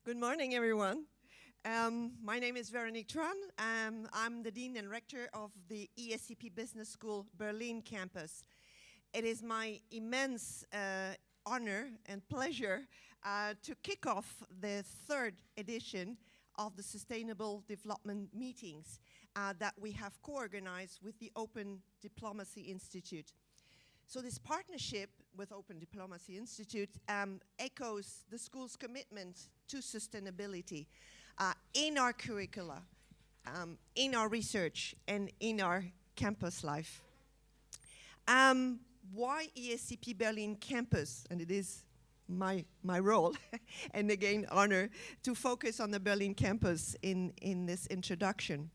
Good morning, everyone. My name is Veronique Tran. I'm the Dean and Rector of the ESCP Business School Berlin campus. It is my immense honor and pleasure to kick off the third edition of the Sustainable Development Meetings that we have co-organized with the Open Diplomacy Institute. So this partnership with Open Diplomacy Institute echoes the school's commitment to sustainability in our curricula, in our research, and in our campus life. Why ESCP Berlin campus? And it is my role, and again, honor, to focus on the Berlin campus in this introduction.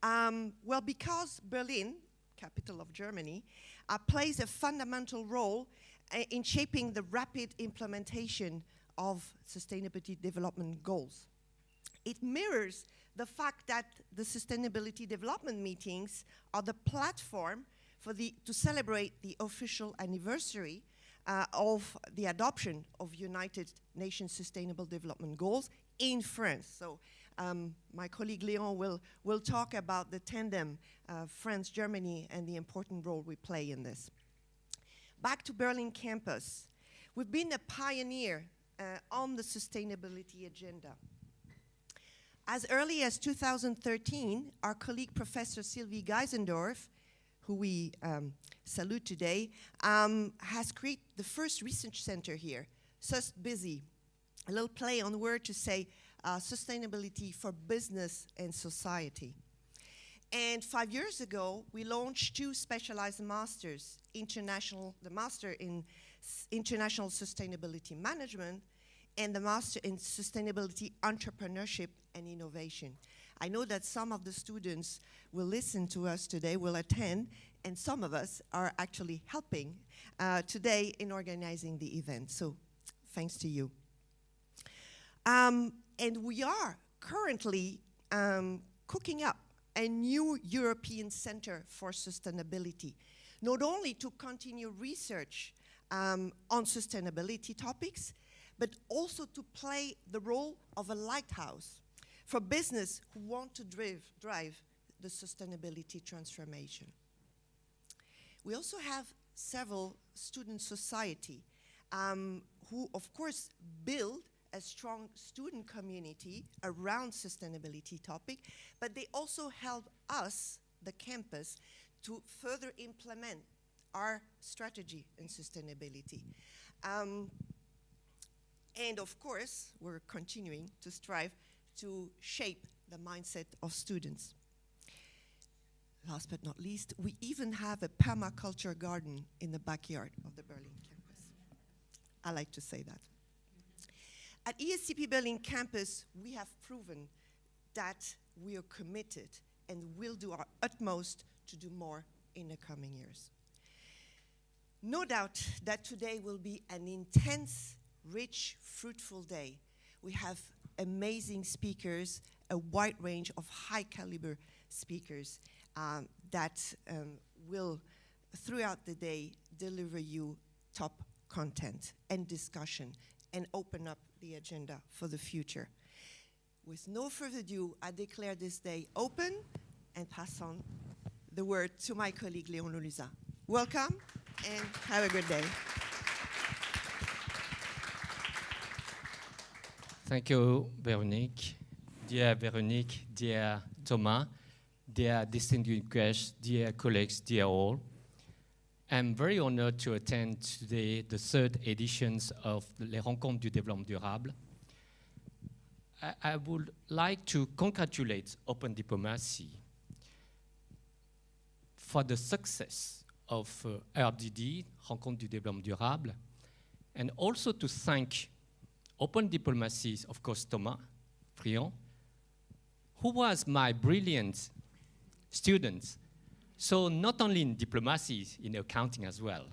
Well, because Berlin, capital of Germany, plays a fundamental role in shaping the rapid implementation of sustainability development goals. It mirrors the fact that the sustainability development meetings are the platform to celebrate the official anniversary of the adoption of United Nations Sustainable Development Goals in France. So my colleague Léon will talk about the tandem France, Germany, and the important role we play in this. Back to Berlin campus. We've been a pioneer on the sustainability agenda. As early as 2013, our colleague Professor Sylvie Geisendorf, who we salute today, has created the first research center here, SustBusy, a little play on word to say sustainability for business and society. And 5 years ago, we launched two specialized masters, the Master in International Sustainability Management and the Master in Sustainability Entrepreneurship and Innovation. I know that some of the students will listen to us today, will attend, and some of us are actually helping today in organizing the event. So thanks to you. And we are currently cooking up a new European Center for Sustainability, not only to continue research on sustainability topics, but also to play the role of a lighthouse for business who want to drive the sustainability transformation. We also have several student society who, of course, build a strong student community around sustainability topic, but they also help us, the campus, to further implement our strategy in sustainability. And of course, we're continuing to strive to shape the mindset of students. Last but not least, we even have a permaculture garden in the backyard of the Berlin campus. I like to say that. At ESCP Berlin campus, we have proven that we are committed and will do our utmost to do more in the coming years. No doubt that today will be an intense, rich, fruitful day. We have amazing speakers, a wide range of high caliber speakers that will, throughout the day, deliver you top content and discussion and open up the agenda for the future. With no further ado, I declare this day open and pass on the word to my colleague Léon Loluza. Welcome and have a good day. Thank you, Veronique. Dear Veronique, dear Thomas, dear distinguished guests, dear colleagues, dear all. I'm very honored to attend today the third editions of Les Rencontres du Développement Durable. I would like to congratulate Open Diplomacy for the success of RDD, Rencontres du Développement Durable, and also to thank Open Diplomacy, of course, Thomas Friand, who was my brilliant student. So not only in diplomacy, in accounting as well.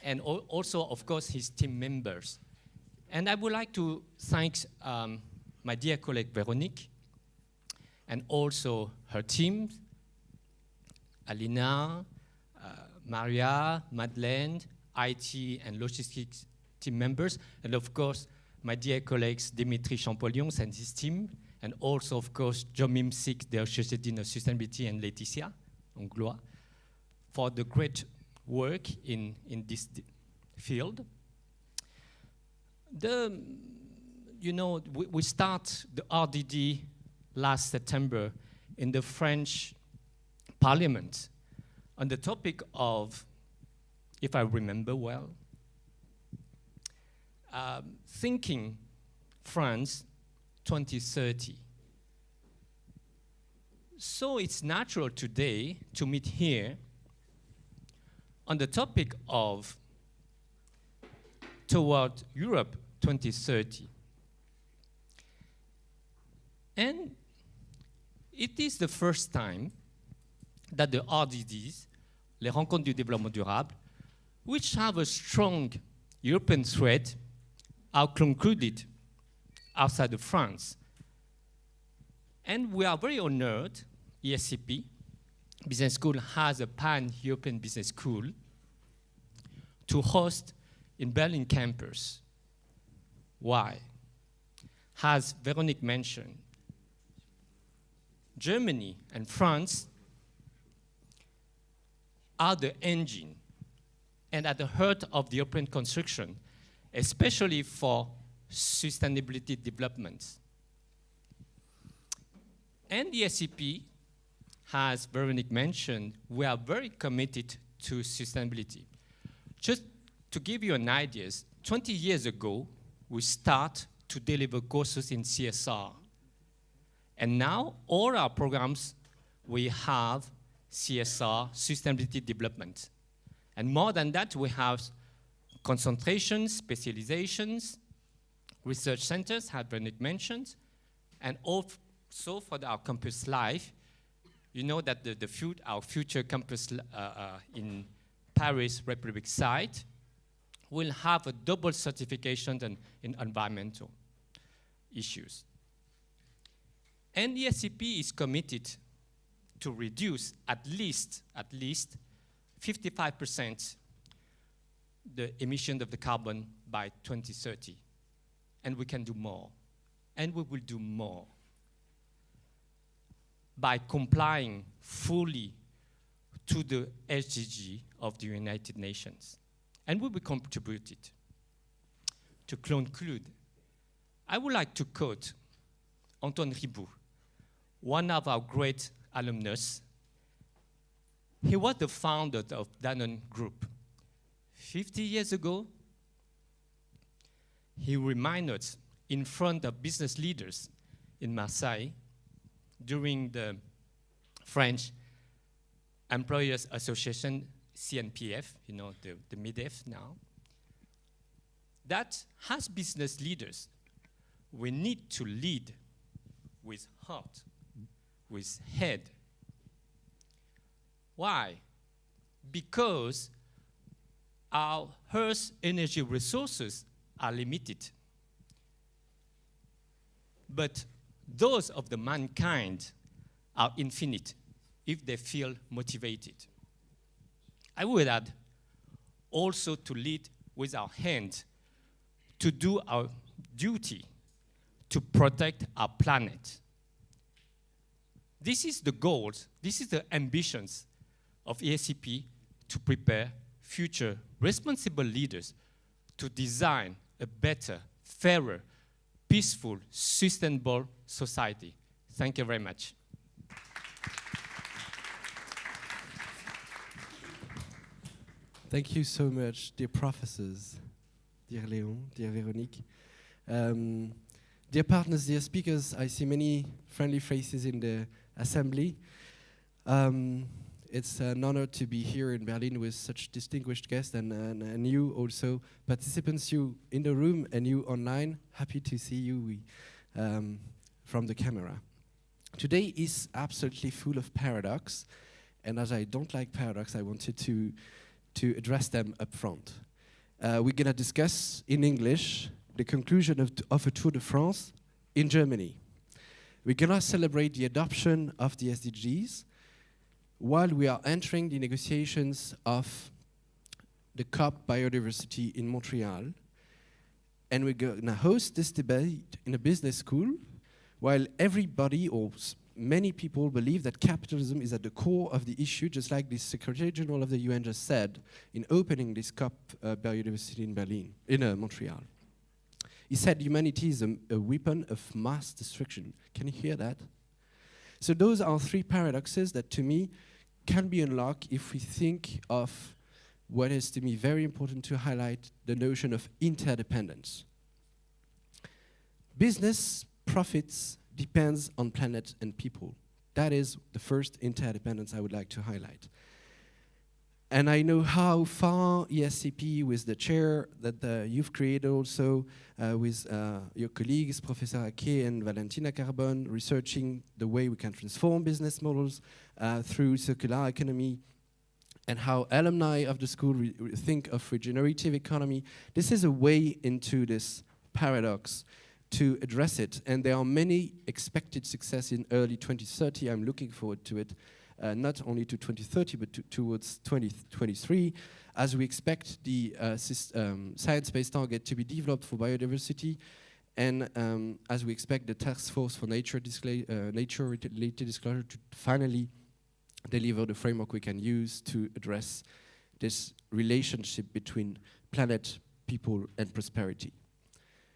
And also, of course, his team members. And I would like to thank my dear colleague Veronique, and also her team, Alina, Maria, Madeleine, IT and logistics team members, and of course, my dear colleagues Dimitri Champollion and his team, and also, of course, John Mimsik, the Société de Sustainability, and Laetitia Anglois, for the great work in this field. We start the RDD last September in the French Parliament on the topic of, if I remember well, thinking France 2030. So it's natural today to meet here on the topic of toward Europe 2030. And it is the first time that the RDDs, les rencontres du développement durable, which have a strong European thread, are concluded outside of France. And we are very honored, ESCP Business School has a pan-European business school to host in Berlin campus. Why? As Véronique mentioned, Germany and France are the engine and at the heart of the European construction, especially for sustainability development. And the ESCP, as Véronique mentioned, we are very committed to sustainability. Just to give you an idea, 20 years ago, we start to deliver courses in CSR. And now, all our programs, we have CSR, sustainability development. And more than that, we have concentrations, specializations, research centers, as Véronique mentioned, and also for our campus life. You know that our future campus in Paris Republic site will have a double certification in environmental issues. And the ESCP is committed to reduce at least 55% the emission of the carbon by 2030. And we can do more. And we will do more by complying fully to the SDG of the United Nations. And we will contribute it. To conclude, I would like to quote Antoine Riboud, one of our great alumnus. He was the founder of Danone Group. 50 years ago, he reminded us in front of business leaders in Marseille during the French Employers Association, CNPF, you know, the MEDEF now, that as business leaders, we need to lead with heart, with head. Why? Because our Earth's energy resources are limited. But those of the mankind are infinite if they feel motivated. I would add also to lead with our hand, to do our duty, to protect our planet. This is the goals, this is the ambitions of ESCP to prepare future responsible leaders to design a better, fairer, peaceful, sustainable society. Thank you very much. Thank you so much, dear professors, dear Léon, dear Véronique. Dear partners, dear speakers, I see many friendly faces in the assembly. It's an honor to be here in Berlin with such distinguished guests and you also, participants, you in the room and you online. Happy to see you from the camera. Today is absolutely full of paradox, and as I don't like paradox, I wanted to address them up front. We're going to discuss in English the conclusion of a Tour de France in Germany. We're going to celebrate the adoption of the SDGs while we are entering the negotiations of the COP biodiversity in Montreal. and we're going to host this debate in a business school, while everybody or many people believe that capitalism is at the core of the issue, just like the Secretary General of the UN just said in opening this COP biodiversity in Montreal. He said humanity is a weapon of mass destruction. Can you hear that? So those are three paradoxes that to me can be unlocked if we think of what is to me very important to highlight, the notion of interdependence. Business profits depends on planet and people. That is the first interdependence I would like to highlight. And I know how far ESCP, with the chair that you've created also, with your colleagues, Professor Erkki and Valentina Carbon, researching the way we can transform business models through circular economy, and how alumni of the school think of regenerative economy. This is a way into this paradox to address it, and there are many expected success in early 2030. I'm looking forward to it, not only to 2030, but towards 2023, as we expect the science-based target to be developed for biodiversity, and as we expect the task force for nature-related disclosure to finally deliver the framework we can use to address this relationship between planet, people, and prosperity.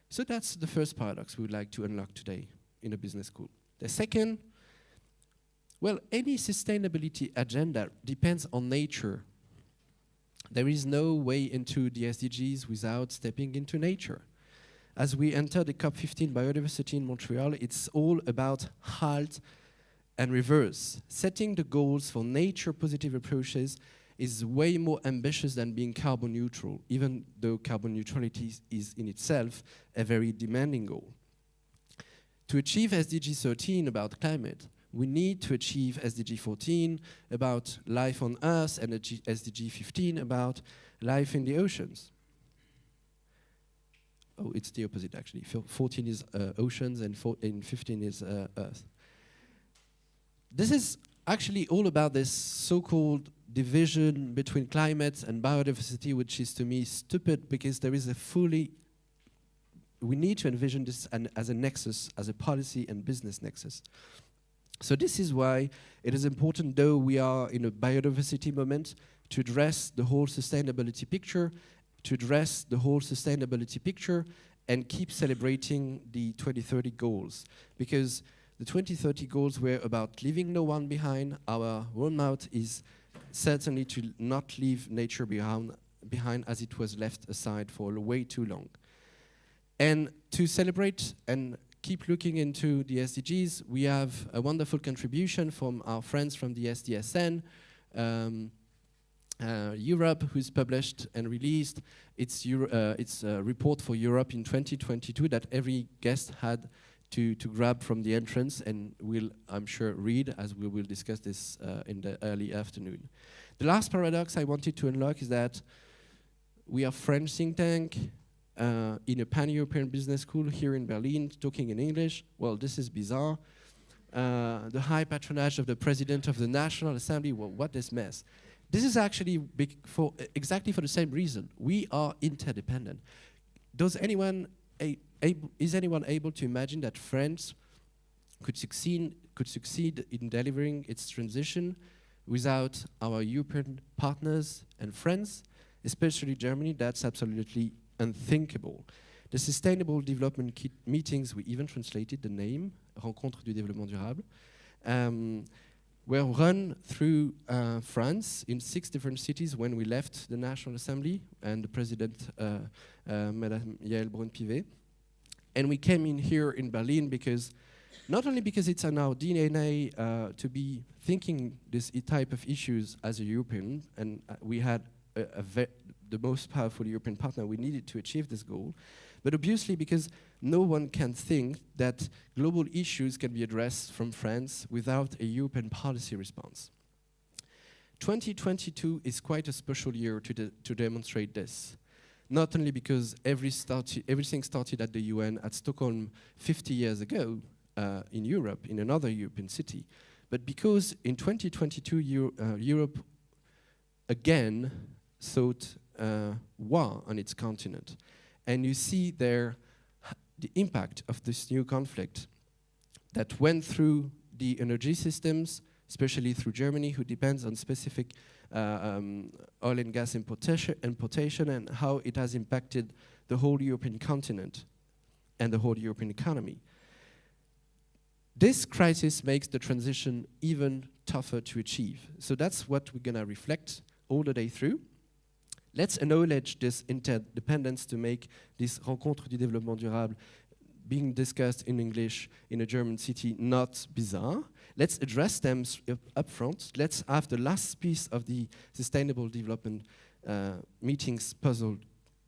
So that's the first paradox we would like to unlock today in a business school. The second, well, any sustainability agenda depends on nature. There is no way into the SDGs without stepping into nature. As we enter the COP15 biodiversity in Montreal, it's all about halt and reverse. Setting the goals for nature-positive approaches is way more ambitious than being carbon neutral, even though carbon neutrality is in itself a very demanding goal. To achieve SDG 13 about climate, we need to achieve SDG 14 about life on Earth and SDG 15 about life in the oceans. Oh, it's the opposite actually. 14 is oceans and 15 is Earth. This is actually all about this so-called division between climate and biodiversity, which is to me stupid, because there is we need to envision this as a nexus, as a policy and business nexus. So this is why it is important, though we are in a biodiversity moment, to address the whole sustainability picture, and keep celebrating the 2030 goals. Because the 2030 goals were about leaving no one behind. Our roadmap is certainly to not leave nature behind as it was left aside for way too long. And to celebrate and keep looking into the SDGs, we have a wonderful contribution from our friends from the SDSN Europe, who's published and released its report for Europe in 2022 that every guest had to grab from the entrance and will, I'm sure, read, as we will discuss this in the early afternoon. The last paradox I wanted to unlock is that we are French think tank in a pan-European business school here in Berlin, talking in English. Well, this is bizarre. The high patronage of the President of the National Assembly, well, what is mess? This is actually exactly for the same reason. We are interdependent. Is anyone able to imagine that France could succeed in delivering its transition without our European partners and friends, especially Germany? That's absolutely unthinkable. The Sustainable Development Meetings, we even translated the name, Rencontres du Développement Durable, were run through France in 6 different cities when we left the National Assembly, and the President, Madame Yael Braun-Pivet. And we came in here in Berlin because, not only because it's in our DNA to be thinking this type of issues as a European, and we had the most powerful European partner we needed to achieve this goal, but obviously because no one can think that global issues can be addressed from France without a European policy response. 2022 is quite a special year to demonstrate this. Not only because everything started at the UN at Stockholm 50 years ago in Europe, in another European city, but because in 2022 Europe again sought war on its continent. and you see there the impact of this new conflict that went through the energy systems, especially through Germany, who depends on specific oil and gas importation, and how it has impacted the whole European continent and the whole European economy. This crisis makes the transition even tougher to achieve. So that's what we're gonna reflect all the day through. Let's acknowledge this interdependence to make this Rencontre du Développement Durable being discussed in English in a German city not bizarre. Let's address them up front. Let's have the last piece of the Sustainable Development Meetings puzzle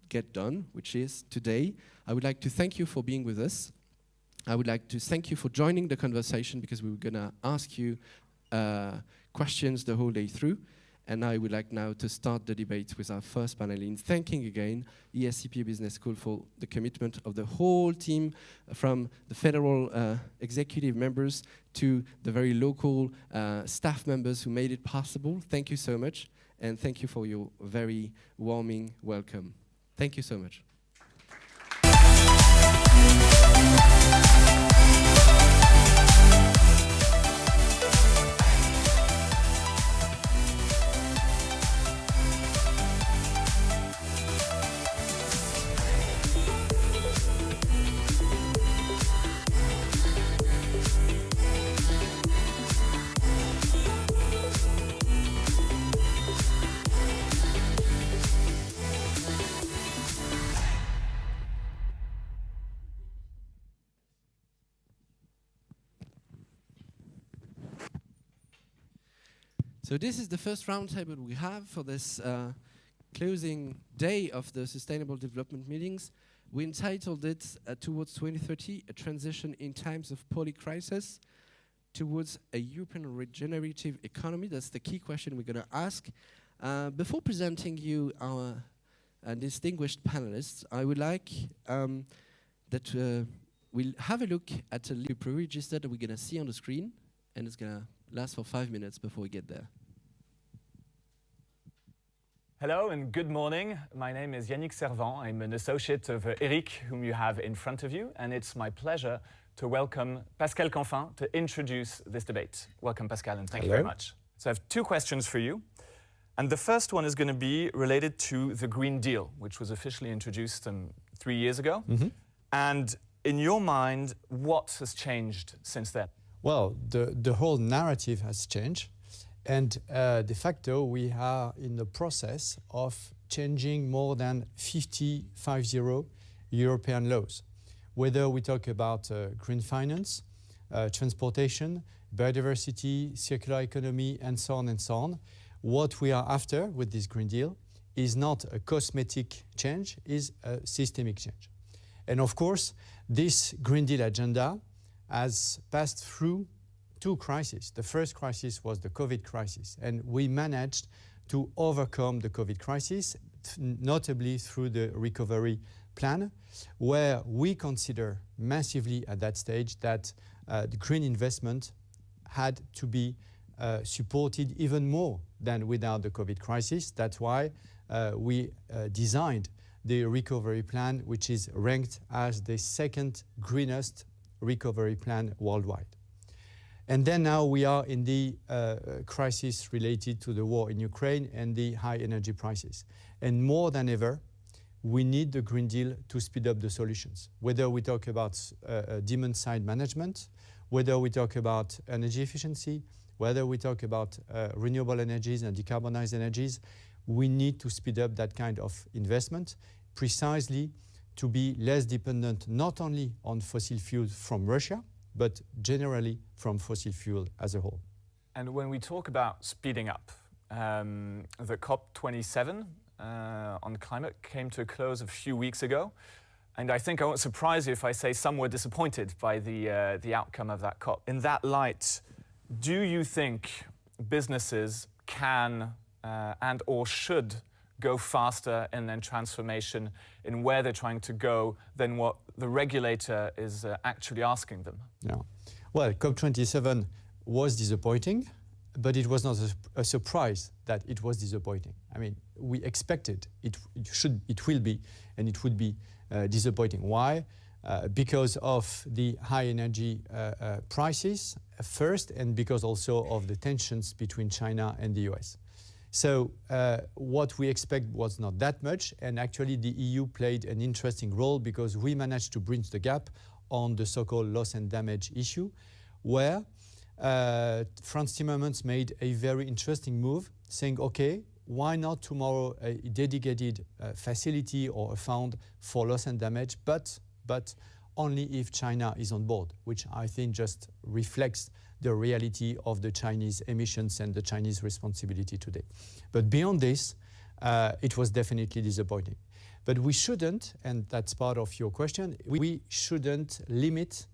get done, which is today. I would like to thank you for being with us. I would like to thank you for joining the conversation, because we were gonna ask you questions the whole day through. And I would like now to start the debate with our first panelist, thanking again ESCP Business School for the commitment of the whole team, from the federal executive members to the very local staff members who made it possible. Thank you so much, and thank you for your very warming welcome. Thank you so much. So this is the first roundtable we have for this closing day of the Sustainable Development Meetings. We entitled it Towards 2030, a transition in times of polycrisis towards a European regenerative economy. That's the key question we're going to ask. Before presenting you our distinguished panelists, I would like that we'll have a look at a little pre-register that we're going to see on the screen, and it's going to last for 5 minutes before we get there. Hello and good morning. My name is Yannick Servant. I'm an associate of Eric, whom you have in front of you, and it's my pleasure to welcome Pascal CANFIN to introduce this debate. Welcome, Pascal, and thank you very much. So I have two questions for you. And the first one is going to be related to the Green Deal, which was officially introduced 3 years ago. And in your mind, what has changed since then? Well, the whole narrative has changed. And de facto, we are in the process of changing more than 50 European laws. Whether we talk about green finance, transportation, biodiversity, circular economy, and so on, what we are after with this Green Deal is not a cosmetic change, is a systemic change. And of course, this Green Deal agenda has passed through two crises. The first crisis was the COVID crisis, and we managed to overcome the COVID crisis, notably through the recovery plan, where we consider massively at that stage that the green investment had to be supported even more than without the COVID crisis. That's why we designed the recovery plan, which is ranked as the second greenest recovery plan worldwide. And then now we are in the crisis related to the war in Ukraine and the high energy prices. And more than ever, we need the Green Deal to speed up the solutions. Whether we talk about demand side management, whether we talk about energy efficiency, whether we talk about renewable energies and decarbonized energies, we need to speed up that kind of investment precisely to be less dependent not only on fossil fuels from Russia, but generally from fossil fuel as a whole. And when we talk about speeding up, the COP27 on climate came to a close a few weeks ago. And I think I won't surprise you if I say some were disappointed by the outcome of that COP. In that light, do you think businesses can and or should go faster in their transformation in where they're trying to go than what the regulator is actually asking them? Yeah. Well, COP27 was disappointing, but it was not a surprise that it was disappointing. I mean, we expected it will be, and it would be disappointing. Why? Because of the high energy prices first, and because also of the tensions between China and the US. So what we expect was not that much, and actually the EU played an interesting role because we managed to bridge the gap on the so-called loss and damage issue, where Franz Timmermans made a very interesting move, saying, okay, why not tomorrow a dedicated facility or a fund for loss and damage, but only if China is on board, which I think just reflects the reality of the Chinese emissions and the Chinese responsibility today. But beyond this, it was definitely disappointing. But we shouldn't, and that's part of your question, we shouldn't limit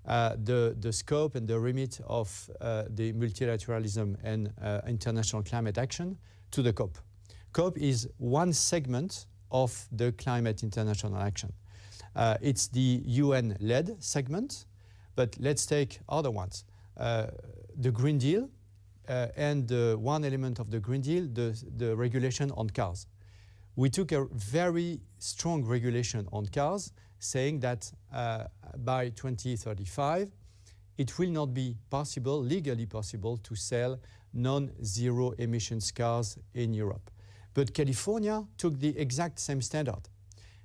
the scope and the remit of the multilateralism and international climate action to the COP. COP is one segment of the climate international action. It's the UN-led segment, but let's take other ones. The Green Deal, and one element of the Green Deal, the regulation on cars. We took a very strong regulation on cars, saying that by 2035, it will not be possible, legally possible, to sell non-zero emissions cars in Europe. But California took the exact same standard,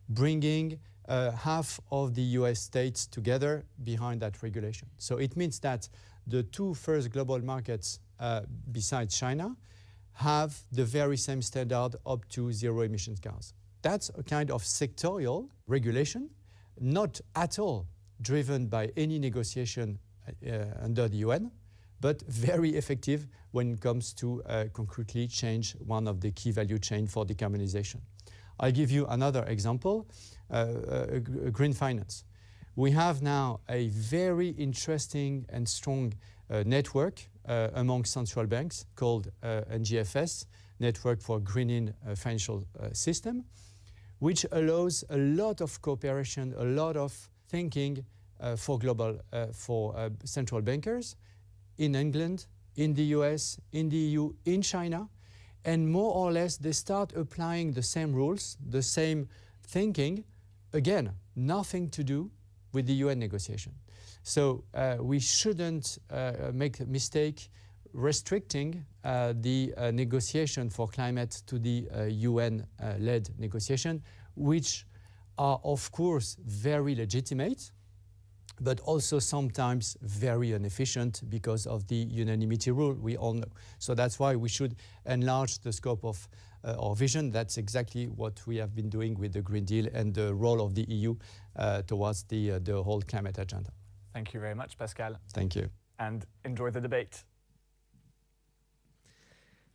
bringing half of the US states together behind that regulation. So it means that the two first global markets besides China have the very same standard up to zero emissions cars. That's a kind of sectorial regulation, not at all driven by any negotiation under the UN, but very effective when it comes to concretely change one of the key value chain for decarbonization. I'll give you another example, green finance. We have now a very interesting and strong network among central banks called NGFS, Network for Greening Financial System, which allows a lot of cooperation, a lot of thinking for central bankers in England, in the US, in the EU, in China, and more or less they start applying the same rules, the same thinking. Again, nothing to do with the UN negotiation. So we shouldn't make a mistake restricting the negotiation for climate to the UN-led negotiation, which are of course very legitimate, but also sometimes very inefficient because of the unanimity rule, we all know. So that's why we should enlarge the scope of our vision. That's exactly what we have been doing with the Green Deal and the role of the EU towards the whole climate agenda. Thank you very much, Pascal. Thank you. And enjoy the debate.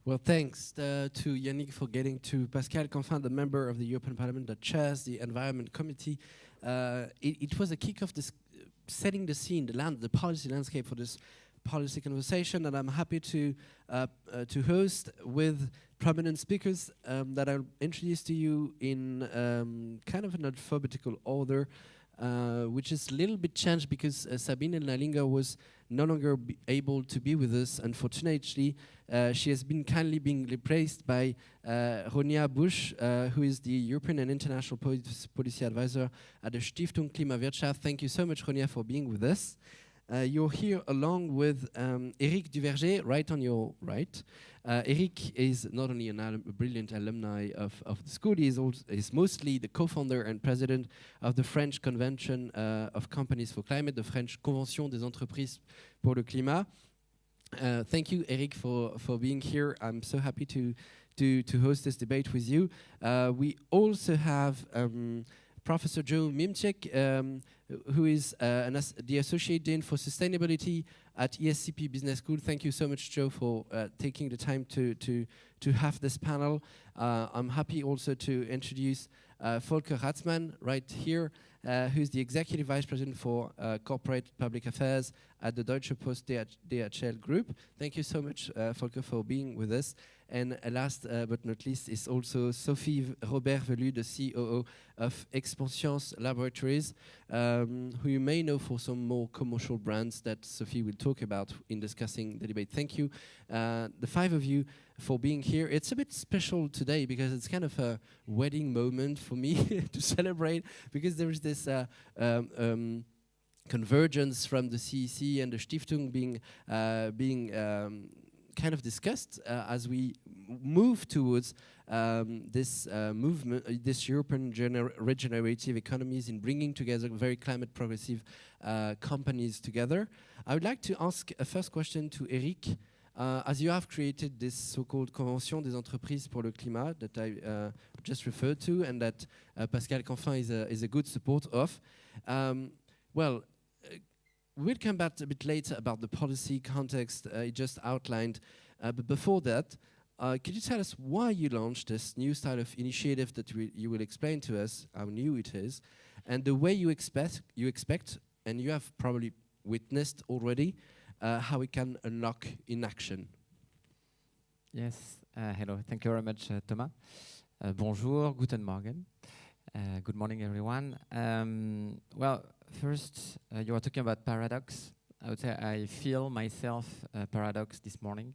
Well, thanks to Yannick for getting to Pascal CANFIN, the member of the European Parliament that chairs the Environment Committee. It was a kick-off, setting the scene, the policy landscape for this policy conversation, and I'm happy to host with prominent speakers that I'll introduce to you in kind of an alphabetical order, which is a little bit changed because Sabine NALLINGER was no longer able to be with us. Unfortunately, she has been kindly being replaced by Ronja Busch, who is the European and International Policy Advisor at the Stiftung KlimaWirtschaft. Thank you so much, Ronja, for being with us. You're here along with Eric Duverger, right on your right. Eric is not only a brilliant alumni of the school, he's mostly the co-founder and president of the French Convention of Companies for Climate, the French Convention des Entreprises pour le Climat. Thank you, Eric, for being here. I'm so happy to host this debate with you. We also have Professor Joe Mimchek, who is the Associate Dean for Sustainability at ESCP Business School. Thank you so much, Joe, for taking the time to have this panel. I'm happy also to introduce Volker Ratzmann right here, who's the Executive Vice President for Corporate Public Affairs at the Deutsche Post DHL Group. Thank you so much, Volker, for being with us. And last but not least is also Sophie Robert-Velu, the COO of Expansions Laboratories, who you may know for some more commercial brands that Sophie will talk about in discussing the debate. Thank you, the five of you, for being here. It's a bit special today because it's kind of a wedding moment for me to celebrate, because there is this convergence from the CEC and the Stiftung being kind of discussed as we move towards this movement, this European regenerative economies, in bringing together very climate progressive companies together. I would like to ask a first question to Eric. As you have created this so-called Convention des entreprises pour le climat that I just referred to, and that Pascal CANFIN is a good support of, we'll come back a bit later about the policy context he just outlined. But before that, could you tell us why you launched this new style of initiative that you will explain to us how new it is, and the way you expect, and you have probably witnessed already, how we can unlock in action? Yes, hello. Thank you very much, Thomas. Bonjour, guten Morgen. Good morning, everyone. Well, first, you were talking about paradox. I would say I feel myself a paradox this morning.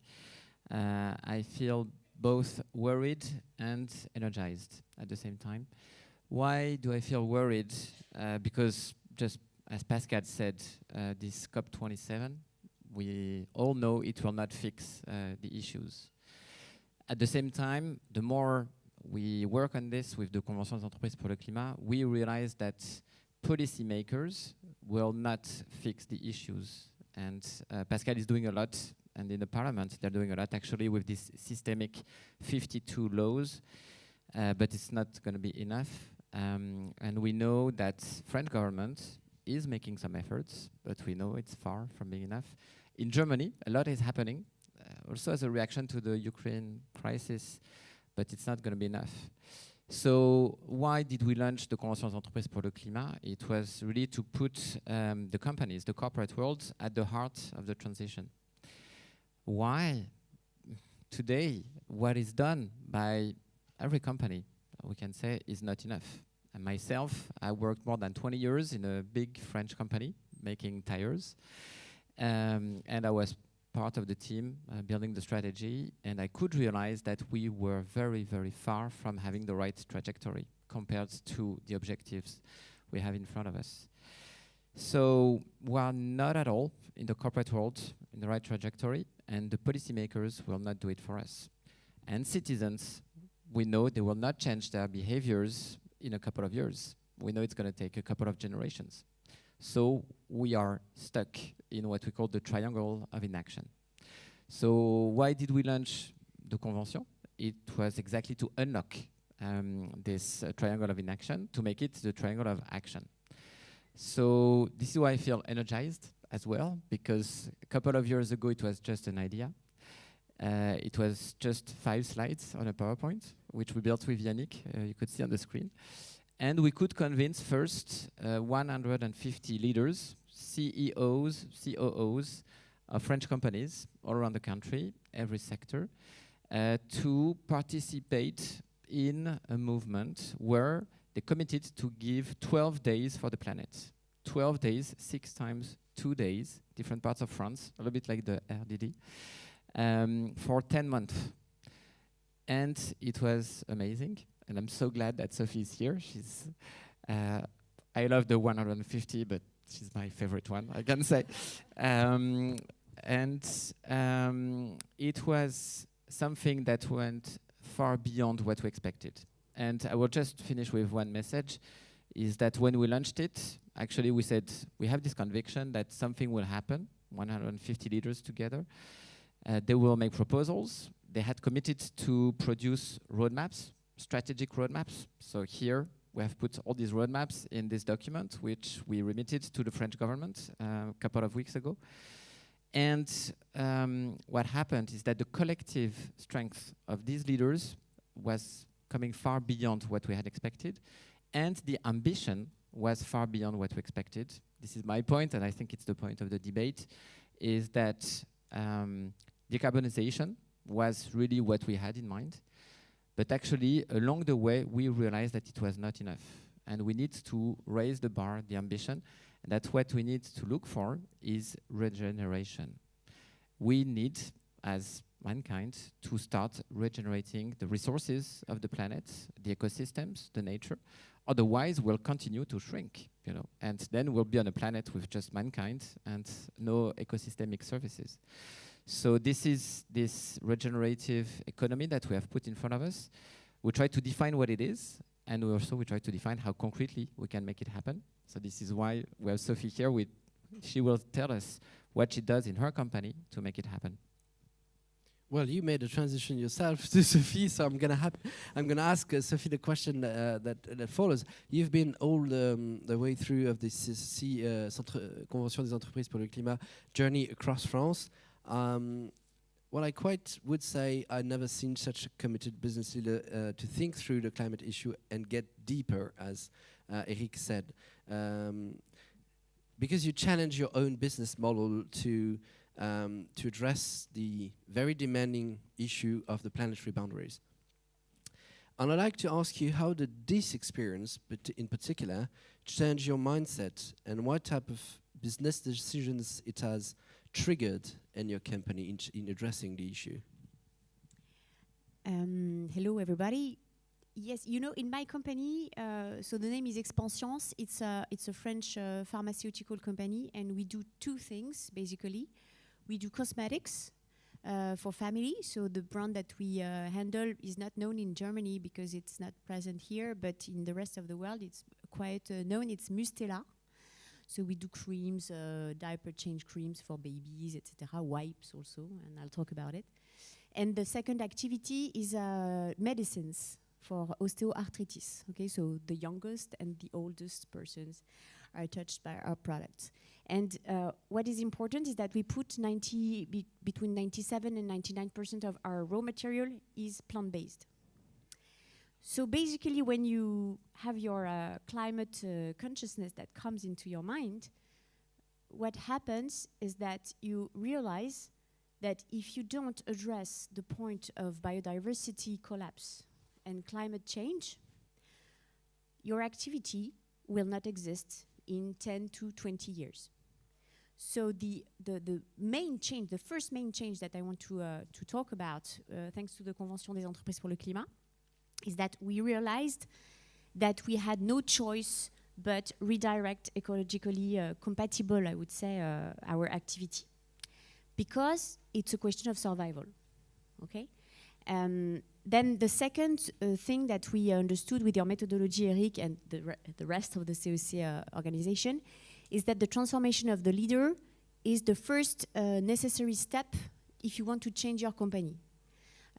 I feel both worried and energized at the same time. Why do I feel worried? Because just as Pascal said, this COP27, we all know it will not fix the issues. At the same time, the more we work on this with the Convention des entreprises pour le climat, we realize that policymakers will not fix the issues. And Pascal is doing a lot, and in the parliament they're doing a lot actually with this systemic 52 laws, but it's not going to be enough. And we know that French government is making some efforts, but we know it's far from being enough. In Germany, a lot is happening, also as a reaction to the Ukraine crisis, but it's not going to be enough. So why did we launch the Convention des entreprises pour le climat? It was really to put the companies, the corporate world, at the heart of the transition. Why? Today, what is done by every company, we can say, is not enough. And myself, I worked more than 20 years in a big French company making tires. And I was part of the team building the strategy, and I could realize that we were very, very far from having the right trajectory compared to the objectives we have in front of us. So we're not at all in the corporate world in the right trajectory, and the policymakers will not do it for us. And citizens, we know they will not change their behaviors in a couple of years. We know it's going to take a couple of generations. So we are stuck in what we call the triangle of inaction. So why did we launch the Convention? It was exactly to unlock this triangle of inaction, to make it the triangle of action. So this is why I feel energized as well, because a couple of years ago it was just an idea. It was just 5 slides on a PowerPoint, which we built with Yannick, you could see on the screen. And we could convince first 150 leaders, CEOs, COOs of French companies all around the country, every sector, to participate in a movement where they committed to give 12 days for the planet. 12 days, 6 times 2 days, different parts of France, a little bit like the RDD, for 10 months. And it was amazing. And I'm so glad that Sophie is here. She's, I love the 150, but she's my favorite one, I can say. It was something that went far beyond what we expected. And I will just finish with one message, is that when we launched it, actually we said, we have this conviction that something will happen, 150 leaders together. They will make proposals. They had committed to produce roadmaps, strategic roadmaps. So here we have put all these roadmaps in this document, which we remitted to the French government a couple of weeks ago. And what happened is that the collective strength of these leaders was coming far beyond what we had expected, and the ambition was far beyond what we expected. This is my point, and I think it's the point of the debate, is that decarbonization was really what we had in mind. But actually, along the way, we realized that it was not enough. And we need to raise the bar, the ambition. And that's what we need to look for is regeneration. We need, as mankind, to start regenerating the resources of the planet, the ecosystems, the nature. Otherwise, we'll continue to shrink, you know, and then we'll be on a planet with just mankind and no ecosystemic services. So this is this regenerative economy that we have put in front of us. We try to define what it is, and we try to define how concretely we can make it happen. So this is why we have Sophie here. She will tell us what she does in her company to make it happen. Well, you made a transition yourself to Sophie, so I'm gonna ask Sophie the question that follows. You've been all the way through of this Convention des entreprises pour le climat journey across France. Well, I quite would say I've never seen such a committed business leader to think through the climate issue and get deeper, as Eric said, because you challenge your own business model to address the very demanding issue of the planetary boundaries. And I'd like to ask you, how did this experience, in particular, change your mindset, and what type of business decisions it has triggered in your company in addressing the issue? Hello, everybody. Yes, you know, in my company, so the name is Expansions. It's a French pharmaceutical company, and we do two things, basically. We do cosmetics for family. So the brand that we handle is not known in Germany because it's not present here, but in the rest of the world it's quite known. It's Mustela. So we do creams, diaper change creams for babies, etc., wipes also, and I'll talk about it. And the second activity is medicines for osteoarthritis. Okay, so the youngest and the oldest persons are touched by our products. And what is important is that we put between 97 and 99% of our raw material is plant-based. So basically, when you have your climate consciousness that comes into your mind, what happens is that you realize that if you don't address the point of biodiversity collapse and climate change, your activity will not exist in 10 to 20 years. So the main change, the first main change that I want to talk about, thanks to the Convention des entreprises pour le climat, is that we realized that we had no choice but redirect ecologically compatible, I would say, our activity, because it's a question of survival. Okay. Then the second thing that we understood with your methodology, Eric, and the rest of the COC organization, is that the transformation of the leader is the first necessary step if you want to change your company.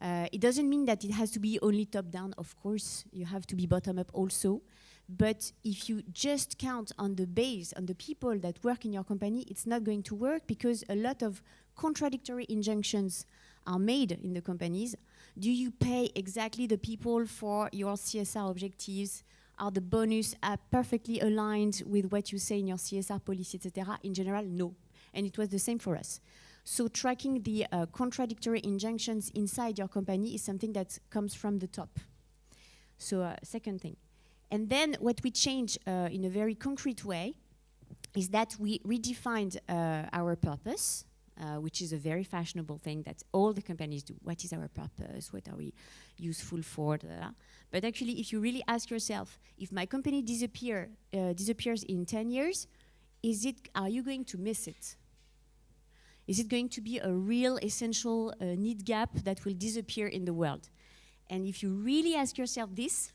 It doesn't mean that it has to be only top-down, of course, you have to be bottom-up also, but if you just count on the base, on the people that work in your company, it's not going to work, because a lot of contradictory injunctions are made in the companies. Do you pay exactly the people for your CSR objectives? Are the bonus perfectly aligned with what you say in your CSR policy, etc.? In general, no. And it was the same for us. So tracking the contradictory injunctions inside your company is something that comes from the top. So second thing. And then what we changed in a very concrete way is that we redefined our purpose, which is a very fashionable thing that all the companies do. What is our purpose? What are we useful for? But actually, if you really ask yourself, if my company disappears in 10 years, are you going to miss it? Is it going to be a real essential need gap that will disappear in the world? And if you really ask yourself this,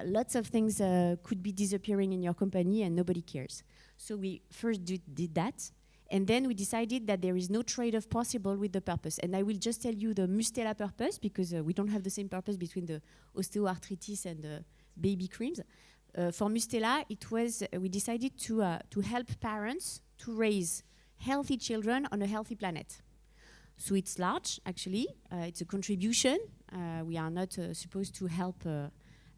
lots of things could be disappearing in your company and nobody cares. So we first did that. And then we decided that there is no trade-off possible with the purpose. And I will just tell you the Mustela purpose, because we don't have the same purpose between the osteoarthritis and the baby creams. For Mustela, it was we decided to help parents to raise healthy children on a healthy planet. So it's large, actually. It's a contribution. We are not supposed to help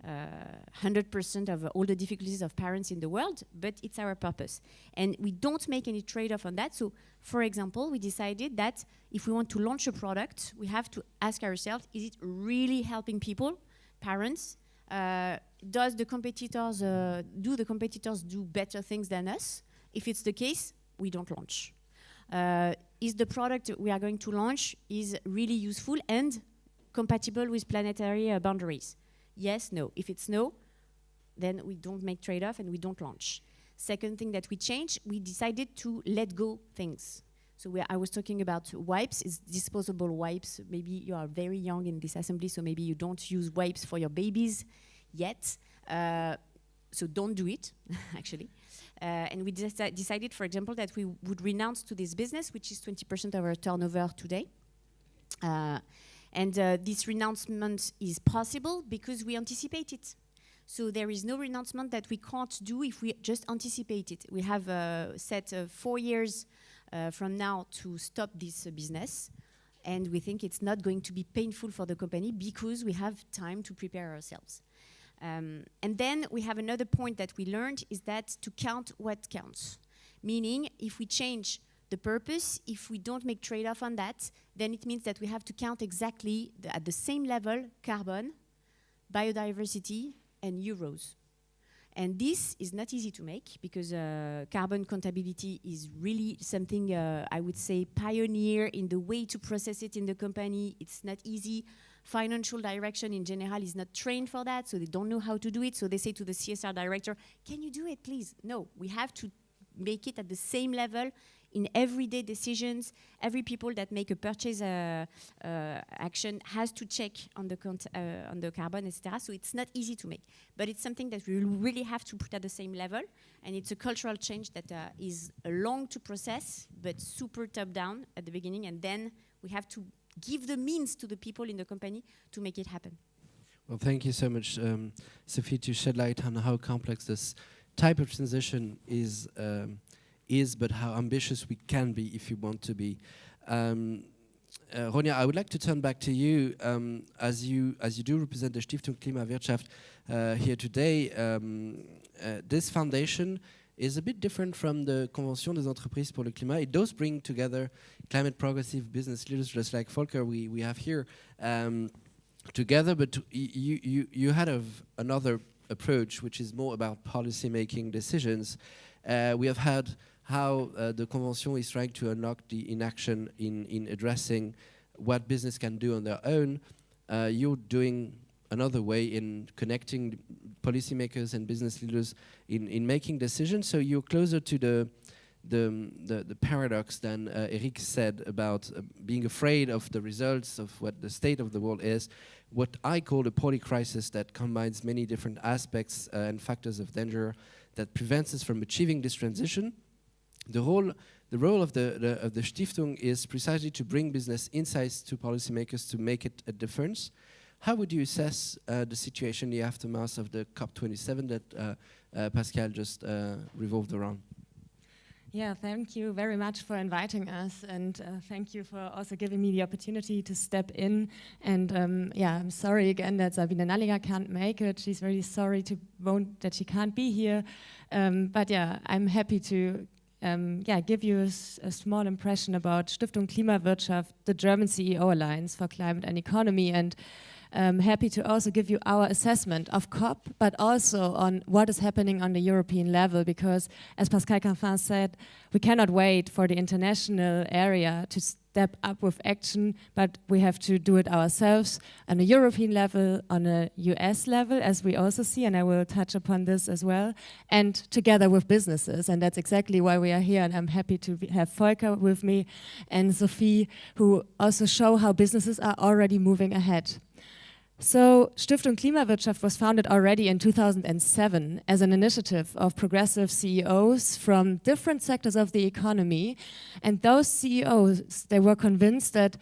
100% of all the difficulties of parents in the world, but it's our purpose. And we don't make any trade-off on that. So, for example, we decided that if we want to launch a product, we have to ask ourselves, is it really helping people, parents? Do the competitors do better things than us? If it's the case, we don't launch. Is the product we are going to launch is really useful and compatible with planetary boundaries? Yes, no. If it's no, then we don't make trade-off and we don't launch. Second thing that we changed, we decided to let go things. So I was talking about wipes, it's disposable wipes. Maybe you are very young in this assembly, so maybe you don't use wipes for your babies yet. So don't do it, actually. And we decided, for example, that we would renounce to this business, which is 20% of our turnover today. And this renouncement is possible because we anticipate it. So there is no renouncement that we can't do if we just anticipate it. We have set 4 years from now to stop this business. And we think it's not going to be painful for the company because we have time to prepare ourselves. And then we have another point that we learned is that to count what counts. Meaning, if we change the purpose, if we don't make trade-off on that, then it means that we have to count exactly at the same level carbon, biodiversity, and euros. And this is not easy to make because carbon accountability is really something, I would say, pioneer in the way to process it in the company. It's not easy. Financial direction in general is not trained for that, so they don't know how to do it. So they say to the CSR director, can you do it, please? No, we have to make it at the same level in everyday decisions. Every people that make a purchase action has to check on the carbon, etc. So it's not easy to make, but it's something that we really have to put at the same level, and it's a cultural change that is long to process, but super top down at the beginning, and then we have to give the means to the people in the company to make it happen. Well, thank you so much, Sophie, to shed light on how complex this type of transition is, but how ambitious we can be if you want to be. Ronja, I would like to turn back to you, as you do represent the Stiftung KlimaWirtschaft here today. This foundation is a bit different from the Convention des entreprises pour le climat. It does bring together climate progressive business leaders, just like Volker we have here, together. But you had another approach, which is more about policy making decisions. We have had how the Convention is trying to unlock the inaction in addressing what business can do on their own. You're doing another way in connecting policymakers and business leaders in making decisions. So you're closer to the paradox than Eric said about being afraid of the results of what the state of the world is. What I call a polycrisis that combines many different aspects and factors of danger that prevents us from achieving this transition. The role of the Stiftung is precisely to bring business insights to policymakers to make it a difference. How would you assess the situation in the aftermath of the COP27 that Pascal just revolved around? Yeah, thank you very much for inviting us, and thank you for also giving me the opportunity to step in. And yeah, I'm sorry again that Sabine NALLINGER can't make it. She's really sorry that she can't be here. But yeah, I'm happy to give you a small impression about Stiftung KlimaWirtschaft, the German CEO Alliance for Climate and Economy, and happy to also give you our assessment of COP, but also on what is happening on the European level, because as Pascal CANFIN said, we cannot wait for the international area to step up with action, but we have to do it ourselves on a European level, on a US level, as we also see, and I will touch upon this as well, and together with businesses, and that's exactly why we are here, and I'm happy to have Volker with me and Sophie, who also show how businesses are already moving ahead. So Stiftung KlimaWirtschaft was founded already in 2007 as an initiative of progressive CEOs from different sectors of the economy. And those CEOs, they were convinced that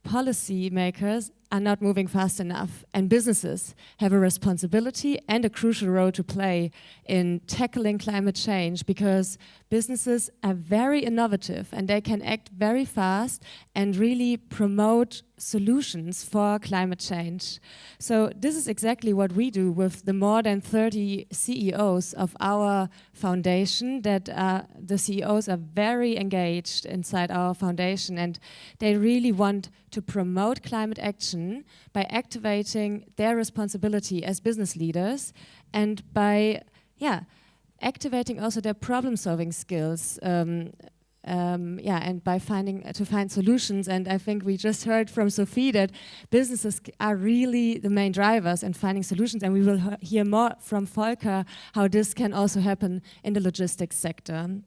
policymakers are not moving fast enough, and businesses have a responsibility and a crucial role to play in tackling climate change, because businesses are very innovative and they can act very fast and really promote solutions for climate change. So this is exactly what we do with the more than 30 CEOs of our foundation, that the CEOs are very engaged inside our foundation, and they really want to promote climate action by activating their responsibility as business leaders and by activating also their problem-solving skills, and by find solutions. And I think we just heard from Sophie that businesses are really the main drivers in finding solutions, and we will hear more from Volker how this can also happen in the logistics sector.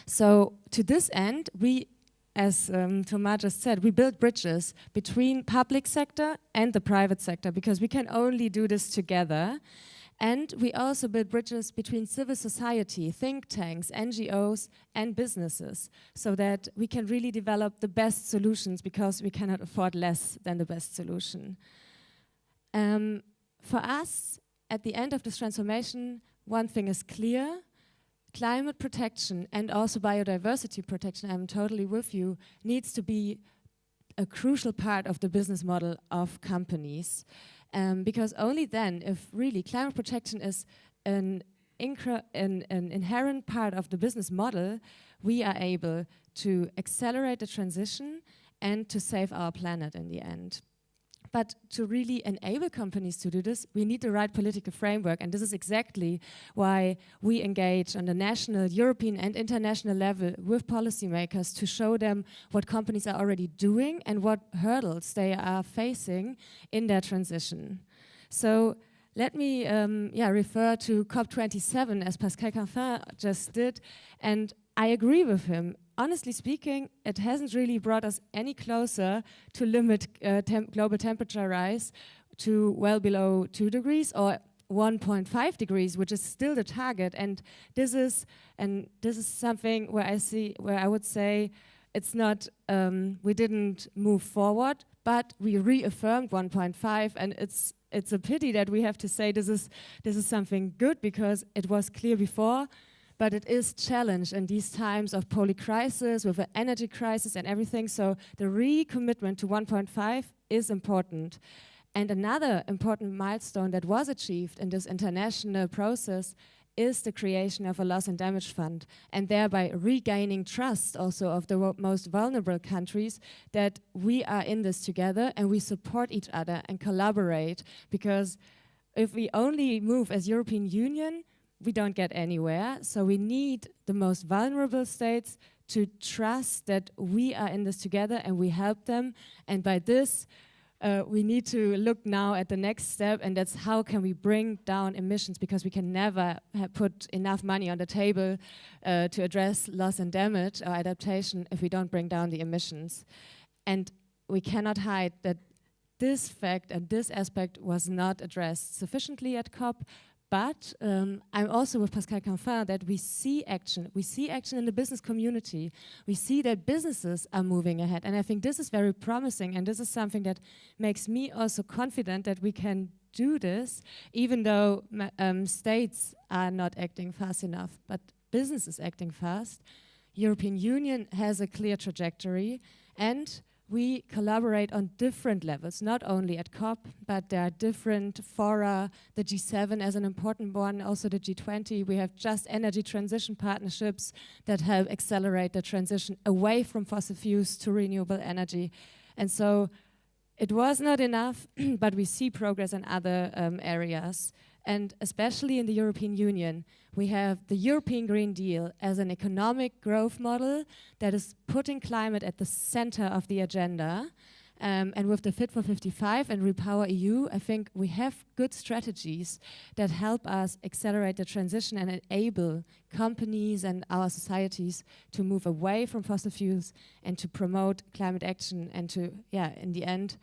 So to this end, we, as Thomas just said, we build bridges between public sector and the private sector, because we can only do this together. And we also build bridges between civil society, think tanks, NGOs, and businesses, so that we can really develop the best solutions, because we cannot afford less than the best solution. For us, at the end of this transformation, one thing is clear: climate protection and also biodiversity protection, I'm totally with you, needs to be a crucial part of the business model of companies. Because only then, if really climate protection is an inherent part of the business model, we are able to accelerate the transition and to save our planet in the end. But to really enable companies to do this, we need the right political framework, and this is exactly why we engage on the national, European and international level with policymakers to show them what companies are already doing and what hurdles they are facing in their transition. So let me refer to COP27, as Pascal CANFIN just did, and I agree with him. Honestly speaking, it hasn't really brought us any closer to limit global temperature rise to well below 2 degrees or 1.5 degrees, which is still the target. And this is something where I would say it's not, we didn't move forward, but we reaffirmed 1.5, and it's a pity that we have to say this is something good, because it was clear before. But it is challenged in these times of polycrisis, with an energy crisis and everything. So the recommitment to 1.5 is important. And another important milestone that was achieved in this international process is the creation of a loss and damage fund, and thereby regaining trust also of the most vulnerable countries, that we are in this together and we support each other and collaborate. Because if we only move as European Union, we don't get anywhere. So we need the most vulnerable states to trust that we are in this together and we help them. And by this, we need to look now at the next step, and that's how can we bring down emissions, because we can never put enough money on the table to address loss and damage or adaptation if we don't bring down the emissions. And we cannot hide that this fact and this aspect was not addressed sufficiently at COP. But I'm also with Pascal CANFIN that we see action. We see action in the business community. We see that businesses are moving ahead. And I think this is very promising. And this is something that makes me also confident that we can do this, even though states are not acting fast enough. But business is acting fast. European Union has a clear trajectory. And we collaborate on different levels, not only at COP, but there are different fora, the G7 as an important one, also the G20. We have just energy transition partnerships that help accelerate the transition away from fossil fuels to renewable energy. And so it was not enough, but we see progress in other areas. And especially in the European Union, we have the European Green Deal as an economic growth model that is putting climate at the center of the agenda. And with the Fit for 55 and Repower EU, I think we have good strategies that help us accelerate the transition and enable companies and our societies to move away from fossil fuels and to promote climate action and to, in the end,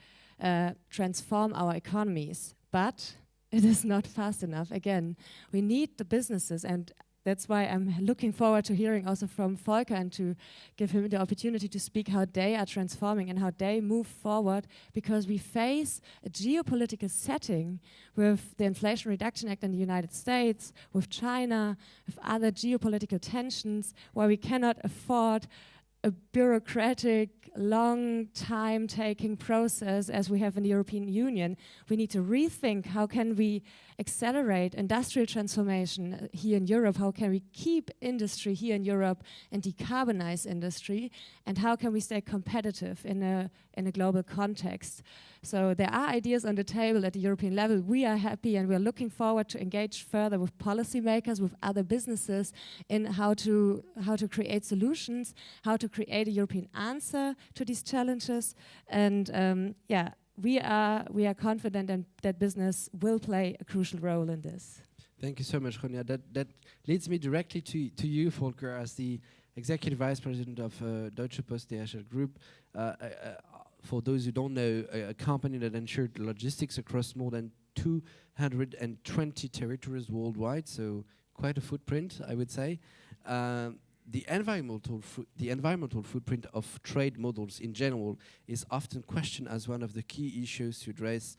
transform our economies. But it is not fast enough. Again, we need the businesses, and that's why I'm looking forward to hearing also from Volker and to give him the opportunity to speak how they are transforming and how they move forward, because we face a geopolitical setting with the Inflation Reduction Act in the United States, with China, with other geopolitical tensions, where we cannot afford a bureaucratic, long time-taking process as we have in the European Union. We need to rethink how can we accelerate industrial transformation here in Europe, how can we keep industry here in Europe and decarbonize industry, and how can we stay competitive in a global context. So there are ideas on the table at the European level. We are happy and we're looking forward to engage further with policymakers, with other businesses in how to create solutions, how to create a European answer to these challenges. And we are confident that business will play a crucial role in this. Thank you so much, Ronja. That leads me directly to you, Volker, as the Executive Vice President of Deutsche Post DHL Group. For those who don't know, a company that ensured logistics across more than 220 territories worldwide, so quite a footprint, I would say. The environmental footprint of trade models in general is often questioned as one of the key issues to address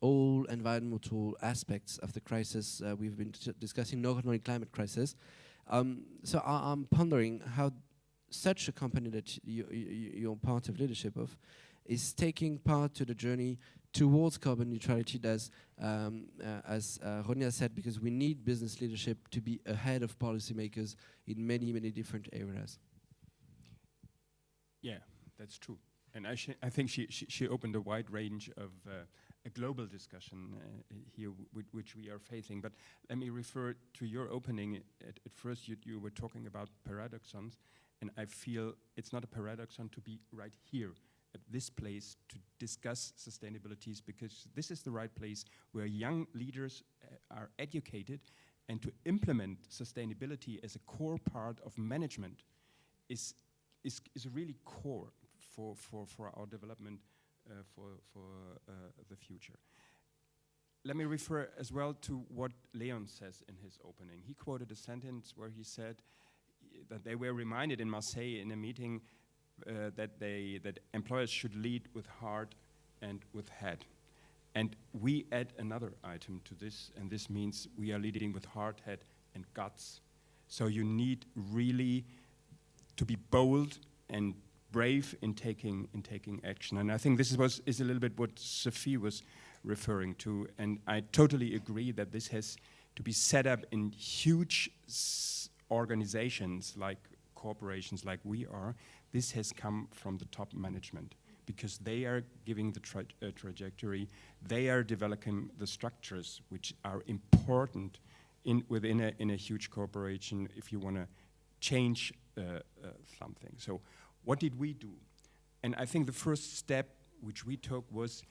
all environmental aspects of the crisis we've been discussing, not only climate crisis. So I'm pondering how such a company that you're part of leadership of is taking part to the journey towards carbon neutrality, as Ronja said, because we need business leadership to be ahead of policymakers in many, many different areas. Yeah, that's true. And I think she opened a wide range of a global discussion here which we are facing. But let me refer to your opening. At first you were talking about paradoxons, and I feel it's not a paradoxon to be right here at this place to discuss sustainabilities, because this is the right place where young leaders are educated, and to implement sustainability as a core part of management is really core for our development for the future. Let me refer as well to what Leon says in his opening. He quoted a sentence where he said that they were reminded in Marseille in a meeting that employers should lead with heart and with head. And we add another item to this, and this means we are leading with heart, head, and guts. So you need really to be bold and brave in taking action. And I think this is a little bit what Sophie was referring to, and I totally agree that this has to be set up in huge organizations like corporations like we are. This has come from the top management, because they are giving the trajectory, they are developing the structures which are important within a huge corporation if you want to change something. So what did we do? And I think the first step which we took was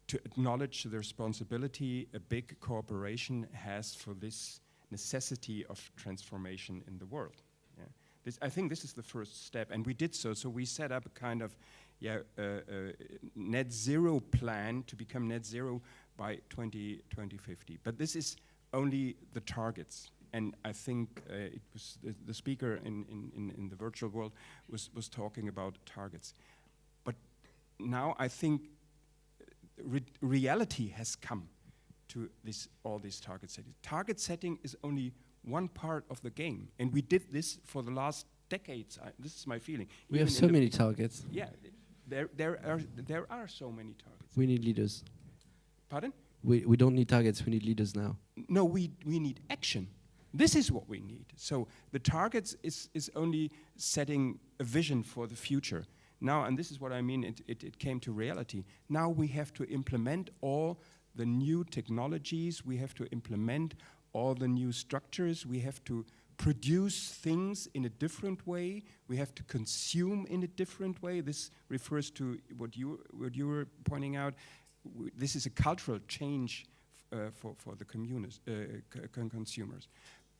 to acknowledge the responsibility a big corporation has for this necessity of transformation in the world. Yeah. I think this is the first step, and we did so. So we set up a kind of net zero plan to become net zero by 2050. But this is only the targets. And I think it was the speaker in the virtual world was talking about targets. But now I think reality has come to all these target setting. Target setting is only one part of the game, and we did this for the last decades. This is my feeling. We have so many targets. Yeah, there are so many targets. We need leaders. Pardon? We don't need targets. We need leaders now. No, we need action. This is what we need. So the targets is only setting a vision for the future. Now, and this is what I mean, it came to reality. Now we have to implement all the new technologies, we have to implement all the new structures, we have to produce things in a different way, we have to consume in a different way. This refers to what you were pointing out. This is a cultural change for the consumers.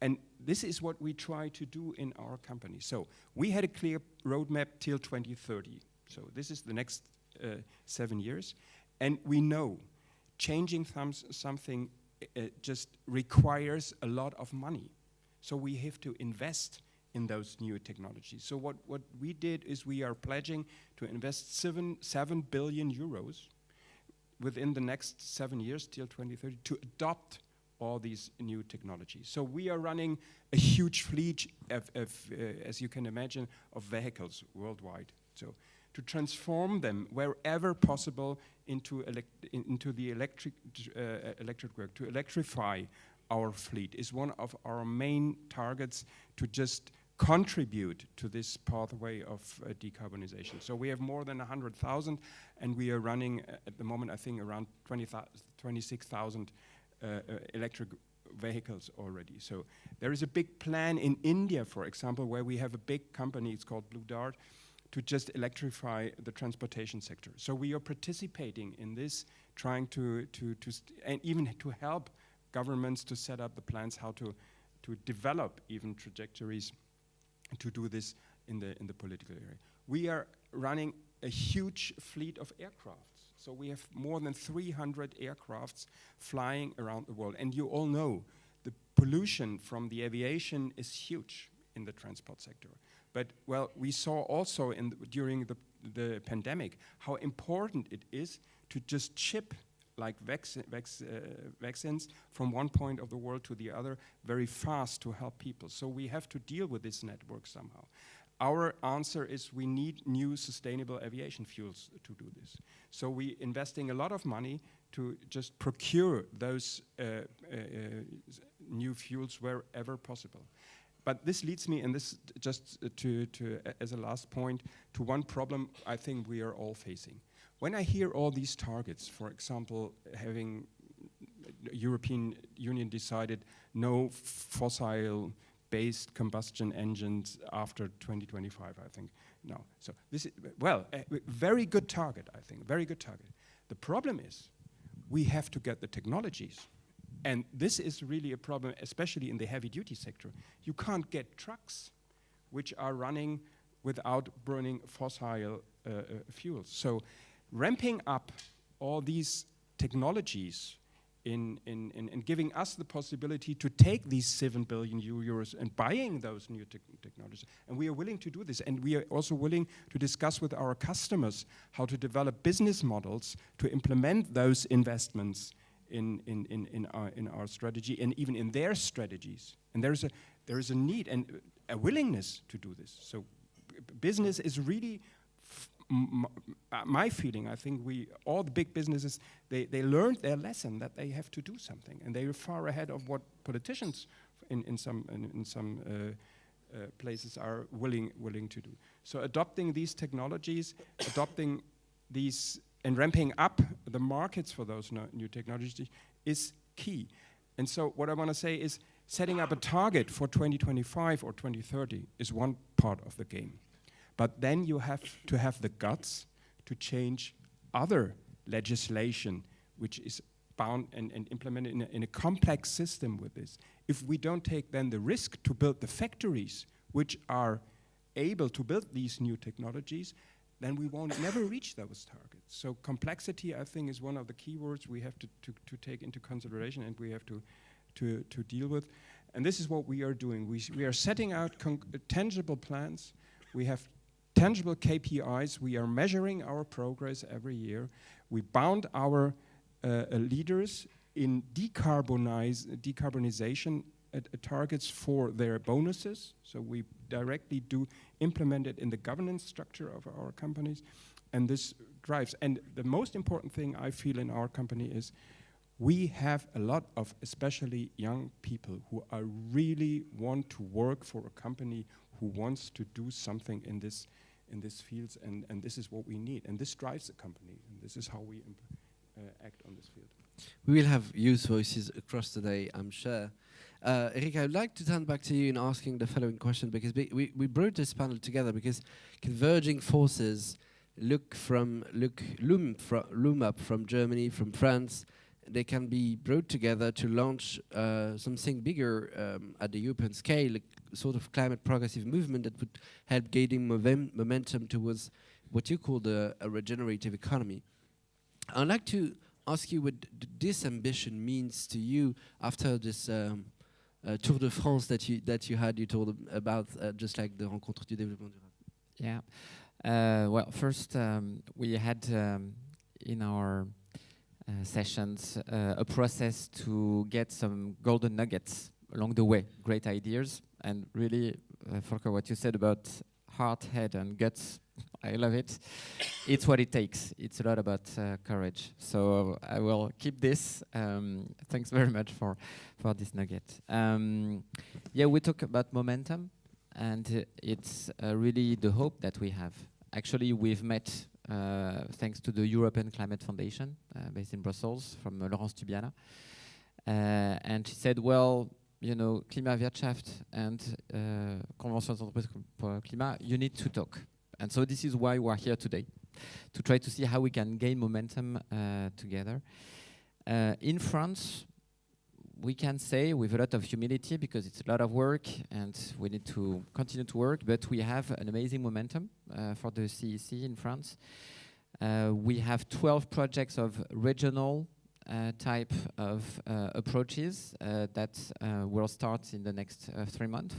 And this is what we try to do in our company. So we had a clear roadmap till 2030. So this is the next 7 years. And we know changing something just requires a lot of money. So we have to invest in those new technologies. So what we did is we are pledging to invest 7 billion euros within the next 7 years till 2030 to adopt all these new technologies. So we are running a huge fleet of as you can imagine, of vehicles worldwide. So to transform them wherever possible into the electric work, to electrify our fleet is one of our main targets to just contribute to this pathway of decarbonization. So we have more than 100,000, and we are running at the moment, I think, around 26,000 electric vehicles already. So there is a big plan in India, for example, where we have a big company, it's called Blue Dart, to just electrify the transportation sector. So we are participating in this, trying to and even to help governments to set up the plans how to develop even trajectories to do this in the political area. We are running a huge fleet of aircrafts. So we have more than 300 aircrafts flying around the world. And you all know the pollution from the aviation is huge in the transport sector. But, well, we saw also during the pandemic how important it is to just ship like vaccines from one point of the world to the other very fast to help people. So we have to deal with this network somehow. Our answer is we need new sustainable aviation fuels to do this. So we're investing a lot of money to just procure those new fuels wherever possible. But this leads me, and this just as a last point, to one problem I think we are all facing. When I hear all these targets, for example, having European Union decided no fossil-based combustion engines after 2025, I think, no. So this is, well, a very good target, I think, very good target. The problem is we have to get the technologies. And this is really a problem, especially in the heavy-duty sector. You can't get trucks which are running without burning fossil fuels. So ramping up all these technologies in giving us the possibility to take these 7 billion euros and buying those new technologies. And we are willing to do this. And we are also willing to discuss with our customers how to develop business models to implement those investments in our strategy and even in their strategies. And there is a need and a willingness to do this. So business is really, my feeling, I think all the big businesses, they learned their lesson that they have to do something, and they are far ahead of what politicians in some places are willing to do. So adopting these technologies, adopting these and ramping up the markets for those new technologies is key. And so what I want to say is setting up a target for 2025 or 2030 is one part of the game. But then you have to have the guts to change other legislation which is bound and implemented in a complex system with this. If we don't take then the risk to build the factories which are able to build these new technologies, then we won't never reach those targets. So complexity, I think, is one of the key words we have to take into consideration and we have to deal with. And this is what we are doing. We are setting out tangible plans. We have tangible KPIs. We are measuring our progress every year. We bound our leaders in decarbonization targets for their bonuses. So we directly do implement it in the governance structure of our companies. And this drives. And the most important thing I feel in our company is we have a lot of especially young people who are really want to work for a company who wants to do something in this field, and this is what we need. And this drives the company, and this is how we act on this field. We will have youth voices across the day, I'm sure. Erkki, I would like to turn back to you in asking the following question, because we brought this panel together because converging forces loom up from Germany, from France. They can be brought together to launch something bigger at the European scale, a sort of climate progressive movement that would help gaining momentum towards what you call a regenerative economy. I'd like to ask you what this ambition means to you after this Tour de France that you had. You told about just like the Rencontre du Développement Durable. Yeah. Well, first we had in our sessions, a process to get some golden nuggets along the way, great ideas, and really, Volker, what you said about heart, head, and guts, I love it. It's what it takes. It's a lot about courage. So I will keep this. Thanks very much for this nugget. Yeah, we talk about momentum, and it's really the hope that we have. Actually, we've met thanks to the European Climate Foundation, based in Brussels, from Laurence Tubiana. And she said, well, you know, KlimaWirtschaft and Convention d'entreprise pour le climat, you need to talk. And so this is why we're here today, to try to see how we can gain momentum together. In France, we can say with a lot of humility, because it's a lot of work and we need to continue to work, but we have an amazing momentum for the CEC in France. We have 12 projects of regional type of approaches that will start in the next 3 months.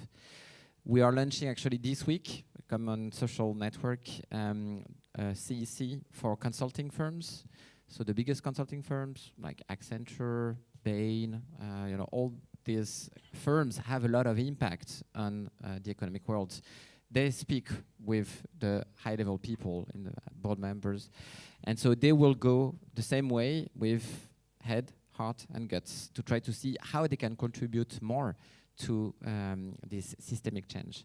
We are launching actually this week, a common social network, CEC for consulting firms. So the biggest consulting firms like Accenture, Bain, you know, all these firms have a lot of impact on the economic world. They speak with the high-level people in the board members, and so they will go the same way with head, heart, and guts to try to see how they can contribute more to this systemic change.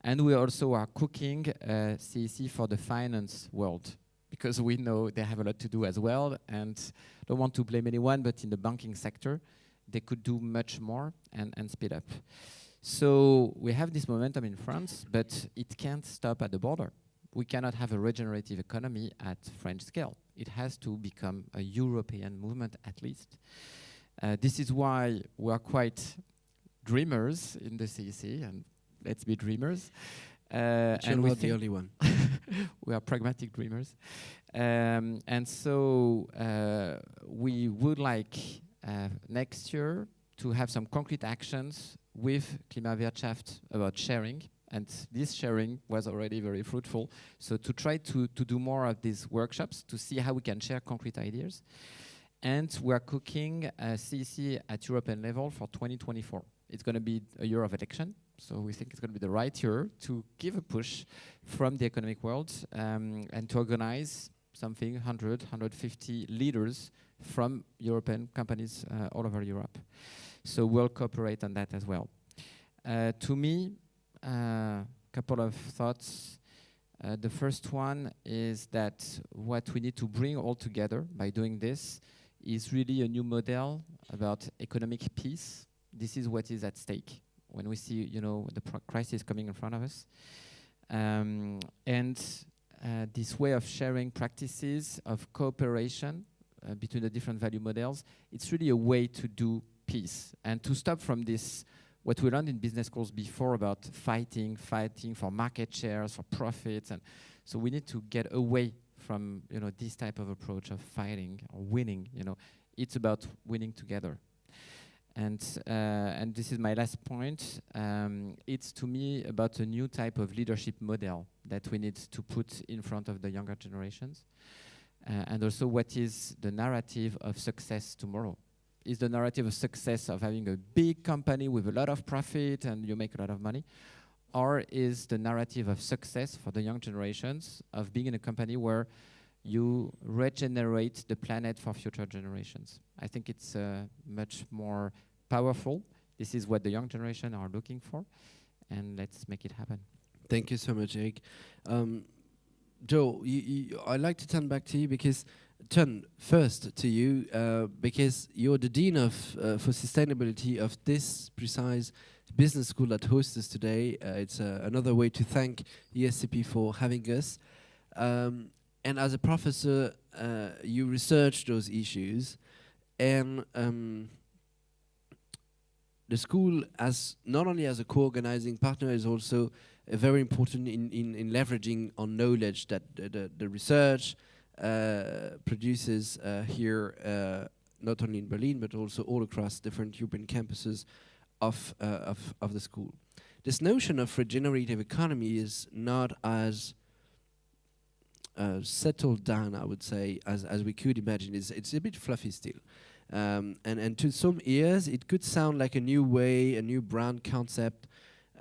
And we also are cooking CEC for the finance world, because we know they have a lot to do as well, and don't want to blame anyone, but in the banking sector, they could do much more and speed up. So we have this momentum in France, but it can't stop at the border. We cannot have a regenerative economy at French scale. It has to become a European movement at least. This is why we are quite dreamers in the CEC, and let's be dreamers. And we're not the only one. We are pragmatic dreamers. And so we would like next year to have some concrete actions with KlimaWirtschaft about sharing. And this sharing was already very fruitful. So to try to do more of these workshops to see how we can share concrete ideas. And we're cooking CEC at European level for 2024. It's going to be a year of election. So we think it's going to be the right year to give a push from the economic world and to organize something, 100, 150 leaders from European companies all over Europe. So we'll cooperate on that as well. To me, a couple of thoughts. The first one is that what we need to bring all together by doing this is really a new model about economic peace. This is what is at stake when we see, you know, the crisis coming in front of us. This way of sharing practices of cooperation between the different value models, it's really a way to do peace and to stop from this, what we learned in business schools before about fighting for market shares, for profits. And so we need to get away from, you know, this type of approach of fighting or winning. You know, it's about winning together. And this is my last point. It's to me about a new type of leadership model that we need to put in front of the younger generations. And also, what is the narrative of success tomorrow? Is the narrative of success of having a big company with a lot of profit and you make a lot of money? Or is the narrative of success for the young generations of being in a company where you regenerate the planet for future generations? I think it's much more powerful. This is what the young generation are looking for, and let's make it happen. Thank you so much, Eric. Joe, I'd like to turn back to you because first to you because you're the dean of for sustainability of this precise business school that hosts us today. It's another way to thank ESCP for having us. And as a professor, you research those issues, and the school, as not only as a co-organizing partner, is also very important in leveraging on knowledge that the research produces here, not only in Berlin but also all across different European campuses of the school. This notion of regenerative economy is not as settled down, I would say, as we could imagine. It's a bit fluffy still. And to some ears, it could sound like a new way, a new brand concept,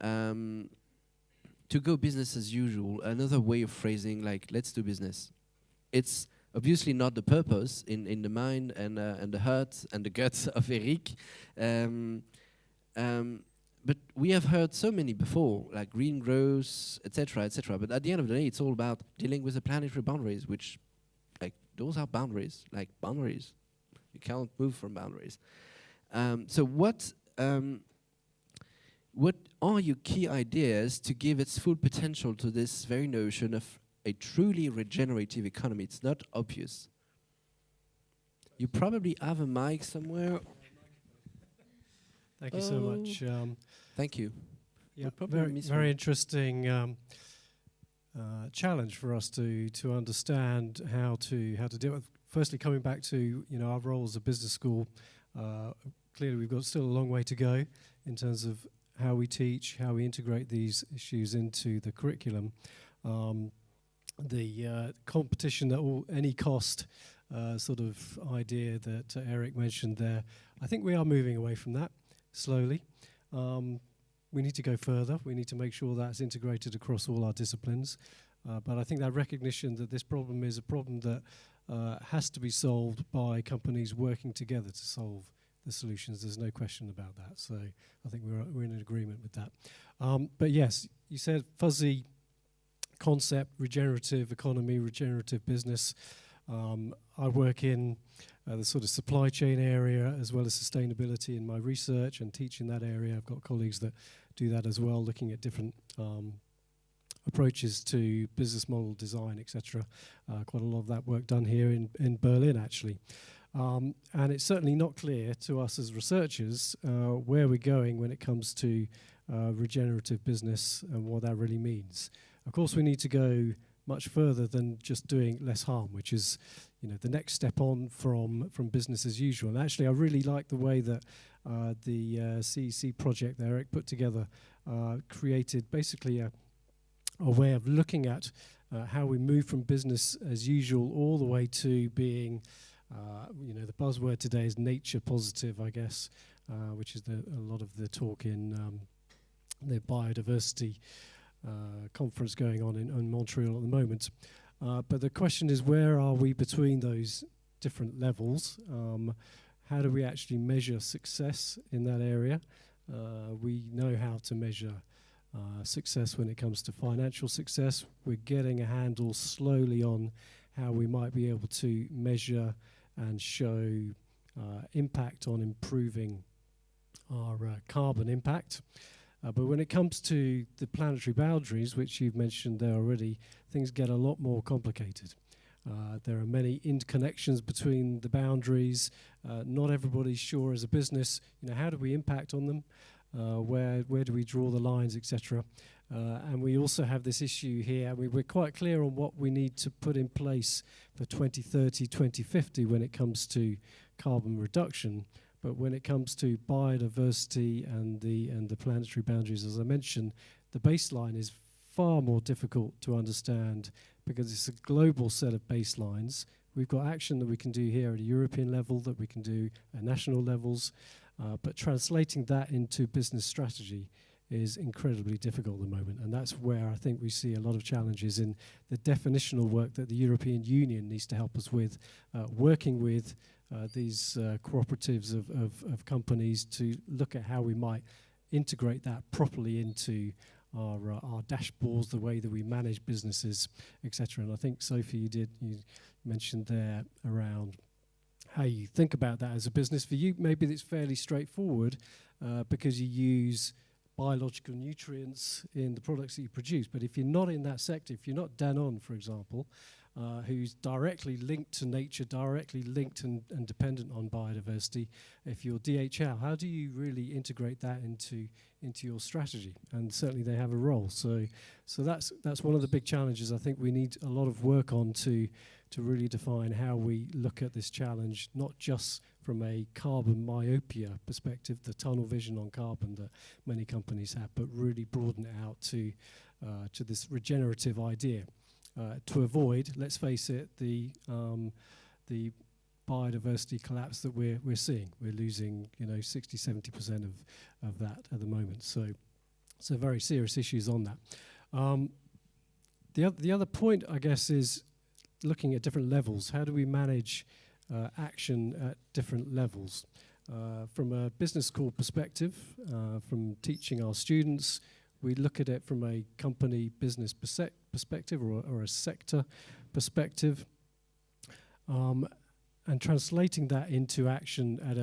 to go business as usual, another way of phrasing, like, let's do business. It's obviously not the purpose in the mind and the heart and the guts of Eric. But we have heard so many before, like green growth, etc., etc. But at the end of the day, it's all about dealing with the planetary boundaries, which, like, those are boundaries, like boundaries. You can't move from boundaries. So what are your key ideas to give its full potential to this very notion of a truly regenerative economy? It's not obvious. You probably have a mic somewhere. Thank you so much. Thank you. Yeah, very interesting challenge for us to understand how to deal with. Firstly, coming back to our role as a business school, clearly we've got still a long way to go in terms of how we teach, how we integrate these issues into the curriculum. The competition at any cost sort of idea that Eric mentioned there, I think we are moving away from that slowly. We need to go further. We need to make sure that's integrated across all our disciplines. But I think that recognition that this problem is a problem that has to be solved by companies working together to solve the solutions. There's no question about that. So I think we're in agreement with that. But yes, you said fuzzy concept, regenerative economy, regenerative business. I work in the sort of supply chain area as well as sustainability in my research and teach in that area. I've got colleagues that do that as well, looking at different approaches to business model design, etc. Quite a lot of that work done here in Berlin, actually. And it's certainly not clear to us as researchers where we're going when it comes to regenerative business and what that really means. Of course, we need to go much further than just doing less harm, which is, the next step on from business as usual. And actually, I really like the way that the CEC project that Eric put together created basically a way of looking at how we move from business as usual all the way to being, the buzzword today is nature positive, I guess, which is a lot of the talk in the biodiversity conference going on in Montreal at the moment. But the question is, where are we between those different levels? How do we actually measure success in that area? We know how to measure success when it comes to financial success. We're getting a handle slowly on how we might be able to measure and show impact on improving our carbon impact. But when it comes to the planetary boundaries, which you've mentioned there already, things get a lot more complicated. There are many interconnections between the boundaries. Not everybody's sure as a business, how do we impact on them? Where do we draw the lines, etc. And we also have this issue here. We're quite clear on what we need to put in place for 2030, 2050 when it comes to carbon reduction. But when it comes to biodiversity and the planetary boundaries, as I mentioned, the baseline is far more difficult to understand because it's a global set of baselines. We've got action that we can do here at a European level, that we can do at national levels, but translating that into business strategy is incredibly difficult at the moment. And that's where I think we see a lot of challenges in the definitional work that the European Union needs to help us with, working with these cooperatives of companies to look at how we might integrate that properly into our dashboards, the way that we manage businesses, etc. And I think, Sophie, you mentioned there around how you think about that as a business. For you, maybe it's fairly straightforward because you use biological nutrients in the products that you produce. But if you're not in that sector, if you're not Danone, for example, who's directly linked to nature, directly linked and dependent on biodiversity, if you're DHL, how do you really integrate that into your strategy? And certainly they have a role. So that's one of the big challenges I think we need a lot of work on to really define how we look at this challenge, not just from a carbon myopia perspective, the tunnel vision on carbon that many companies have, but really broaden it out to this regenerative idea. to avoid, let's face it, the biodiversity collapse that we're seeing. We're losing 60-70% of that at the moment. So very serious issues on that. The other point, I guess, is looking at different levels. How do we manage action at different levels? From a business school perspective, from teaching our students, we look at it from a company business perspective or a sector perspective, and translating that into action at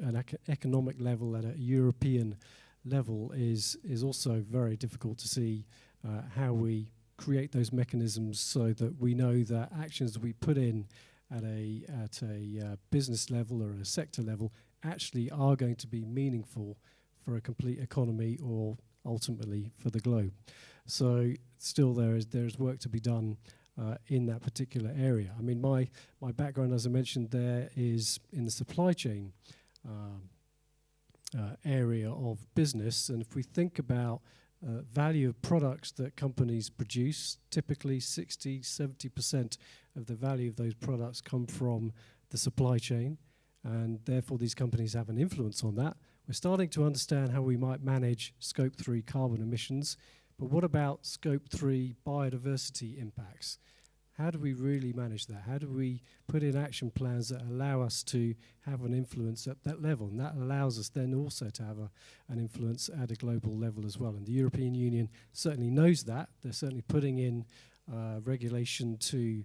an economic level, at a European level, is also very difficult to see how we create those mechanisms so that we know that actions we put in at a business level or a sector level actually are going to be meaningful for a complete economy or ultimately for the globe. So still there is work to be done in that particular area. I mean, my background, as I mentioned there, is in the supply chain area of business. And if we think about value of products that companies produce, typically 60-70% of the value of those products come from the supply chain, and therefore these companies have an influence on that. We're starting to understand how we might manage Scope 3 carbon emissions, but what about Scope 3 biodiversity impacts? How do we really manage that? How do we put in action plans that allow us to have an influence at that level? And that allows us then also to have an influence at a global level as well. And the European Union certainly knows that. They're certainly putting in regulation to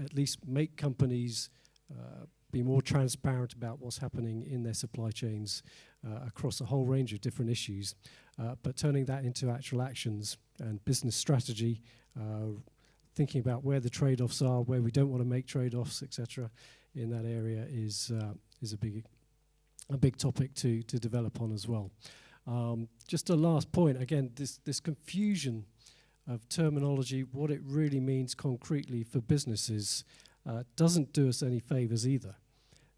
at least make companies be more transparent about what's happening in their supply chains across a whole range of different issues, but turning that into actual actions and business strategy, thinking about where the trade-offs are, where we don't want to make trade-offs, etc. in that area is a big topic to develop on as well. Just a last point, again, this confusion of terminology, what it really means concretely for businesses, doesn't do us any favors either,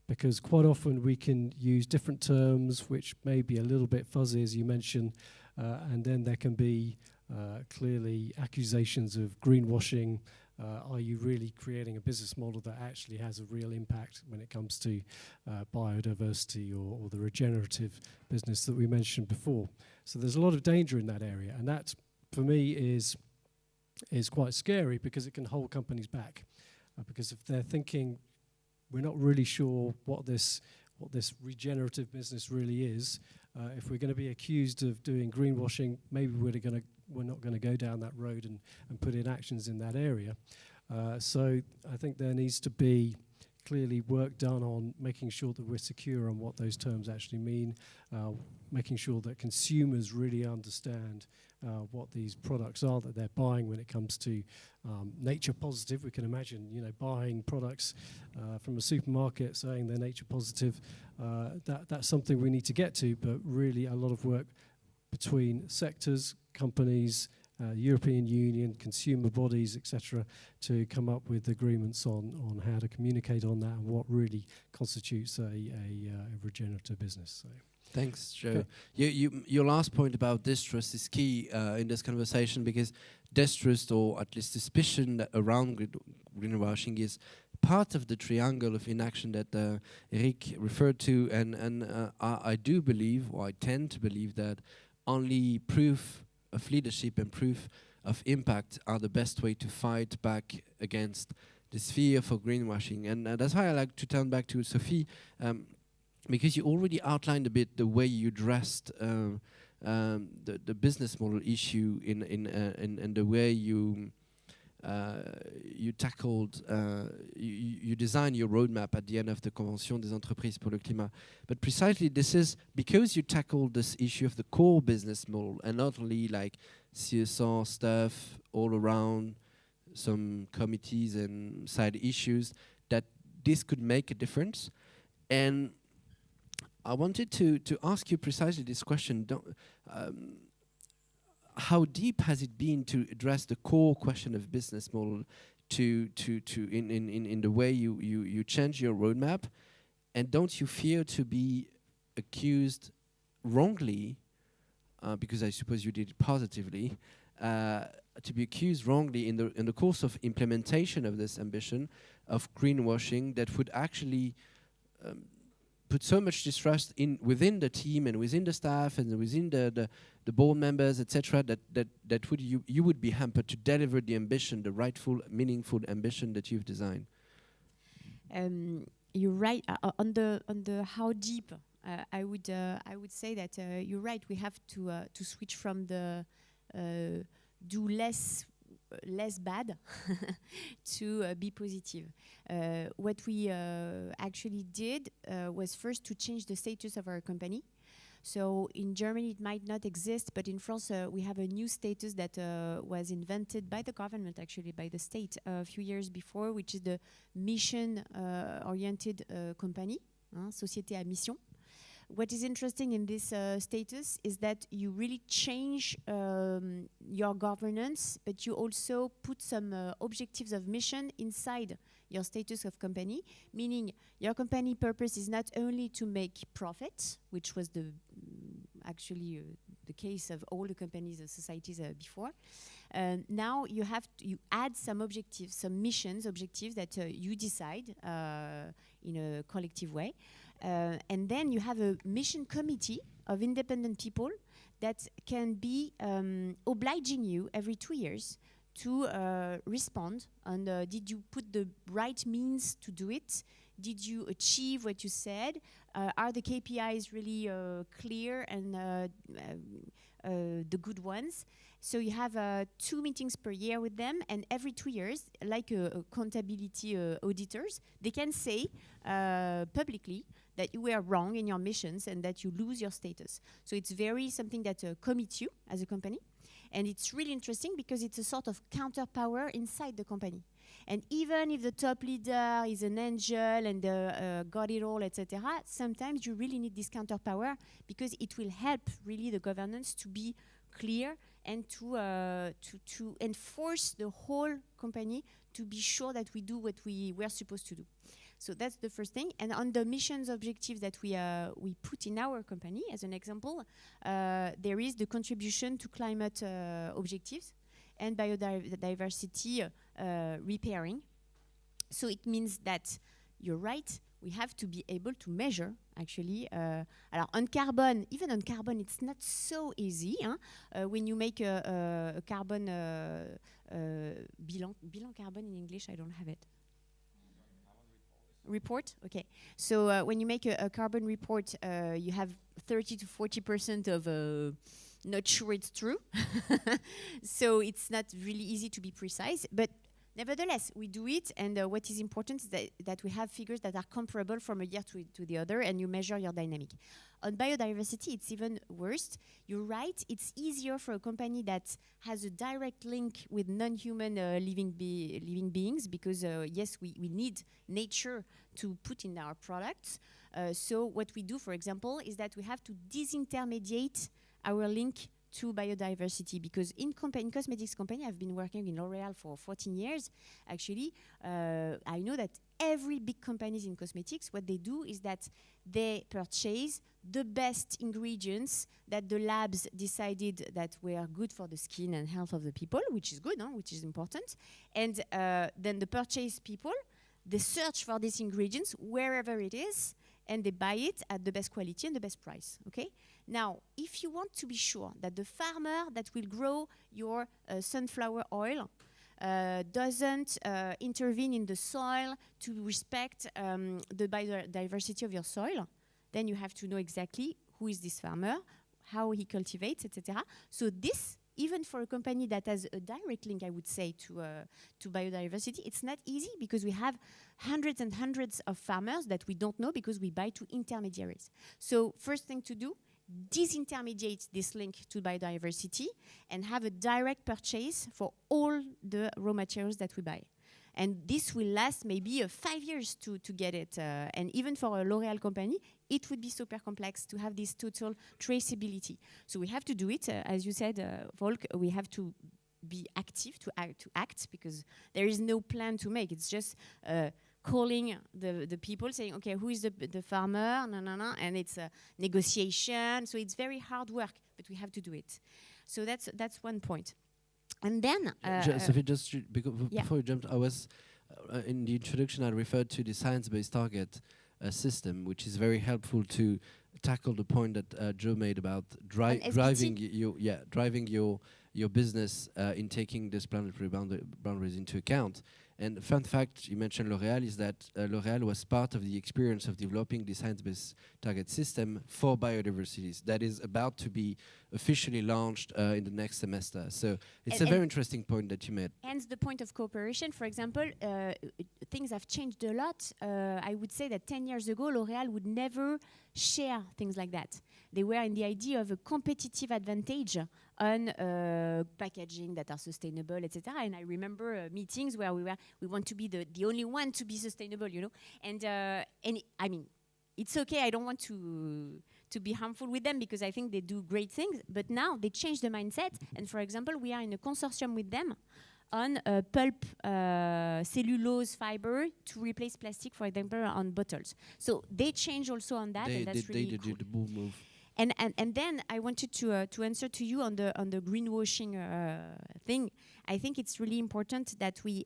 because quite often we can use different terms which may be a little bit fuzzy, as you mentioned, and then there can be clearly accusations of greenwashing. Are you really creating a business model that actually has a real impact when it comes to biodiversity or the regenerative business that we mentioned before? So there's a lot of danger in that area, and that, for me, is quite scary, because it can hold companies back. Because if they're thinking, we're not really sure what this regenerative business really is, if we're going to be accused of doing greenwashing, maybe we're not going to go down that road and put in actions in that area. So I think there needs to be clearly work done on making sure that we're secure on what those terms actually mean, making sure that consumers really understand what these products are that they're buying when it comes to nature positive. We can imagine, buying products from a supermarket saying they're nature positive. That's something we need to get to, but really a lot of work between sectors, companies, European Union, consumer bodies, etc., to come up with agreements on how to communicate on that and what really constitutes a regenerative business. So. Thanks, Joe. Your last point about distrust is key in this conversation, because distrust, or at least suspicion around greenwashing, is part of the triangle of inaction that Eric referred to, and I do believe, or I tend to believe, that only proof of leadership and proof of impact are the best way to fight back against this fear for greenwashing. And that's why I like to turn back to Sophie, because you already outlined a bit the way you addressed the business model issue in the way you tackled, you designed your roadmap at the end of the Convention des entreprises pour le climat. But precisely this is because you tackled this issue of the core business model, and not only like CSR stuff all around some committees and side issues, that this could make a difference. And I wanted to ask you precisely this question. How deep has it been to address the core question of business model in the way you change your roadmap? And don't you fear to be accused wrongly, because I suppose you did it positively, to be accused wrongly in the course of implementation of this ambition of greenwashing that would actually put so much distrust within the team and within the staff and within the board members, etc., that you would be hampered to deliver the ambition, the rightful, meaningful ambition that you've designed. You're right on the how deep. I would say that you're right. We have to switch from the do less bad to be positive. What we actually did was first to change the status of our company. So in Germany it might not exist, but in France we have a new status that was invented by the government, actually by the state, a few years before, which is the mission-oriented company, société à mission. What is interesting in this status is that you really change your governance, but you also put some objectives of mission inside your status of company, meaning your company purpose is not only to make profit, which was actually the case of all the companies and societies before. Now you add some objectives, some missions, objectives that you decide in a collective way. And then you have a mission committee of independent people that can be obliging you every 2 years to respond on did you put the right means to do it? Did you achieve what you said? Are the KPIs really clear and the good ones? So you have 2 meetings per year with them, and every 2 years, like accountability auditors, they can say publicly that you were wrong in your missions and that you lose your status. So it's very something that commits you as a company. And it's really interesting because it's a sort of counterpower inside the company. And even if the top leader is an angel and got it all, etc., sometimes you really need this counterpower because it will help really the governance to be clear and to enforce the whole company to be sure that we do what we were supposed to do. So that's the first thing. And on the missions objectives that we put in our company, as an example, there is the contribution to climate objectives and biodiversity repairing. So it means that you're right, we have to be able to measure, actually. Alors on carbon, even on carbon, it's not so easy. When you make a carbon bilan carbon in English, I don't have it. Report? Okay. So when you make a carbon report, you have 30 to 40% of not sure it's true. So it's not really easy to be precise. But nevertheless, we do it. And what is important is that we have figures that are comparable from a year to the other, and you measure your dynamic. On biodiversity, it's even worse. You're right. It's easier for a company that has a direct link with non-human living beings because, yes, we need nature to put in our products. So what we do, for example, is that we have to disintermediate our link to biodiversity because in cosmetics company, I've been working in L'Oréal for 14 years. Actually, I know that every big companies in cosmetics, what they do is that they purchase the best ingredients that the labs decided that were good for the skin and health of the people, which is good, which is important. And then the purchase people, they search for these ingredients wherever it is, and they buy it at the best quality and the best price, okay? Now, if you want to be sure that the farmer that will grow your sunflower oil doesn't intervene in the soil to respect the biodiversity of your soil, then you have to know exactly who is this farmer, how he cultivates, etc. So this, even for a company that has a direct link, I would say, to biodiversity, it's not easy because we have hundreds and hundreds of farmers that we don't know because we buy to intermediaries. So first thing to do, disintermediate this link to biodiversity and have a direct purchase for all the raw materials that we buy. And this will last maybe 5 years to get it. And even for a L'Oréal company, it would be super complex to have this total traceability. So we have to do it. As you said, Volk, we have to be active, to act, because there is no plan to make. It's just calling the people, saying, okay, who is the farmer? And it's a negotiation. So it's very hard work, but we have to do it. So that's one point. And then Sophie, just before yeah. you jumped, I was in the introduction. I referred to the science-based target system, which is very helpful to tackle the point that Joe made about driving your business in taking this planetary boundaries into account. And a fun fact, you mentioned L'Oréal, is that L'Oréal was part of the experience of developing the science-based target system for biodiversity that is about to be officially launched in the next semester. So it's a very interesting point that you made. Hence the point of cooperation. For example, things have changed a lot. I would say that 10 years ago, L'Oréal would never share things like that. They were in the idea of a competitive advantage on packaging that are sustainable, etc. And I remember meetings where we want to be the only one to be sustainable, you know. And I mean, it's okay. I don't want to be harmful with them because I think they do great things. But now they change the mindset. And for example, we are in a consortium with them on pulp cellulose fiber to replace plastic, for example, on bottles. So they change also on that, and that's really cool. The bold move. And then I wanted to answer to you on the greenwashing thing. I think it's really important that we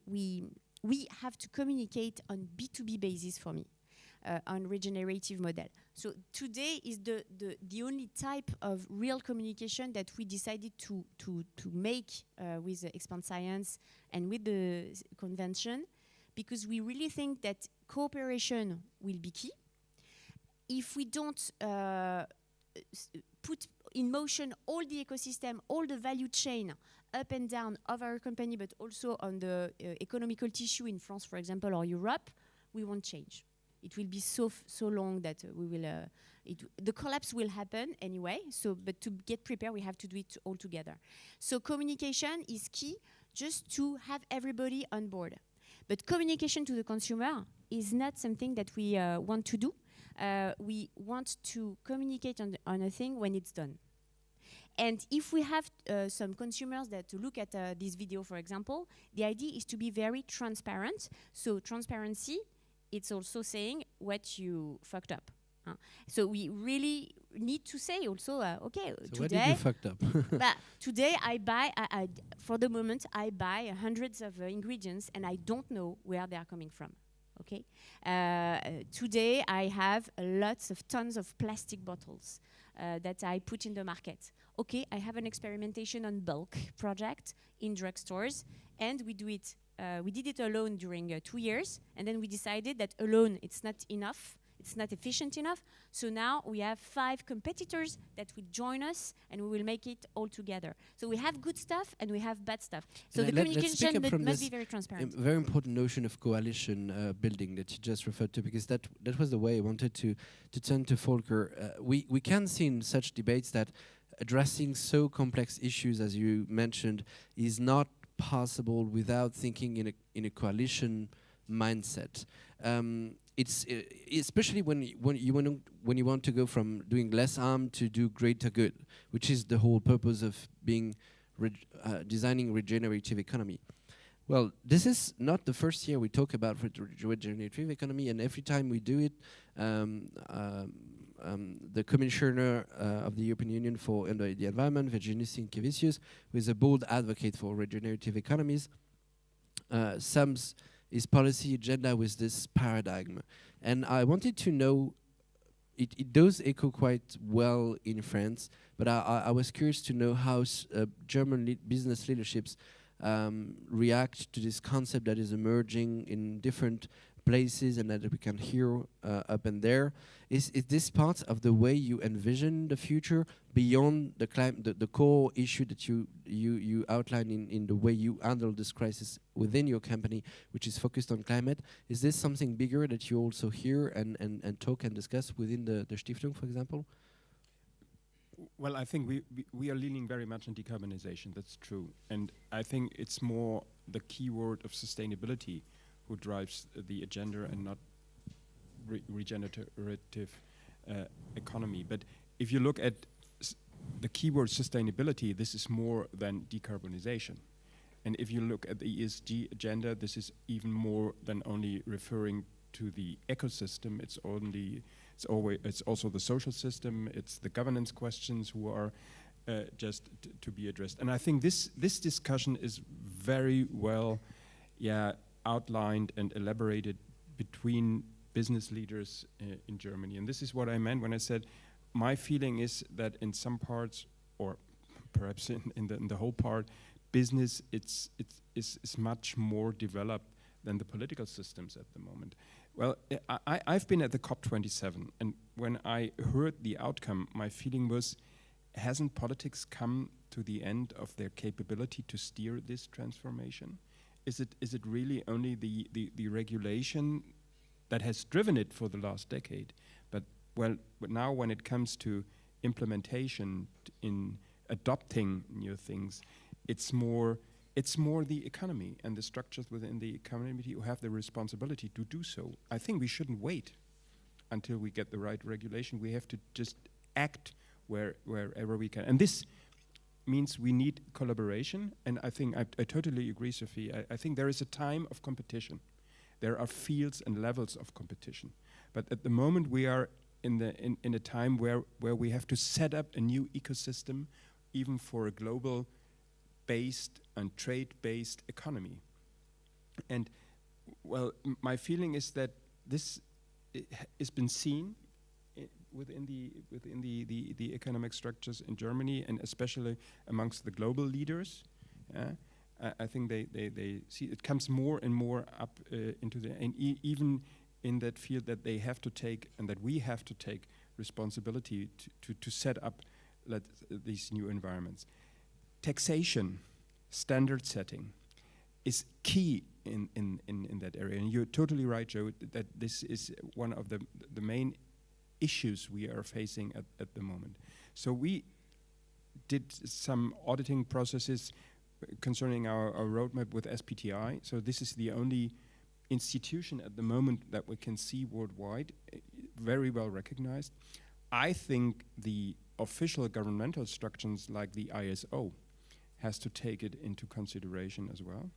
have to communicate on B2B basis for me, on regenerative model. So today is the only type of real communication that we decided to make with Expand Science and with the convention, because we really think that cooperation will be key. If we don't put in motion all the ecosystem, all the value chain up and down of our company, but also on the economical tissue in France, for example, or Europe, we won't change. It will be so long that we will. The collapse will happen anyway. So, but to get prepared, we have to do it all together. So communication is key, just to have everybody on board. But communication to the consumer is not something that we want to do. We want to communicate on a thing when it's done. And if we have some consumers that look at this video, for example, the idea is to be very transparent. So transparency, it's also saying what you fucked up. So we really need to say also, okay, so today, what did you fucked up? today I buy, for the moment, I buy hundreds of ingredients and I don't know where they are coming from. Okay. Today I have lots of tons of plastic bottles that I put in the market. Okay, I have an experimentation on bulk project in drugstores, and we do it. We did it alone during 2 years, and then we decided that alone it's not enough. It's not efficient enough. So now we have 5 competitors that will join us, and we will make it all together. So we have good stuff and we have bad stuff. So the communication must be very transparent. Very important notion of coalition building that you just referred to, because that was the way I wanted to turn to Volker. We can see in such debates that addressing so complex issues as you mentioned is not possible without thinking in a coalition mindset. It's especially when you want to go from doing less harm to do greater good, which is the whole purpose of being designing regenerative economy. Well, this is not the first year we talk about regenerative economy, and every time we do it, the Commissioner of the European Union for the Environment, Virginie Sinkevicius, who is a bold advocate for regenerative economies, sums his policy agenda with this paradigm. And I wanted to know, it does echo quite well in France, but I was curious to know how German business leaderships react to this concept that is emerging in different places and that we can hear up and there. Is this part of the way you envision the future beyond the core issue that you outline in the way you handle this crisis within your company, which is focused on climate? Is this something bigger that you also hear and talk and discuss within the Stiftung, for example? Well, I think we are leaning very much on decarbonization, that's true. And I think it's more the keyword of sustainability who drives the agenda and not regenerative economy. But if you look at the keyword sustainability, this is more than decarbonization. And if you look at the ESG agenda, this is even more than only referring to the ecosystem. It's also the social system, it's the governance questions who are just to be addressed. And I think this discussion is very well outlined and elaborated between business leaders in Germany. And this is what I meant when I said my feeling is that in some parts, or perhaps in the whole part, business is much more developed than the political systems at the moment. Well, I've been at the COP27, and when I heard the outcome, my feeling was, hasn't politics come to the end of their capability to steer this transformation? Is it really only the regulation that has driven it for the last decade? But now when it comes to implementation, in adopting new things, it's more the economy and the structures within the economy who have the responsibility to do so. I think we shouldn't wait until we get the right regulation. We have to just act wherever we can. And this means we need collaboration. And I think I totally agree, Sophie. I think there is a time of competition. There are fields and levels of competition. But at the moment we are in a time where we have to set up a new ecosystem, even for a global-based and trade-based economy. And well, my feeling is that this has been seen within the economic structures in Germany, and especially amongst the global leaders. I think they see it comes more and more up into the, and even in that field that they have to take, and that we have to take responsibility to set up these new environments. Taxation, standard setting is key in that area. And you're totally right, Joe, that this is one of the main issues we are facing at the moment. So we did some auditing processes concerning our roadmap with SPTI. So this is the only institution at the moment that we can see worldwide, very well recognized. I think the official governmental structures like the ISO has to take it into consideration as well.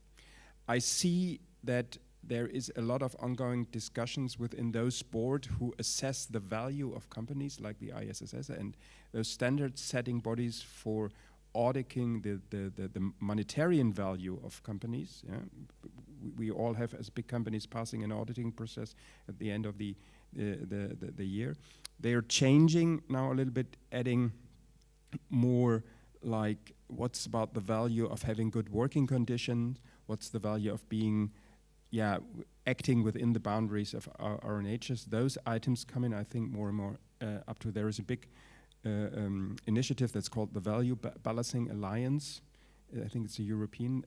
I see that there is a lot of ongoing discussions within those boards who assess the value of companies like the ISSS and those standard setting bodies for auditing the monetarian value of companies. Yeah? We all have, as big companies, passing an auditing process at the end of the year. They are changing now a little bit, adding more like what's about the value of having good working conditions, what's the value of being acting within the boundaries of our natures. Those items come in, I think, more and more up to. There is a big initiative that's called the Value Balancing Alliance. I think it's a European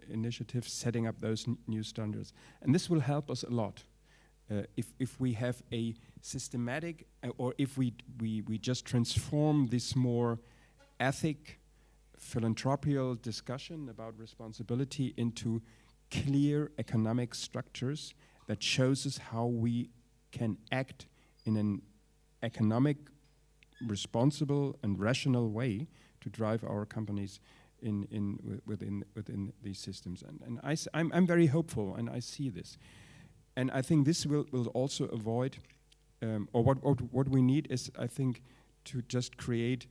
initiative setting up those new standards. And this will help us a lot. If we have a systematic, or if we just transform this more ethic, philanthropical discussion about responsibility into clear economic structures that shows us how we can act in an economic, responsible and rational way to drive our companies within these systems. And I'm very hopeful, and I see this. And I think this will also avoid, or what we need is, I think, to just create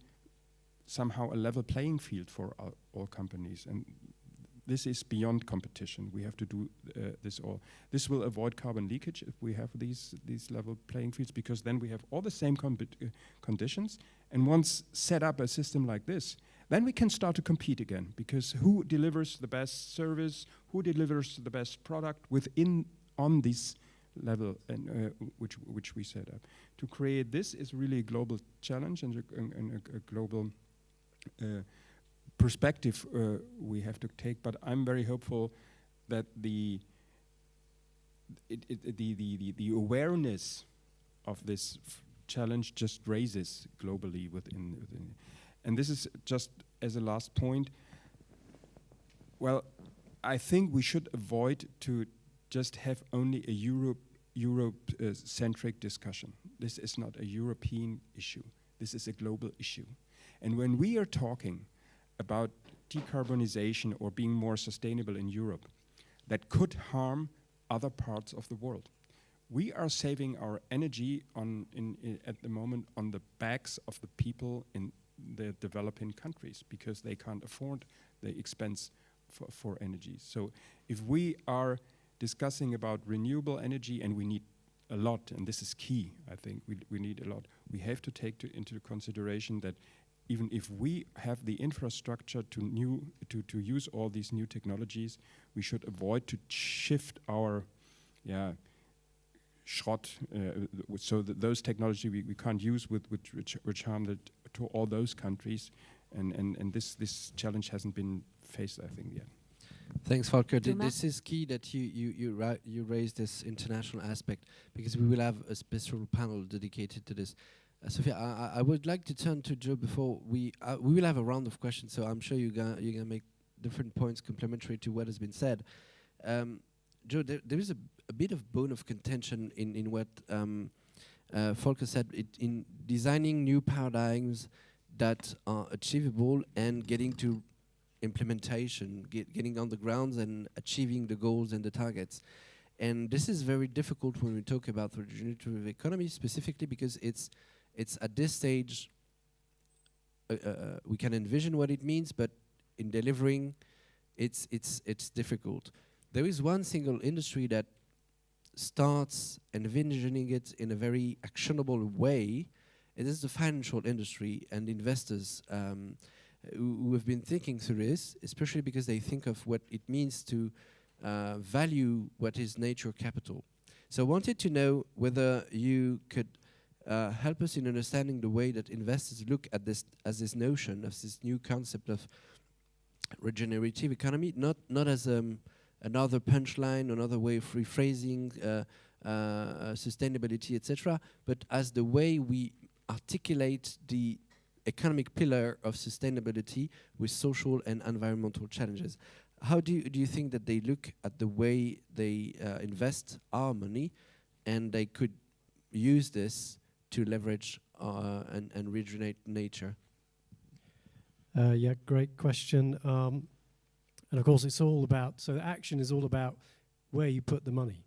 somehow a level playing field for all companies. And this is beyond competition. We have to do this all. This will avoid carbon leakage if we have these level playing fields, because then we have all the same conditions. And once set up a system like this, then we can start to compete again, because who delivers the best service, who delivers the best product on this level, and which we set up. To create this is really a global challenge and a global perspective we have to take. But I'm very hopeful that the awareness of this challenge just raises globally within. And this is just as a last point. Well, I think we should avoid to just have only a Europe-centric discussion. This is not a European issue. This is a global issue. And when we are talking about decarbonization or being more sustainable in Europe, that could harm other parts of the world. We are saving our energy at the moment on the backs of the people in the developing countries because they can't afford the expense for energy. So if we are discussing about renewable energy, and we need a lot, and this is key, I think we need a lot, we have to take into consideration that even if we have the infrastructure to use all these new technologies, we should avoid to shift our Schrott, so that those technology we can't use which harm to all those countries, and this challenge hasn't been faced, I think, yet. Thanks, Volker. This is key that you raise this international aspect, because we will have a special panel dedicated to this. Sophia, I would like to turn to Joe before we will have a round of questions, so I'm sure you're gonna make different points complementary to what has been said. Joe, there is a bit of bone of contention in what Volker said, in designing new paradigms that are achievable and getting to implementation, getting on the ground and achieving the goals and the targets. And this is very difficult when we talk about the regenerative economy specifically, because it's at this stage, we can envision what it means, but in delivering, it's difficult. There is one single industry that starts envisioning it in a very actionable way. It is the financial industry and investors who have been thinking through this, especially because they think of what it means to value what is nature capital. So I wanted to know whether you could help us in understanding the way that investors look at this as this notion of this new concept of regenerative economy, not as another punchline, another way of rephrasing sustainability, etc., but as the way we articulate the economic pillar of sustainability with social and environmental challenges. How do you think that they look at the way they invest our money, and they could use this to leverage and regenerate nature? Yeah, great question. And of course, it's all about, so action is all about where you put the money.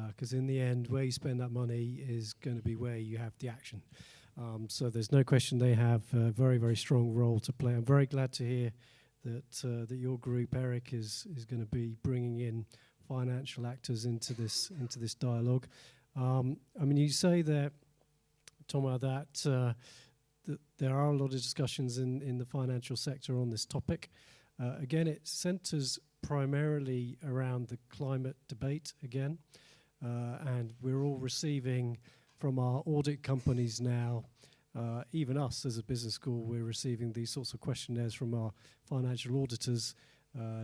Because in the end, where you spend that money is going to be where you have the action. So there's no question they have a very, very strong role to play. I'm very glad to hear that your group, Eric, is going to be bringing in financial actors into this dialogue. I mean, you say that, Thomas, that there are a lot of discussions in the financial sector on this topic. Again, it centers primarily around the climate debate again, and we're all receiving from our audit companies now, even us as a business school, we're receiving these sorts of questionnaires from our financial auditors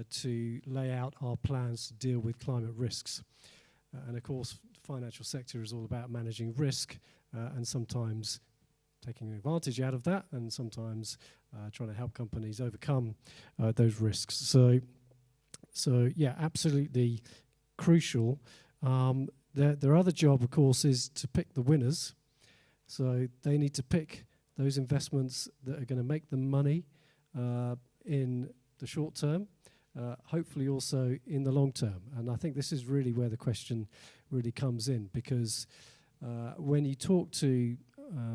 to lay out our plans to deal with climate risks. And of course, the financial sector is all about managing risk and sometimes taking advantage out of that, and sometimes trying to help companies overcome those risks. So yeah, absolutely crucial. Their other job, of course, is to pick the winners. So they need to pick those investments that are going to make them money in the short term, hopefully also in the long term. And I think this is really where the question really comes in, because when you talk to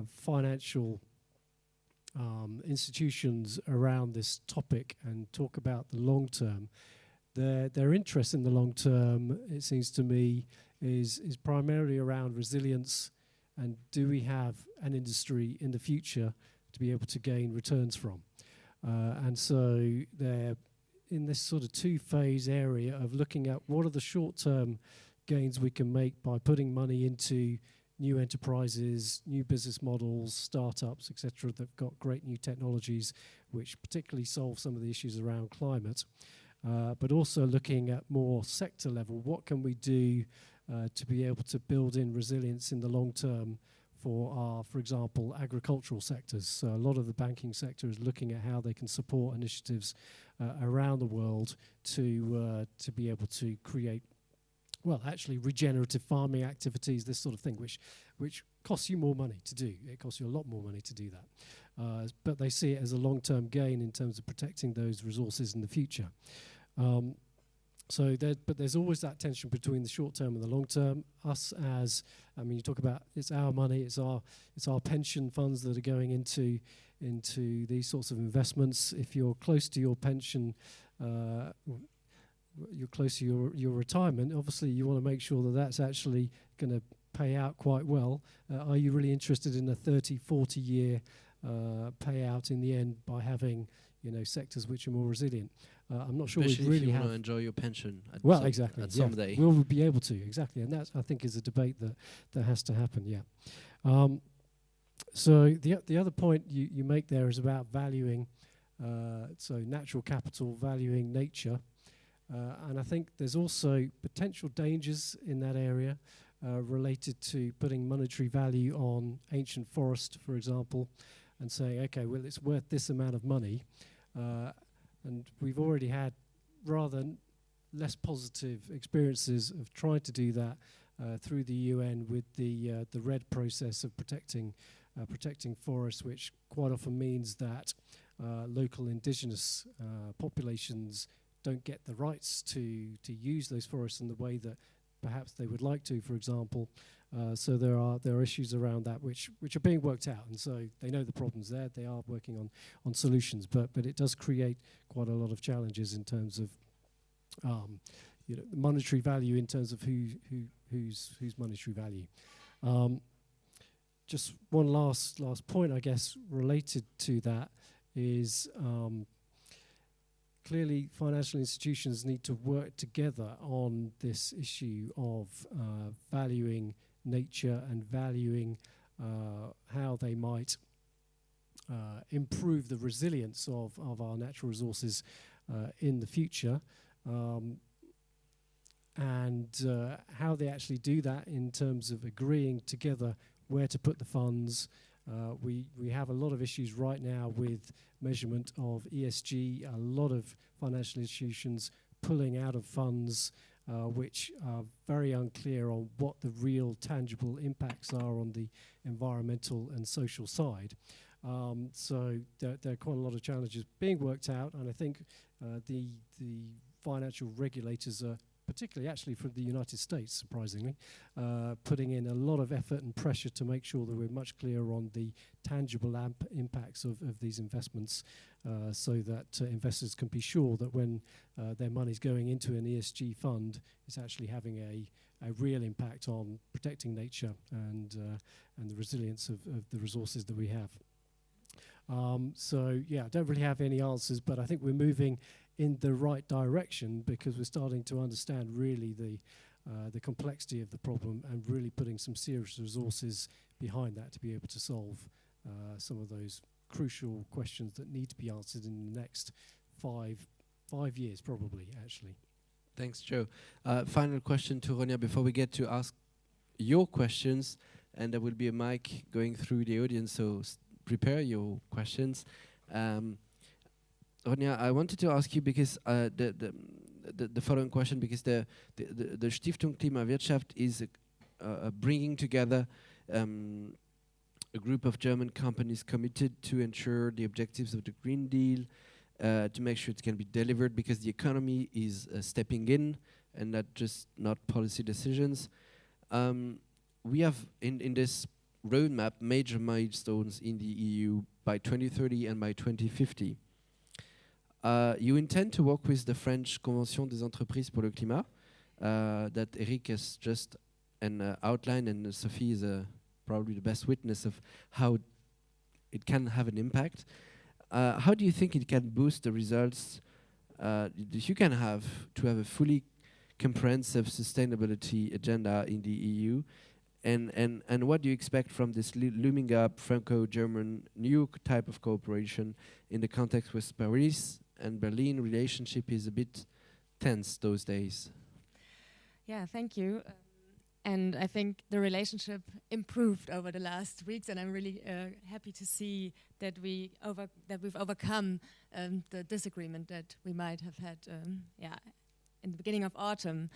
financial institutions around this topic and talk about the long term, their interest in the long term, it seems to me, is primarily around resilience, and do we have an industry in the future to be able to gain returns from? And so they're in this sort of two-phase area of looking at what are the short-term gains we can make by putting money into new enterprises, new business models, startups, etc., that've got great new technologies which particularly solve some of the issues around climate, but also looking at more sector level, what can we do to be able to build in resilience in the long term for our, for example, agricultural sectors. So a lot of the banking sector is looking at how they can support initiatives around the world to be able to create, well, actually regenerative farming activities, this sort of thing, which costs you more money to do. It costs you a lot more money to do that. But they see it as a long-term gain in terms of protecting those resources in the future. But there's always that tension between the short term and the long term. Us as, I mean, you talk about it's our money, it's our pension funds that are going into these sorts of investments. If you're close to your pension, you're close to your retirement, obviously you want to make sure that that's actually going to pay out quite well. Are you really interested in a 30, 40 year payout in the end by having, you know, sectors which are more resilient? I'm not sure we Especially really if you have. want to enjoy your pension. Exactly. At some day. We'll be able to, exactly, and that I think is a debate that has to happen. Yeah. So the other point you make there is about valuing, so natural capital, valuing nature, and I think there's also potential dangers in that area related to putting monetary value on ancient forest, for example, and saying, okay, well, it's worth this amount of money. And we've already had rather less positive experiences of trying to do that through the UN with the RED process of protecting forests, which quite often means that local indigenous populations don't get the rights to use those forests in the way that perhaps they would like to, for example. So there are issues around that which are being worked out, and so they know the problems there. They are working on solutions, but it does create quite a lot of challenges in terms of you know, the monetary value, in terms of whose monetary value. Just one last point, I guess, related to that is clearly financial institutions need to work together on this issue of valuing nature and valuing how they might improve the resilience of our natural resources in the future, and how they actually do that in terms of agreeing together where to put the funds. We have a lot of issues right now with measurement of ESG, a lot of financial institutions pulling out of funds which are very unclear on what the real tangible impacts are on the environmental and social side. So there are quite a lot of challenges being worked out, and I think the financial regulators are, particularly actually from the United States, surprisingly, putting in a lot of effort and pressure to make sure that we're much clearer on the tangible impacts of these investments, so that investors can be sure that when their money's going into an ESG fund, it's actually having a real impact on protecting nature and the resilience of the resources that we have. So yeah, I don't really have any answers, but I think we're moving in the right direction because we're starting to understand really the complexity of the problem and really putting some serious resources behind that to be able to solve some of those crucial questions that need to be answered in the next five years, probably, actually. Thanks, Joe. Final question to Ronia before we get to ask your questions, and there will be a mic going through the audience, so prepare your questions. Ronia, I wanted to ask you because the following question, because the Stiftung KlimaWirtschaft is bringing together a group of German companies committed to ensure the objectives of the Green Deal, to make sure it can be delivered, because the economy is stepping in and not policy decisions. We have in this roadmap major milestones in the EU by 2030 and by 2050. You intend to work with the French Convention des Entreprises pour le Climat that Eric has just outlined, and Sophie is probably the best witness of how it can have an impact. How do you think it can boost the results that you can have to have a fully comprehensive sustainability agenda in the EU? And what do you expect from this looming up Franco-German new type of cooperation in the context with Paris and Berlin relationship is a bit tense those days? Yeah, thank you. And I think the relationship improved over the last weeks, and I'm really happy to see that we've overcome the disagreement that we might have had in the beginning of autumn.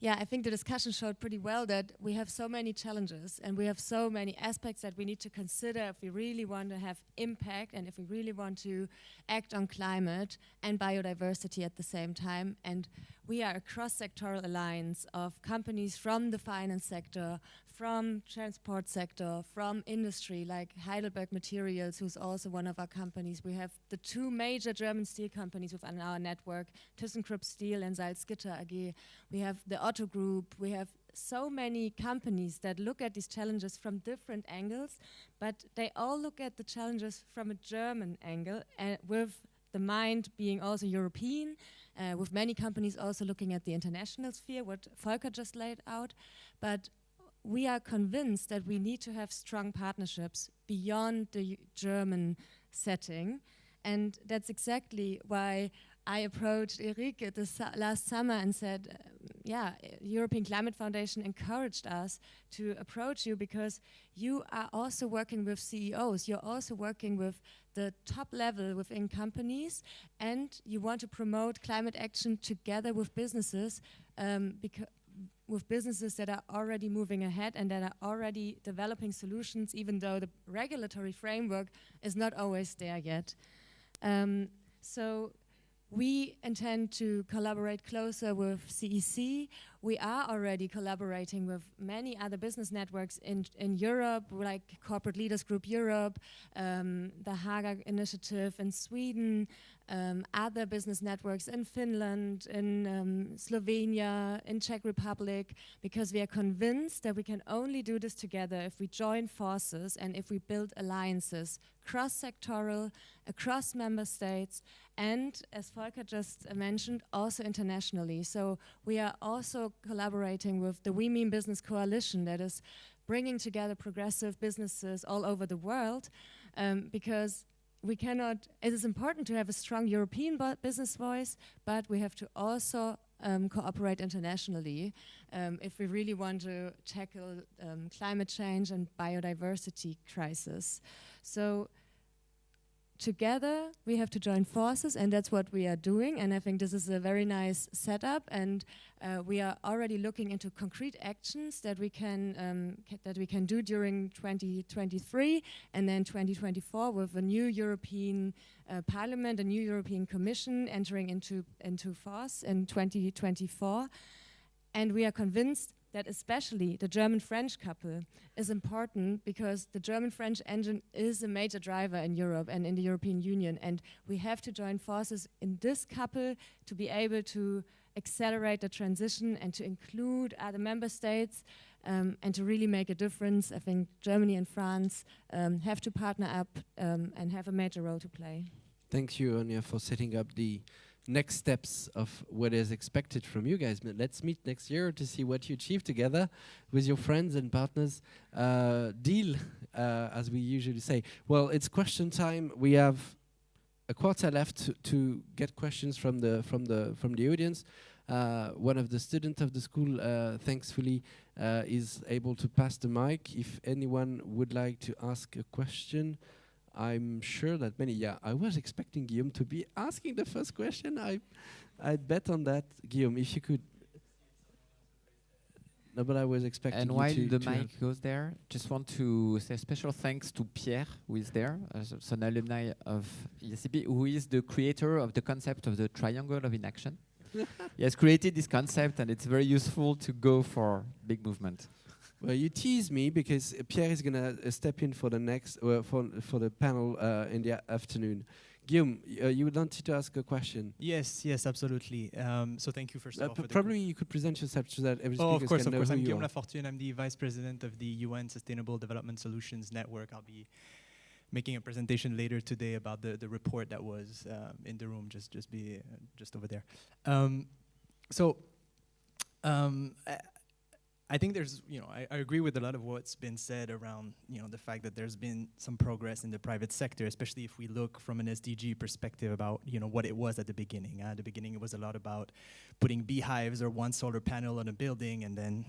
yeah, I think the discussion showed pretty well that we have so many challenges and we have so many aspects that we need to consider if we really want to have impact and if we really want to act on climate and biodiversity at the same time. And we are a cross-sectoral alliance of companies from the finance sector, from transport sector, from industry like Heidelberg Materials, who's also one of our companies. We have the two major German steel companies within our network, ThyssenKrupp Steel and Salzgitter AG. We have the Otto Group. We have so many companies that look at these challenges from different angles, but they all look at the challenges from a German angle, with the mind being also European, with many companies also looking at the international sphere, what Volker just laid out. But we are convinced that we need to have strong partnerships beyond the German setting. And that's exactly why I approached Eric last summer and said, yeah, European Climate Foundation encouraged us to approach you because you are also working with CEOs, you're also working with the top level within companies, and you want to promote climate action together with businesses, with businesses that are already moving ahead and that are already developing solutions, even though the regulatory framework is not always there yet. So we intend to collaborate closer with CEC. We are already collaborating with many other business networks in Europe, like Corporate Leaders Group Europe, the Haga Initiative in Sweden, other business networks in Finland, in Slovenia, in Czech Republic, because we are convinced that we can only do this together if we join forces and if we build alliances, cross-sectoral, across member states, and, as Volker just mentioned, also internationally. So we are also collaborating with the We Mean Business Coalition that is bringing together progressive businesses all over the world, because we cannot, it is important to have a strong European business voice, but we have to also cooperate internationally if we really want to tackle climate change and biodiversity crisis. So together we have to join forces, and that's what we are doing, and I think this is a very nice setup, and we are already looking into concrete actions that we can do during 2023 and then 2024 with a new European Parliament, a new European Commission entering into force in 2024, and we are convinced that especially the German-French couple is important because the German-French engine is a major driver in Europe and in the European Union, and we have to join forces in this couple to be able to accelerate the transition and to include other member states and to really make a difference. I think Germany and France have to partner up and have a major role to play. Thank you, Anya, for setting up the next steps of what is expected from you guys. Let's meet next year to see what you achieve together with your friends and partners. Deal, as we usually say. Well, it's question time. We have a quarter left to get questions from the audience. One of the students of the school, thankfully, is able to pass the mic. If anyone would like to ask a question, I'm sure that many. Yeah, I was expecting Guillaume to be asking the first question. I'd bet on that, Guillaume. If you could. No, but I was expecting. And while the mic goes there, just want to say special thanks to Pierre, who is there, as an alumni of ESCP, who is the creator of the concept of the triangle of inaction. He has created this concept, and it's very useful to go for big movement. Well, you tease me because Pierre is going to step in for the next for the panel in the afternoon. Guillaume, you wanted to ask a question. Yes, absolutely. So thank you first of all. Probably you could present yourself so that every of course. I'm Guillaume Lafortune. I'm the Vice President of the UN Sustainable Development Solutions Network. I'll be making a presentation later today about the report that was in the room, just over there. I think there's, I agree with a lot of what's been said around, the fact that there's been some progress in the private sector, especially if we look from an SDG perspective about, what it was at the beginning. At the beginning, it was a lot about putting beehives or one solar panel on a building and then,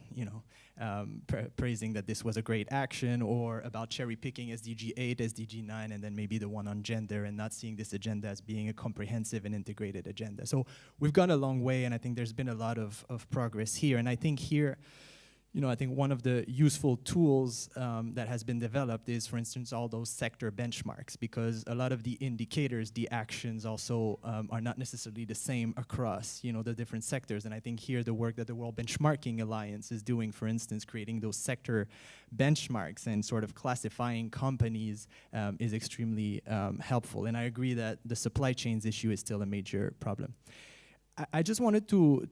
praising that this was a great action, or about cherry picking SDG 8, SDG 9, and then maybe the one on gender, and not seeing this agenda as being a comprehensive and integrated agenda. So we've gone a long way, and I think there's been a lot of progress here. And I think here, I think one of the useful tools that has been developed is, for instance, all those sector benchmarks, because a lot of the indicators, the actions also are not necessarily the same across, the different sectors. And I think here the work that the World Benchmarking Alliance is doing, for instance, creating those sector benchmarks and sort of classifying companies is extremely helpful. And I agree that the supply chains issue is still a major problem. I just wanted to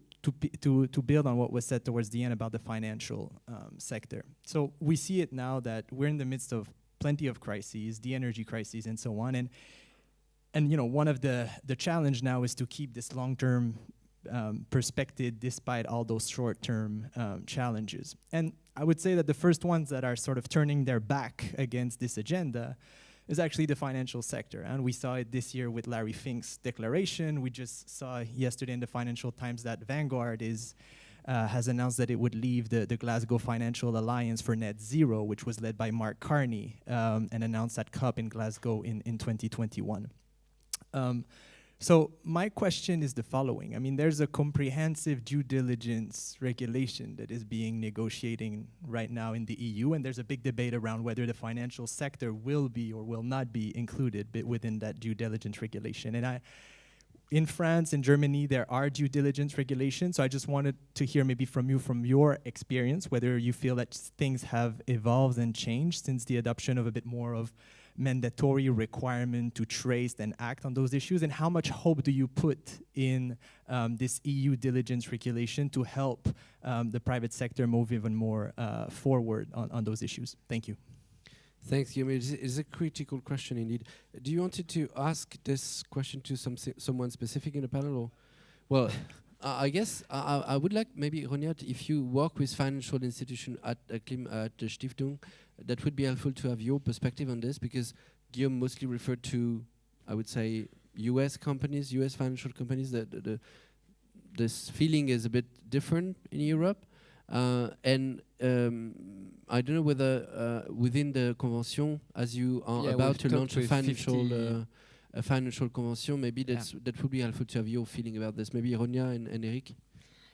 build on what was said towards the end about the financial sector. So we see it now that we're in the midst of plenty of crises, the energy crises and so on. And one of the challenge now is to keep this long-term perspective despite all those short-term challenges. And I would say that the first ones that are sort of turning their back against this agenda is actually the financial sector. And we saw it this year with Larry Fink's declaration. We just saw yesterday in the Financial Times that Vanguard has announced that it would leave the Glasgow Financial Alliance for Net Zero, which was led by Mark Carney, and announced at COP in Glasgow in 2021. So my question is the following. I mean, there's a comprehensive due diligence regulation that is being negotiating right now in the EU, and there's a big debate around whether the financial sector will be or will not be included within that due diligence regulation. And in France and Germany, there are due diligence regulations, so I just wanted to hear maybe from you, from your experience, whether you feel that things have evolved and changed since the adoption of a bit more of mandatory requirement to trace and act on those issues, and how much hope do you put in this EU diligence regulation to help the private sector move even more forward on those issues? Thank you. Thanks, Guillaume. It's a critical question indeed. Do you wanted to ask this question to someone specific in the panel? Or? Well, I guess I would like maybe, Ronia, if you work with financial institutions at the Stiftung, that would be helpful to have your perspective on this, because Guillaume mostly referred to, I would say, US companies, US financial companies. This feeling is a bit different in Europe. And I don't know whether within the convention, as you are about to launch a financial convention, maybe that would be helpful to have your feeling about this. Maybe Ronia and Eric.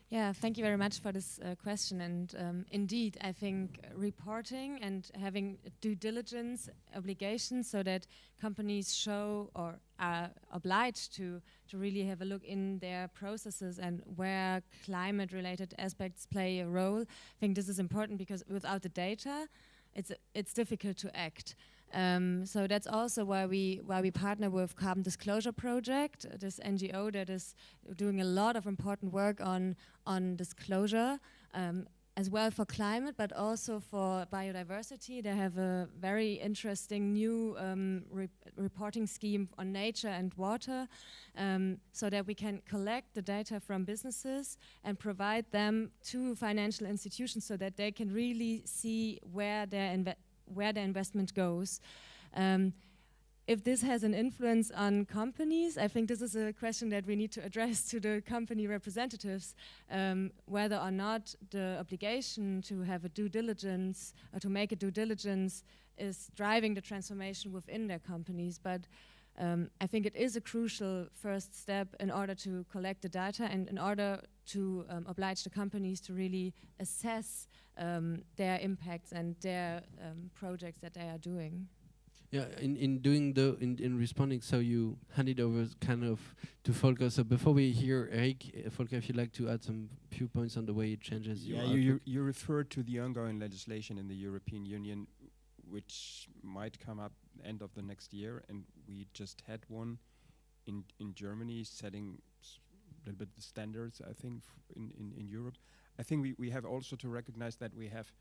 Yeah, thank you very much for this question. And indeed, I think reporting and having due diligence obligations so that companies show or are obliged to really have a look in their processes and where climate-related aspects play a role. I think this is important because without the data, it's difficult to act. So that's also why we partner with Carbon Disclosure Project, this NGO that is doing a lot of important work on disclosure, as well for climate, but also for biodiversity. They have a very interesting new reporting scheme on nature and water, so that we can collect the data from businesses and provide them to financial institutions so that they can really see where their investment goes. If this has an influence on companies, I think this is a question that we need to address to the company representatives, whether or not the obligation to have a due diligence or to make a due diligence is driving the transformation within their companies. But I think it is a crucial first step in order to collect the data and in order to oblige the companies to really assess their impacts and their projects that they are doing. Yeah, in responding, so you handed over kind of to Volker. So before we hear Eric, Volker, if you'd like to add some few points on the way it changes. Yeah, you referred to the ongoing legislation in the European Union, which might come up end of the next year, and we just had one in Germany setting a little bit the standards, I think, in Europe. I think we have also to recognize that we have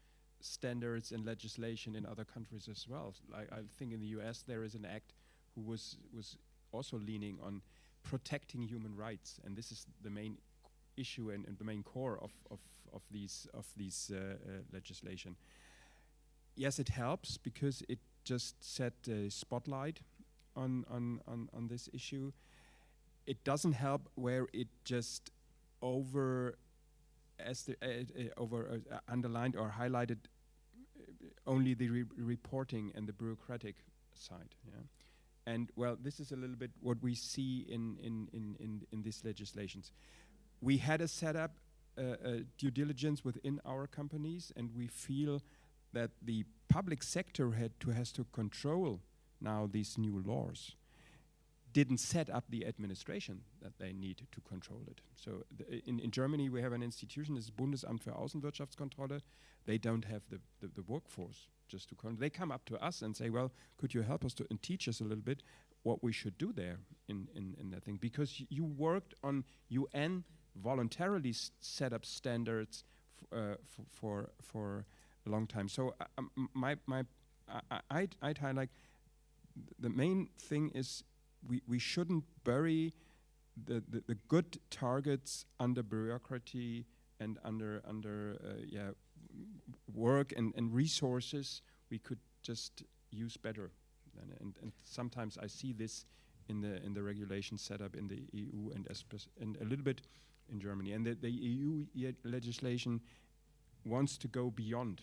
standards and legislation in other countries as well. I think in the US there is an act who was also leaning on protecting human rights, and this is the main issue and the main core of these legislation. Yes, it helps because it just set a spotlight on this issue. It doesn't help where it just underlined or highlighted only the reporting and the bureaucratic side. Yeah? And well, this is a little bit what we see in these legislations. We had a setup, due diligence within our companies, and we feel that the public sector has to control now these new laws. Didn't set up the administration that they need to control it. So in Germany we have an institution, this Bundesamt für Außenwirtschaftskontrolle. They don't have the workforce just to control. They come up to us and say, well, could you help us and teach us a little bit what we should do there in that thing? Because you worked on UN voluntarily set up standards for a long time. So I'd highlight the main thing is we shouldn't bury the good targets under bureaucracy and under work and resources we could just use better. And sometimes I see this in the regulation set up in the EU and a little bit in Germany. And the EU legislation wants to go beyond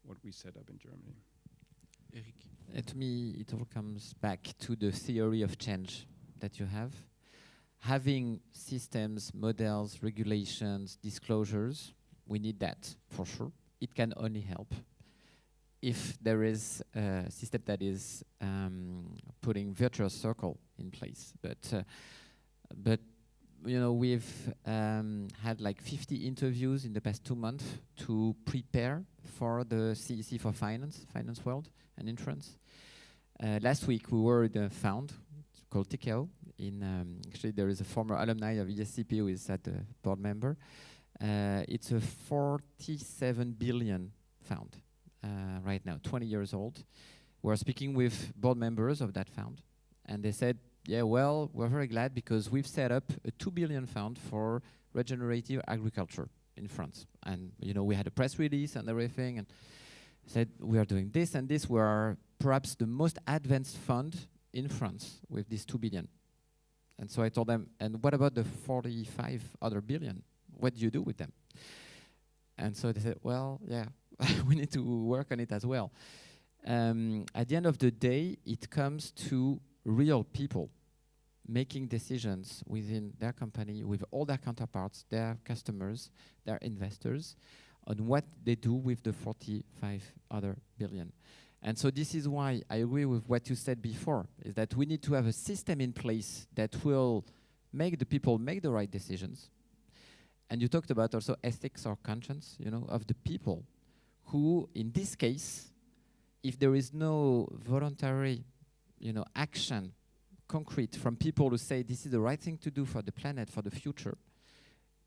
what we set up in Germany. To me, it all comes back to the theory of change that you have. Having systems, models, regulations, disclosures, we need that for sure. It can only help if there is a system that is putting virtuous circle in place. But you know, we've had like 50 interviews in the past 2 months to prepare for the CEC for finance world and insurance. Last week we were in a fund called TKO. Actually, there is a former alumni of ESCP who is at the board member. It's a 47 billion fund right now, 20 years old. We're speaking with board members of that fund, and they said, yeah, well, we're very glad because we've set up a 2 billion fund for regenerative agriculture in France. And you know, we had a press release and everything, and said we are doing this and this. We are perhaps the most advanced fund in France with this 2 billion. And so I told them, and what about the 45 other billion? What do you do with them? And so they said, well, yeah, we need to work on it as well. At the end of the day, it comes to real people making decisions within their company with all their counterparts, their customers, their investors, on what they do with the 45 other billion. And so this is why I agree with what you said before, is that we need to have a system in place that will make the people make the right decisions. And you talked about also ethics or conscience, you know, of the people who, in this case, if there is no voluntary, you know, action, concrete, from people who say this is the right thing to do for the planet, for the future,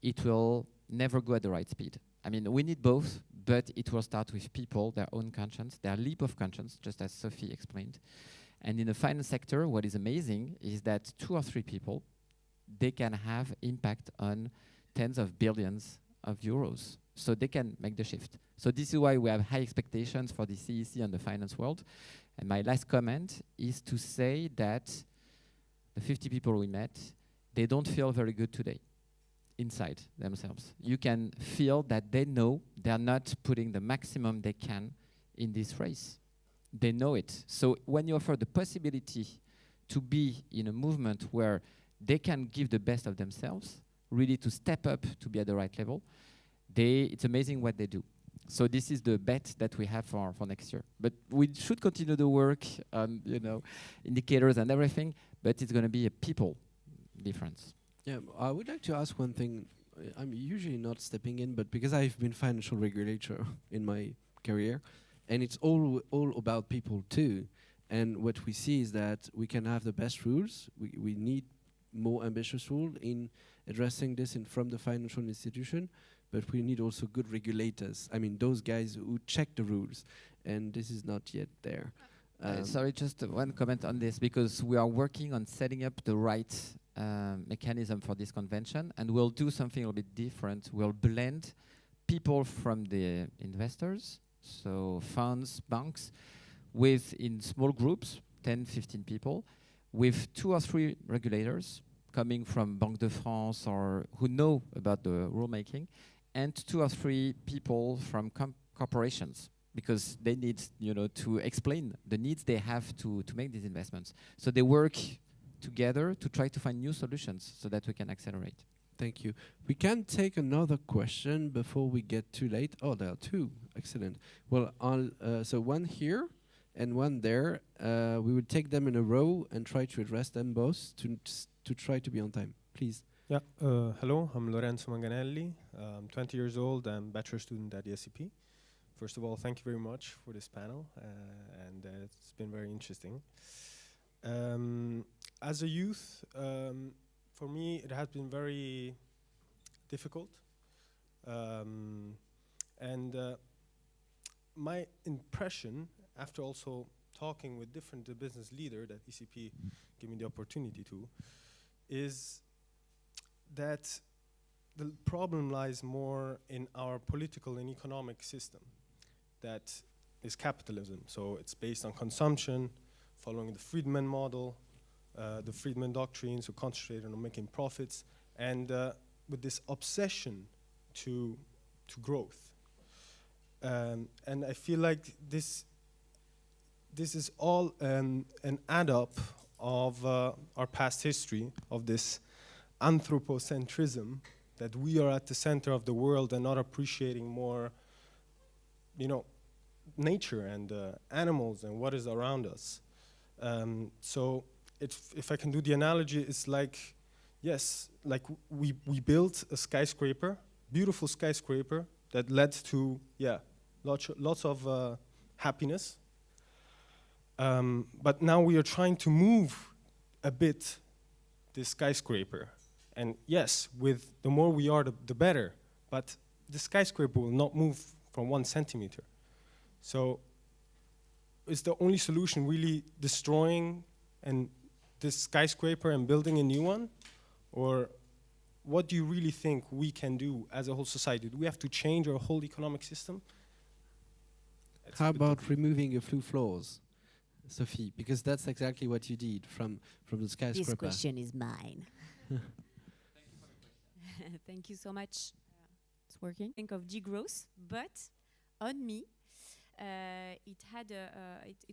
it will never go at the right speed. I mean, we need both, but it will start with people, their own conscience, their leap of conscience, just as Sophie explained. And in the finance sector, what is amazing is that 2 or 3 people, they can have impact on tens of billions of euros. So they can make the shift. So this is why we have high expectations for the CEC and the finance world. And my last comment is to say that the 50 people we met, they don't feel very good today inside themselves. You can feel that they know they're not putting the maximum they can in this race. They know it. So when you offer the possibility to be in a movement where they can give the best of themselves, really to step up to be at the right level, it's amazing what they do. So this is the bet that we have for next year. But we should continue the work on, you know, indicators and everything, but it's going to be a people difference. Yeah, I would like to ask one thing. I'm usually not stepping in, but because I've been financial regulator in my career, and it's all about people too. And what we see is that we can have the best rules. We need more ambitious rules in addressing this from the financial institution, but we need also good regulators. I mean, those guys who check the rules, and this is not yet there. Sorry, just one comment on this, because we are working on setting up the right mechanism for this convention, and we'll do something a little bit different. We'll blend people from the investors, so funds, banks, in small groups, 10, 15 people, with 2 or 3 regulators coming from Banque de France or who know about the rulemaking, and 2 or 3 people from corporations, because they need, to explain the needs they have to make these investments. So they work together to try to find new solutions so that we can accelerate. Thank you. We can take another question before we get too late. Oh, there are 2. Excellent. Well, so one here and one there. We will take them in a row and try to address them both to try to be on time. Please. Yeah. Hello, I'm Lorenzo Manganelli. I'm 20 years old. I'm a bachelor student at ESCP. First of all, thank you very much for this panel, and it's been very interesting. As a youth, for me, it has been very difficult. My impression, after also talking with different business leaders that ECP gave me the opportunity to, is that the problem lies more in our political and economic system that is capitalism. So it's based on consumption, following the Friedman model, the Friedman doctrine, so concentrated on making profits, and with this obsession to growth. And I feel like this is all an add-up of our past history, of this anthropocentrism, that we are at the center of the world and not appreciating more, nature and animals and what is around us. So if I can do the analogy, it's like, yes, like we built a skyscraper, beautiful skyscraper that led to, lots of happiness. But now we are trying to move a bit this skyscraper. And yes, with the more we are, the better. But the skyscraper will not move from 1 centimeter. So is the only solution really destroying this skyscraper and building a new one? Or what do you really think we can do as a whole society? Do we have to change our whole economic system? How about removing a few floors, Sophie? Because that's exactly what you did from the skyscraper. This question is mine. Thank you so much. It's working. Think of degrowth, but on me, it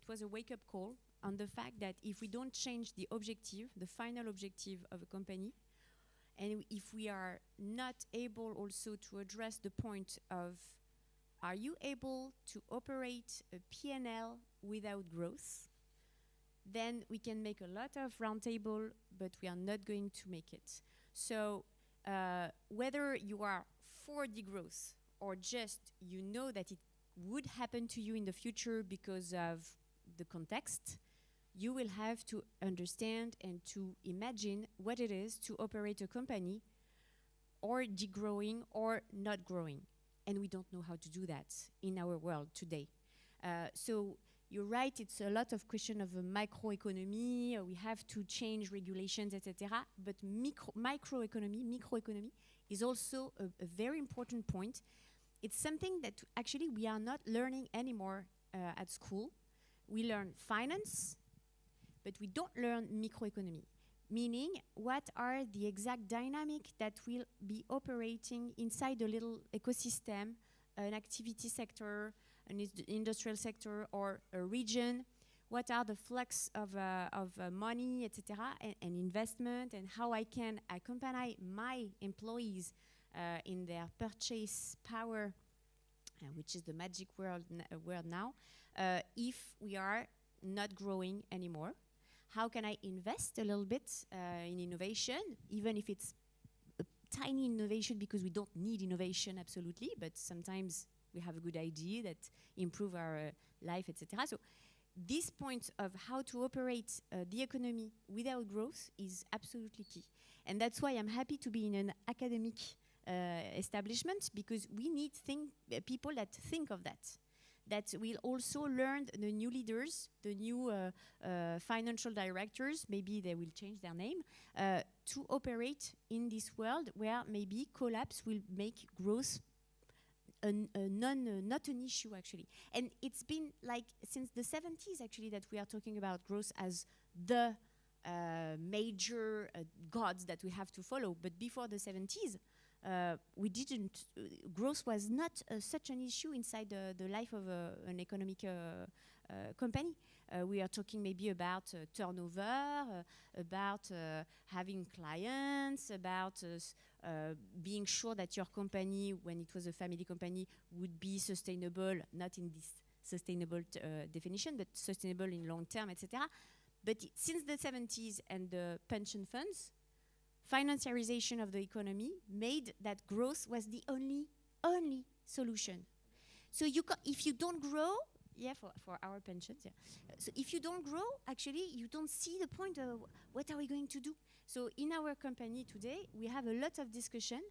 was a wake-up call on the fact that if we don't change the objective, the final objective of a company, and if we are not able also to address the point of, are you able to operate a P&L without growth, then we can make a lot of roundtable, but we are not going to make it. So whether you are for degrowth or just you know that it would happen to you in the future because of the context, you will have to understand and to imagine what it is to operate a company or degrowing or not growing. And we don't know how to do that in our world today. So you're right, it's a lot of question of microeconomy, we have to change regulations, etc. But microeconomy is also a very important point. It's something that actually we are not learning anymore at school. We learn finance, but we don't learn microeconomy, meaning what are the exact dynamics that will be operating inside a little ecosystem, an activity sector, an industrial sector, or a region. What are the flux of money, etc., and investment, and how I can accompany my employees in their purchase power, which is the magic word now, if we are not growing anymore. How can I invest a little bit in innovation, even if it's a tiny innovation, because we don't need innovation absolutely, but sometimes we have a good idea that improve our life, etc. So this point of how to operate the economy without growth is absolutely key. And that's why I'm happy to be in an academic establishment, because we need people that think of that will also learn the new leaders, the new financial directors, maybe they will change their name, to operate in this world where maybe collapse will make growth not an issue actually. And it's been like since the 70s actually that we are talking about growth as the major gods that we have to follow. But before the 70s, we didn't. Growth was not such an issue inside the life of an economic company. We are talking maybe about turnover, about having clients, about being sure that your company, when it was a family company, would be sustainable, not in this sustainable definition, but sustainable in long term, etc. But since the 70s and the pension funds, financiarization of the economy made that growth was the only solution. So if you don't grow, for our pensions, so if you don't grow, actually, you don't see the point of what are we going to do. So in our company today, we have a lot of discussion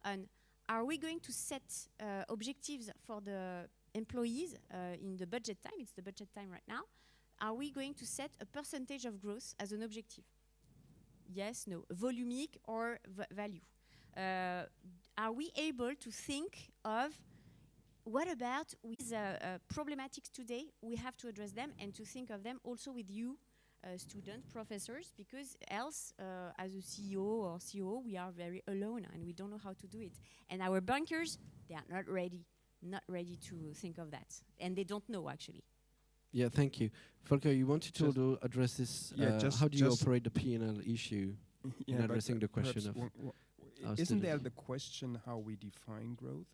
on are we going to set objectives for the employees in the budget time, it's the budget time right now, are we going to set a percentage of growth as an objective? Yes, no, volumic or value. Are we able to think of what about with problematics today? We have to address them and to think of them also with you, students, professors, because else, as a CEO or COO, we are very alone and we don't know how to do it. And our bankers, they are not ready to think of that. And they don't know, actually. Yeah, thank you. Volker, you wanted to address this. How do you operate the P&L issue in addressing the question of isn't there the question how we define growth?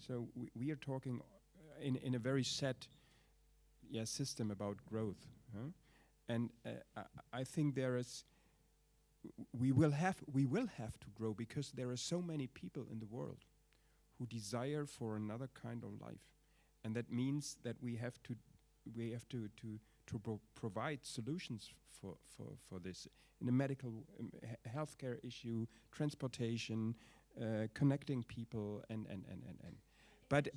So we are talking in a very set system about growth. And I think we will have to grow because there are so many people in the world who desire for another kind of life. And that means that we have to provide solutions for this in a medical healthcare issue, transportation, connecting people, and. But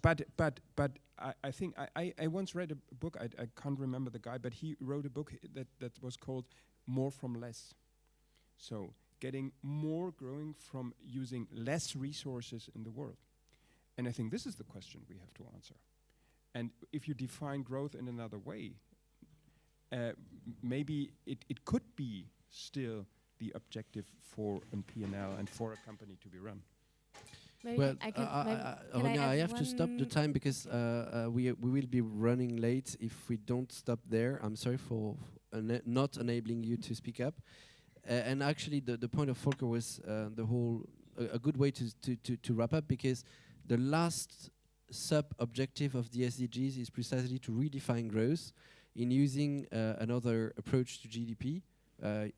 I think I once read a book. I can't remember the guy, but he wrote a book that was called "More from Less." So getting more, growing from using less resources in the world, and I think this is the question we have to answer. And if you define growth in another way, maybe it could be still the objective for a P&L and for a company to be run. Maybe well, I have to stop the time because we will be running late if we don't stop there. I'm sorry for not enabling you to speak up. And actually, the point of Volker was a good way to wrap up, because the last sub-objective of the SDGs is precisely to redefine growth in using another approach to GDP,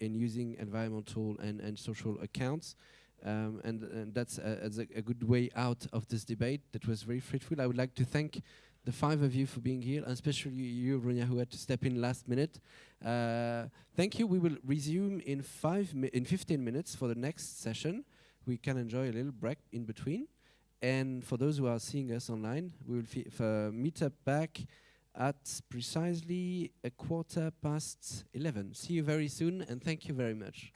in using environmental and social accounts. And that's a good way out of this debate that was very fruitful. I would like to thank the 5 of you for being here, and especially you, Ronya, who had to step in last minute. Thank you. We will resume in 15 minutes for the next session. We can enjoy a little break in between. And for those who are seeing us online, we will meet up back at precisely 11:15. See you very soon, and thank you very much.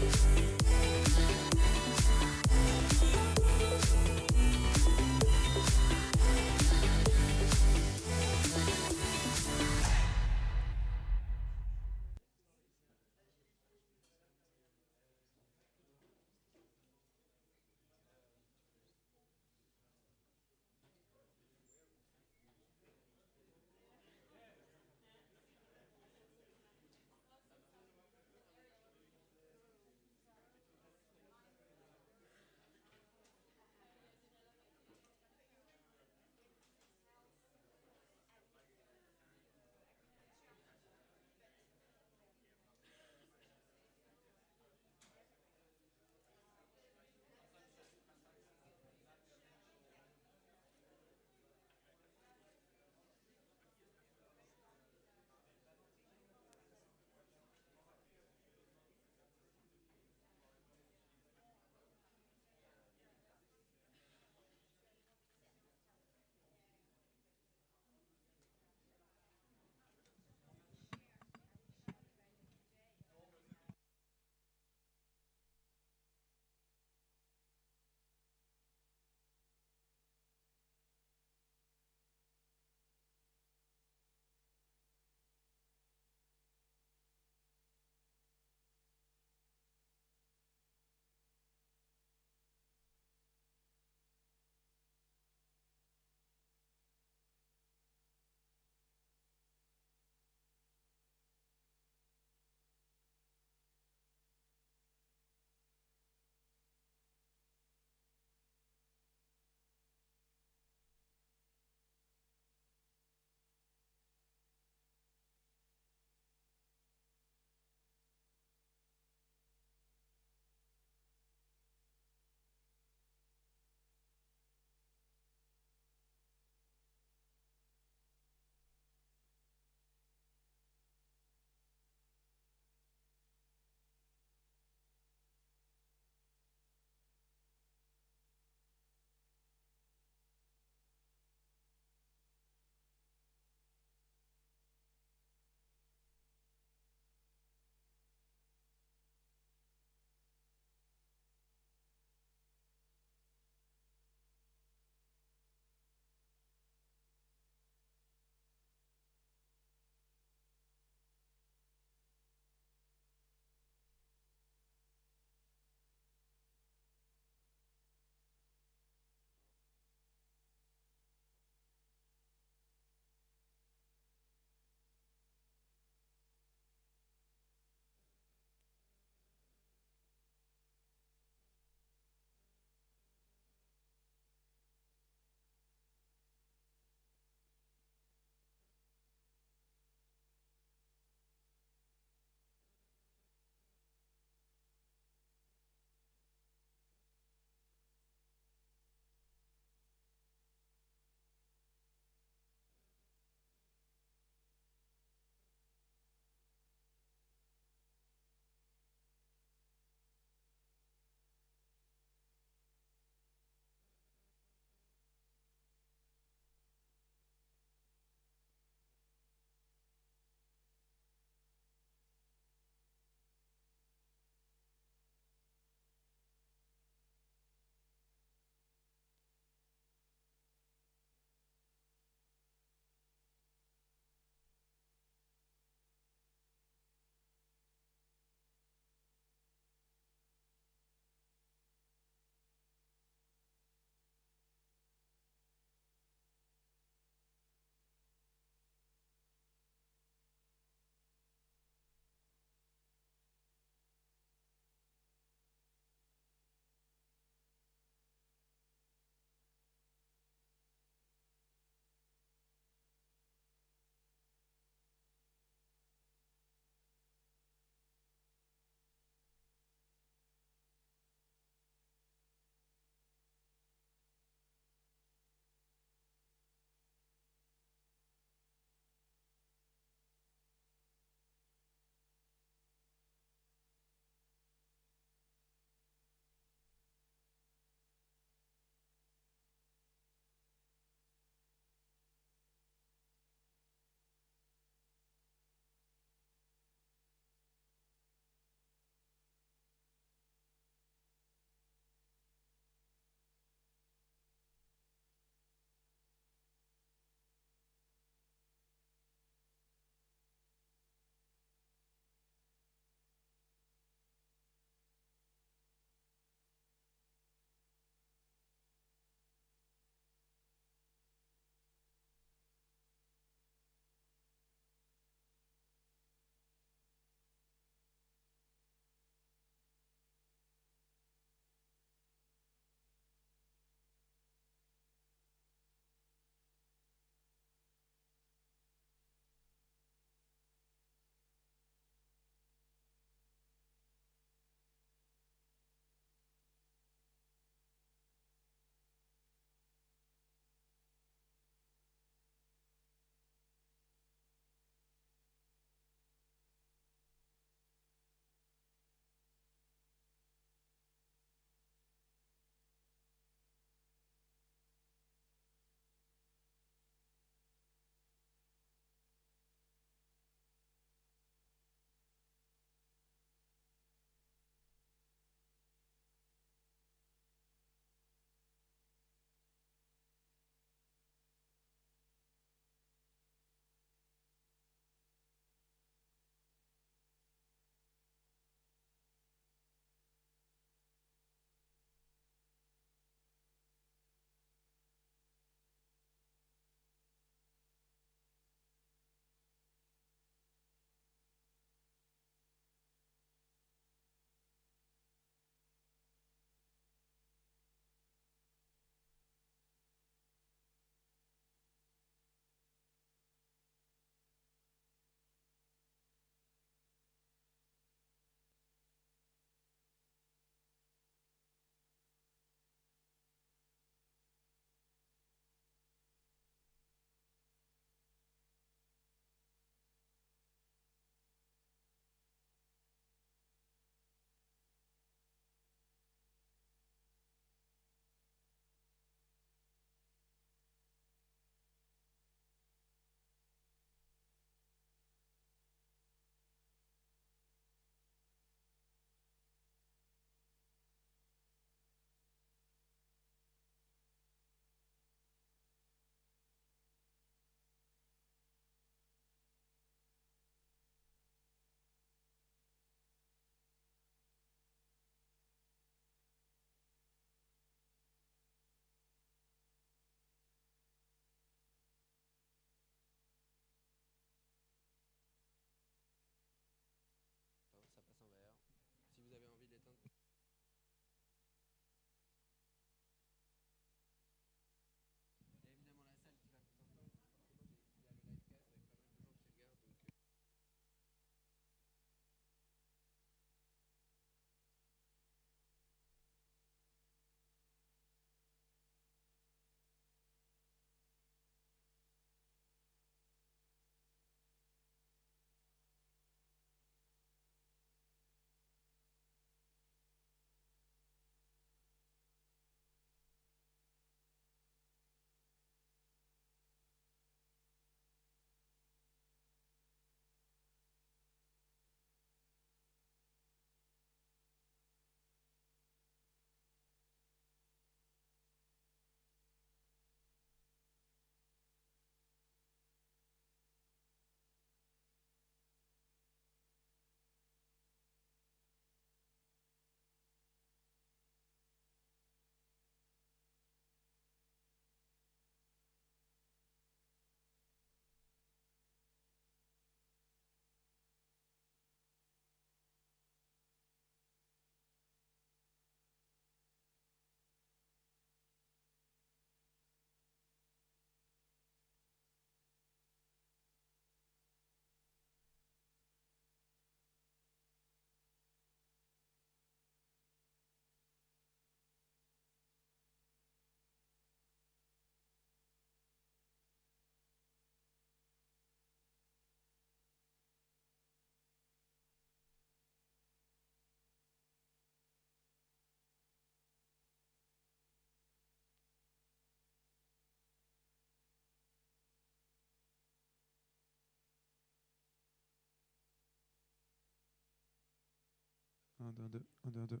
1, 2, 2, 1, 2, 2.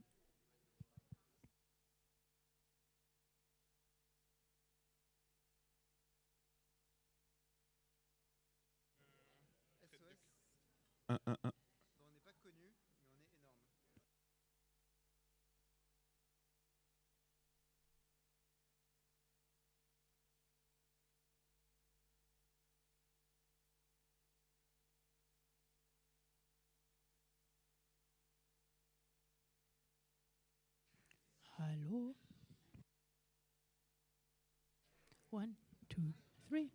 On n'est pas connu, mais on est énorme. Hello. 1, 2, 3.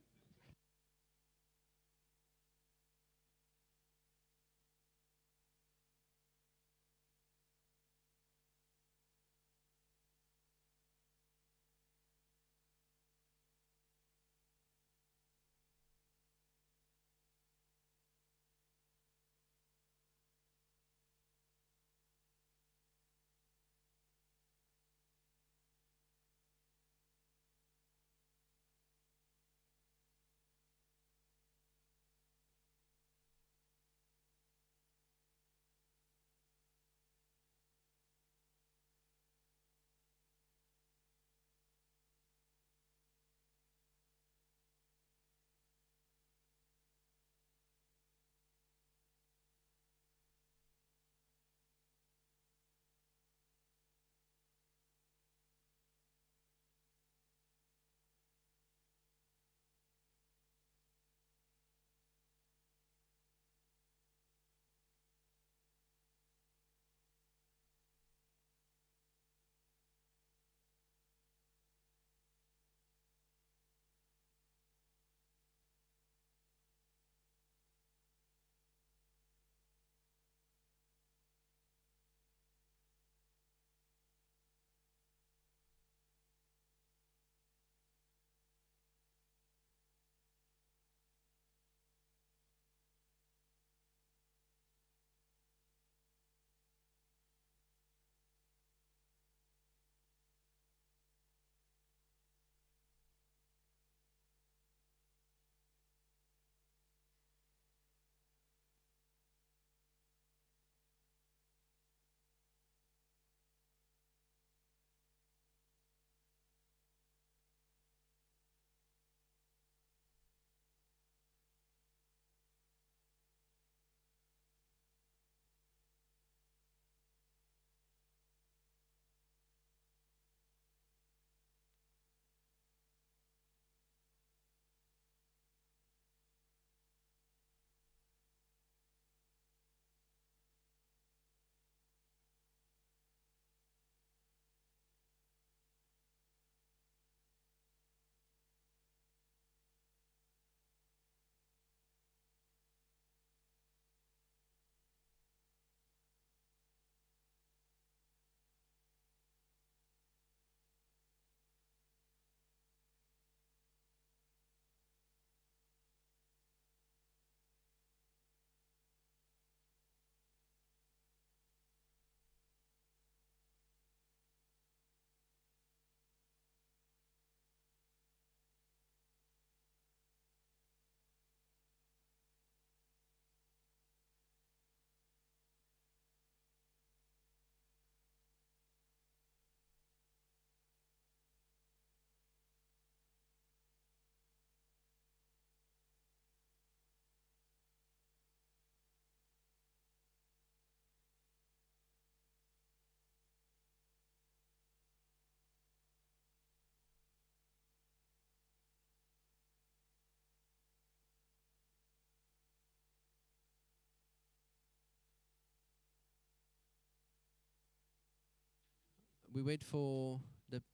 We wait for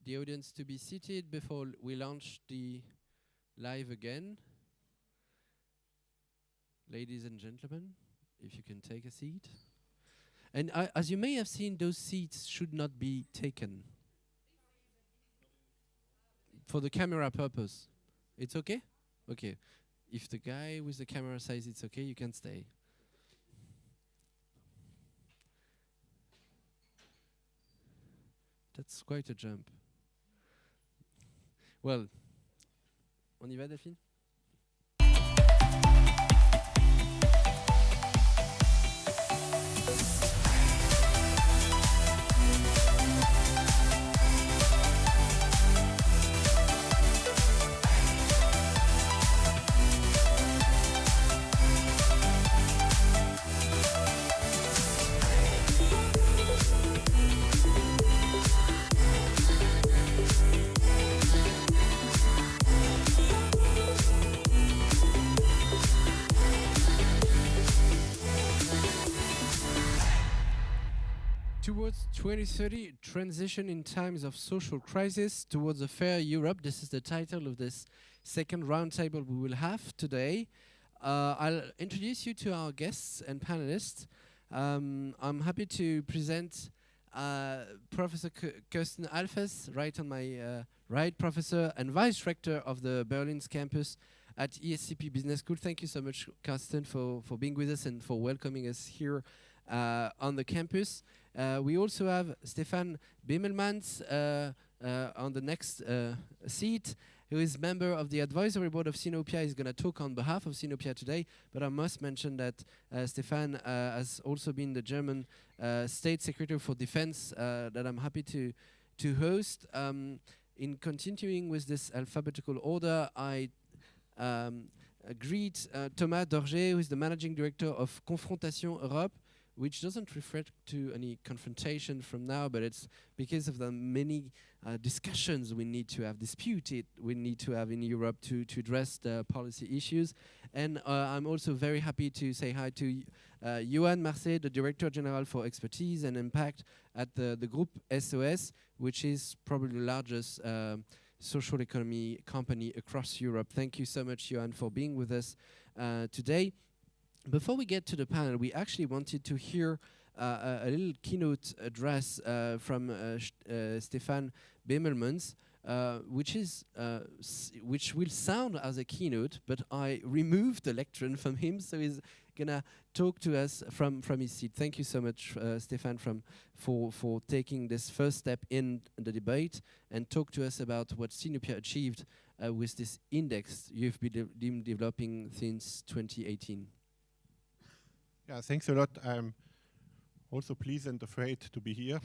the audience to be seated before we launch the live again. Ladies and gentlemen, if you can take a seat. And as you may have seen, those seats should not be taken for the camera purpose. It's okay? Okay. If the guy with the camera says it's okay, you can stay. That's quite a jump. Well, on y va, Delphine? Towards 2030, transition in times of social crisis towards a fair Europe. This is the title of this second roundtable we will have today. I'll introduce you to our guests and panelists. I'm happy to present Professor Kirsten Alfes, right on my right, Professor and Vice Rector of the Berlin's campus at ESCP Business School. Thank you so much, Kirsten, for being with us and for welcoming us here on the campus. We also have Stefan Bimmelmans on the next seat, who is member of the advisory board of Sinopia. He's going to talk on behalf of Sinopia today, but I must mention that Stefan has also been the German State Secretary for Defense that I'm happy to host. In continuing with this alphabetical order, I greet Thomas Dorger, who is the Managing Director of Confrontation Europe, which doesn't refer to any confrontation from now, but it's because of the many discussions we need to have, we need to have in Europe to address the policy issues. And I'm also very happy to say hi to Johan Marseille, the Director General for Expertise and Impact at the group SOS, which is probably the largest social economy company across Europe. Thank you so much, Johan, for being with us today. Before we get to the panel, we actually wanted to hear a little keynote address from Stefan Bimmelmans, which will sound as a keynote, but I removed the lectern from him, so he's gonna talk to us from his seat. Thank you so much, Stefan, for taking this first step in the debate and talk to us about what Sinopia achieved with this index you've been developing since 2018. Yeah, thanks a lot. I'm also pleased and afraid to be here.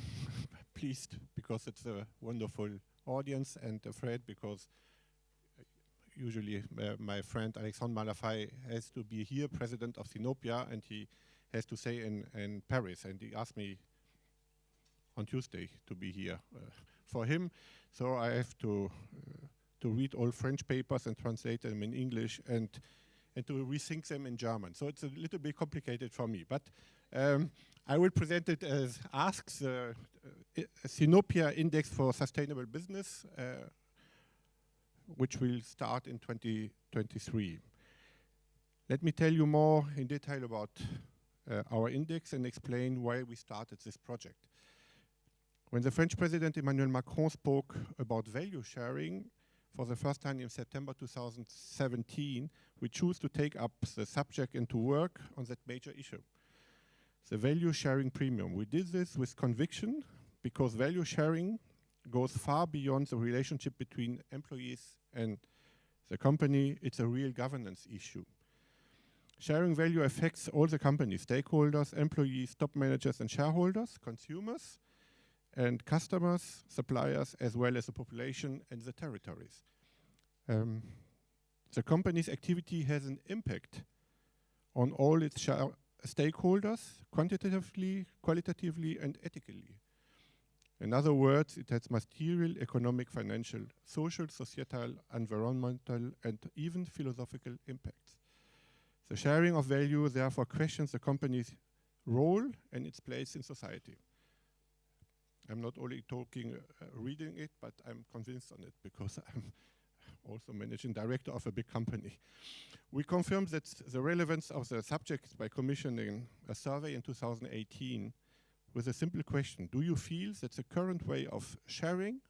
Pleased because it's a wonderful audience, and afraid because usually my friend Alexandre Malafay has to be here, president of Sinopia, and he has to stay in Paris, and he asked me on Tuesday to be here for him. So I have to read all French papers and translate them in English and to rethink them in German. So it's a little bit complicated for me, but I will present it as asks Sinopia Index for Sustainable Business, which will start in 2023. Let me tell you more in detail about our index and explain why we started this project. When the French President Emmanuel Macron spoke about value sharing for the first time in September 2017, we chose to take up the subject and to work on that major issue, the value sharing premium. We did this with conviction because value sharing goes far beyond the relationship between employees and the company. It's a real governance issue. Sharing value affects all the company, stakeholders, employees, top managers and shareholders, consumers and customers, suppliers, as well as the population and the territories. The company's activity has an impact on all its stakeholders, quantitatively, qualitatively, and ethically. In other words, it has material, economic, financial, social, societal, environmental, and even philosophical impacts. The sharing of value therefore questions the company's role and its place in society. I'm not only talking, reading it, but I'm convinced on it because I'm also managing director of a big company. We confirmed that the relevance of the subject by commissioning a survey in 2018 with a simple question: do you feel that the current way of sharing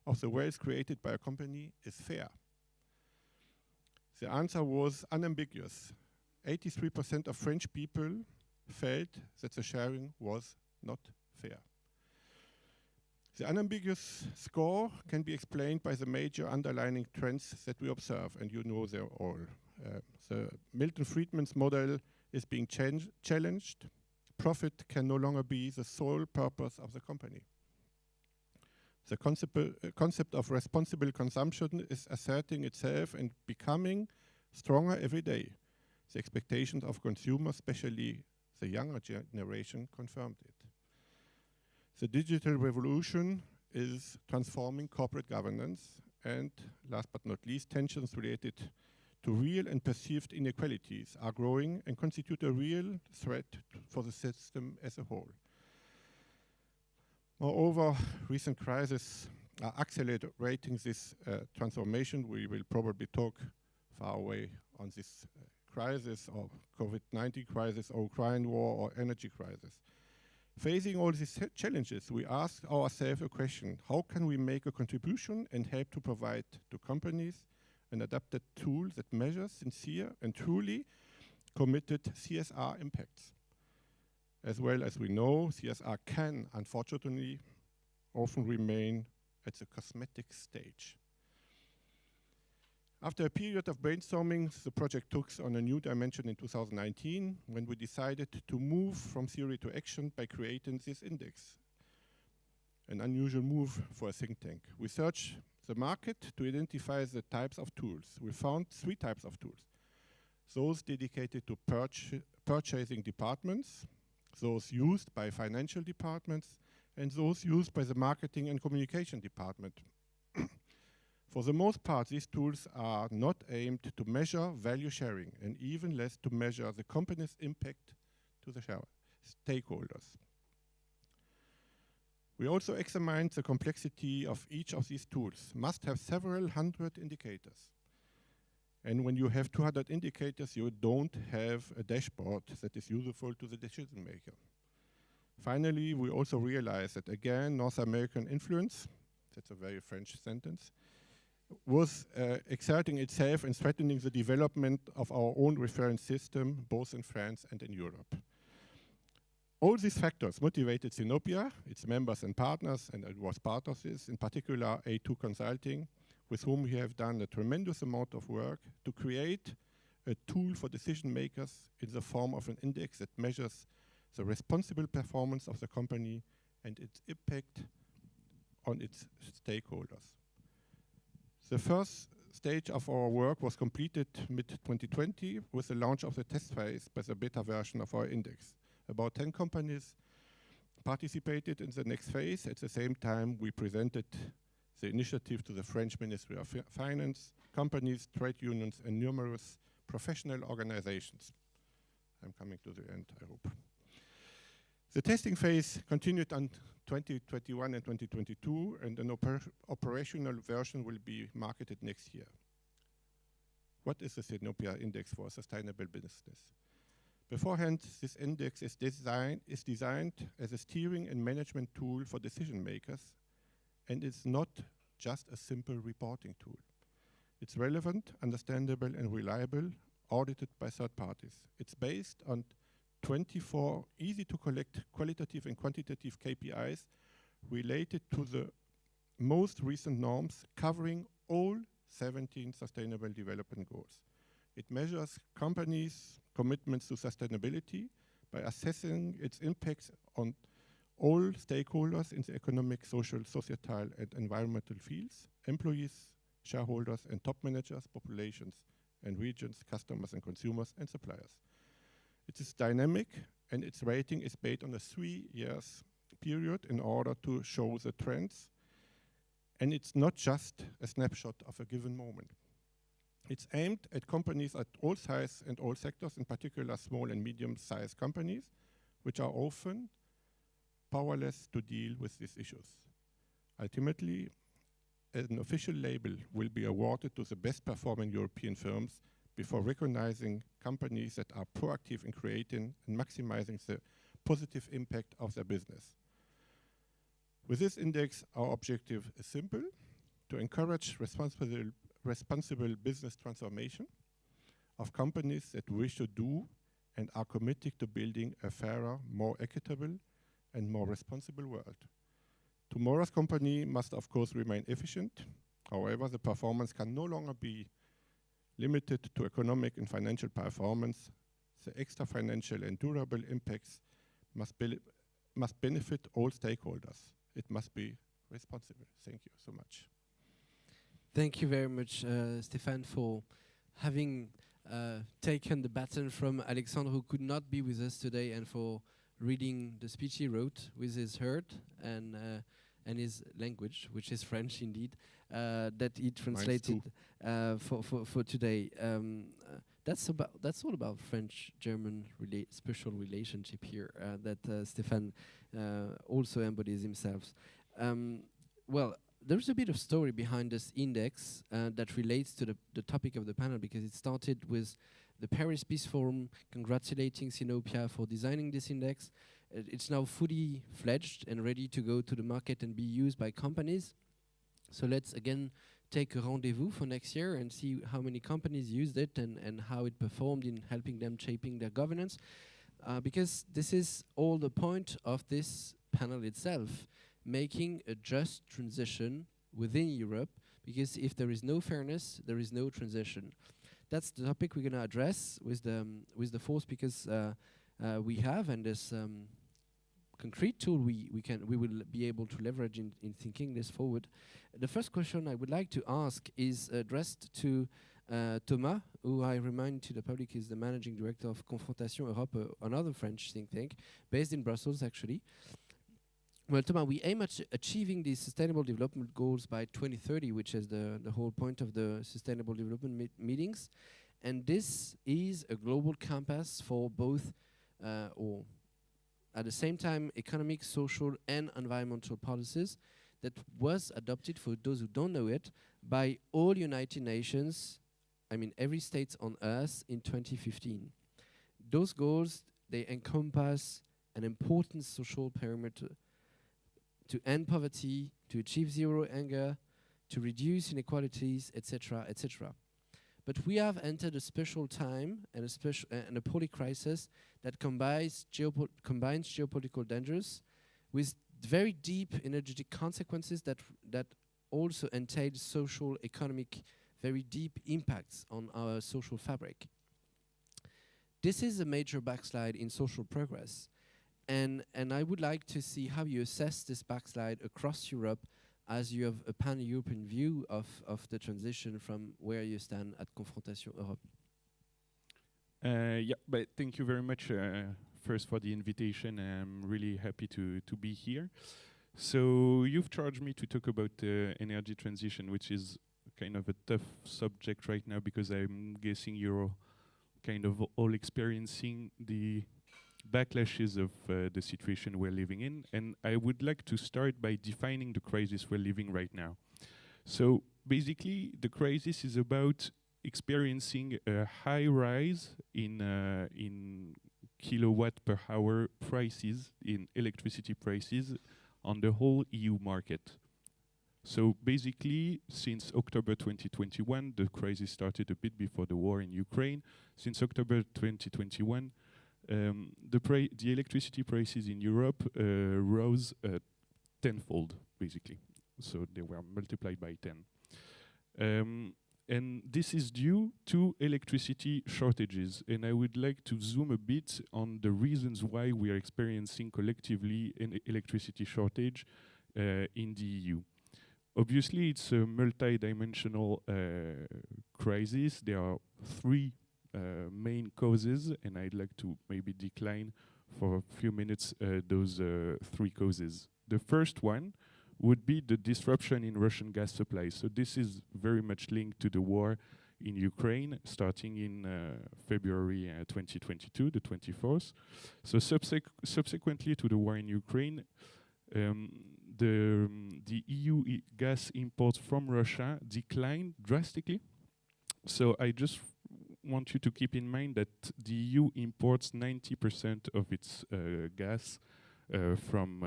of the wealth created by a company is fair? The answer was unambiguous. 83% of French people felt that the sharing was not fair. The unambiguous score can be explained by the major underlying trends that we observe, and you know they're all. The Milton Friedman's model is being challenged. Profit can no longer be the sole purpose of the company. The concept of responsible consumption is asserting itself and becoming stronger every day. The expectations of consumers, especially the younger generation, confirmed it. The digital revolution is transforming corporate governance, and last but not least, tensions related to real and perceived inequalities are growing and constitute a real threat for the system as a whole. Moreover, recent crises are accelerating this transformation. We will probably talk far away on this crisis, or COVID-19 crisis, or Ukraine war, or energy crisis. Facing all these challenges, we ask ourselves a question: how can we make a contribution and help to provide to companies an adapted tool that measures sincere and truly committed CSR impacts? As well as we know, CSR can, unfortunately, often remain at the cosmetic stage. After a period of brainstorming, the project took on a new dimension in 2019, when we decided to move from theory to action by creating this index. An unusual move for a think tank. We searched the market to identify the types of tools. We found 3 types of tools: those dedicated to purchasing departments, those used by financial departments, and those used by the marketing and communication department. For the most part, these tools are not aimed to measure value sharing, and even less to measure the company's impact to the stakeholders. We also examined the complexity of each of these tools. Must have several hundred indicators. And when you have 200 indicators, you don't have a dashboard that is useful to the decision maker. Finally, we also realized that, again, North American influence, that's a very French sentence, was exerting itself and threatening the development of our own reference system, both in France and in Europe. All these factors motivated Sinopia, its members and partners, and it was part of this, in particular A2 Consulting, with whom we have done a tremendous amount of work to create a tool for decision makers in the form of an index that measures the responsible performance of the company and its impact on its stakeholders. The first stage of our work was completed mid-2020 with the launch of the test phase by the beta version of our index. About 10 companies participated in the next phase. At the same time, we presented the initiative to the French Ministry of Finance, companies, trade unions, and numerous professional organizations. I'm coming to the end, I hope. The testing phase continued on 2021 and 2022, and an operational version will be marketed next year. What is the Sinopia Index for Sustainable Business? Beforehand, this index is designed as a steering and management tool for decision makers, and it's not just a simple reporting tool. It's relevant, understandable, and reliable, audited by third parties. It's based on 24 easy-to-collect qualitative and quantitative KPIs related to the most recent norms covering all 17 Sustainable Development Goals. It measures companies' commitments to sustainability by assessing its impacts on all stakeholders in the economic, social, societal, and environmental fields: employees, shareholders, and top managers, populations, and regions, customers and consumers, and suppliers. It is dynamic, and its rating is based on a 3 years period in order to show the trends. And it's not just a snapshot of a given moment. It's aimed at companies at all sizes and all sectors, in particular small and medium-sized companies, which are often powerless to deal with these issues. Ultimately, an official label will be awarded to the best performing European firms before recognizing companies that are proactive in creating and maximizing the positive impact of their business. With this index, our objective is simple: to encourage responsible business transformation of companies that wish to do and are committed to building a fairer, more equitable, and more responsible world. Tomorrow's company must, of course, remain efficient. However, the performance can no longer be limited to economic and financial performance. The extra financial and durable impacts must benefit all stakeholders. It must be responsible. Thank you so much. Thank you very much, Stéphane, for having taken the baton from Alexandre, who could not be with us today, and for reading the speech he wrote with his heart and his language, which is French indeed, that he translated for today. that's all about French-German special relationship here that Stéphane also embodies himself. Well, there's a bit of story behind this index that relates to the topic of the panel, because it started with the Paris Peace Forum congratulating Sinopia for designing this index. It's now fully fledged and ready to go to the market and be used by companies. So let's again take a rendezvous for next year and see how many companies used it and how it performed in helping them shaping their governance. Because this is all the point of this panel itself, making a just transition within Europe, because if there is no fairness, there is no transition. That's the topic we're going to address with the four speakers we have, and this concrete tool we will be able to leverage in thinking this forward. The first question I would like to ask is addressed to Thomas, who I remind to the public is the managing director of Confrontation Europe, another French think tank based in Brussels, actually. Well, Thomas, we aim at achieving the Sustainable Development Goals by 2030, which is the whole point of the Sustainable Development meetings. And this is a global compass for both, or at the same time, economic, social, and environmental policies that was adopted, for those who don't know it, by all United Nations, I mean every state on Earth, in 2015. Those goals, they encompass an important social parameter to end poverty, to achieve zero hunger, to reduce inequalities, etc., etc. But we have entered a special time and a polycrisis that combines geopolitical dangers with very deep energetic consequences that also entail social, economic, very deep impacts on our social fabric. This is a major backslide in social progress. And I would like to see how you assess this backslide across Europe as you have a pan-European view of the transition from where you stand at Confrontation Europe. Yeah, but thank you very much first for the invitation. I'm really happy to be here. So you've charged me to talk about energy transition, which is kind of a tough subject right now, because I'm guessing you're kind of all experiencing the backlashes of the situation we're living in. And I would like to start by defining the crisis we're living right now. So basically, the crisis is about experiencing a high rise in kilowatt per hour prices, in electricity prices on the whole EU market. So basically, since October 2021, the crisis started a bit before the war in Ukraine. Since October 2021, the electricity prices in Europe rose tenfold, basically. So they were multiplied by 10. And this is due to electricity shortages. And I would like to zoom a bit on the reasons why we are experiencing collectively an electricity shortage in the EU. Obviously, it's a multi-dimensional crisis. There are three main causes, and I'd like to maybe decline for a few minutes those three causes. The first one would be the disruption in Russian gas supply. So this is very much linked to the war in Ukraine, starting in February 2022, the 24th. So subsequently to the war in Ukraine, the EU gas imports from Russia declined drastically. So I just want you to keep in mind that the EU imports 90% of its gas from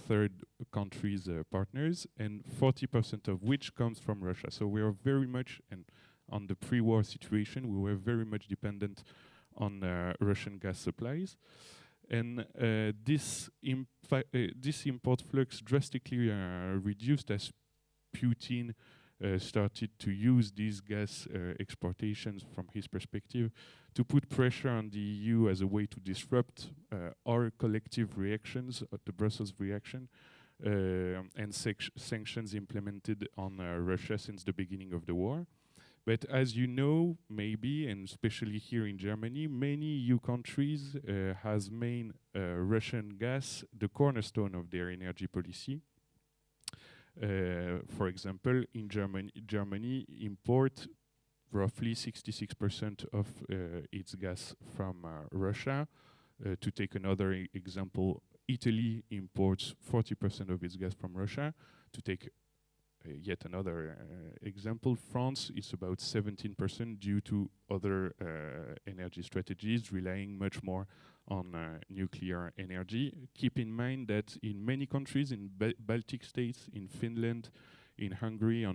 third countries' partners, and 40% of which comes from Russia. So we are very much, and on the pre-war situation, we were very much dependent on Russian gas supplies. And this import flux drastically reduced as Putin started to use these gas exportations from his perspective to put pressure on the EU as a way to disrupt our collective reactions, the Brussels reaction, and sanctions implemented on Russia since the beginning of the war. But as you know, maybe, and especially here in Germany, many EU countries has made Russian gas the cornerstone of their energy policy. For example, in Germany import roughly 66% of its gas from Russia. To take another example, Italy imports 40% of its gas from Russia. To take yet another example, France is about 17% due to other energy strategies, relying much more on nuclear energy. Keep in mind that in many countries, in Baltic states, in Finland, in Hungary,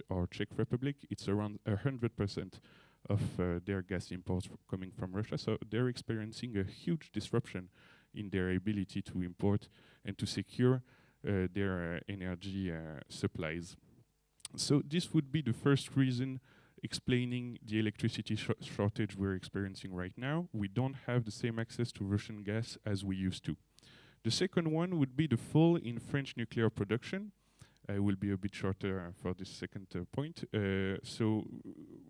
or Czech Republic, it's around 100% of their gas imports coming from Russia. So they're experiencing a huge disruption in their ability to import and to secure their energy supplies. So this would be the first reason explaining the electricity shortage we're experiencing right now. We don't have the same access to Russian gas as we used to. The second one would be the fall in French nuclear production. I will be a bit shorter for this second point. So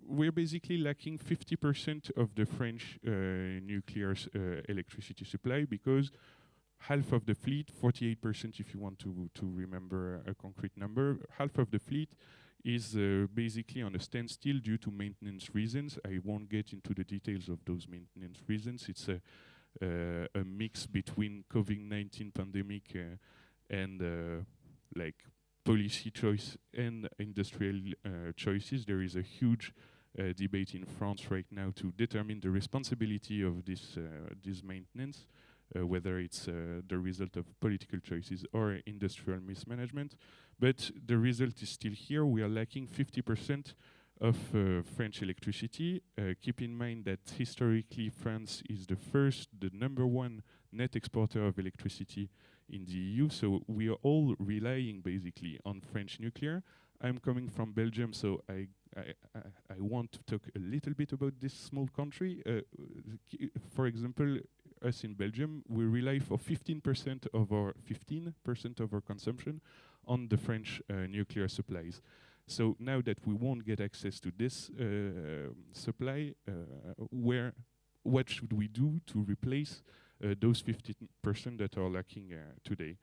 we're basically lacking 50% of the French nuclear electricity supply, because half of the fleet, 48% if you want to remember a concrete number, half of the fleet is basically on a standstill due to maintenance reasons. I won't get into the details of those maintenance reasons. It's a mix between COVID-19 pandemic and like policy choice and industrial choices. There is a huge debate in France right now to determine the responsibility of this maintenance, whether it's the result of political choices or industrial mismanagement. But the result is still here. We are lacking 50% of French electricity. Keep in mind that historically France is the number one net exporter of electricity in the EU, so we are all relying basically on French nuclear. I'm coming from Belgium, so I want to talk a little bit about this small country. For example, us in Belgium, we rely for 15% of our consumption on the French nuclear supplies. So now that we won't get access to this supply, what should we do to replace those 15% that are lacking today?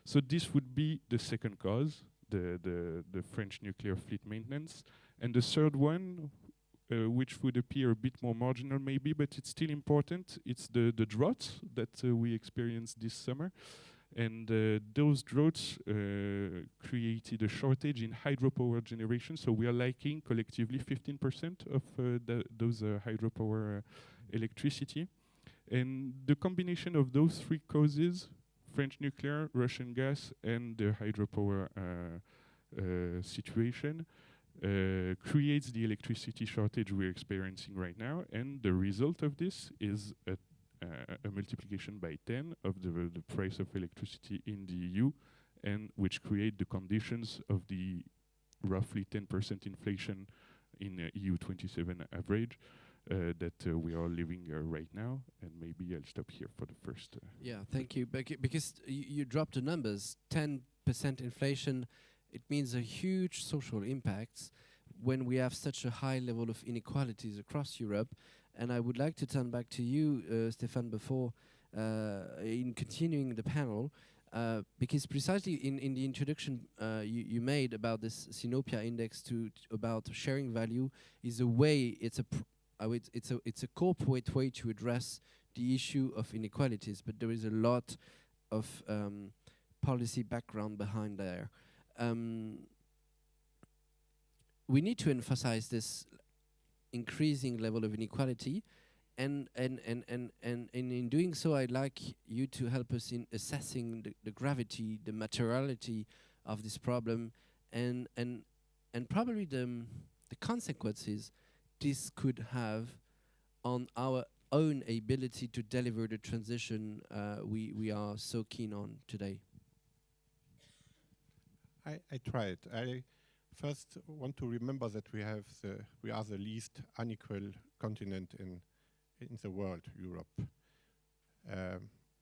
So this would be the second cause, the French nuclear fleet maintenance. And the third one, which would appear a bit more marginal maybe, but it's still important, it's the droughts that we experienced this summer. And those droughts created a shortage in hydropower generation, so we are lacking collectively 15% of those hydropower electricity. And the combination of those three causes, French nuclear, Russian gas, and the hydropower situation, creates the electricity shortage we're experiencing right now. And the result of this is a multiplication by 10 of the price of electricity in the EU, and which create the conditions of the roughly 10% inflation in EU 27 average. That we are living right now, and maybe I'll stop here for the first. Yeah, thank you. Because you dropped the numbers, 10% inflation, it means a huge social impact when we have such a high level of inequalities across Europe. And I would like to turn back to you, Stéphane, before in continuing the panel, because precisely in the introduction you made about this Sinopia index about sharing value is a way, it's a corporate way to address the issue of inequalities, but there is a lot of policy background behind there. We need to emphasize this increasing level of inequality, and in doing so, I'd like you to help us in assessing the gravity, the materiality of this problem, and probably the consequences this could have on our own ability to deliver the transition we are so keen on today. I tried. I first want to remember that we are the least unequal continent in the world, Europe.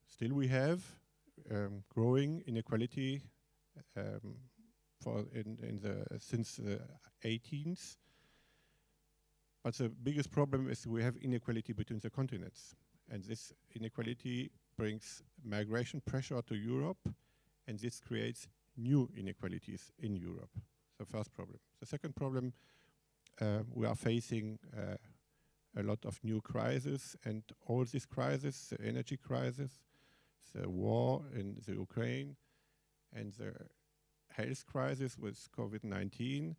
Still, we have growing inequality since the 18th. But the biggest problem is we have inequality between the continents, and this inequality brings migration pressure to Europe, and this creates new inequalities in Europe. The first problem. The second problem, we are facing a lot of new crises, and all these crises, the energy crisis, the war in the Ukraine, and the health crisis with COVID-19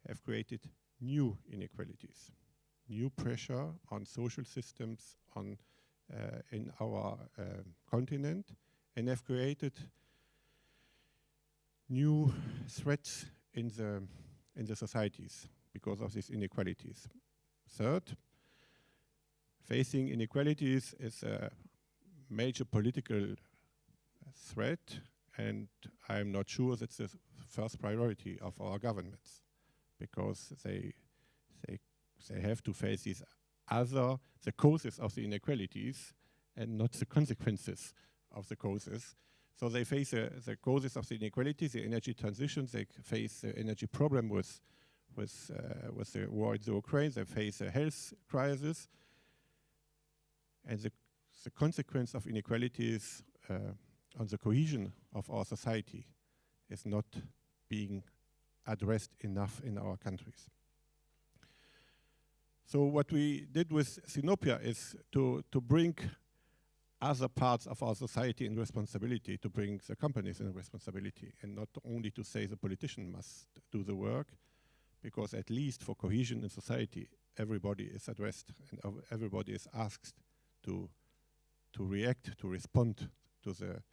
have created new inequalities, new pressure on social systems in our continent, and have created new threats in the societies because of these inequalities. Third, facing inequalities is a major political threat, and I'm not sure that's the first priority of our governments, because they have to face the causes of the inequalities and not the consequences of the causes. So they face the causes of the inequalities, the energy transition, they face the energy problem with the war in the Ukraine, they face a health crisis, and the consequence of inequalities on the cohesion of our society is not being addressed enough in our countries. So what we did with Sinopia is to bring other parts of our society in responsibility, to bring the companies in responsibility, and not only to say the politician must do the work, because at least for cohesion in society, everybody is addressed and everybody is asked to react, to respond to the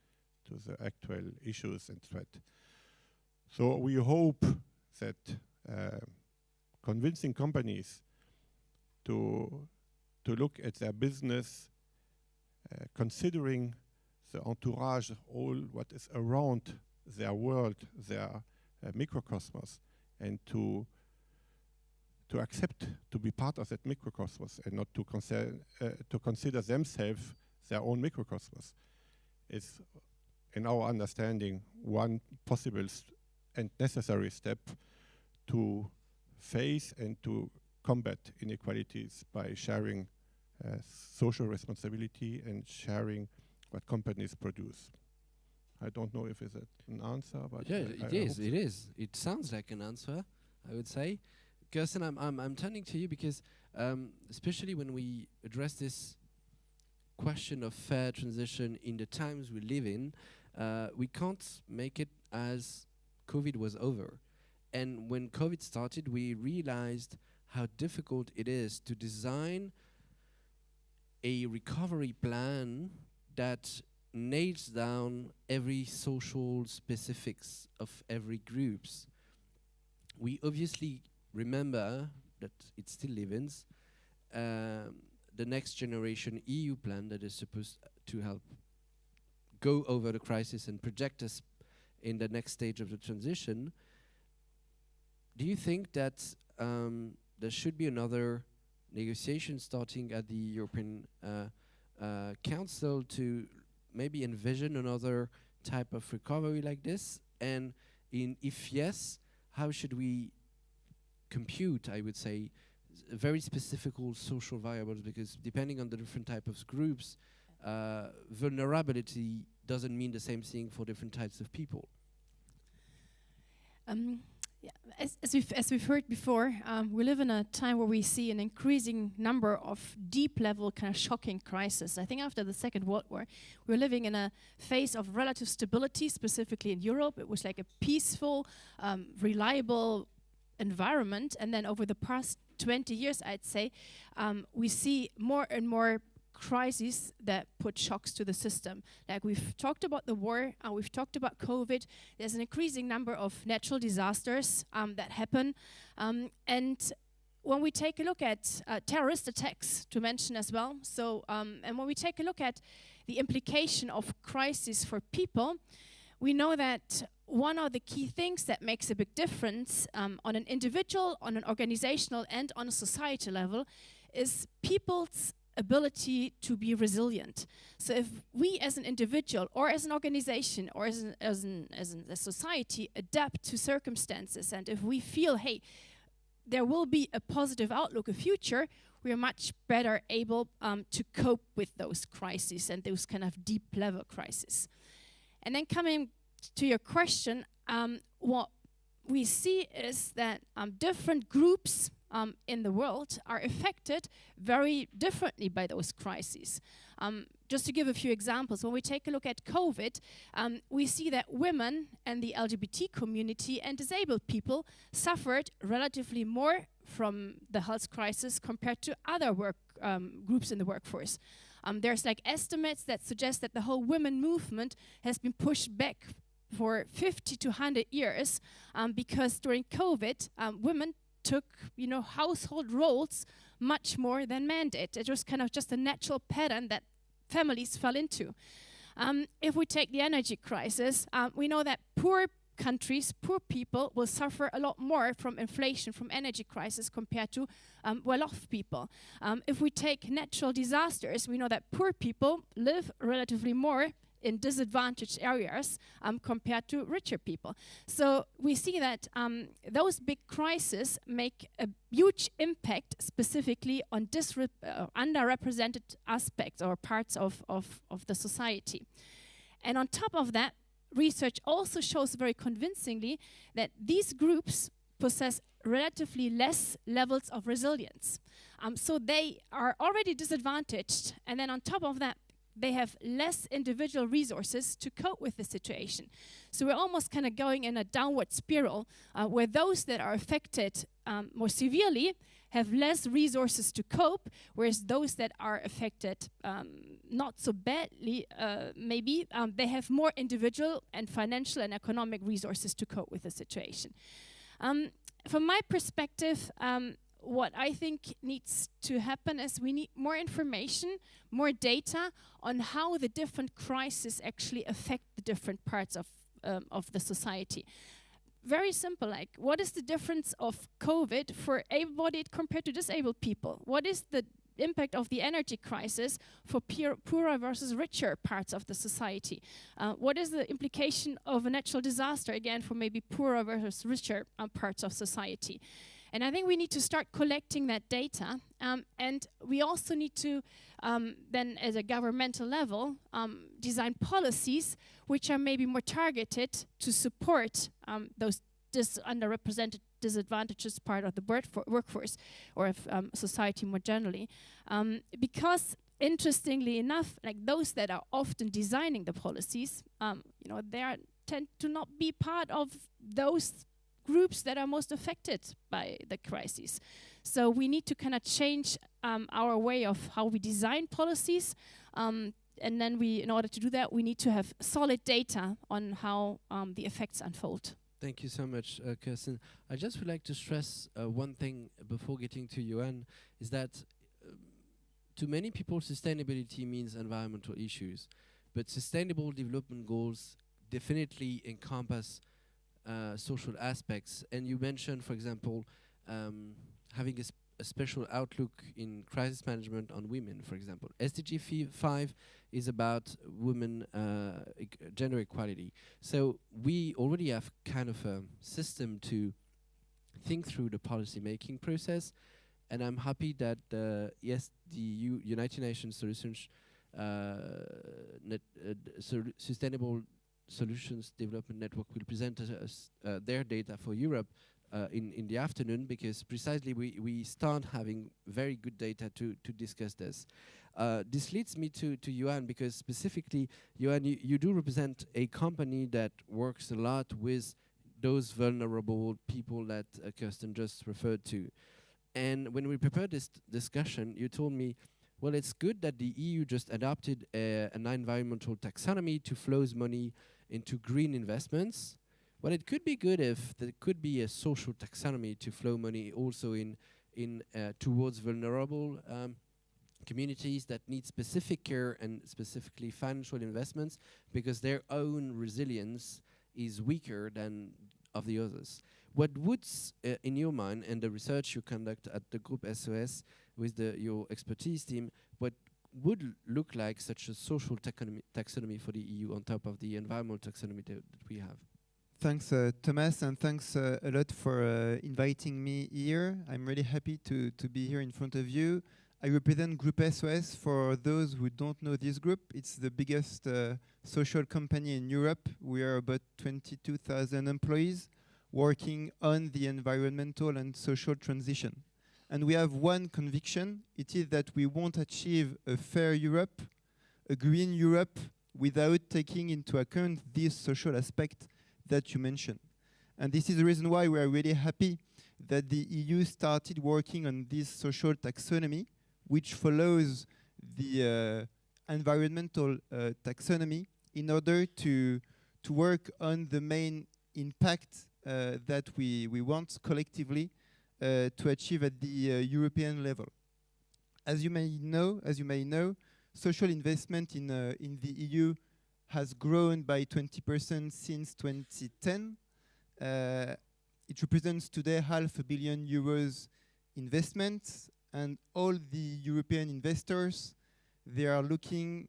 actual issues and threat. So we hope that convincing companies to look at their business, considering the entourage, all what is around their world, their microcosmos, and to accept to be part of that microcosmos and not to consider themselves their own microcosmos, is, in our understanding, one possible and necessary step to face and to combat inequalities by sharing social responsibility and sharing what companies produce. I don't know if it's an answer, but yeah, it is. It sounds like an answer, I would say. Kirsten, I'm turning to you because, especially when we address this question of fair transition in the times we live in, we can't make it as COVID was over. And when COVID started, we realized how difficult it is to design a recovery plan that nails down every social specifics of every groups. We obviously remember that it still lives the Next Generation EU plan that is supposed to help go over the crisis and project us in the next stage of the transition. Do you think that there should be another negotiation starting at the European Council to maybe envision another type of recovery like this? And if yes, how should we compute, I would say, very specific social variables, because depending on the different types of groups, vulnerability doesn't mean the same thing for different types of people. Yeah, as we've heard before, we live in a time where we see an increasing number of deep-level, kind of shocking crises. I think after the Second World War, we're living in a phase of relative stability, specifically in Europe. It was like a peaceful, reliable environment, and then over the past 20 years, I'd say, we see more and more crises that put shocks to the system. Like we've talked about the war, we've talked about COVID. There's an increasing number of natural disasters that happen. And when we take a look at terrorist attacks, to mention as well, so and when we take a look at the implication of crisis for people, we know that one of the key things that makes a big difference on an individual, on an organizational, and on a society level is people's ability to be resilient. So if we as an individual or as an organization or as a society adapt to circumstances, and if we feel, hey, there will be a positive outlook, a future, we are much better able to cope with those crises and those kind of deep level crises. And then coming to your question, what we see is that different groups in the world are affected very differently by those crises. Just to give a few examples, when we take a look at COVID, we see that women and the LGBT community and disabled people suffered relatively more from the health crisis compared to other groups in the workforce. There's like estimates that suggest that the whole women movement has been pushed back for 50 to 100 years because during COVID, women took, household roles much more than men did. It was kind of just a natural pattern that families fell into. If we take the energy crisis, we know that poor countries, poor people will suffer a lot more from inflation, from energy crisis compared to well-off people. If we take natural disasters, we know that poor people live relatively more in disadvantaged areas compared to richer people. So we see that those big crises make a huge impact specifically on underrepresented aspects or parts of the society. And on top of that, research also shows very convincingly that these groups possess relatively less levels of resilience. So they are already disadvantaged, and then on top of that, they have less individual resources to cope with the situation. So we're almost kind of going in a downward spiral where those that are affected more severely have less resources to cope, whereas those that are affected not so badly, maybe, they have more individual and financial and economic resources to cope with the situation. From my perspective, what I think needs to happen is we need more information, more data on how the different crises actually affect the different parts of the society. Very simple, like what is the difference of COVID for able-bodied compared to disabled people? What is the impact of the energy crisis for poorer versus richer parts of the society? What is the implication of a natural disaster, again, for maybe poorer versus richer parts of society? And I think we need to start collecting that data, and we also need to then, as a governmental level, design policies which are maybe more targeted to support those underrepresented, disadvantaged part of the workforce or of society more generally. Because interestingly enough, like those that are often designing the policies, they tend to not be part of those groups that are most affected by the crisis. So we need to kind of change our way of how we design policies, and then in order to do that, we need to have solid data on how the effects unfold. Thank you so much, Kirsten. I just would like to stress one thing before getting to Johan, is that to many people, sustainability means environmental issues, but sustainable development goals definitely encompass social aspects. And you mentioned, for example, having a special outlook in crisis management on women, for example. SDG 5 is about women gender equality. So we already have kind of a system to think through the policy making process, and I'm happy that yes, the United Nations Solutions Sustainable Solutions Development Network will present us their data for Europe in the afternoon, because precisely we start having very good data to discuss this. This leads me to Johan, because specifically, Johan, you do represent a company that works a lot with those vulnerable people that Kirsten just referred to. And when we prepared this discussion, you told me, well, it's good that the EU just adopted an environmental taxonomy to flows money into green investments. Well, it could be good if there could be a social taxonomy to flow money also in towards vulnerable communities that need specific care and specifically financial investments, because their own resilience is weaker than of the others. What would, in your mind, and the research you conduct at the group SOS with your expertise team, what would look like such a social taxonomy for the EU on top of the environmental taxonomy that we have? Thanks, Thomas, and thanks a lot for inviting me here. I'm really happy to be here in front of you. I represent Group SOS. For those who don't know this group, it's the biggest social company in Europe. We are about 22,000 employees working on the environmental and social transition. And we have one conviction, it is that we won't achieve a fair Europe, a green Europe, without taking into account this social aspect that you mentioned. And this is the reason why we are really happy that the EU started working on this social taxonomy, which follows the environmental taxonomy in order to work on the main impact that we want collectively to achieve at the European level. As you may know, social investment in the EU has grown by 20% since 2010. It represents today €500 million investments, and all the European investors, they are looking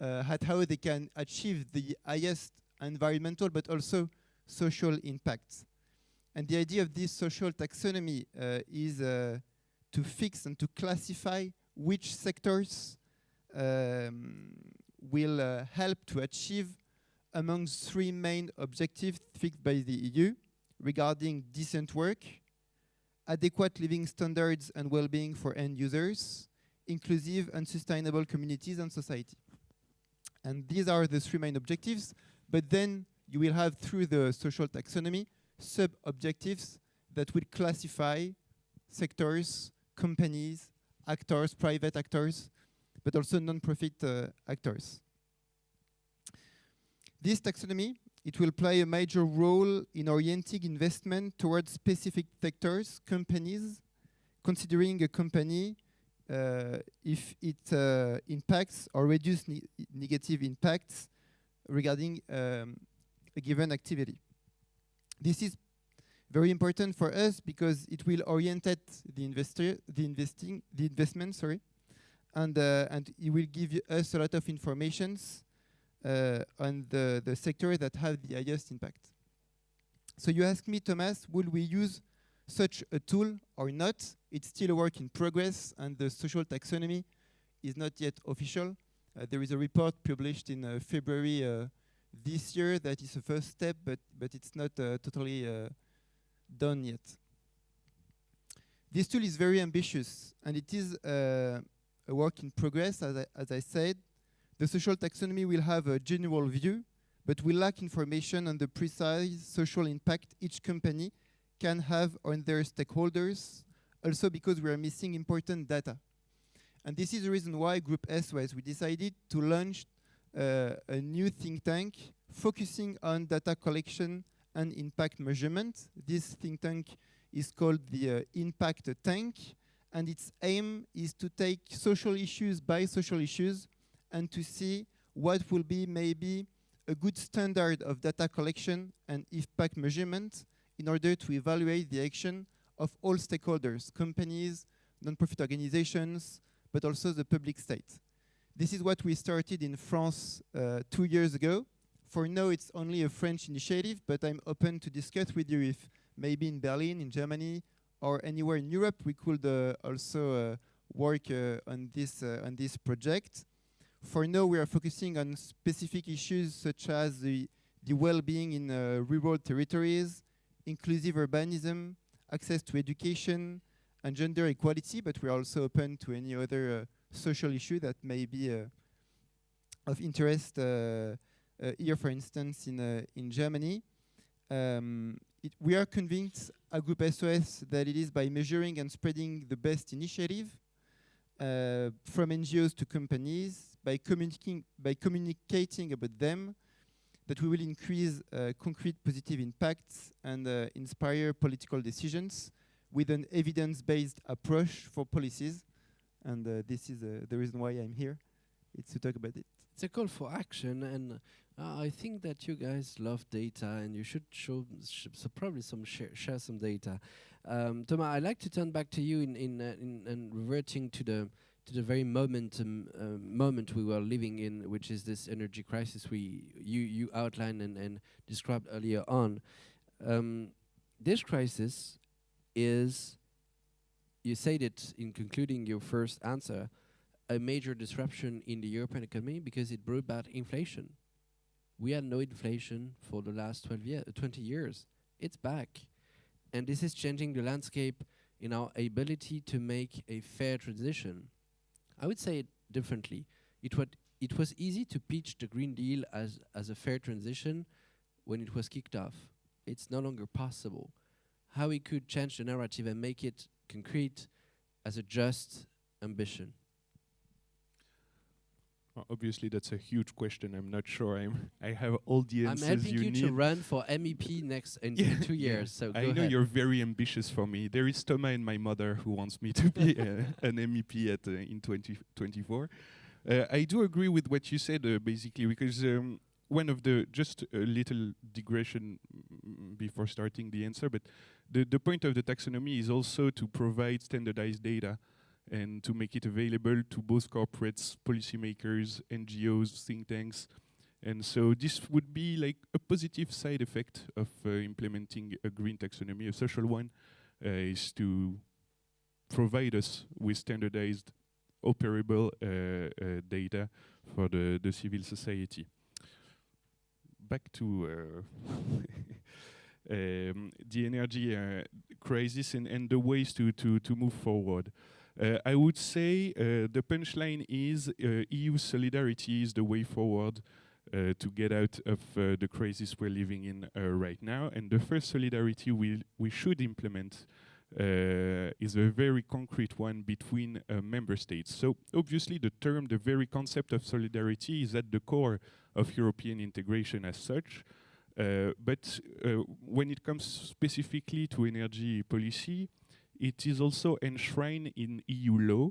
at how they can achieve the highest environmental but also social impacts. And the idea of this social taxonomy is to fix and to classify which sectors will help to achieve amongst three main objectives fixed by the EU regarding decent work, adequate living standards and well-being for end users, inclusive and sustainable communities and society. And these are the three main objectives, but then you will have, through the social taxonomy, sub-objectives that will classify sectors, companies, actors, private actors, but also non-profit actors. This taxonomy, it will play a major role in orienting investment towards specific sectors, companies, considering a company if it impacts or reduces negative impacts regarding a given activity. This is very important for us because it will orientate the investment, and it will give us a lot of informations on the sector that have the highest impact. So you asked me, Thomas, will we use such a tool or not? It's still a work in progress, and the social taxonomy is not yet official. There is a report published in February this year that is a first step, but it's not totally done yet. This tool is very ambitious, and it is a work in progress, as I said. The social taxonomy will have a general view, but will lack information on the precise social impact each company can have on their stakeholders, also because we are missing important data. And this is the reason why Group SOS, we decided to launch a new think tank focusing on data collection and impact measurement. This think tank is called the Impact Tank, and its aim is to take social issues by social issues and to see what will be maybe a good standard of data collection and impact measurement in order to evaluate the action of all stakeholders, companies, non-profit organizations, but also the public state. This is what we started in France 2 years ago. For now, it's only a French initiative, but I'm open to discuss with you if maybe in Berlin, in Germany, or anywhere in Europe, we could also work on this project. For now, we are focusing on specific issues such as the well-being in rural territories, inclusive urbanism, access to education, and gender equality, but we are also open to any other social issue that may be of interest here, for instance, in Germany. We are convinced at Group SOS that it is by measuring and spreading the best initiative from NGOs to companies, by communicating about them, that we will increase concrete positive impacts and inspire political decisions with an evidence-based approach for policies. And this is the reason why I'm here. It's to talk about it. It's a call for action, and I think that you guys love data, and you should show so probably share some data. Thomas, I'd like to turn back to you in reverting to the very moment we were living in, which is this energy crisis you outlined and described earlier on. This crisis is, you said it in concluding your first answer, a major disruption in the European economy because it brought about inflation. We had no inflation for the last 20 years. It's back. And this is changing the landscape in our ability to make a fair transition. I would say it differently. It was easy to pitch the Green Deal as a fair transition when it was kicked off. It's no longer possible. How we could change the narrative and make it concrete as a just ambition? Obviously, that's a huge question. I'm not sure I have all the answers I'm helping you need. to run for MEP next in 2 years. So I go know ahead. you're very ambitious for me. There is Thomas and my mother who wants me to be an MEP in 2024. I do agree with what you said, basically, because one of the, just a little digression before starting the answer, but the point of the taxonomy is also to provide standardized data and to make it available to both corporates, policymakers, NGOs, think tanks. And so this would be like a positive side effect of implementing a green taxonomy. A social one is to provide us with standardized, operable data for the civil society. Back to the energy crisis and the ways to move forward. I would say the punchline is EU solidarity is the way forward to get out of the crisis we're living in right now. And the first solidarity we should implement is a very concrete one between member states. So obviously the very concept of solidarity is at the core of European integration as such. But when it comes specifically to energy policy, it is also enshrined in EU law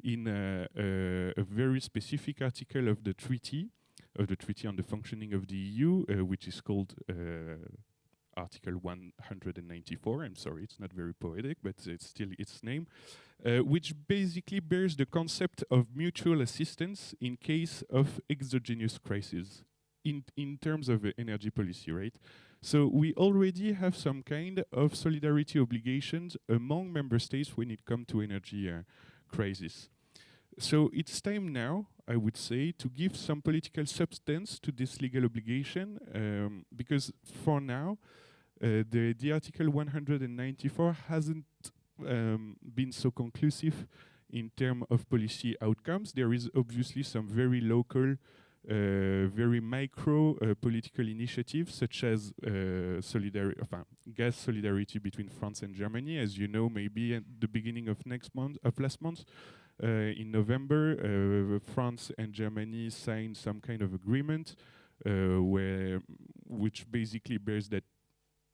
in a very specific article of the Treaty on the Functioning of the EU, which is called Article 194. I'm sorry, it's not very poetic, but it's still its name, which basically bears the concept of mutual assistance in case of exogenous crisis in terms of energy policy, right? So we already have some kind of solidarity obligations among member states when it comes to energy crisis. So it's time now, I would say, to give some political substance to this legal obligation, because for now, the Article 194 hasn't been so conclusive in terms of policy outcomes. There is obviously some very local, very micro political initiatives, such as gas solidarity between France and Germany. As you know, maybe at the beginning of last month, in November, France and Germany signed some kind of agreement which basically bears that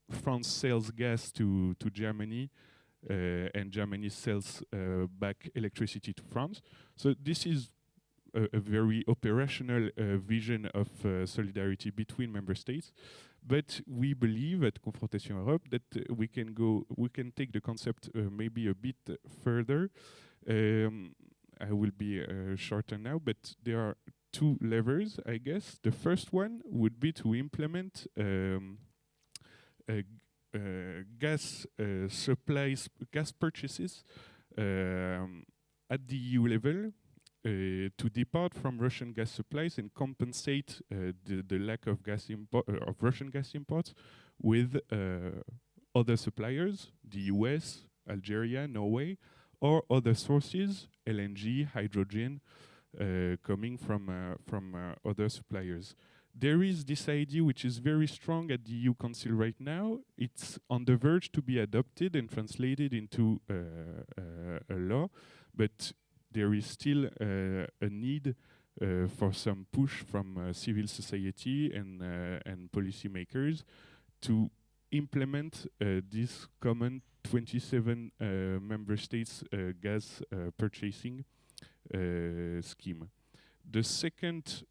France sells gas to Germany and Germany sells back electricity to France. So this is a very operational vision of solidarity between member states. But we believe at Confrontation Europe that we can take the concept maybe a bit further. I will be shorter now, but there are two levers, I guess. The first one would be to implement gas supplies, gas purchases at the EU level to depart from Russian gas supplies and compensate the lack of Russian gas imports with other suppliers, the US, Algeria, Norway, or other sources, LNG, hydrogen, coming from other suppliers. There is this idea which is very strong at the EU Council right now. It's on the verge to be adopted and translated into a law, but there is still a need for some push from civil society and policymakers to implement this common 27 member states gas purchasing scheme. The second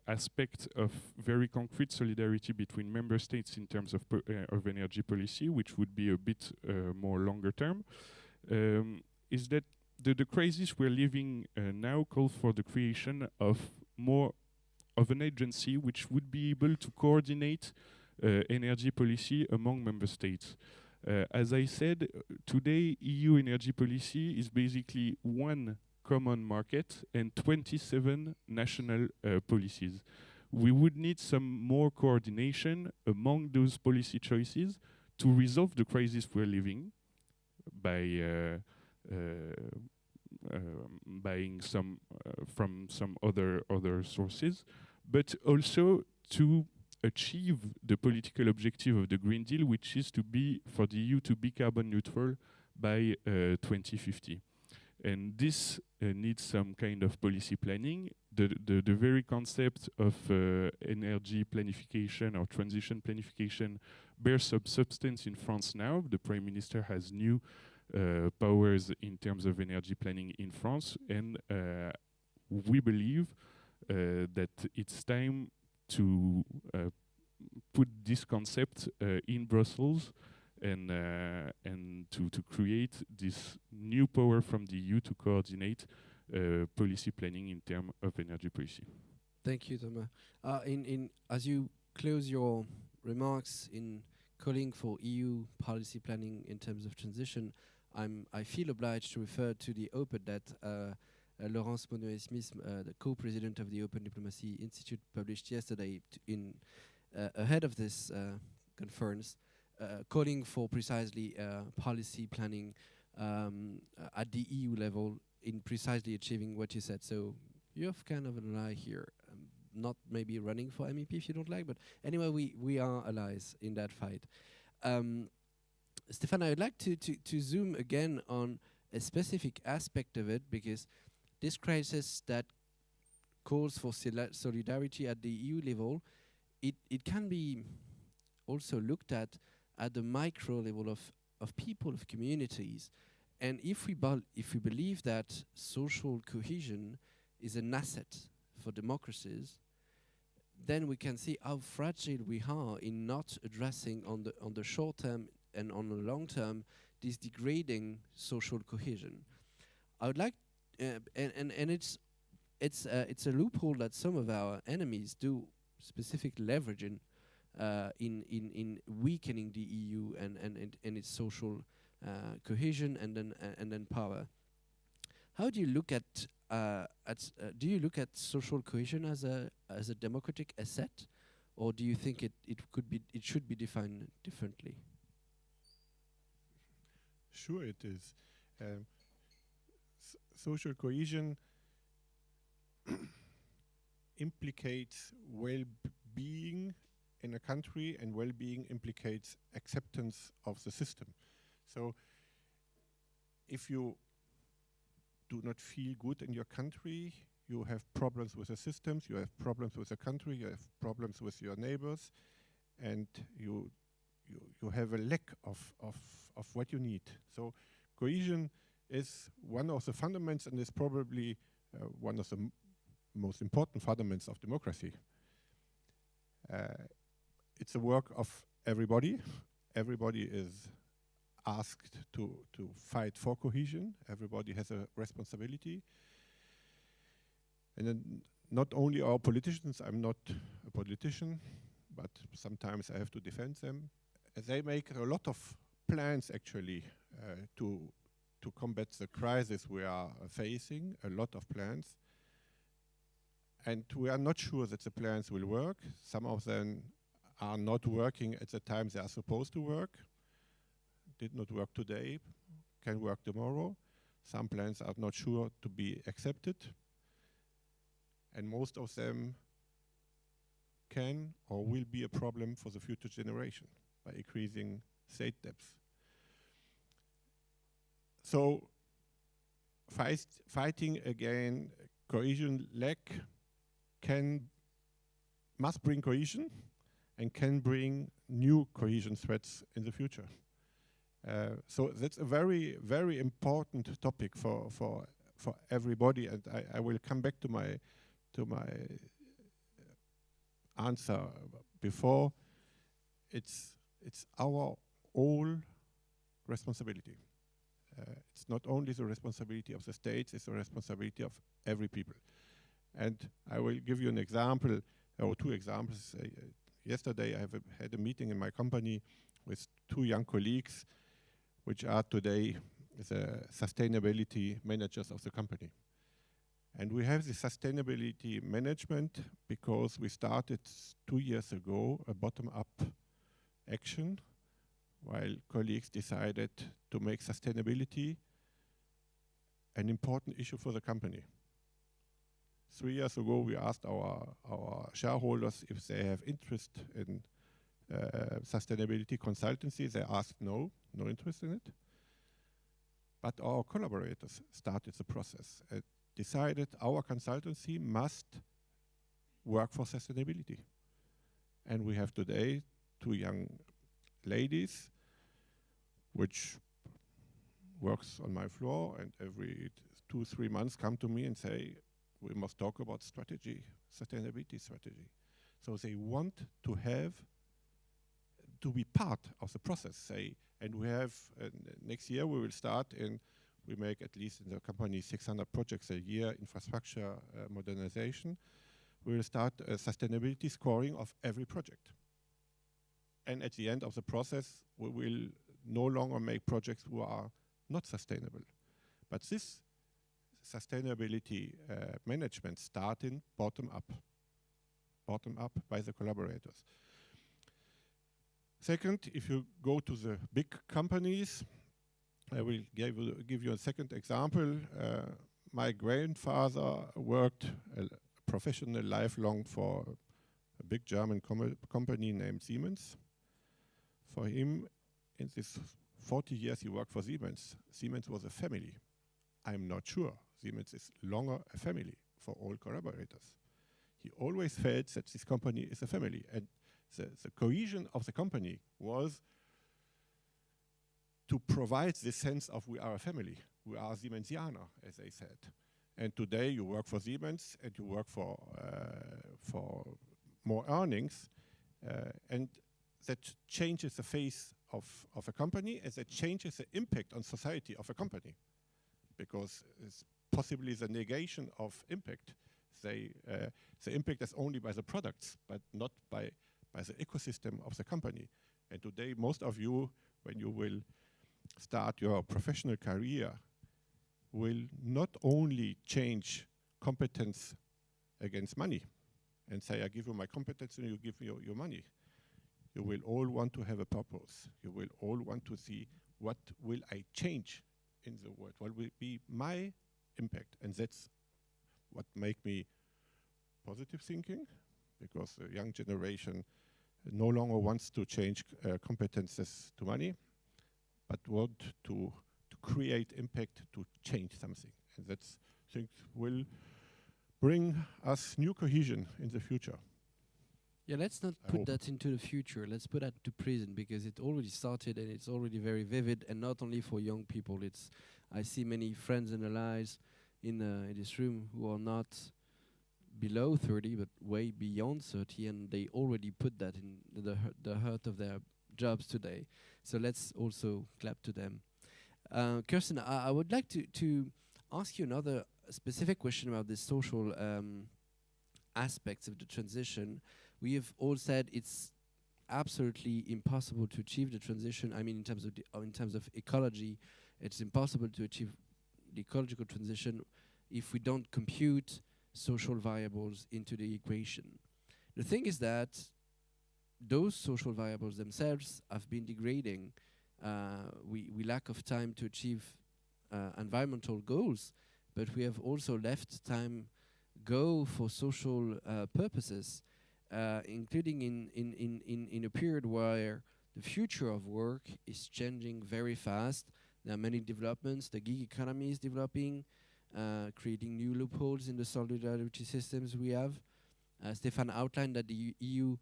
aspect of very concrete solidarity between member states in terms of energy policy, which would be a bit more longer term, is that the crisis we're living now calls for the creation of more of an agency which would be able to coordinate energy policy among member states. As I said, today EU energy policy is basically one common market and 27 national policies. We would need some more coordination among those policy choices to resolve the crisis we're living, by buying some from some other sources, but also to achieve the political objective of the Green Deal, which is for the EU to be carbon neutral by 2050. And this needs some kind of policy planning. The very concept of energy planification or transition planification bears some substance in France now. The Prime Minister has new powers in terms of energy planning in France, and we believe that it's time to put this concept in Brussels and to create this new power from the EU to coordinate policy planning in terms of energy policy. Thank you, Thomas. As you close your remarks in calling for EU policy planning in terms of transition, I feel obliged to refer to the op-ed that Laurence Monnoé-Smith, the co-president of the Open Diplomacy Institute, published yesterday ahead of this conference, calling for precisely policy planning at the EU level in precisely achieving what you said. So you have kind of an ally here. Not maybe running for MEP if you don't like, but anyway, we are allies in that fight. Stefan, I would like to zoom again on a specific aspect of it, because this crisis that calls for solidarity at the EU level, it can be also looked at the micro level of people, of communities. And if we believe that social cohesion is an asset for democracies, then we can see how fragile we are in not addressing on the short term and on the long term this degrading social cohesion. I would like, and it's a loophole that some of our enemies do, specific leveraging in weakening the EU and its social cohesion and then power. How do you look at do you look at social cohesion as a democratic asset, or do you think it should be defined differently? Sure, it is. Social cohesion implicates well-being in a country, and well-being implicates acceptance of the system. So if you do not feel good in your country, you have problems with the systems, you have problems with the country, you have problems with your neighbors, and you have a lack of what you need. So cohesion is one of the fundamentals, and is probably one of the most important fundamentals of democracy. It's a work of everybody. Everybody is asked to fight for cohesion. Everybody has a responsibility. And then not only our politicians, I'm not a politician, but sometimes I have to defend them. They make a lot of plans actually to combat the crisis we are facing, a lot of plans. And we are not sure that the plans will work. Some of them are not working at the time they are supposed to work. Did not work today, can work tomorrow. Some plans are not sure to be accepted. And most of them can or will be a problem for the future generation by increasing state debts. So fighting again cohesion lack must bring cohesion and can bring new cohesion threats in the future. So that's a very, very important topic for everybody, and I will come back to my answer before. It's our all responsibility. It's not only the responsibility of the states, it's the responsibility of every people. And I will give you an example, or two examples. Yesterday I had a meeting in my company with two young colleagues, which are today the sustainability managers of the company. And we have the sustainability management because we started 2 years ago a bottom-up action while colleagues decided to make sustainability an important issue for the company. 3 years ago, we asked our shareholders if they have interest in sustainability consultancy. They asked no interest in it. But our collaborators started the process and decided our consultancy must work for sustainability. And we have today 2 young ladies which works on my floor, and every 2-3 months come to me and say, we must talk about strategy, sustainability strategy. So they want to be part of the process, and we have, next year we will start we make at least in the company 600 projects a year, infrastructure modernization. We will start a sustainability scoring of every project. And at the end of the process, we will no longer make projects who are not sustainable. But this sustainability management starting bottom up by the collaborators. Second, if you go to the big companies, I will give you a second example. My grandfather worked professional lifelong for a big German company named Siemens. For him, in this 40 years he worked for Siemens, Siemens was a family. I'm not sure Siemens is longer a family for all collaborators. He always felt that this company is a family, and the cohesion of the company was to provide this sense of we are a family, we are Siemensianer, as they said. And today you work for Siemens and you work for more earnings, and that changes the face of a company, and that changes the impact on society of a company, because it's possibly the negation of impact. The impact is only by the products, but not by the ecosystem of the company. And today, most of you, when you will start your professional career, will not only change competence against money and say, I give you my competence and you give me your money. You will all want to have a purpose. You will all want to see, what will I change in the world? What will be my impact? And that's what make me positive thinking, because the young generation no longer wants to change competences to money, but want to create impact, to change something. And that's, I think, will bring us new cohesion in the future. Yeah, let's not put that into the future. Let's put that to present, because it already started and it's already very vivid, and not only for young people. I see many friends and allies in this room who are not below 30, but way beyond 30, and they already put that in the heart of their jobs today. So let's also clap to them. Kirsten, I would like to ask you another specific question about the social aspects of the transition. We have all said it's absolutely impossible to achieve the transition. I mean, in terms of ecology, it's impossible to achieve the ecological transition if we don't compute social variables into the equation. The thing is that those social variables themselves have been degrading. We lack of time to achieve environmental goals, but we have also left time go for social purposes, including in a period where the future of work is changing very fast. There are many developments. The gig economy is developing, creating new loopholes in the solidarity systems we have. Stefan outlined that the EU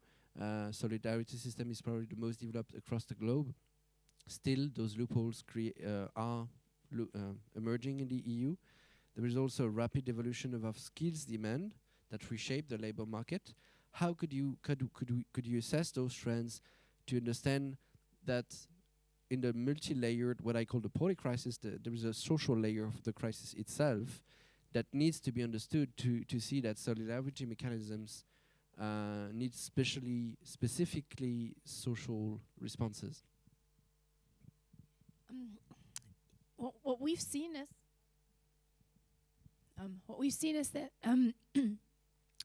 solidarity system is probably the most developed across the globe. Still, those loopholes are emerging in the EU. There is also a rapid evolution of skills demand that reshape the labor market. How could you assess those trends to understand that in the multi-layered, what I call the polycrisis, there is a social layer of the crisis itself that needs to be understood to see that solidarity mechanisms need specifically social responses? What we've seen is that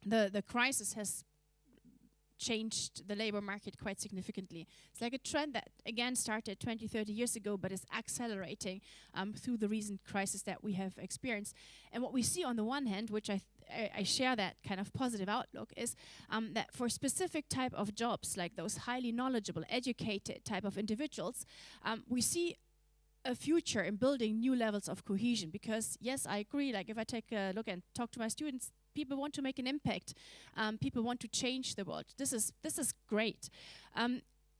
the crisis has changed the labor market quite significantly. It's like a trend that again started 20, 30 years ago, but is accelerating through the recent crisis that we have experienced. And what we see on the one hand, which I share that kind of positive outlook, is that for specific type of jobs, like those highly knowledgeable, educated type of individuals, we see a future in building new levels of cohesion. Because yes, I agree, like if I take a look and talk to my students, people want to make an impact. People want to change the world. This is great.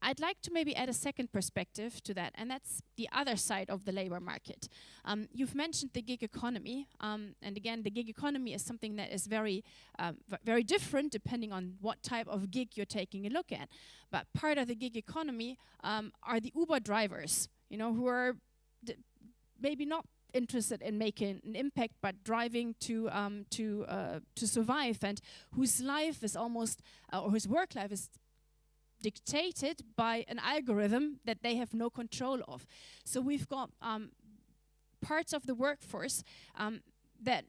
I'd like to maybe add a second perspective to that, and that's the other side of the labor market. You've mentioned the gig economy, and again, the gig economy is something that is very different depending on what type of gig you're taking a look at. But part of the gig economy are the Uber drivers, who are maybe not interested in making an impact, but driving to survive, and whose life is almost, or whose work life is dictated by an algorithm that they have no control of. So we've got parts of the workforce that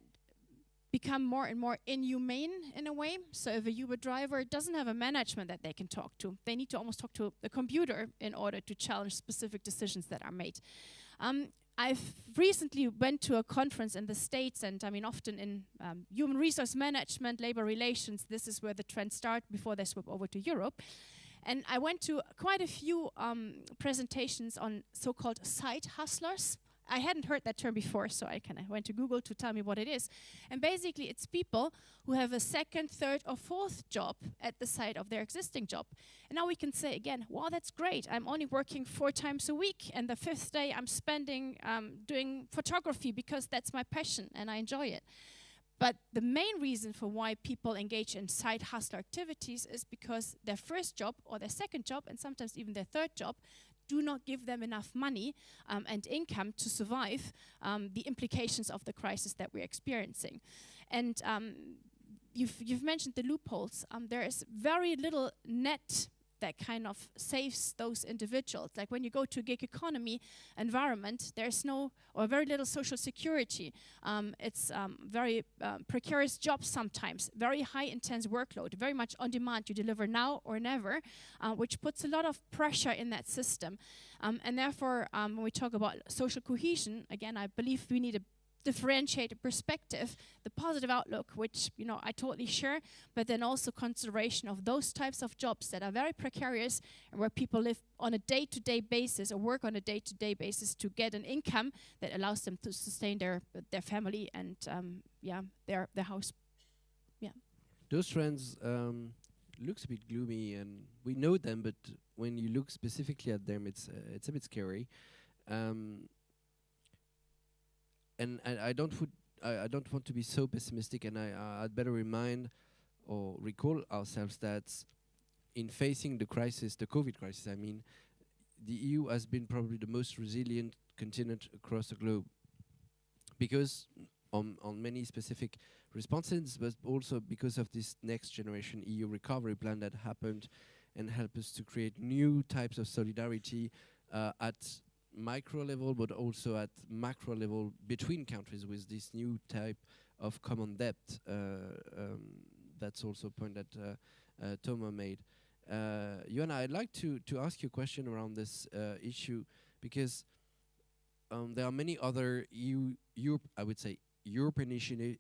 become more and more inhumane in a way. So if a Uber driver doesn't have a management that they can talk to, they need to almost talk to the computer in order to challenge specific decisions that are made. I've recently went to a conference in the States, and I mean often in human resource management, labor relations, this is where the trends start before they swap over to Europe. And I went to quite a few presentations on so-called side hustlers. I hadn't heard that term before, so I kind of went to Google to tell me what it is. And basically, it's people who have a second, third, or fourth job at the side of their existing job. And now we can say again, wow, that's great. I'm only working 4 times a week, and the 5th day I'm spending doing photography because that's my passion and I enjoy it. But the main reason for why people engage in side hustle activities is because their first job or their second job, and sometimes even their third job, do not give them enough money and income to survive the implications of the crisis that we're experiencing. And you've mentioned the loopholes. There is very little net that kind of saves those individuals. Like when you go to a gig economy environment, there's no or very little social security. It's very precarious jobs sometimes, very high intense workload, very much on demand. You deliver now or never, which puts a lot of pressure in that system. And therefore, when we talk about social cohesion, again, I believe we need a differentiated perspective, the positive outlook, which I totally share, but then also consideration of those types of jobs that are very precarious and where people live on a day-to-day basis or work on a day-to-day basis to get an income that allows them to sustain their family and their house. Yeah. Those trends looks a bit gloomy, and we know them, but when you look specifically at them, it's a bit scary. And I don't want to be so pessimistic, and I'd better remind or recall ourselves that in facing the crisis, the COVID crisis, I mean, the EU has been probably the most resilient continent across the globe, because on many specific responses, but also because of this next generation EU recovery plan that happened and helped us to create new types of solidarity at micro level, but also at macro level between countries with this new type of common debt. That's also a point that Thomas made. Joanna, I'd like to ask you a question around this issue, because there are many other European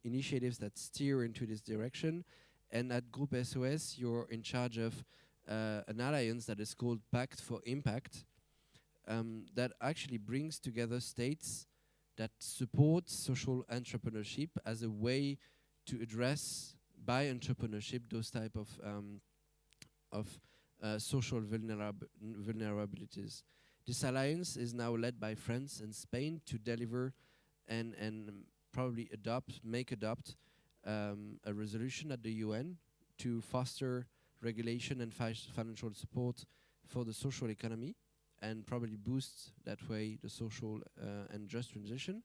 initiatives that steer into this direction, and at Group SOS you're in charge of an alliance that is called Pact for Impact, that actually brings together states that support social entrepreneurship as a way to address by entrepreneurship those type of social vulnerabilities. This alliance is now led by France and Spain to deliver and probably make adopt a resolution at the UN to foster regulation and financial support for the social economy, and probably boost that way the social and just transition.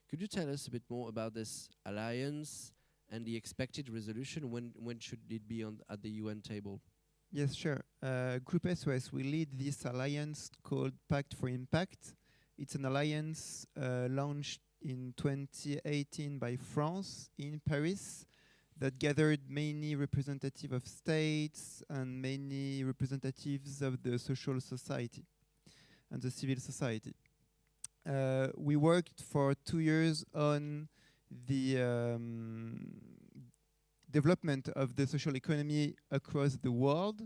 Could you tell us a bit more about this alliance and the expected resolution? When should it be at the UN table? Yes, sure. Group SOS, we lead this alliance called Pact for Impact. It's an alliance launched in 2018 by France in Paris, that gathered many representatives of states and many representatives of the social society and the civil society. We worked for 2 years on the development of the social economy across the world,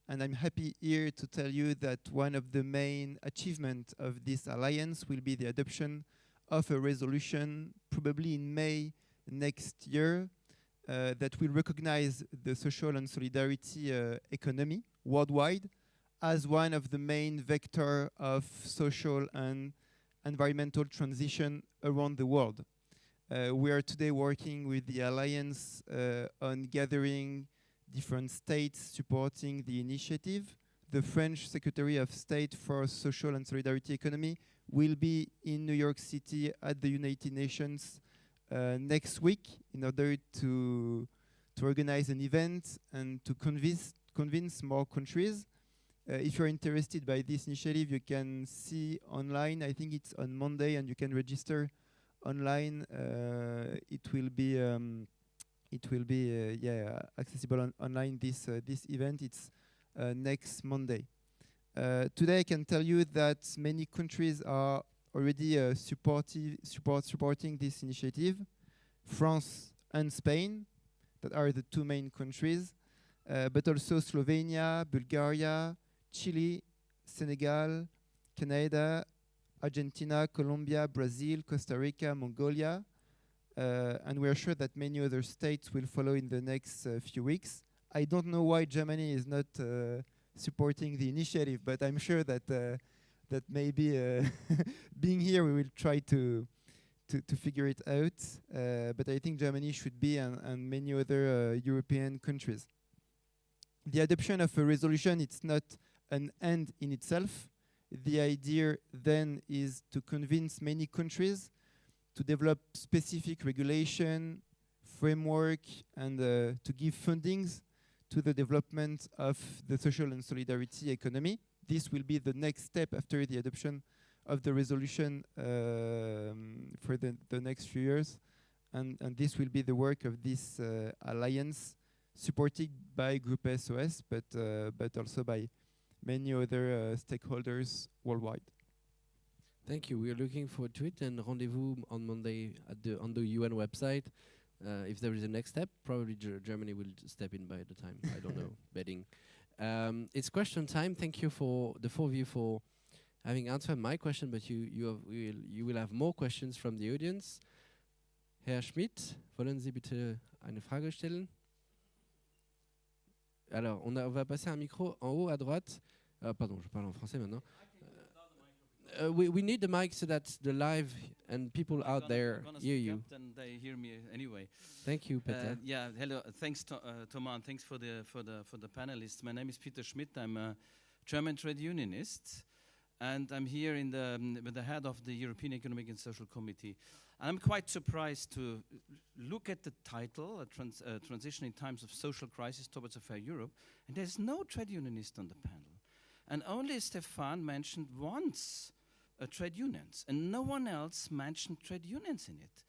and I'm happy here to tell you that one of the main achievements of this alliance will be the adoption of a resolution, probably in May next year, that will recognize the social and solidarity economy worldwide as one of the main vectors of social and environmental transition around the world. We are today working with the Alliance on gathering different states supporting the initiative. The French Secretary of State for Social and Solidarity Economy will be in New York City at the United Nations next week in order to organize an event and to convince more countries. If you're interested by this initiative, you can see online. I think it's on Monday, and you can register online. It will be accessible online. This event, it's next Monday. Today, I can tell you that many countries are already supporting this initiative. France and Spain, that are the two main countries, but also Slovenia, Bulgaria, Chile, Senegal, Canada, Argentina, Colombia, Brazil, Costa Rica, Mongolia, and we are sure that many other states will follow in the next few weeks. I don't know why Germany is not supporting the initiative, but I'm sure that that maybe being here we will try to figure it out. But I think Germany should be, and many other European countries. The adoption of a resolution, it's not an end in itself. The idea then is to convince many countries to develop specific regulation, framework, and to give fundings to the development of the social and solidarity economy. This will be the next step after the adoption of the resolution for the next few years. And this will be the work of this alliance, supported by Group SOS, but also by many other stakeholders worldwide. Thank you. We are looking forward to it, and rendezvous on Monday on the UN website. If there is a next step, probably Germany will step in by the time. I don't know, betting. It's question time. Thank you for the four of you for having answered my question, but you will have more questions from the audience. Herr Schmidt, wollen Sie bitte eine Frage stellen? Alors, on va passer un micro en haut à droite. Pardon, je parle en français maintenant. We need the mic so that the live and people out there hear you. And they hear me anyway. Thank you, Peter. Yeah, hello. Thanks, Thomas, and thanks for the panelists. My name is Peter Schmidt. I'm a German trade unionist, and I'm here with the head of the European Economic and Social Committee. And I'm quite surprised to look at the title, Transition in Times of Social Crisis Towards a Fair Europe, and there's no trade unionist on the panel. And only Stefan mentioned once trade unions, and no one else mentioned trade unions in it.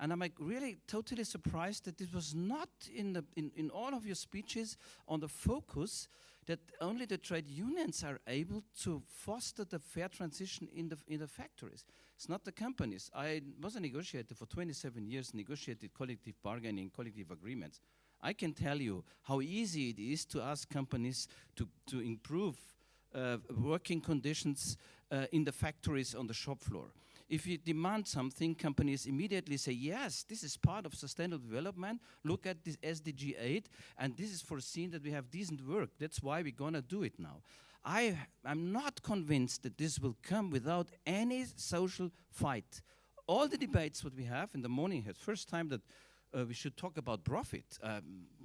And I'm really totally surprised that this was not in all of your speeches on the focus that only the trade unions are able to foster the fair transition in the factories. It's not the companies. I was a negotiator for 27 years, negotiated collective bargaining, collective agreements. I can tell you how easy it is to ask companies to improve working conditions in the factories on the shop floor. If you demand something, companies immediately say, yes, this is part of sustainable development. Look at this SDG 8, and this is foreseen that we have decent work. That's why we're going to do it now. I'm not convinced that this will come without any social fight. All the debates that we have in the morning, it's first time that we should talk about profit.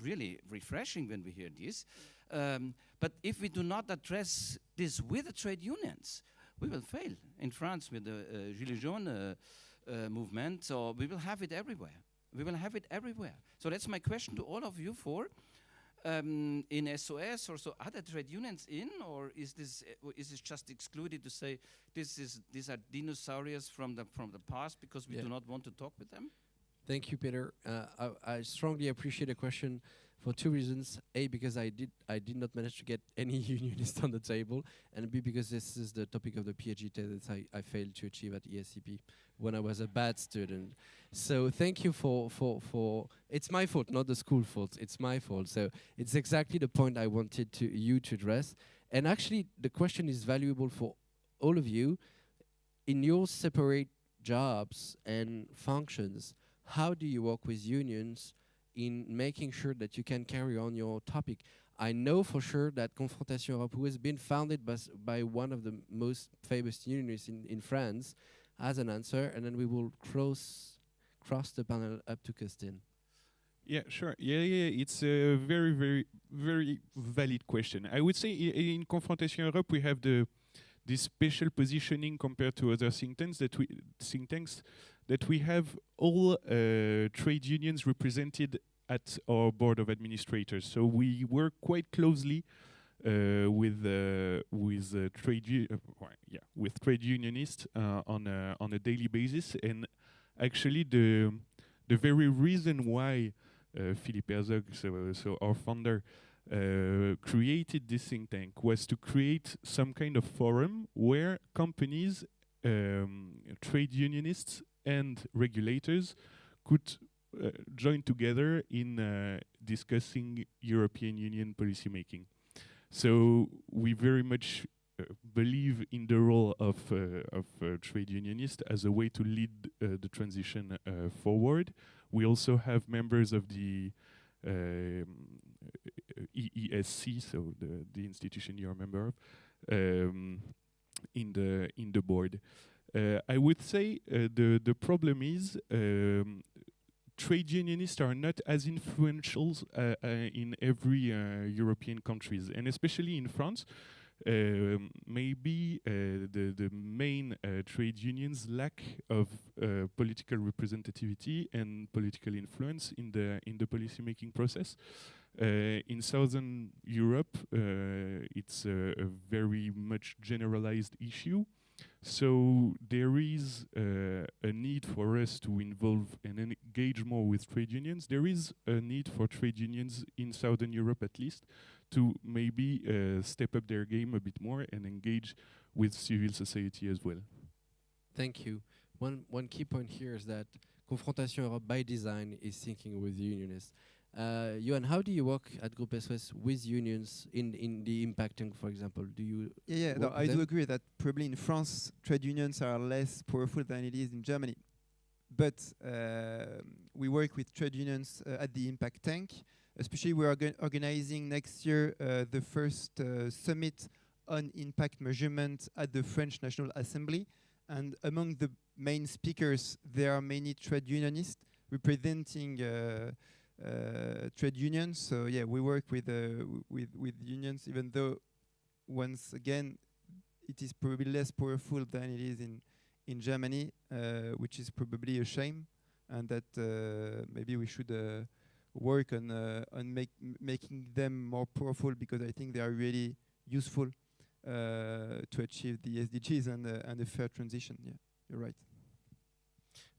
Really refreshing when we hear this. But if we do not address this with the trade unions, we will fail. In France with the Gilets jaunes movement, so we will have it everywhere. We will have it everywhere. So that's my question to all of you for in SOS or so other trade unions in, or is this just excluded to say these are dinosaurs from the past because we do not want to talk with them? Thank you, Peter. I strongly appreciate the question for two reasons. A, because I did not manage to get any unionist on the table, and B, because this is the topic of the PhD thesis I failed to achieve at ESCP when I was a bad student. So thank you for it's my fault, not the school fault. It's my fault. So it's exactly the point I wanted you to address. And actually, the question is valuable for all of you. In your separate jobs and functions, how do you work with unions in making sure that you can carry on your topic? I know for sure that Confrontation Europe, who has been founded by one of the most famous unionists in France, has an answer, and then we will cross the panel up to Christine. Yeah, sure. Yeah. It's a very, very, very valid question. I would say in Confrontation Europe, we have this special positioning compared to other think tanks that we have all trade unions represented at our board of administrators. So we work quite closely with trade unionists on a daily basis. And actually, the very reason why Philippe Herzog, so our founder, created this think tank was to create some kind of forum where companies, trade unionists, and regulators could join together in discussing European Union policy making. So we very much believe in the role of trade unionists as a way to lead the transition forward. We also have members of the EESC, so the institution you're a member of, in the board. I would say the problem is trade unionists are not as influential in every European countries, and especially in France. Maybe the main trade unions lack of political representativity and political influence in the policy making process. In Southern Europe, it's a very much generalized issue. So there is a need for us to involve and engage more with trade unions. There is a need for trade unions in Southern Europe, at least, to maybe step up their game a bit more and engage with civil society as well. Thank you. One key point here is that Confrontation Europe, by design, is thinking with unionists. Johan, how do you work at Groupe SOS with unions in the impacting, for example? Do you? Yeah, no, I do agree that probably in France, trade unions are less powerful than it is in Germany. But we work with trade unions at the Impact Tank. Especially, we are organizing next year the first summit on impact measurement at the French National Assembly. And among the main speakers, there are many trade unionists representing trade unions. So yeah, we work with unions, even though once again it is probably less powerful than it is in Germany, which is probably a shame, and that maybe we should work on making them more powerful, because I think they are really useful to achieve the SDGs and a fair transition. Yeah, you're right.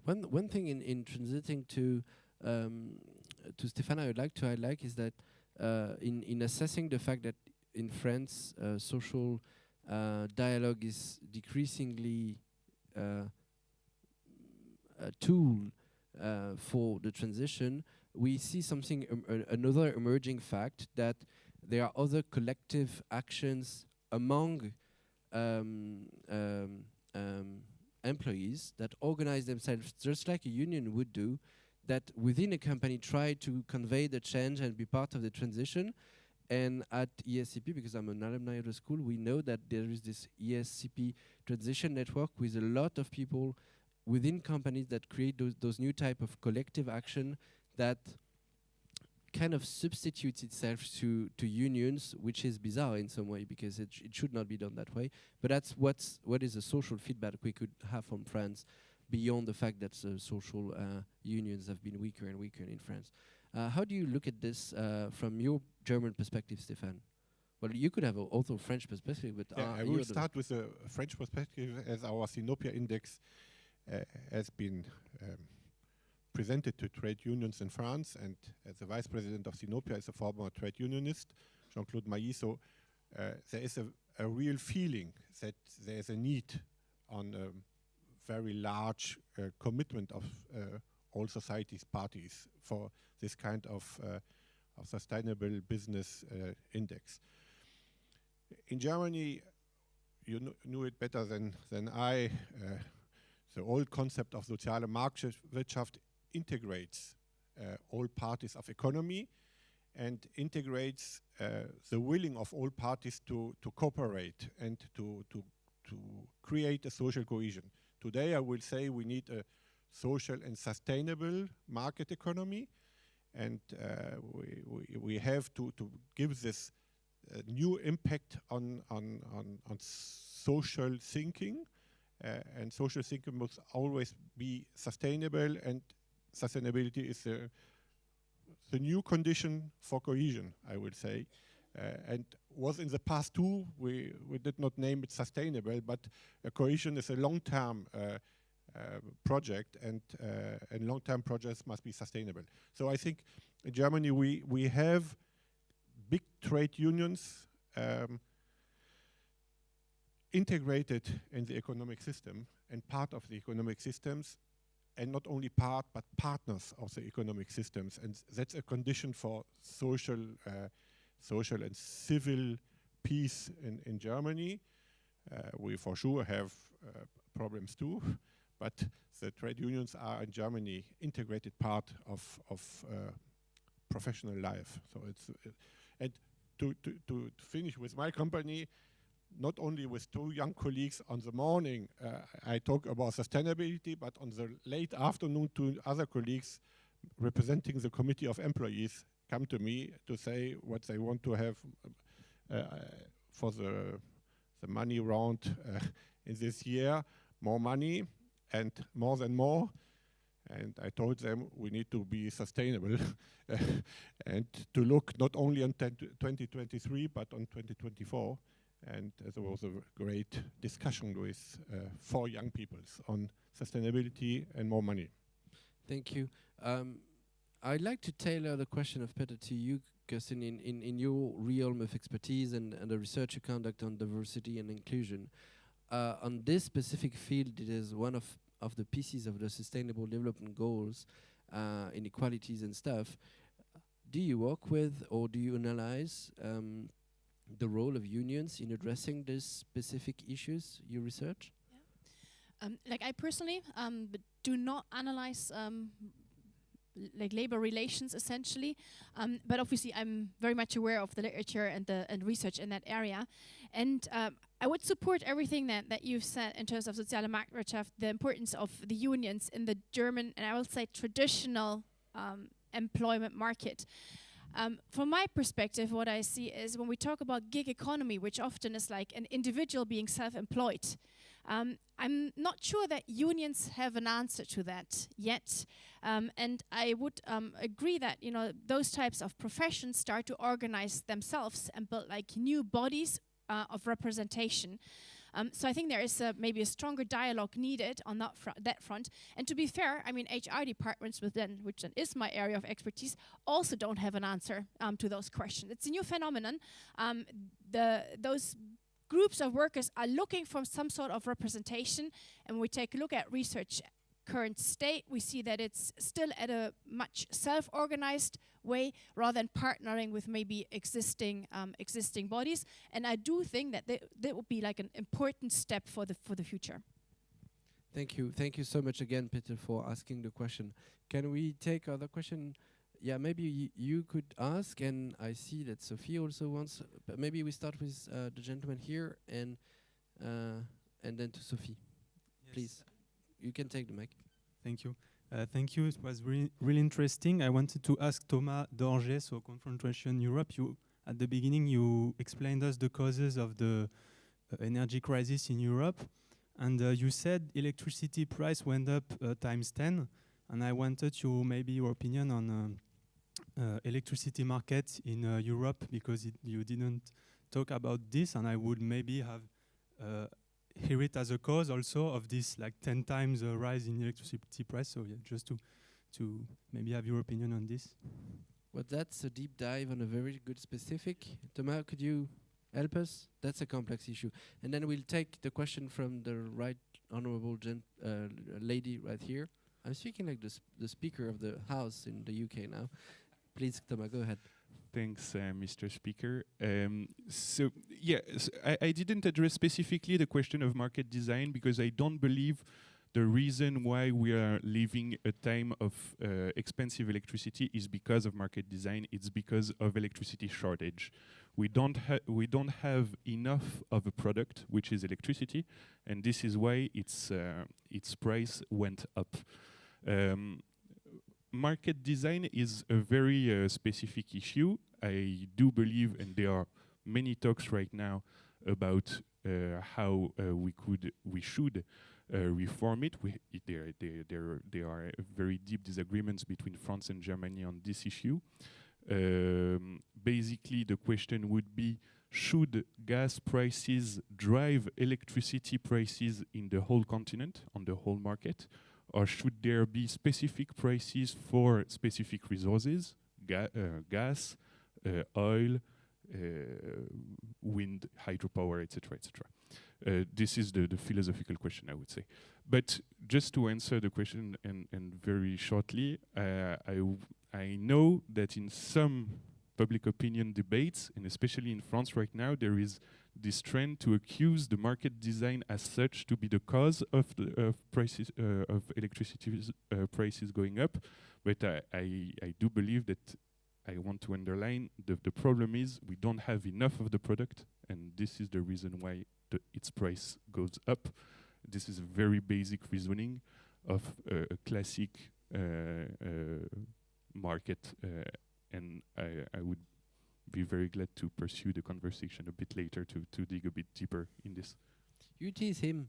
One thing in transiting to Stéphane, I would like to highlight is that in assessing the fact that in France social dialogue is decreasingly a tool for the transition, we see something another emerging fact, that there are other collective actions among employees that organize themselves just like a union would do, that within a company try to convey the change and be part of the transition. And at ESCP, because I'm an alumni of the school, we know that there is this ESCP transition network with a lot of people within companies that create those new type of collective action that kind of substitutes itself to unions, which is bizarre in some way, because it should not be done that way. But that's what is the social feedback we could have from France, beyond the fact that social unions have been weaker and weaker in France. How do you look at this from your German perspective, Stéphane? Well, you could have also French perspective, but I will start with the French perspective, as our Sinopia index has been presented to trade unions in France, and as the vice president of Sinopia is a former trade unionist, Jean-Claude Mailly. So there is a real feeling that there is a need on a very large commitment of all societies parties for this kind of sustainable business index. In Germany, you knew it better than I, the old concept of soziale Marktwirtschaft integrates all parties of economy and integrates the willing of all parties to cooperate and to create a social cohesion. Today I will say we need a social and sustainable market economy, and we have to give this new impact on social thinking, and social thinking must always be sustainable, and sustainability is the new condition for cohesion, I would say, and was in the past too. We did not name it sustainable, but cohesion is a long-term project, and long-term projects must be sustainable. So I think in Germany we have big trade unions integrated in the economic system and part of the economic systems, and not only part but partners of the economic systems, and that's a condition for social and civil peace in Germany. We for sure have problems too, but the trade unions are in Germany integrated part of professional life. So it's and to finish with my company, not only with 2 young colleagues on the morning, I talk about sustainability, but on the late afternoon, 2 other colleagues representing the committee of employees come to me to say what they want to have for the money round in this year, more money and more than more. And I told them we need to be sustainable and to look not only on 2023 but on 2024. And there was a great discussion with 4 young people on sustainability and more money. Thank you. I'd like to tailor the question of Peter to you, Kirsten, in your realm of expertise and the research you conduct on diversity and inclusion. On this specific field, it is one of the pieces of the Sustainable Development Goals, inequalities and stuff. Do you work with or do you analyze the role of unions in addressing these specific issues you research? Yeah. Like I personally do not analyze like labor relations essentially, but obviously I'm very much aware of the literature and research in that area, and I would support everything that you've said in terms of soziale Marktwirtschaft, the importance of the unions in the German and I will say traditional employment market. From my perspective, what I see is when we talk about gig economy, which often is like an individual being self-employed, I'm not sure that unions have an answer to that yet. And I would agree that, you know, those types of professions start to organize themselves and build like new bodies of representation. So I think there is maybe a stronger dialogue needed on that front. And to be fair, I mean, HR departments which then is my area of expertise, also don't have an answer to those questions. It's a new phenomenon. Those groups of workers are looking for some sort of representation, and we take a look at research current state, we see that it's still at a much self-organized way rather than partnering with maybe existing bodies. And I do think that that would be like an important step for the future. Thank you so much again, Peter, for asking the question. Can we take other question? Yeah, maybe you could ask, and I see that Sophie also wants. But maybe we start with the gentleman here, and then to Sophie, yes. Please. You can take the mic. Thank you. Thank you. It was really interesting. I wanted to ask Thomas Dorget, so Confrontation Europe. At the beginning, you explained us the causes of the energy crisis in Europe, and you said electricity price went up times 10. And I wanted your opinion on electricity market in Europe, because you didn't talk about this, and I would maybe have hear it as a cause also of this like 10 times rise in electricity price. So yeah, just to maybe have your opinion on this. Well, that's a deep dive on a very good specific. Thomas, could you help us? That's a complex issue. And then we'll take the question from the right honorable lady right here. I'm speaking like the speaker of the house in the UK now. Please, Thomas, go ahead. Thanks, Mr. Speaker. So, yeah, I didn't address specifically the question of market design because I don't believe the reason why we are living a time of expensive electricity is because of market design. It's because of electricity shortage. We don't have enough of a product, which is electricity, and this is why its price went up. Market design is a very specific issue. I do believe, and there are many talks right now about how we should reform it. There are very deep disagreements between France and Germany on this issue. Basically, the question would be: should gas prices drive electricity prices in the whole continent, on the whole market? Or should there be specific prices for specific resources, gas, oil, wind, hydropower, etc., etc.? This is the philosophical question, I would say. But just to answer the question and very shortly, I know that in some public opinion debates, and especially in France right now, there is this trend to accuse the market design as such to be the cause of the prices of electricity prices going up. But I do believe that I want to underline the problem is we don't have enough of the product, and this is the reason why its price goes up. This is a very basic reasoning of a classic market, and I would be very glad to pursue the conversation a bit later to dig a bit deeper in this. You tease him.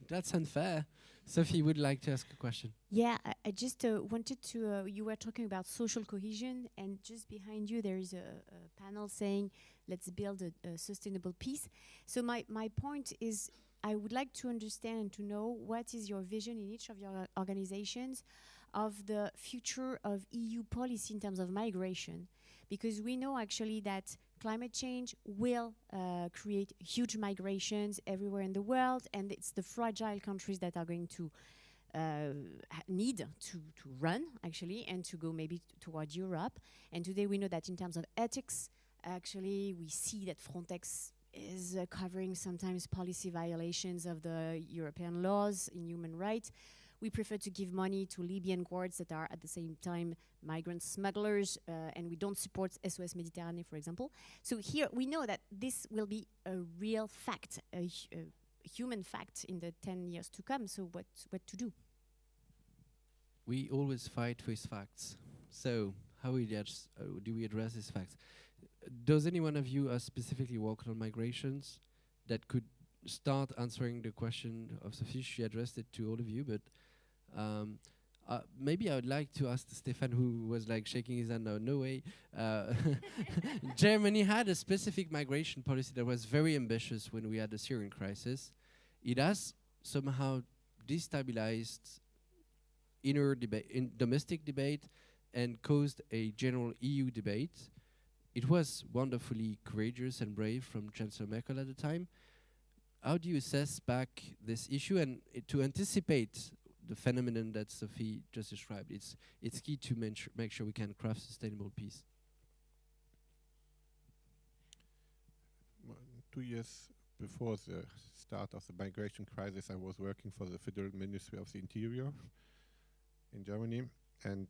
That's unfair. Sophie would like to ask a question. Yeah, I just wanted to, you were talking about social cohesion, and just behind you there is a panel saying, let's build a sustainable peace. So my point is, I would like to understand and to know what is your vision in each of your organizations of the future of EU policy in terms of migration. Because we know actually that climate change will create huge migrations everywhere in the world, and it's the fragile countries that are going to need to run actually and to go maybe toward Europe. And today we know that in terms of ethics, actually we see that Frontex is covering sometimes policy violations of the European laws in human rights. We prefer to give money to Libyan guards that are at the same time migrant smugglers, and we don't support SOS Mediterranean, for example. So here we know that this will be a real fact, a human fact in the 10 years to come. So what to do? We always fight with facts. So how do we address these facts? Does any one of you specifically work on migrations that could start answering the question of Sophie? She addressed it to all of you, but maybe I would like to ask Stefan, who was like shaking his hand, no way. Germany had a specific migration policy that was very ambitious when we had the Syrian crisis. It has somehow destabilized domestic debate and caused a general EU debate. It was wonderfully courageous and brave from Chancellor Merkel at the time. How do you assess back this issue and to anticipate the phenomenon that Sophie just described? It's key to make sure we can craft sustainable peace. 2 years before the start of the migration crisis, I was working for the Federal Ministry of the Interior in Germany and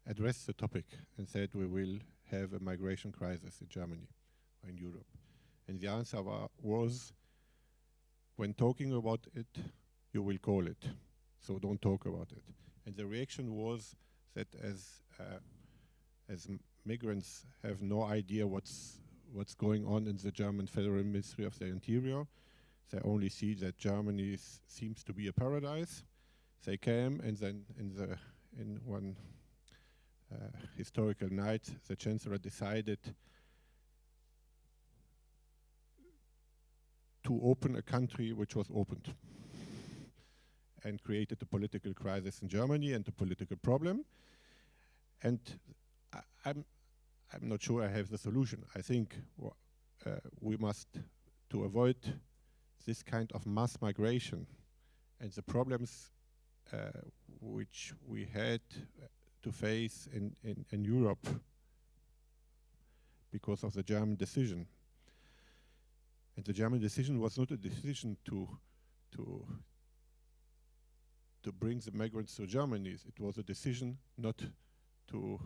addressed the topic and said we will have a migration crisis in Germany or in Europe. And the answer was, when talking about it, you will call it. So don't talk about it. And the reaction was that as migrants have no idea what's going on in the German Federal Ministry of the Interior, they only see that Germany seems to be a paradise. They came, and then in one historical night, the Chancellor decided to open a country which was opened. and created a political crisis in Germany and a political problem. And I'm not sure I have the solution. I think we must, to avoid this kind of mass migration and the problems which we had to face in Europe because of the German decision. And the German decision was not a decision to bring the migrants to Germany. It was a decision not to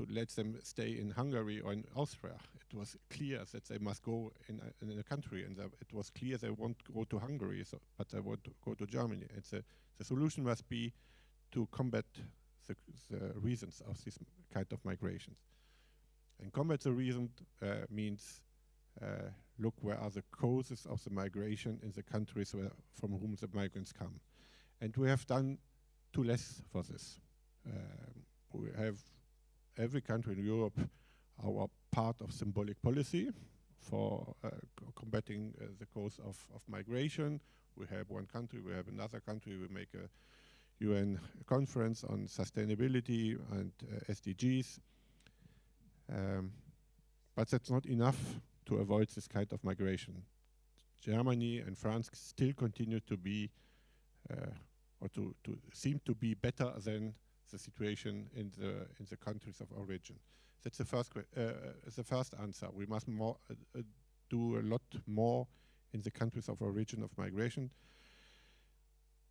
let them stay in Hungary or in Austria. It was clear that they must go in a country, and it was clear they won't go to Hungary, but they want to go to Germany. And the solution must be to combat the reasons of this kind of migrations. And combat the reason means look where are the causes of the migration in the countries from whom the migrants come. And we have done too less for this. We have every country in Europe our part of symbolic policy for combating the cause of migration. We have one country, we have another country, we make a UN conference on sustainability and SDGs. But that's not enough to avoid this kind of migration. Germany and France still continue to be, or to seem to be better than the situation in the countries of origin. That's the first answer. We must do a lot more in the countries of origin of migration.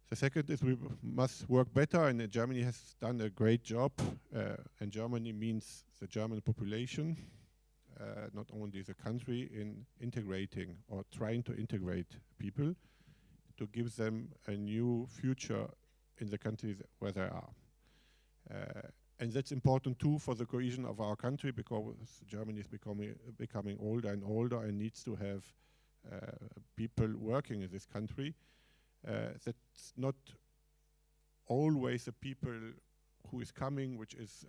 The second is we must work better, and Germany has done a great job, and Germany means the German population, not only the country, in integrating or trying to integrate people to give them a new future in the countries where they are. And that's important too for the cohesion of our country, because Germany is becoming older and older and needs to have people working in this country. That's not always the people who is coming, which is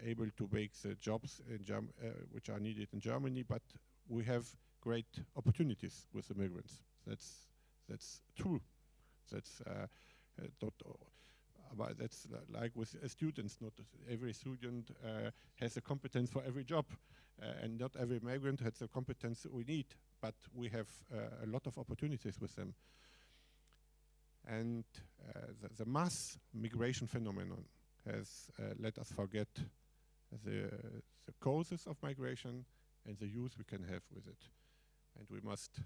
able to make the jobs in which are needed in Germany, but we have great opportunities with the migrants. That's true. That's but that's like with students. Not every student has a competence for every job, and not every migrant has the competence we need. But we have a lot of opportunities with them. And the mass migration phenomenon has let us forget the causes of migration and the use we can have with it. And we must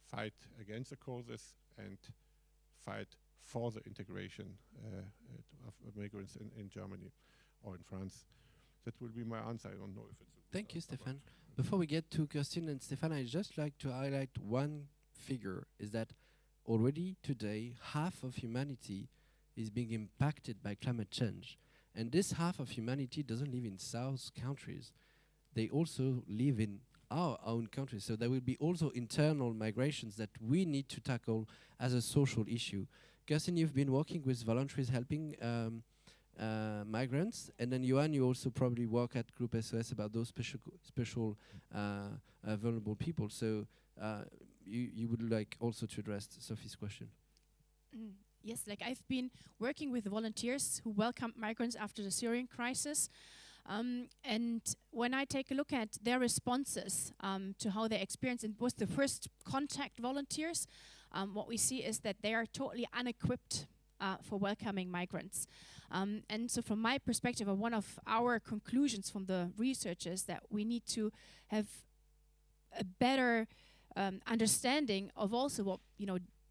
fight against the causes and fight for the integration of migrants in Germany or in France. That will be my answer. I don't know if it's... Thank you, Stefan. Before we get to Kirsten and Stefan, I'd just like to highlight one figure, is that already today, half of humanity is being impacted by climate change. And this half of humanity doesn't live in South countries. They also live in our own countries. So there will be also internal migrations that we need to tackle as a social issue. Kirsten, you've been working with voluntaries helping migrants, and then Johan, you also probably work at Group SOS about those special vulnerable people. So you would like also to address Sophie's question. Yes, like I've been working with volunteers who welcomed migrants after the Syrian crisis. And when I take a look at their responses to how they experienced it was the first contact volunteers, what we see is that they are totally unequipped for welcoming migrants. And so from my perspective, one of our conclusions from the research is that we need to have a better understanding of also what,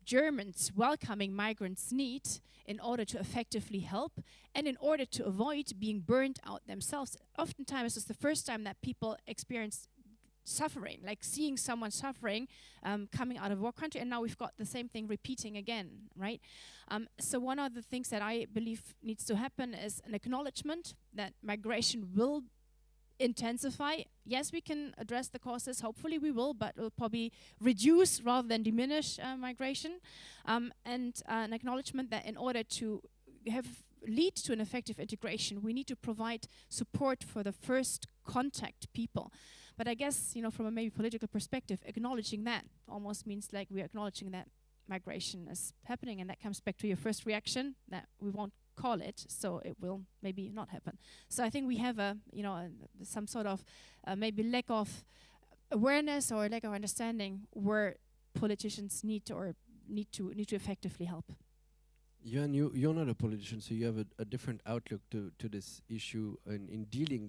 Germans welcoming migrants need in order to effectively help and in order to avoid being burned out themselves. Oftentimes it's the first time that people experience suffering, like seeing someone suffering coming out of war country, and now we've got the same thing repeating again, right? So one of the things that I believe needs to happen is an acknowledgement that migration will intensify. Yes, we can address the causes, hopefully we will, but we'll probably reduce rather than diminish migration, and an acknowledgement that in order to lead to an effective integration, we need to provide support for the first contact people. But I guess, from a maybe political perspective, acknowledging that almost means like we're acknowledging that migration is happening, and that comes back to your first reaction that we won't call it, so it will maybe not happen. So I think we have some sort of maybe lack of awareness or lack of understanding where politicians need to effectively help. Johan, you're not a politician, so you have a different outlook to this issue in dealing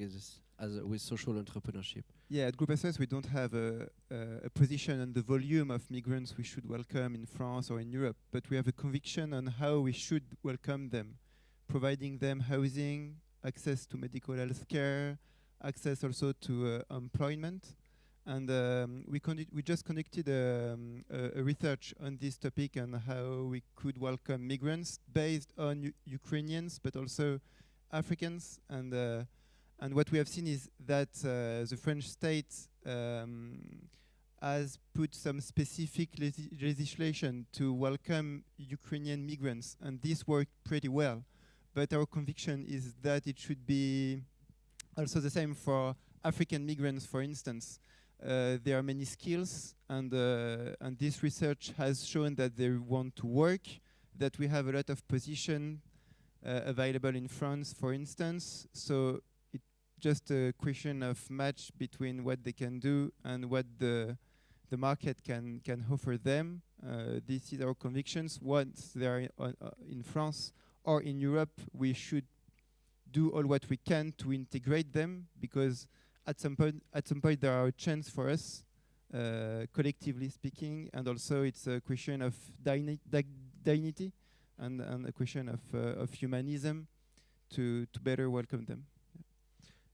with social entrepreneurship. Yeah, at Group SOS we don't have a position on the volume of migrants we should welcome in France or in Europe, but we have a conviction on how we should welcome them, providing them housing, access to medical health care, access also to employment. And we just conducted a research on this topic on how we could welcome migrants based on Ukrainians, but also Africans. And what we have seen is that the French state has put some specific legislation to welcome Ukrainian migrants, and this worked pretty well. But our conviction is that it should be also the same for African migrants, for instance. There are many skills, and this research has shown that they want to work, that we have a lot of positions available in France, for instance. So it's just a question of match between what they can do and what the market can offer them. This is our convictions. Once they are in France or in Europe, we should do all what we can to integrate them, because at some point there are a chance for us, collectively speaking, and also it's a question of dignity and a question of humanism to better welcome them.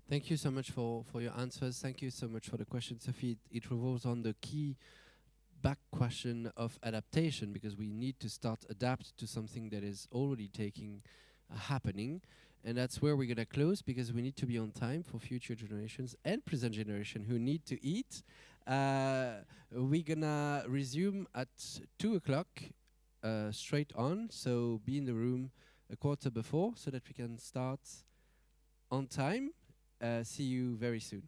Thank you so much for your answers. Thank you so much for the question, Sophie. It revolves on the key back question of adaptation, because we need to start adapt to something that is already happening. And that's where we're going to close, because we need to be on time for future generations and present generation who need to eat. We're going to resume at 2 o'clock straight on. So be in the room a quarter before so that we can start on time. See you very soon.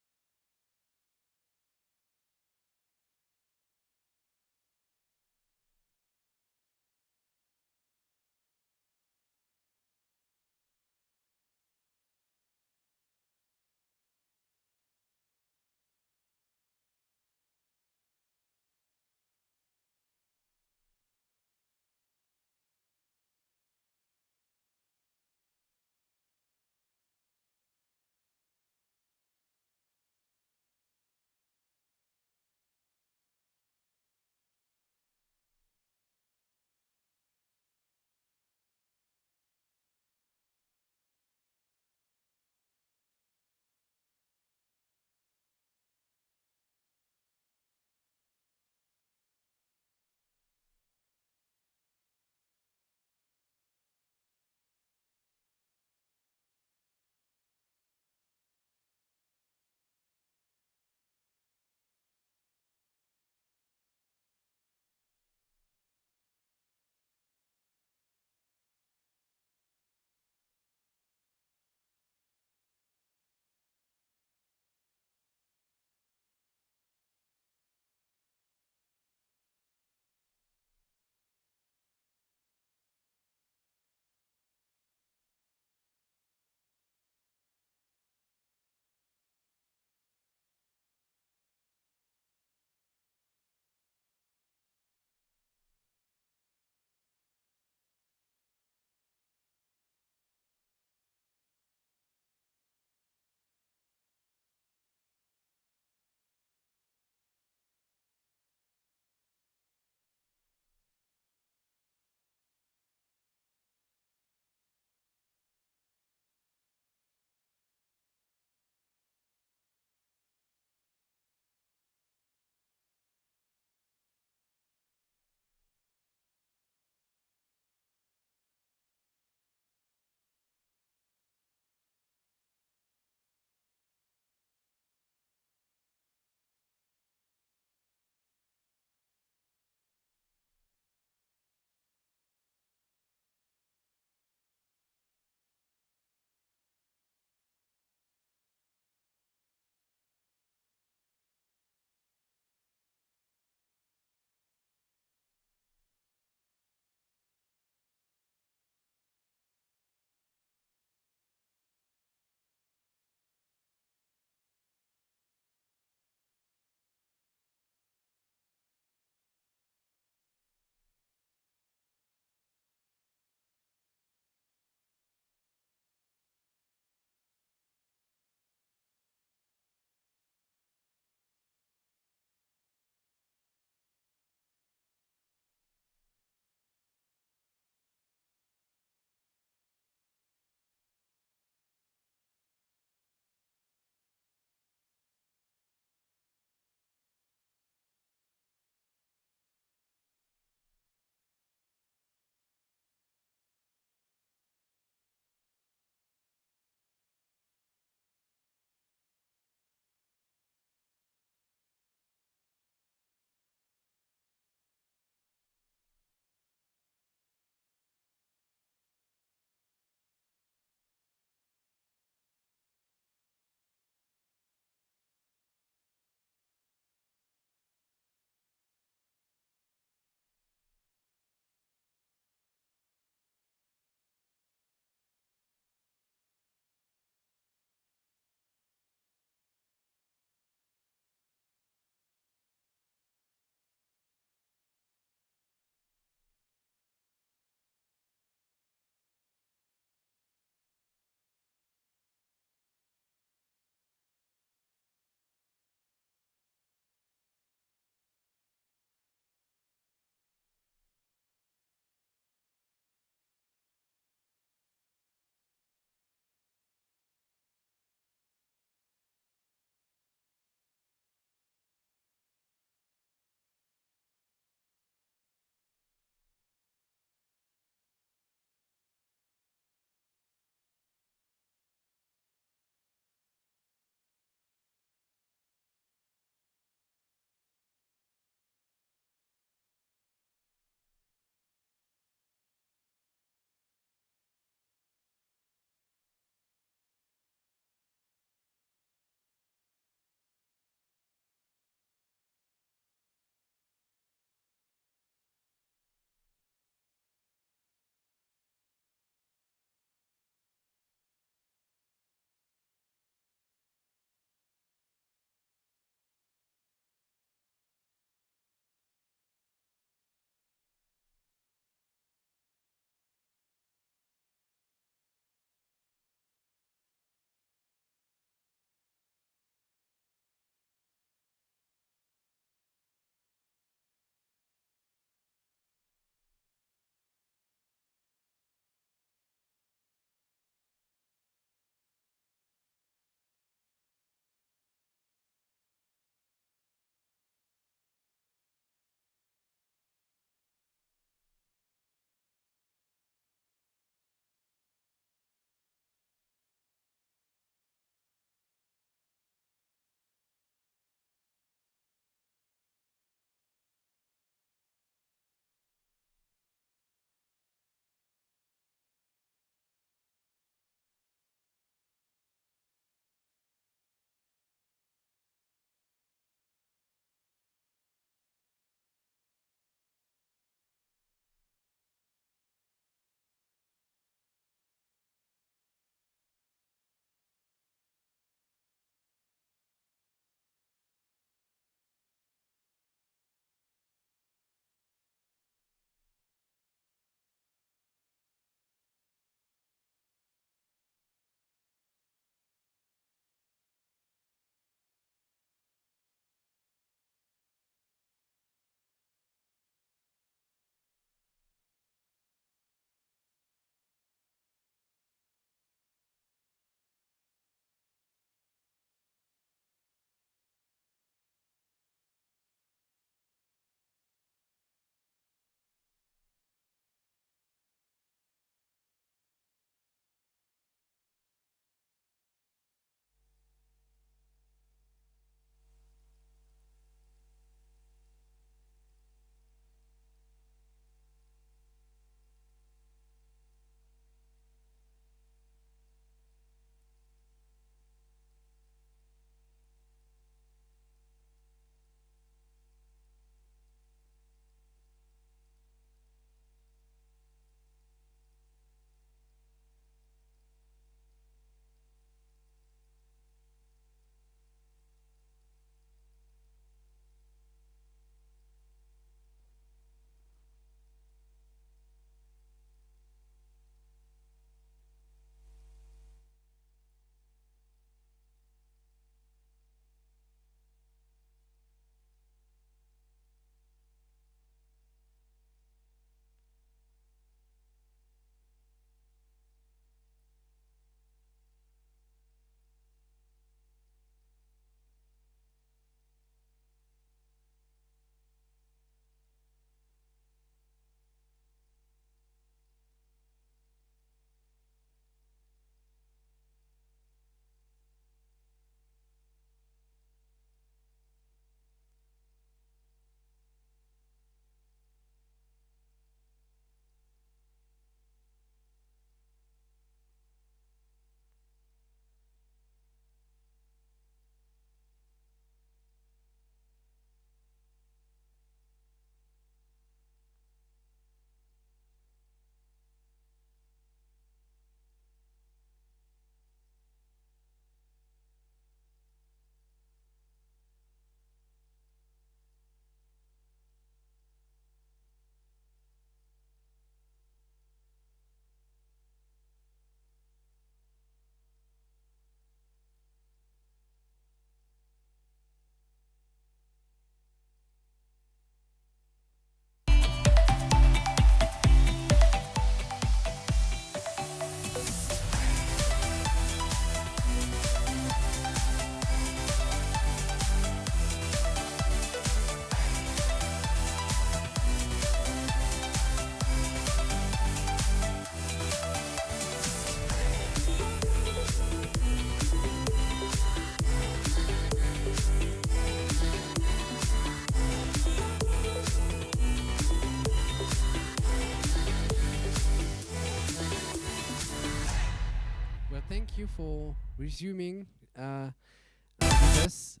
for resuming with us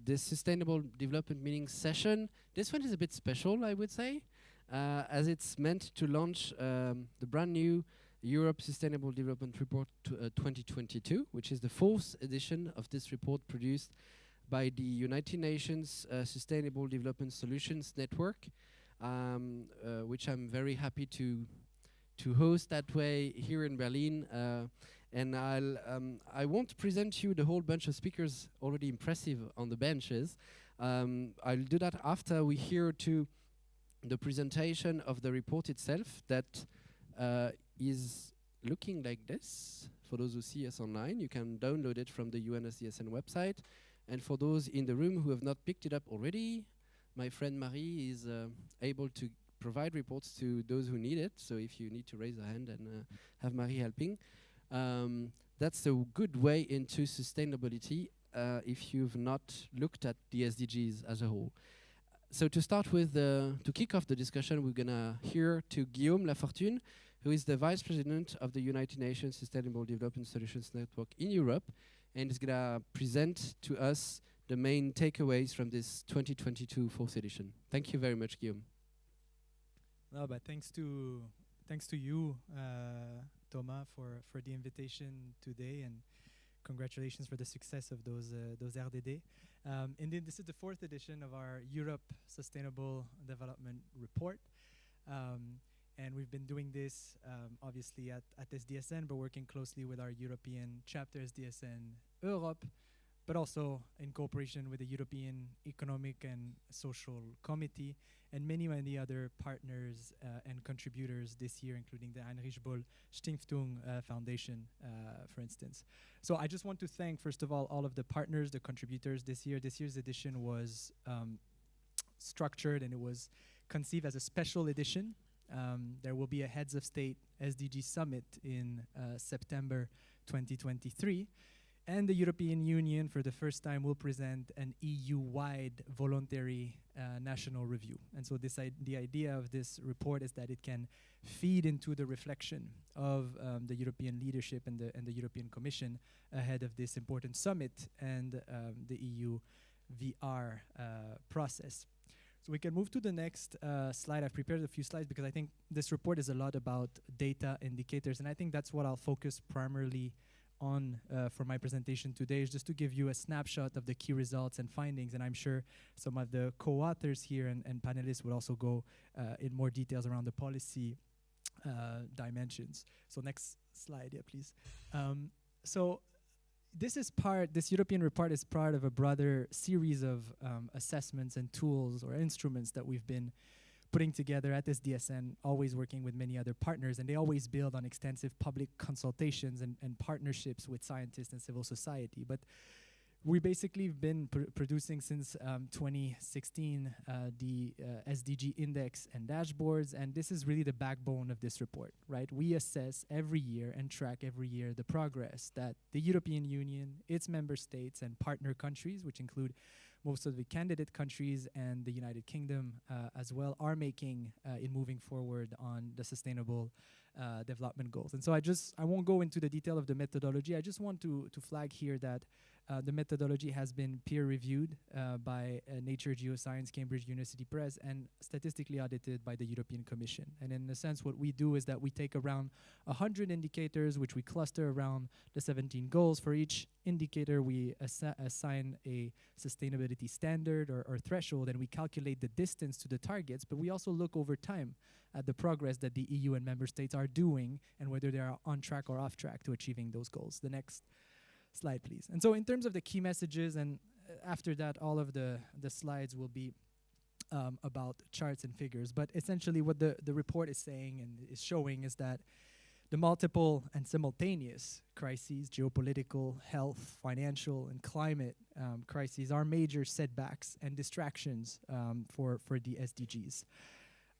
this Sustainable Development Meeting session. This one is a bit special, I would say, as it's meant to launch the brand new Europe Sustainable Development Report 2022, which is the 4th edition of this report produced by the United Nations Sustainable Development Solutions Network, which I'm very happy to host that way here in Berlin. And I won't present you the whole bunch of speakers already impressive on the benches. I'll do that after we hear to the presentation of the report itself that is looking like this. For those who see us online, you can download it from the UNSDSN website. And for those in the room who have not picked it up already, my friend Marie is able to provide reports to those who need it. So if you need to raise a hand and have Marie helping, that's a good way into sustainability if you've not looked at the SDGs as a whole. So to start with, to kick off the discussion, we're gonna hear to Guillaume Lafortune, who is the Vice President of the United Nations Sustainable Development Solutions Network in Europe, and is gonna present to us the main takeaways from this 2022 4th edition. Thank you very much, Guillaume. No, but thanks to you, Thomas, for the invitation today, and congratulations for the success of those RDD. Indeed, this is the 4th edition of our Europe Sustainable Development Report. And we've been doing this obviously at SDSN, but working closely with our European chapter, SDSN Europe, but also in cooperation with the European Economic and Social Committee and many other partners and contributors this year, including the Heinrich Böll Stiftung Foundation, for instance. So I just want to thank, first of all of the partners, the contributors this year. This year's edition was structured and it was conceived as a special edition. There will be a Heads of State SDG Summit in September 2023. And the European Union, for the first time, will present an EU-wide voluntary national review. And so the idea of this report is that it can feed into the reflection of the European leadership and the European Commission ahead of this important summit and the EU VR process. So we can move to the next slide. I've prepared a few slides because I think this report is a lot about data indicators, and I think that's what I'll focus primarily on for my presentation today, is just to give you a snapshot of the key results and findings, and I'm sure some of the co-authors here and panelists will also go in more details around the policy dimensions. So next slide, yeah, please. So this European report is part of a broader series of assessments and tools or instruments that we've been putting together at SDSN, always working with many other partners, and they always build on extensive public consultations and partnerships with scientists and civil society. But we basically have been producing since 2016 the SDG index and dashboards, and this is really the backbone of this report, right? We assess every year and track every year the progress that the European Union, its member states, and partner countries, which include most of the candidate countries and the United Kingdom as well, are making in moving forward on the sustainable development goals. And so I won't go into the detail of the methodology. I just want to flag here that the methodology has been peer-reviewed by Nature Geoscience, Cambridge University Press, and statistically audited by the European Commission. And in a sense, what we do is that we take around 100 indicators, which we cluster around the 17 goals. For each indicator, we assign a sustainability standard or threshold, and we calculate the distance to the targets, but we also look over time at the progress that the EU and member states are doing and whether they are on track or off track to achieving those goals. The next slide, please. And so in terms of the key messages, and after that, all of the slides will be about charts and figures. But essentially what the report is saying and is showing is that the multiple and simultaneous crises, geopolitical, health, financial, and climate crises, are major setbacks and distractions for the SDGs.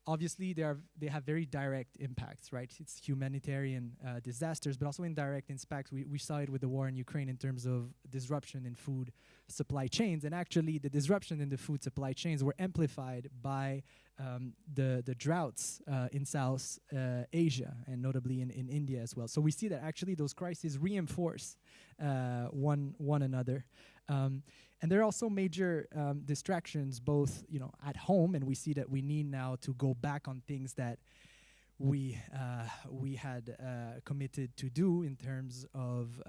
obviously, they have very direct impacts, right? It's humanitarian disasters, but also indirect impacts. We saw it with the war in Ukraine in terms of disruption in food supply chains. And actually, the disruption in the food supply chains were amplified by the droughts in South Asia, and notably in India as well. So we see that actually those crises reinforce one another. And there are also major distractions, both at home, and we see that we need now to go back on things that we had committed to do in terms of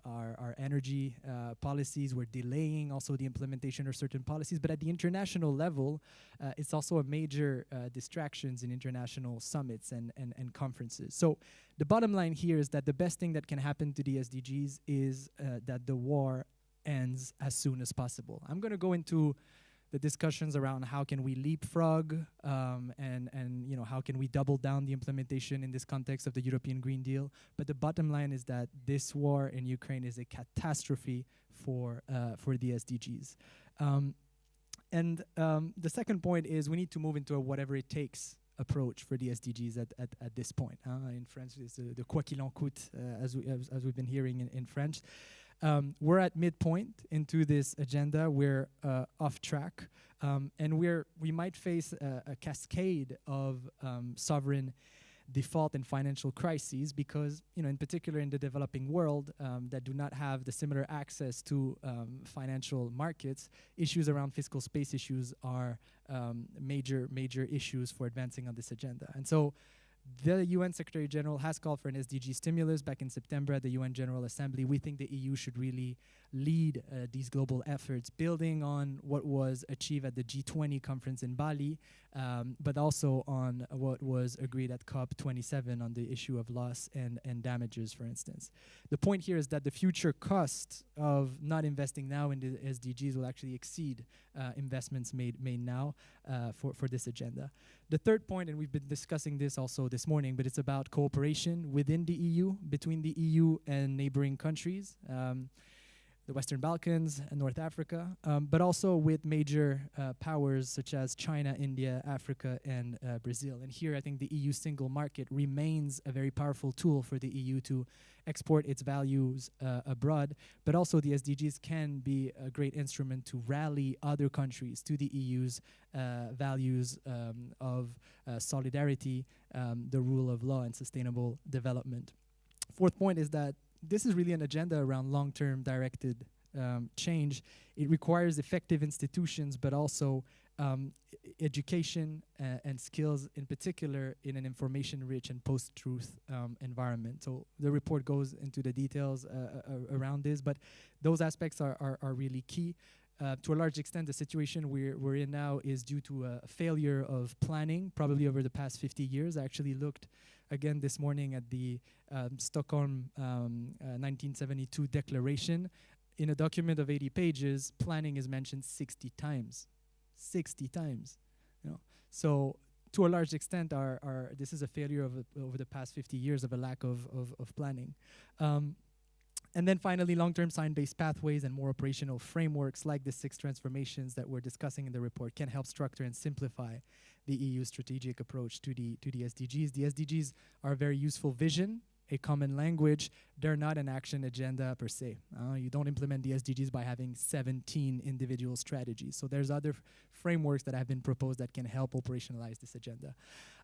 our energy policies. We're delaying also the implementation of certain policies, but at the international level, it's also a major distractions in international summits and conferences. So the bottom line here is that the best thing that can happen to the SDGs is that the war ends as soon as possible. I'm going to go into the discussions around how can we leapfrog and how can we double down the implementation in this context of the European Green Deal. But the bottom line is that this war in Ukraine is a catastrophe for the SDGs. The second point is we need to move into a whatever it takes approach for the SDGs at this point. In French, it's the quoi qu'il en coûte, as we've been hearing in French. We're at midpoint into this agenda. We're off track, and we might face a cascade of sovereign default and financial crises because, in particular in the developing world that do not have the similar access to financial markets, issues around fiscal space issues are major issues for advancing on this agenda. And so the UN Secretary General has called for an SDG stimulus back in September at the UN General Assembly. We think the EU should really lead these global efforts, building on what was achieved at the G20 conference in Bali, but also on what was agreed at COP27 on the issue of loss and damages, for instance. The point here is that the future cost of not investing now in the SDGs will actually exceed investments made now for this agenda. The third point, and we've been discussing this also this morning, but it's about cooperation within the EU, between the EU and neighboring countries, the Western Balkans and North Africa, but also with major powers such as China, India, Africa, and Brazil. And here I think the EU single market remains a very powerful tool for the EU to export its values abroad, but also the SDGs can be a great instrument to rally other countries to the EU's values of solidarity, the rule of law, and sustainable development. Fourth point is that this is really an agenda around long-term directed change. It requires effective institutions, but also education and skills, in particular in an information-rich and post-truth environment. So the report goes into the details around this, but those aspects are really key. To a large extent, the situation we're in now is due to a failure of planning, probably over the past 50 years. I actually looked again this morning at the Stockholm 1972 declaration. In a document of 80 pages, planning is mentioned 60 times. 60 times. So to a large extent, this is a failure over the past 50 years of a lack of planning. And then finally, long-term science-based pathways and more operational frameworks like the 6 transformations that we're discussing in the report can help structure and simplify the EU strategic approach to the SDGs. The SDGs are a very useful vision, a common language. They're not an action agenda per se. You don't implement the SDGs by having 17 individual strategies. So there's other frameworks that have been proposed that can help operationalize this agenda.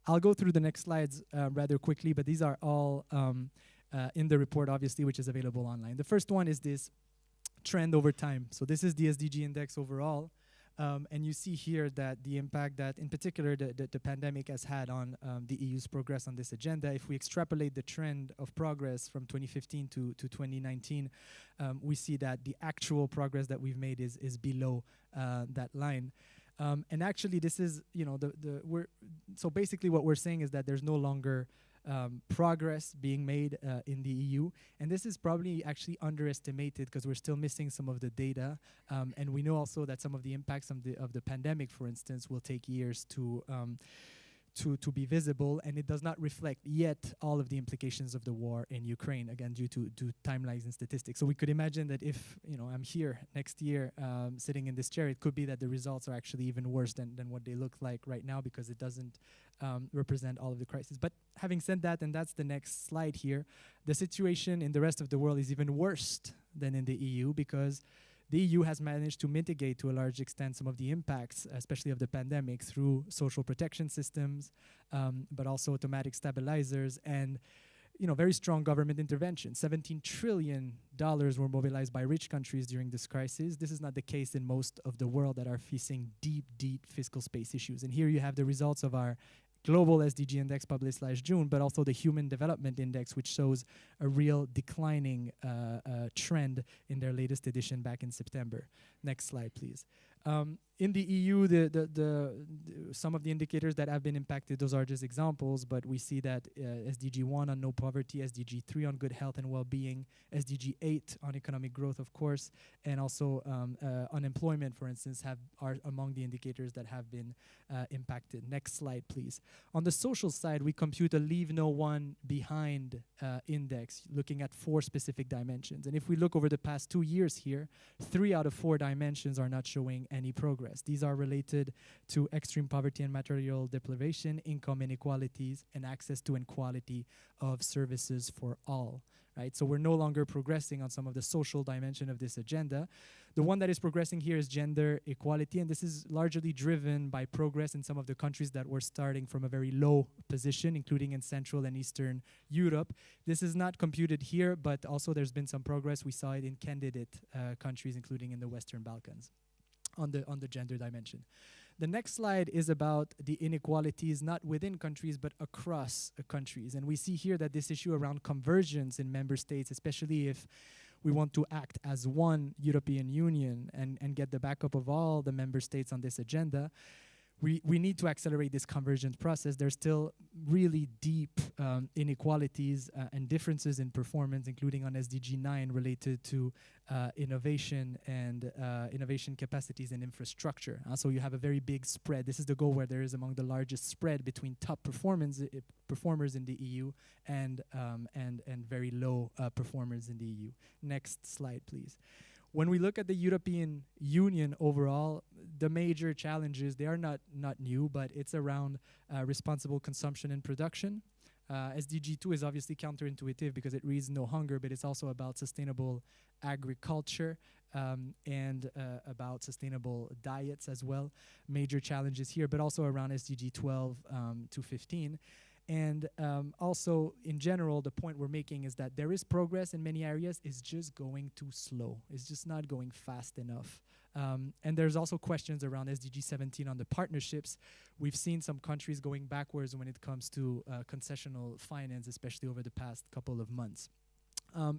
I'll go through the next slides rather quickly, but these are all in the report, obviously, which is available online. The first one is this trend over time. So this is the SDG index overall. And you see here that the impact that, in particular, the pandemic has had on the EU's progress on this agenda. If we extrapolate the trend of progress from 2015 to 2019, we see that the actual progress that we've made is below that line. And actually, this is, so basically what we're saying is that there's no longer progress being made in the EU, and this is probably actually underestimated because we're still missing some of the data, and we know also that some of the impacts of the pandemic, for instance, will take years to to be visible, and it does not reflect yet all of the implications of the war in Ukraine, again due to timelines and statistics. So we could imagine that if I'm here next year sitting in this chair, it could be that the results are actually even worse than what they look like right now, because it doesn't represent all of the crises. But having said that, and that's the next slide here, the situation in the rest of the world is even worse than in the EU, because the EU has managed to mitigate to a large extent some of the impacts, especially of the pandemic, through social protection systems, but also automatic stabilizers and very strong government intervention. $17 trillion were mobilized by rich countries during this crisis. This is not the case in most of the world that are facing deep fiscal space issues. And here you have the results of our global SDG index published last June, but also the Human Development Index, which shows a real declining trend in their latest edition back in September. Next slide, please. In the EU, some of the indicators that have been impacted, those are just examples, but we see that SDG 1 on no poverty, SDG 3 on good health and well-being, SDG 8 on economic growth, of course, and also unemployment, for instance, are among the indicators that have been impacted. Next slide, please. On the social side, we compute a Leave No One Behind index, looking at 4 specific dimensions. And if we look over the past 2 years here, 3 out of 4 dimensions are not showing any progress. These are related to extreme poverty and material deprivation, income inequalities, and access to and quality of services for all. Right? So we're no longer progressing on some of the social dimension of this agenda. The one that is progressing here is gender equality, and this is largely driven by progress in some of the countries that were starting from a very low position, including in Central and Eastern Europe. This is not computed here, but also there's been some progress. We saw it in candidate countries, including in the Western Balkans, on the gender dimension. The next slide is about the inequalities not within countries but across countries. And we see here that this issue around convergence in member states, especially if we want to act as one European Union and get the backup of all the member states on this agenda, we need to accelerate this convergence process. There's still really deep inequalities and differences in performance, including on SDG 9 related to innovation and innovation capacities and infrastructure. So you have a very big spread. This is the goal where there is among the largest spread between top performers in the EU and very low performers in the EU. Next slide, please. When we look at the European Union overall, the major challenges, they are not new, but it's around responsible consumption and production. SDG 2 is obviously counterintuitive because it reads no hunger, but it's also about sustainable agriculture and about sustainable diets as well. Major challenges here, but also around SDG 12 to 15. And also, in general, the point we're making is that there is progress in many areas. It's just going too slow. It's just not going fast enough. And there's also questions around SDG 17 on the partnerships. We've seen some countries going backwards when it comes to concessional finance, especially over the past couple of months.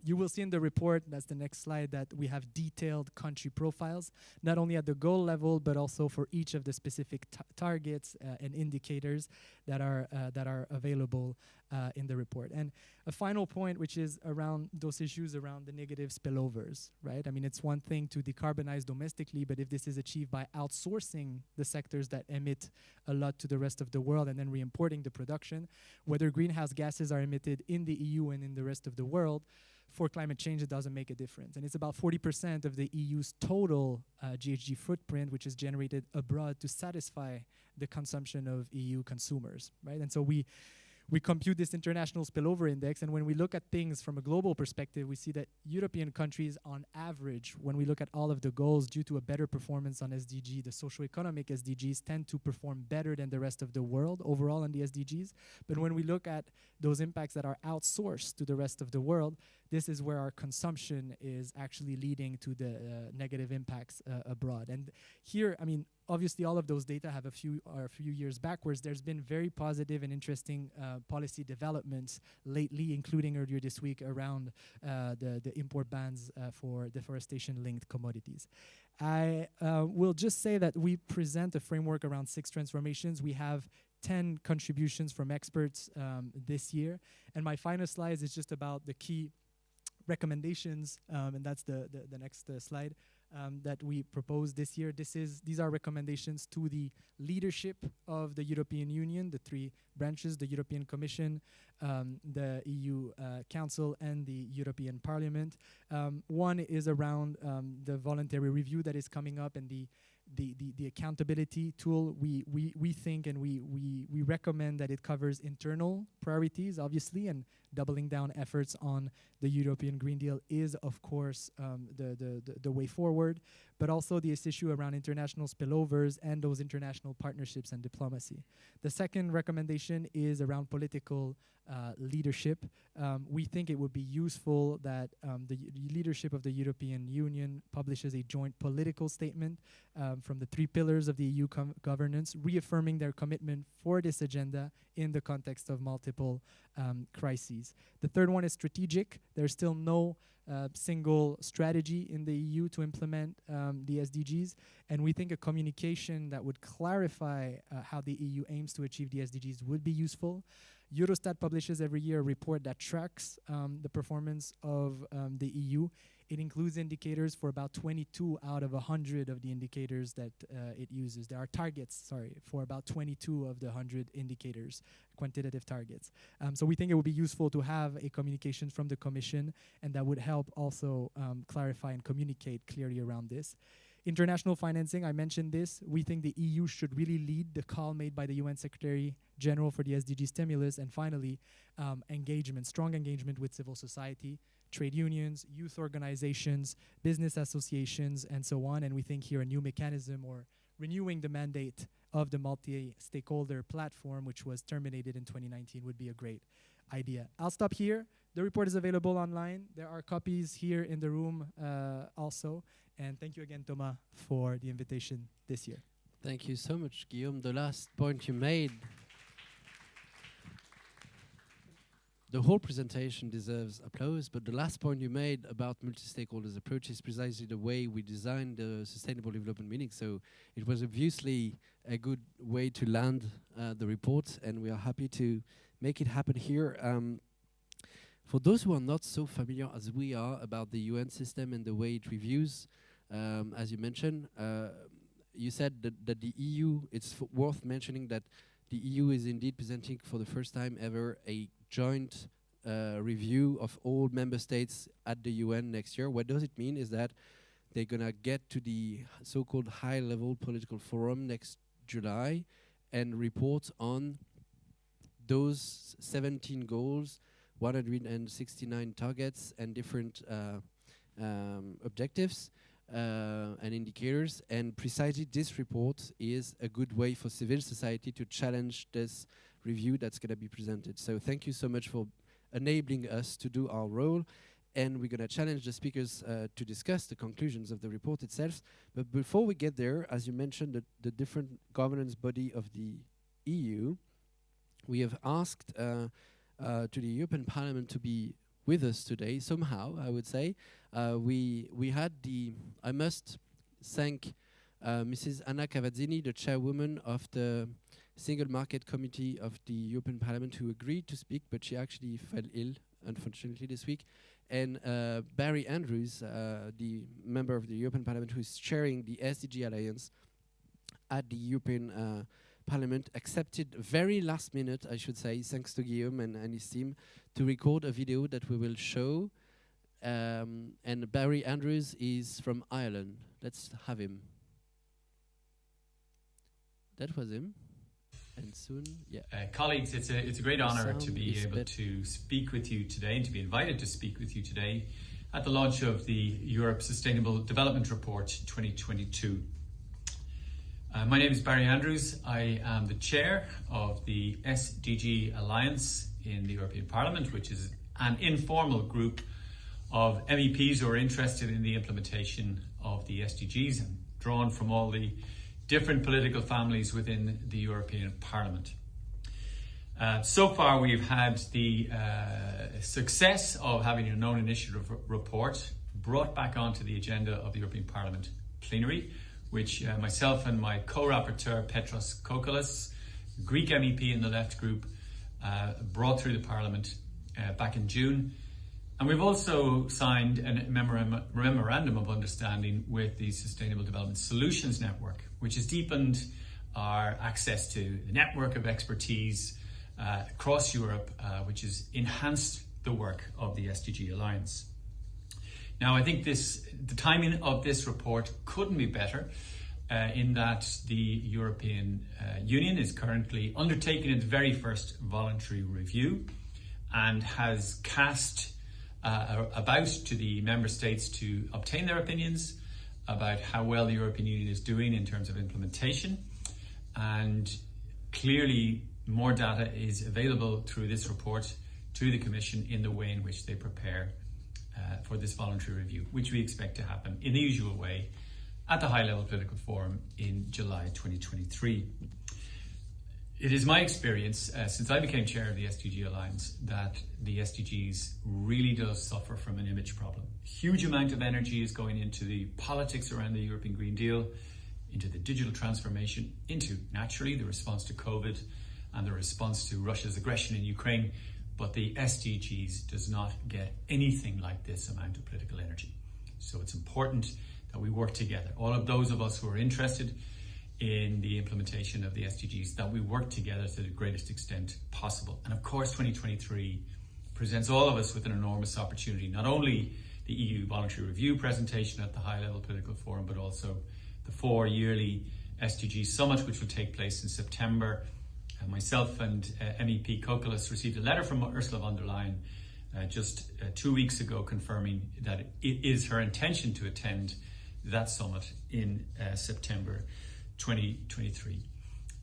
You will see in the report, that's the next slide, that we have detailed country profiles, not only at the goal level, but also for each of the specific targets and indicators that are available in the report. And a final point, which is around those issues around the negative spillovers, right? I mean, it's one thing to decarbonize domestically, but if this is achieved by outsourcing the sectors that emit a lot to the rest of the world and then re-importing the production, whether greenhouse gases are emitted in the EU and in the rest of the world, for climate change, it doesn't make a difference. And it's about 40% of the EU's total GHG footprint, which is generated abroad to satisfy the consumption of EU consumers, right? And so we compute this international spillover index, and when we look at things from a global perspective, we see that European countries, on average, when we look at all of the goals, due to a better performance on SDG, the socioeconomic SDGs tend to perform better than the rest of the world overall on the SDGs. But when we look at those impacts that are outsourced to the rest of the world, this is where our consumption is actually leading to the negative impacts abroad. And here, I mean, obviously all of those data have a few years backwards. There's been very positive and interesting policy developments lately, including earlier this week around the import bans for deforestation-linked commodities. I will just say that we present a framework around 6 transformations. We have 10 contributions from experts this year. And my final slide is just about the key recommendations, and that's the next slide, that we proposed this year. These are recommendations to the leadership of the European Union, the three branches, the European Commission, the EU Council, and the European Parliament. One is around the voluntary review that is coming up, and the accountability tool. We think and we recommend that it covers internal priorities, obviously, and doubling down efforts on the European Green Deal is, of course, the way forward, but also this issue around international spillovers and those international partnerships and diplomacy. The second recommendation is around political leadership. We think it would be useful that the leadership of the European Union publishes a joint political statement from the three pillars of the EU governance, reaffirming their commitment for this agenda in the context of multiple crises. The third one is strategic. There's still no single strategy in the EU to implement the SDGs, and we think a communication that would clarify how the EU aims to achieve the SDGs would be useful. Eurostat publishes every year a report that tracks the performance of the EU. It includes indicators for about 22 out of 100 of the indicators that it uses. There are targets, for about 22 of the 100 indicators, quantitative targets. So we think it would be useful to have a communication from the Commission, and that would help also clarify and communicate clearly around this. International financing, I mentioned this. We think the EU should really lead the call made by the UN Secretary General for the SDG stimulus. And finally, engagement, strong engagement with civil society, trade unions, youth organizations, business associations, and so on. And we think here a new mechanism or renewing the mandate of the multi-stakeholder platform, which was terminated in 2019, would be a great idea. I'll stop here. The report is available online. There are copies here in the room also. And thank you again, Thomas, for the invitation this year. Thank you so much, Guillaume. The last point you made, the whole presentation deserves applause, but the last point you made about multi-stakeholders approach is precisely the way we designed the Sustainable Development Meeting. So it was obviously a good way to land the report, and we are happy to make it happen here. For those who are not so familiar as we are about the UN system and the way it reviews, as you mentioned, you said that the EU, it's worth mentioning that the EU is indeed presenting for the first time ever a joint review of all member states at the UN next year. What does it mean is that they're going to get to the so-called high-level political forum next July and report on those 17 goals, 169 targets and different objectives and indicators. And precisely this report is a good way for civil society to challenge this review that's going to be presented. So thank you so much for enabling us to do our role. And we're going to challenge the speakers to discuss the conclusions of the report itself. But before we get there, as you mentioned, the different governance body of the EU, we have asked to the European Parliament to be with us today, somehow, I would say. We had I must thank Mrs. Anna CAVAZZINI, the chairwoman of the Single Market Committee of the European Parliament, who agreed to speak, but she actually fell ill, unfortunately, this week. And Barry Andrews, the member of the European Parliament who is chairing the SDG Alliance at the European Parliament, accepted very last minute, I should say, thanks to Guillaume and his team, to record a video that we will show. And Barry Andrews is from Ireland. Let's have him. That was him. And soon, yeah. Colleagues, it's a great honor to be able to speak with you today and to be invited to speak with you today at the launch of the Europe Sustainable Development Report 2022. My name is Barry Andrews. I am the chair of the SDG Alliance in the European Parliament, which is an informal group of MEPs who are interested in the implementation of the SDGs and drawn from all the different political families within the European Parliament. So far we've had the success of having a known initiative report brought back onto the agenda of the European Parliament plenary, which myself and my co-rapporteur Petros Kokolas, Greek MEP in the left group, brought through the Parliament back in June. And we've also signed a memorandum of understanding with the Sustainable Development Solutions Network, which has deepened our access to the network of expertise across Europe, which has enhanced the work of the SDG Alliance. Now, I think the timing of this report couldn't be better in that the European Union is currently undertaking its very first voluntary review and has cast about to the member states to obtain their opinions about how well the European Union is doing in terms of implementation. And clearly more data is available through this report to the Commission in the way in which they prepare for this voluntary review, which we expect to happen in the usual way at the high-level political forum in July 2023. It is my experience since I became chair of the SDG Alliance that the SDGs really does suffer from an image problem. A huge amount of energy is going into the politics around the European Green Deal, into the digital transformation, into, naturally, the response to COVID and the response to Russia's aggression in Ukraine. But the SDGs does not get anything like this amount of political energy. So it's important that we work together. All of those of us who are interested in the implementation of the SDGs, that we work together to the greatest extent possible. And of course, 2023 presents all of us with an enormous opportunity, not only the EU voluntary review presentation at the high-level political forum, but also the 4 yearly SDG summit, which will take place in September. Myself and MEP KLOKE-LESCH received a letter from Ursula von der Leyen just 2 weeks ago confirming that it is her intention to attend that summit in September 2023.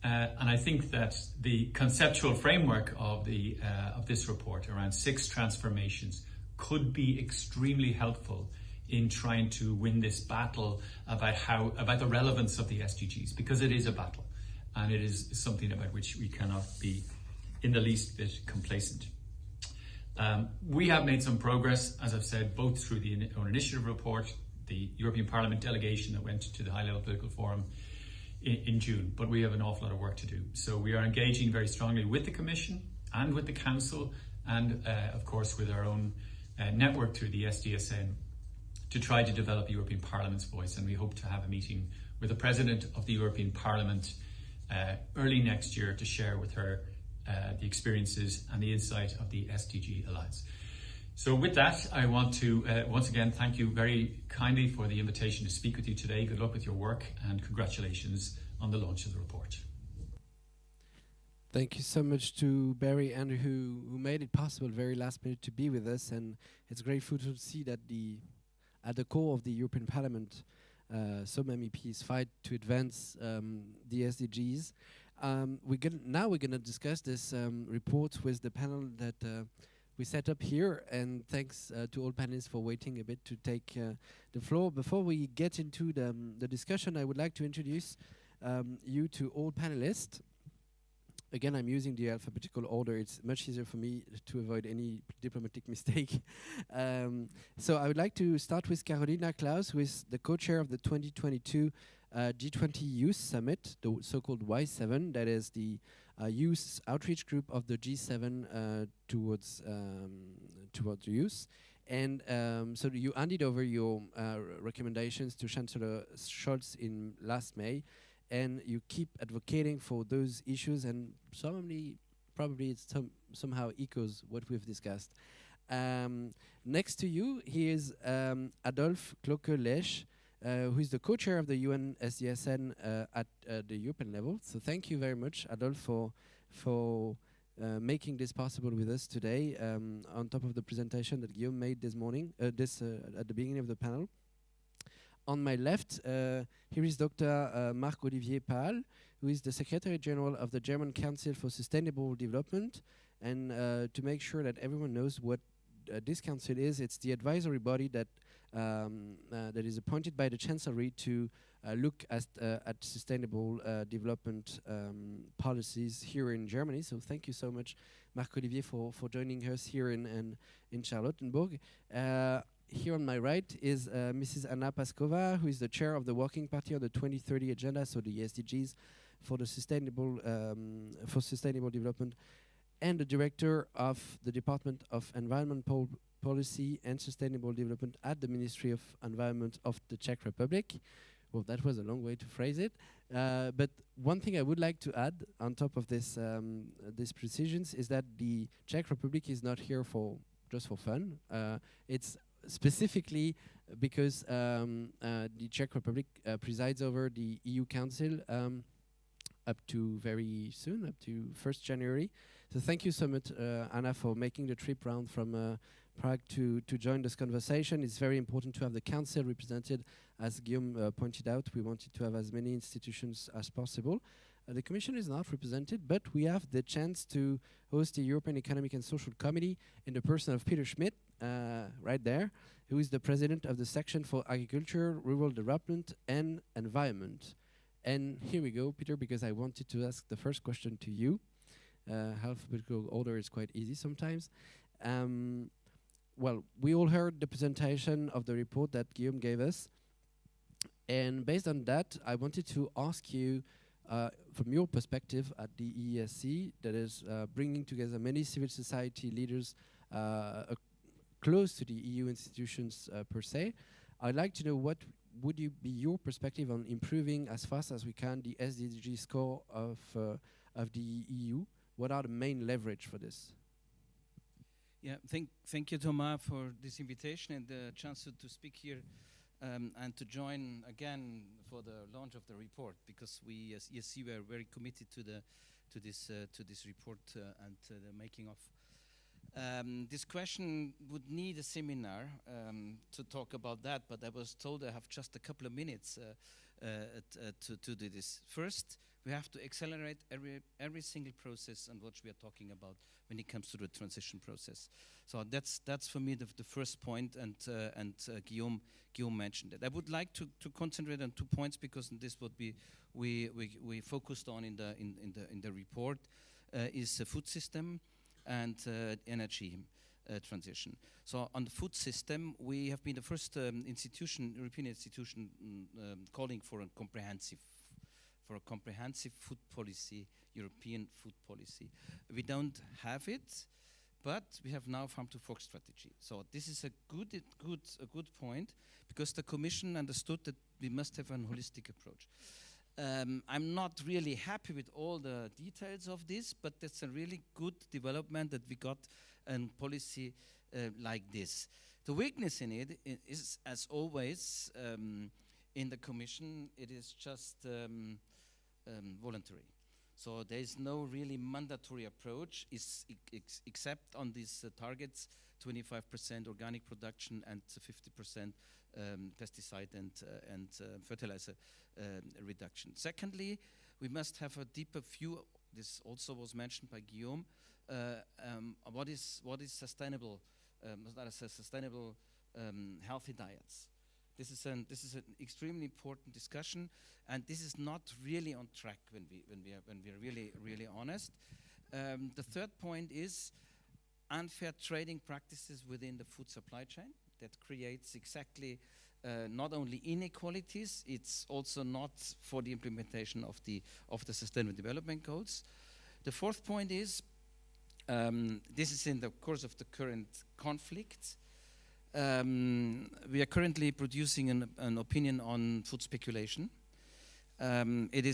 And I think that the conceptual framework of this report around 6 transformations could be extremely helpful in trying to win this battle about the relevance of the SDGs, because it is a battle. And it is something about which we cannot be in the least bit complacent. We have made some progress, as I've said, both through the own initiative report, the European Parliament delegation that went to the high-level political forum in June, but we have an awful lot of work to do. So we are engaging very strongly with the Commission and with the Council and, of course, with our own network through the SDSN to try to develop the European Parliament's voice. And we hope to have a meeting with the President of the European Parliament early next year to share with her the experiences and the insight of the SDG Alliance. So with that, I want to once again thank you very kindly for the invitation to speak with you today. Good luck with your work and congratulations on the launch of the report. Thank you so much to Barry and who made it possible very last minute to be with us, and it's grateful to see that at the core of the European Parliament some MEPs fight to advance the SDGs. Now we're going to discuss this report with the panel that we set up here, and thanks to all panelists for waiting a bit to take the floor. Before we get into the discussion, I would like to introduce you to all panelists. Again, I'm using the alphabetical order. It's much easier for me to avoid any diplomatic mistake. So I would like to start with Carolina Klaus, who is the co-chair of the 2022 G20 Youth Summit, the so-called Y7, that is the youth outreach group of the G7 towards youth. And so you handed over your recommendations to Chancellor Scholz in last May, and you keep advocating for those issues, and probably it somehow echoes what we've discussed. Next to you, he is Adolf KLOKE-LESCH, who is the co-chair of the UN SDSN at the European level. So thank you very much, Adolf, for making this possible with us today, on top of the presentation that Guillaume made this morning, at the beginning of the panel. On my left, here is Dr. Marc-Olivier Pahl, who is the Secretary General of the German Council for Sustainable Development. And to make sure that everyone knows what this council is, it's the advisory body that is appointed by the Chancellery to look at sustainable development policies here in Germany. So thank you so much, Marc-Olivier, for joining us here in Charlottenburg. Here on my right is Mrs. Anna PASKOVÀ, who is the chair of the Working Party on the 2030 Agenda, so the SDGs for sustainable development, and the director of the Department of Environmental Policy and Sustainable Development at the Ministry of Environment of the Czech Republic. Well, that was a long way to phrase it. But one thing I would like to add on top of this, these precisions is that the Czech Republic is not here for just for fun. It's specifically because the Czech Republic presides over the EU Council up to very soon, up to 1st January. So thank you so much, Anna, for making the trip round from Prague to join this conversation. It's very important to have the Council represented. As Guillaume pointed out, we wanted to have as many institutions as possible. The Commission is not represented, but we have the chance to host the European Economic and Social Committee in the person of Peter Schmidt, right there, who is the president of the section for Agriculture, Rural Development and Environment. And here we go, Peter, because I wanted to ask the first question to you. Alphabetical order is quite easy sometimes. Well, we all heard the presentation of the report that Guillaume gave us. And based on that, I wanted to ask you, from your perspective at the EESC, that is bringing together many civil society leaders close to the EU institutions per se, I'd like to know what would be your perspective on improving as fast as we can the SDG score of the EU? What are the main leverage for this? Yeah, thank you, Thomas, for this invitation and the chance to speak here and to join again for the launch of the report, because we as ESC were very committed to this report and the making of. This question would need a seminar to talk about that, but I was told I have just a couple of minutes to do this. First, we have to accelerate every single process on what we are talking about when it comes to the transition process. So that's for me the first point, and Guillaume mentioned it. I would like to concentrate on 2 points, because this what we focused on in the report is the food system and energy transition. So on the food system, we have been the first European institution calling for a comprehensive food policy, European food policy. We don't have it, but we have now Farm to Fork strategy. So this is a good point, because the Commission understood that we must have a holistic approach. I'm not really happy with all the details of this, but that's a really good development that we got a policy like this. The weakness in it is, as always, in the Commission, it is just voluntary. So there is no really mandatory approach, except on these targets, 25% organic production and 50% pesticide and fertilizer reduction. Secondly, we must have a deeper view. This also was mentioned by Guillaume. What is sustainable? Sustainable healthy diets. This is an extremely important discussion, and this is not really on track when we are really honest. The third point is unfair trading practices within the food supply chain that creates exactly not only inequalities, it's also not for the implementation of the Sustainable Development Goals. The fourth point is this is in the course of the current conflict. We are currently producing an opinion on food speculation. It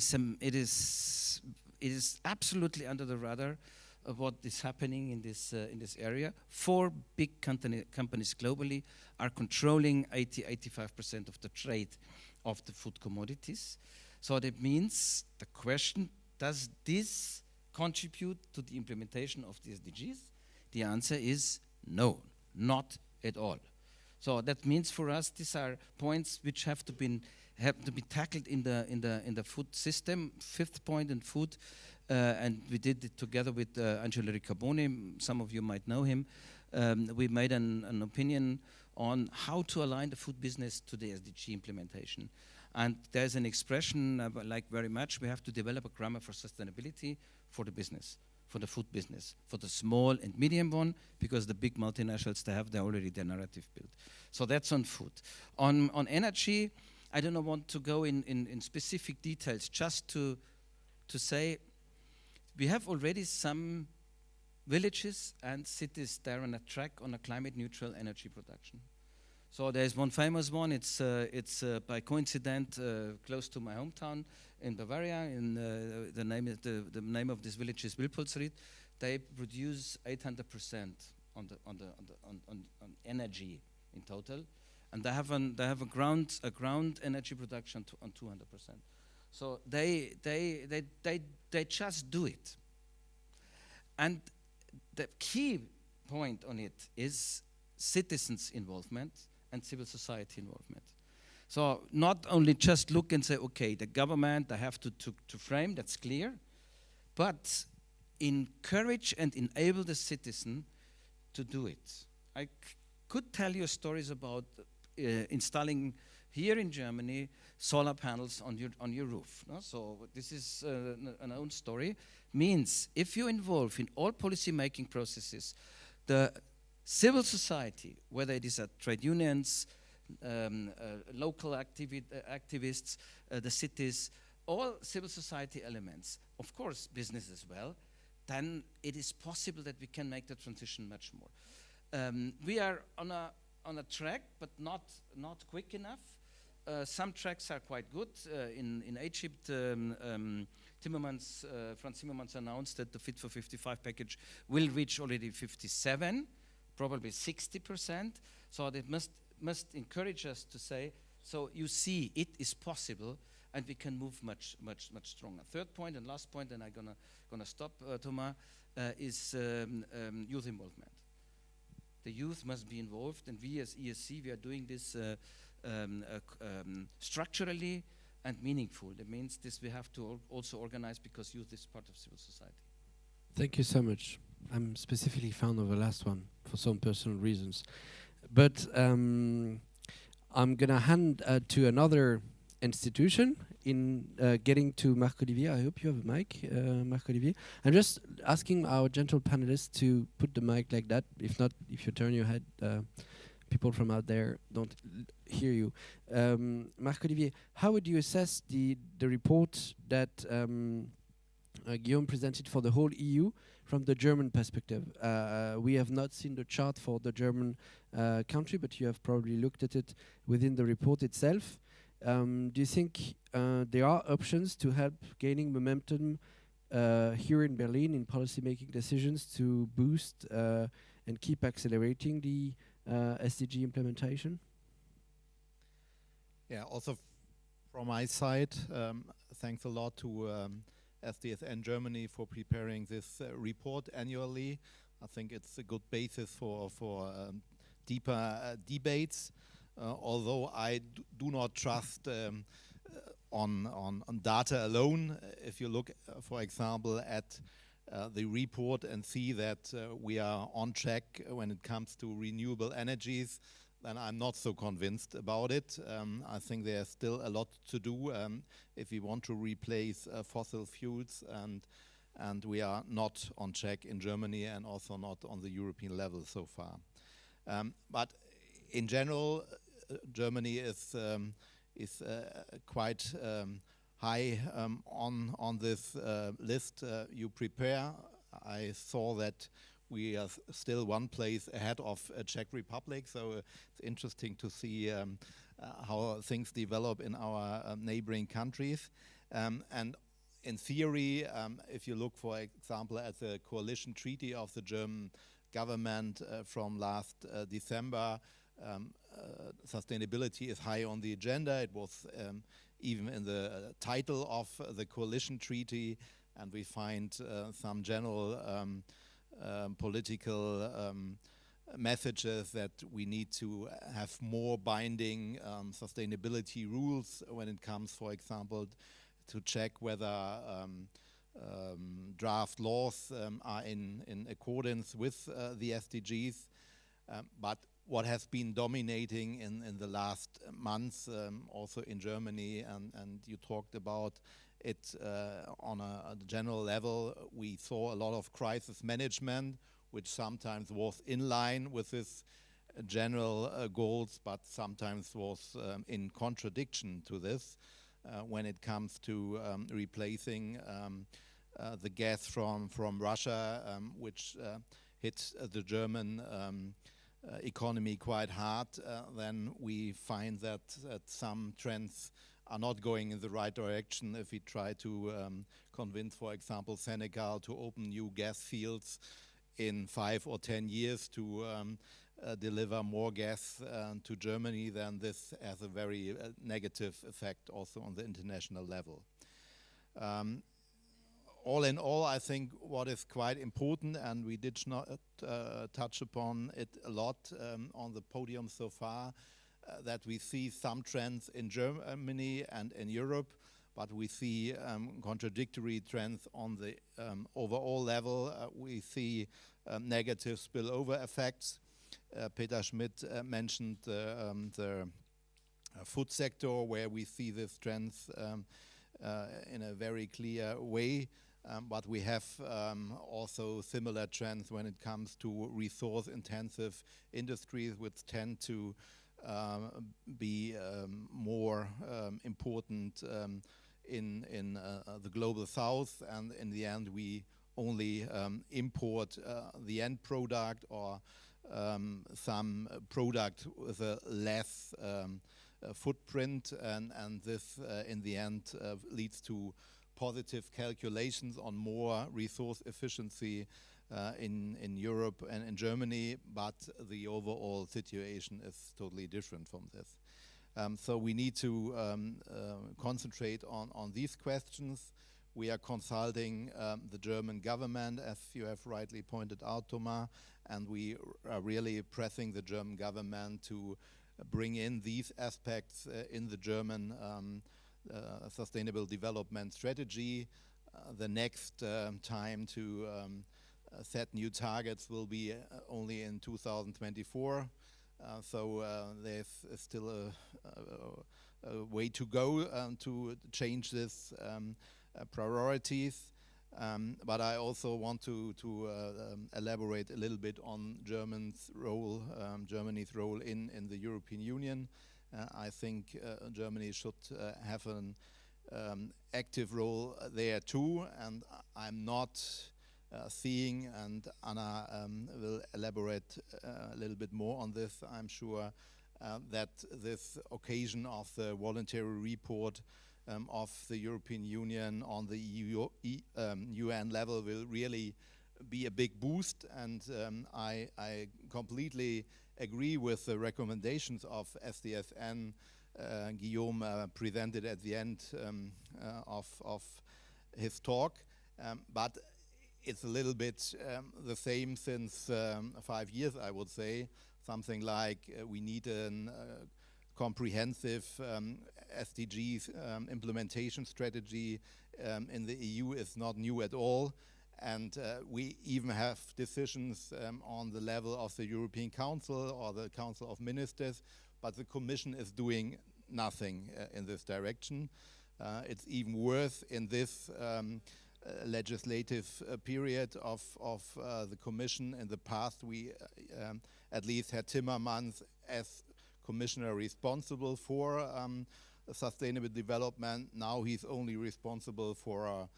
is absolutely under the radar of what is happening in this area. 4 big companies globally are controlling 85% of the trade of the food commodities. So that means the question, does this contribute to the implementation of the SDGs? The answer is no, not at all. So that means for us, these are points which have to be tackled in the food system. 5th point in food, and we did it together with Angelo Riccaboni. Some of you might know him. We made an opinion on how to align the food business to the SDG implementation. And there's an expression I like very much. We have to develop a grammar for sustainability for the business, for the food business, for the small and medium one, because the big multinationals, they have already their narrative built. So that's on food. On energy, I don't want to go in specific details, just to say we have already some villages and cities they're on a track on a climate neutral energy production. So there's one famous one. It's by coincidence close to my hometown in Bavaria. The name of this village is Wilpolsried. They produce 800% on energy in total, and they have a ground energy production on 200%. So they just do it. And the key point on it is citizens' involvement and civil society involvement. So not only just look and say, okay, the government, they have to frame, that's clear, but encourage and enable the citizen to do it. I could tell you stories about installing here in Germany solar panels on your roof. No? So this is an own story. Means if you involve in all policy making processes, the civil society, whether it is at trade unions, local activists, the cities, all civil society elements, of course business as well, then it is possible that we can make the transition much more. We are on a track, but not quick enough. Some tracks are quite good. In Egypt, Franz Timmermans announced that the Fit for 55 package will reach already 57, probably 60%. So that must encourage us to say, so you see, it is possible, and we can move much stronger. Third point and last point, and I'm gonna stop, Thomas, is youth involvement. The youth must be involved, and we as ESC, we are doing this structurally and meaningful. That means this we have to also organize because youth is part of civil society. Thank you so much. I'm specifically fond of the last one for some personal reasons. But I'm going to hand to another institution in getting to Marc-Olivier. I hope you have a mic, Marc-Olivier. I'm just asking our gentle panelists to put the mic like that. If not, if you turn your head, people from out there don't hear you. Marc-Olivier, how would you assess the report that Guillaume presented for the whole EU from the German perspective? We have not seen the chart for the German country, but you have probably looked at it within the report itself. Do you think there are options to help gaining momentum here in Berlin in policy-making decisions to boost and keep accelerating the SDG implementation? Yeah, also from my side, thanks a lot to SDSN Germany for preparing this report annually. I think it's a good basis for deeper debates. Although I do not trust on data alone. If you look, for example, at the report and see that we are on track when it comes to renewable energies, then I'm not so convinced about it. I think there's still a lot to do if we want to replace fossil fuels, and we are not on track in Germany and also not on the European level so far. But in general, Germany is quite high on this list you prepare. I saw that we are still one place ahead of Czech Republic, so it's interesting to see how things develop in our neighboring countries. And in theory, if you look, for example, at the coalition treaty of the German government from last December, sustainability is high on the agenda. It was even in the title of the coalition treaty, and we find some general political messages that we need to have more binding sustainability rules when it comes, for example, to check whether draft laws are in accordance with the SDGs. But what has been dominating in the last months, also in Germany, and you talked about it on a general level, we saw a lot of crisis management, which sometimes was in line with this general goals, but sometimes was in contradiction to this when it comes to replacing the gas from Russia, which hit the German economy quite hard, then we find that some trends are not going in the right direction. If we try to convince, for example, Senegal to open new gas fields in 5 or 10 years to deliver more gas to Germany, then this has a very negative effect also on the international level. All in all, I think what is quite important, and we did not touch upon it a lot on the podium so far, that we see some trends in Germany and in Europe, but we see contradictory trends on the overall level. We see negative spillover effects. Peter Schmidt mentioned the food sector, where we see these trends in a very clear way. But we have also similar trends when it comes to resource-intensive industries, which tend to be more important in the global south, and in the end we only import the end product or some product with a less footprint, and this in the end leads to positive calculations on more resource efficiency in Europe and in Germany, but the overall situation is totally different from this. So we need to concentrate on these questions. We are consulting the German government, as you have rightly pointed out, Thomas, and we are really pressing the German government to bring in these aspects in the German Sustainable Development Strategy. The next time to set new targets will be only in 2024. So there's still a way to go to change this priorities. But I also want to elaborate a little bit on Germany's role in the European Union. I think Germany should have an active role there too, and I'm not seeing, and Anna will elaborate a little bit more on this, I'm sure, that this occasion of the voluntary report of the European Union on the UN level will really be a big boost, and I completely agree with the recommendations of SDSN Guillaume presented at the end of his talk, but it's a little bit the same since 5 years, I would say. Something like we need a comprehensive SDGs implementation strategy in the EU is not new at all. And we even have decisions on the level of the European Council or the Council of Ministers, but the Commission is doing nothing in this direction. It's even worse in this legislative period of the Commission. In the past, we at least had Timmermans as Commissioner responsible for sustainable development. Now he's only responsible for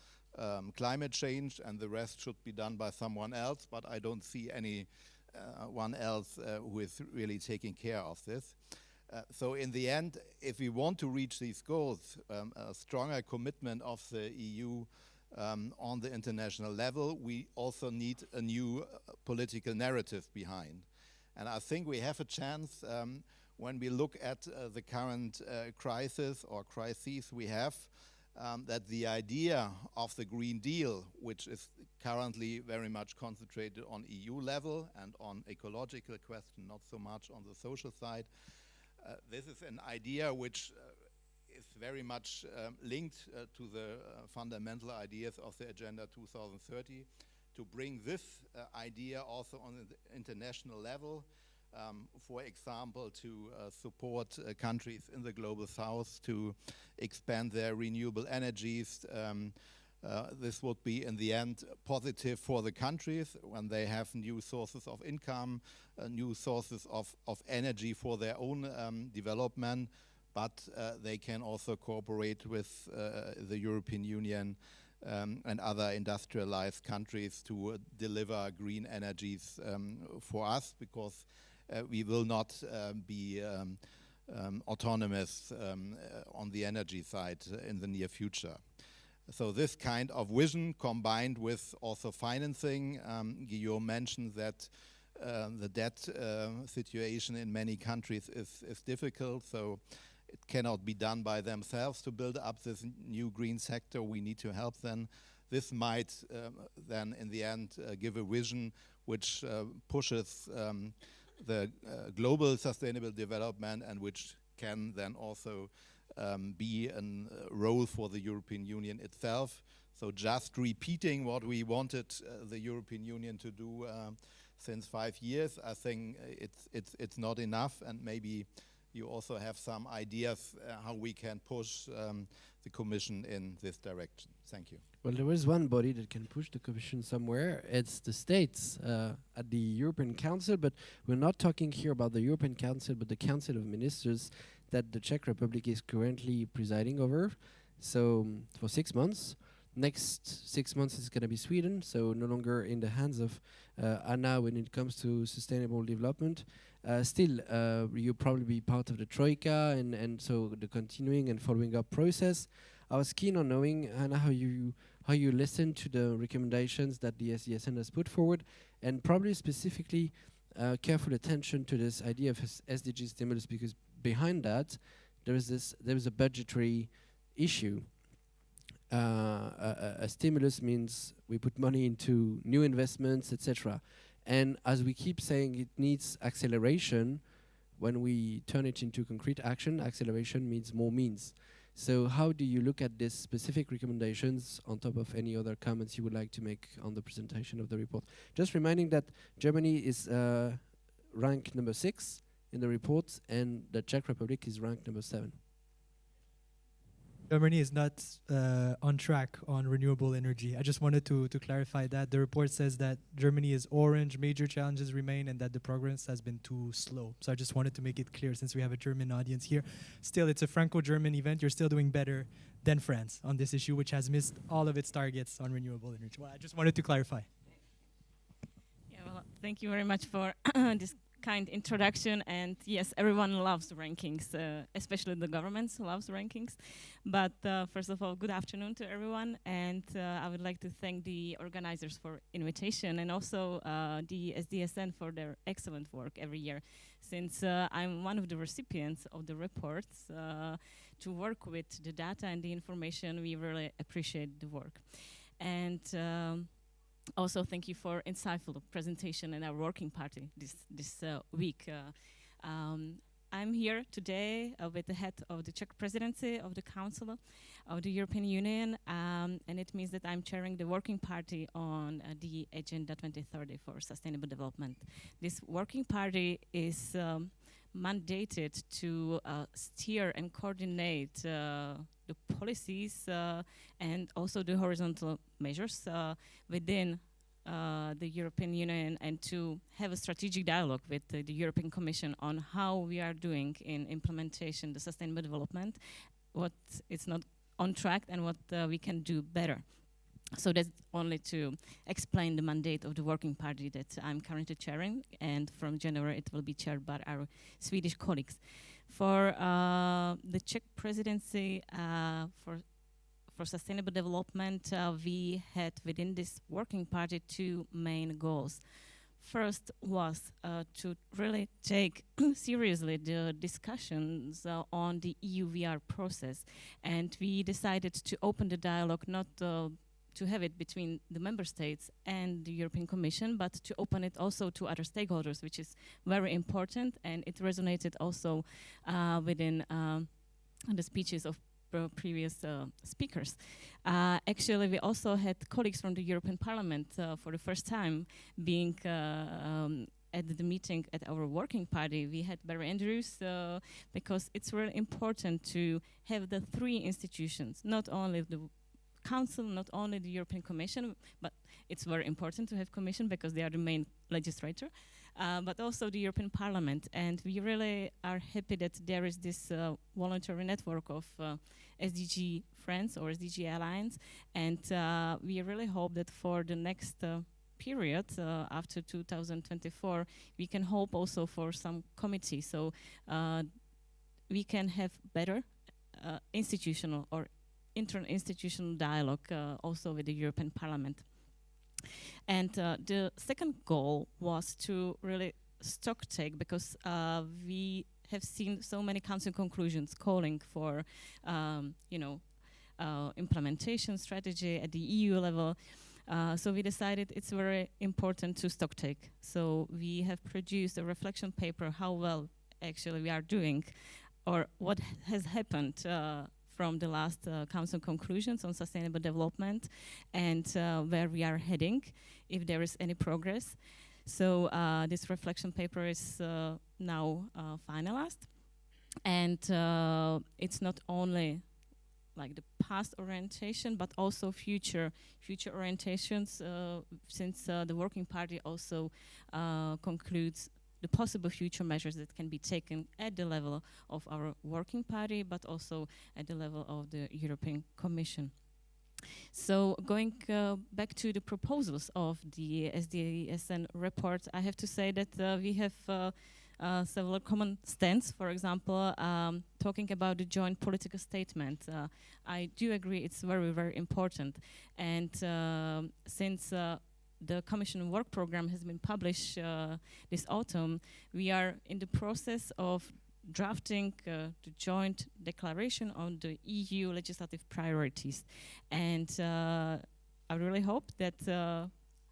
climate change, and the rest should be done by someone else, but I don't see anyone else who is really taking care of this. So in the end, if we want to reach these goals, a stronger commitment of the EU on the international level, we also need a new political narrative behind. And I think we have a chance when we look at the current crisis or crises we have, that the idea of the Green Deal, which is currently very much concentrated on EU level and on ecological question, not so much on the social side, this is an idea which is very much linked to the fundamental ideas of the Agenda 2030, to bring this idea also on the international level. For example, to support countries in the global south to expand their renewable energies. This would be, in the end, positive for the countries when they have new sources of income, new sources of energy for their own development, but they can also cooperate with the European Union and other industrialized countries to deliver green energies for us, because we will not be autonomous on the energy side in the near future. So this kind of vision combined with also financing, Guillaume mentioned that the debt situation in many countries is difficult, so it cannot be done by themselves to build up this new green sector. We need to help them. This might then in the end give a vision which pushes the global sustainable development, and which can then also be a role for the European Union itself. So just repeating what we wanted the European Union to do since 5 years, I think it's not enough, and maybe you also have some ideas how we can push the Commission in this direction. Thank you. Well, there is one body that can push the Commission somewhere. It's the states at the European Council, but we're not talking here about the European Council, but the Council of Ministers that the Czech Republic is currently presiding over. So for 6 months. Next 6 months is going to be Sweden, so no longer in the hands of Anna when it comes to sustainable development. Still, you'll probably be part of the Troika, and so the continuing and following up process. I was keen on knowing, Anna, how you listen to the recommendations that the SDSN has put forward, and probably specifically careful attention to this idea of SDG stimulus, because behind that there is a budgetary issue. A stimulus means we put money into new investments, etc. And as we keep saying, it needs acceleration. When we turn it into concrete action, acceleration means more means. So how do you look at these specific recommendations on top of any other comments you would like to make on the presentation of the report? Just reminding that Germany is ranked number 6 in the report, and the Czech Republic is ranked number 7. Germany is not on track on renewable energy. I just wanted to clarify that. The report says that Germany is orange, major challenges remain, and that the progress has been too slow. So I just wanted to make it clear, since we have a German audience here. Still, it's a Franco-German event. You're still doing better than France on this issue, which has missed all of its targets on renewable energy. Well, I just wanted to clarify. Yeah, well, thank you very much for this kind introduction. And yes, everyone loves rankings, especially the governments loves rankings. But first of all, good afternoon to everyone, and I would like to thank the organizers for invitation, and also the SDSN for their excellent work every year. Since I'm one of the recipients of the reports, to work with the data and the information, we really appreciate the work. And also, thank you for insightful presentation in our working party this week. I'm here today with the head of the Czech presidency of the Council of the European Union, and it means that I'm chairing the working party on the Agenda 2030 for Sustainable Development. This working party is mandated to steer and coordinate the policies and also the horizontal measures within the European Union, and to have a strategic dialogue with the European Commission on how we are doing in implementation the sustainable development, what is not on track and what we can do better. So that's only to explain the mandate of the working party that I'm currently chairing, and from January it will be chaired by our Swedish colleagues. For the Czech presidency, for sustainable development, we had within this working party 2 main goals. First was to really take seriously the discussions on the EUVR process, and we decided to open the dialogue not to have it between the member states and the European Commission, but to open it also to other stakeholders, which is very important, and it resonated also within the speeches of previous speakers. Actually, we also had colleagues from the European Parliament for the first time being at the meeting at our working party. We had Barry Andrews because it's really important to have the 3 institutions, not only the Council, not only the European Commission, but it's very important to have Commission because they are the main legislator, but also the European Parliament. And we really are happy that there is this voluntary network of SDG friends or SDG alliance. And we really hope that for the next period after 2024, we can hope also for some committee. So we can have better institutional or interinstitutional dialogue also with the European Parliament. And the second goal was to really stock take, because we have seen so many council conclusions calling for, implementation strategy at the EU level. So we decided it's very important to stock take. So we have produced a reflection paper how well actually we are doing, or what has happened from the last council conclusions on sustainable development, and where we are heading, if there is any progress. So this reflection paper is now finalized, and it's not only like the past orientation, but also future orientations, since the Working Party also concludes the possible future measures that can be taken at the level of our Working Party, but also at the level of the European Commission. So going back to the proposals of the SDSN report, I have to say that we have several common stands. For example, talking about the joint political statement, I do agree it's very, very important. And since the Commission work program has been published this autumn, we are in the process of drafting the joint declaration on the EU legislative priorities. And I really hope that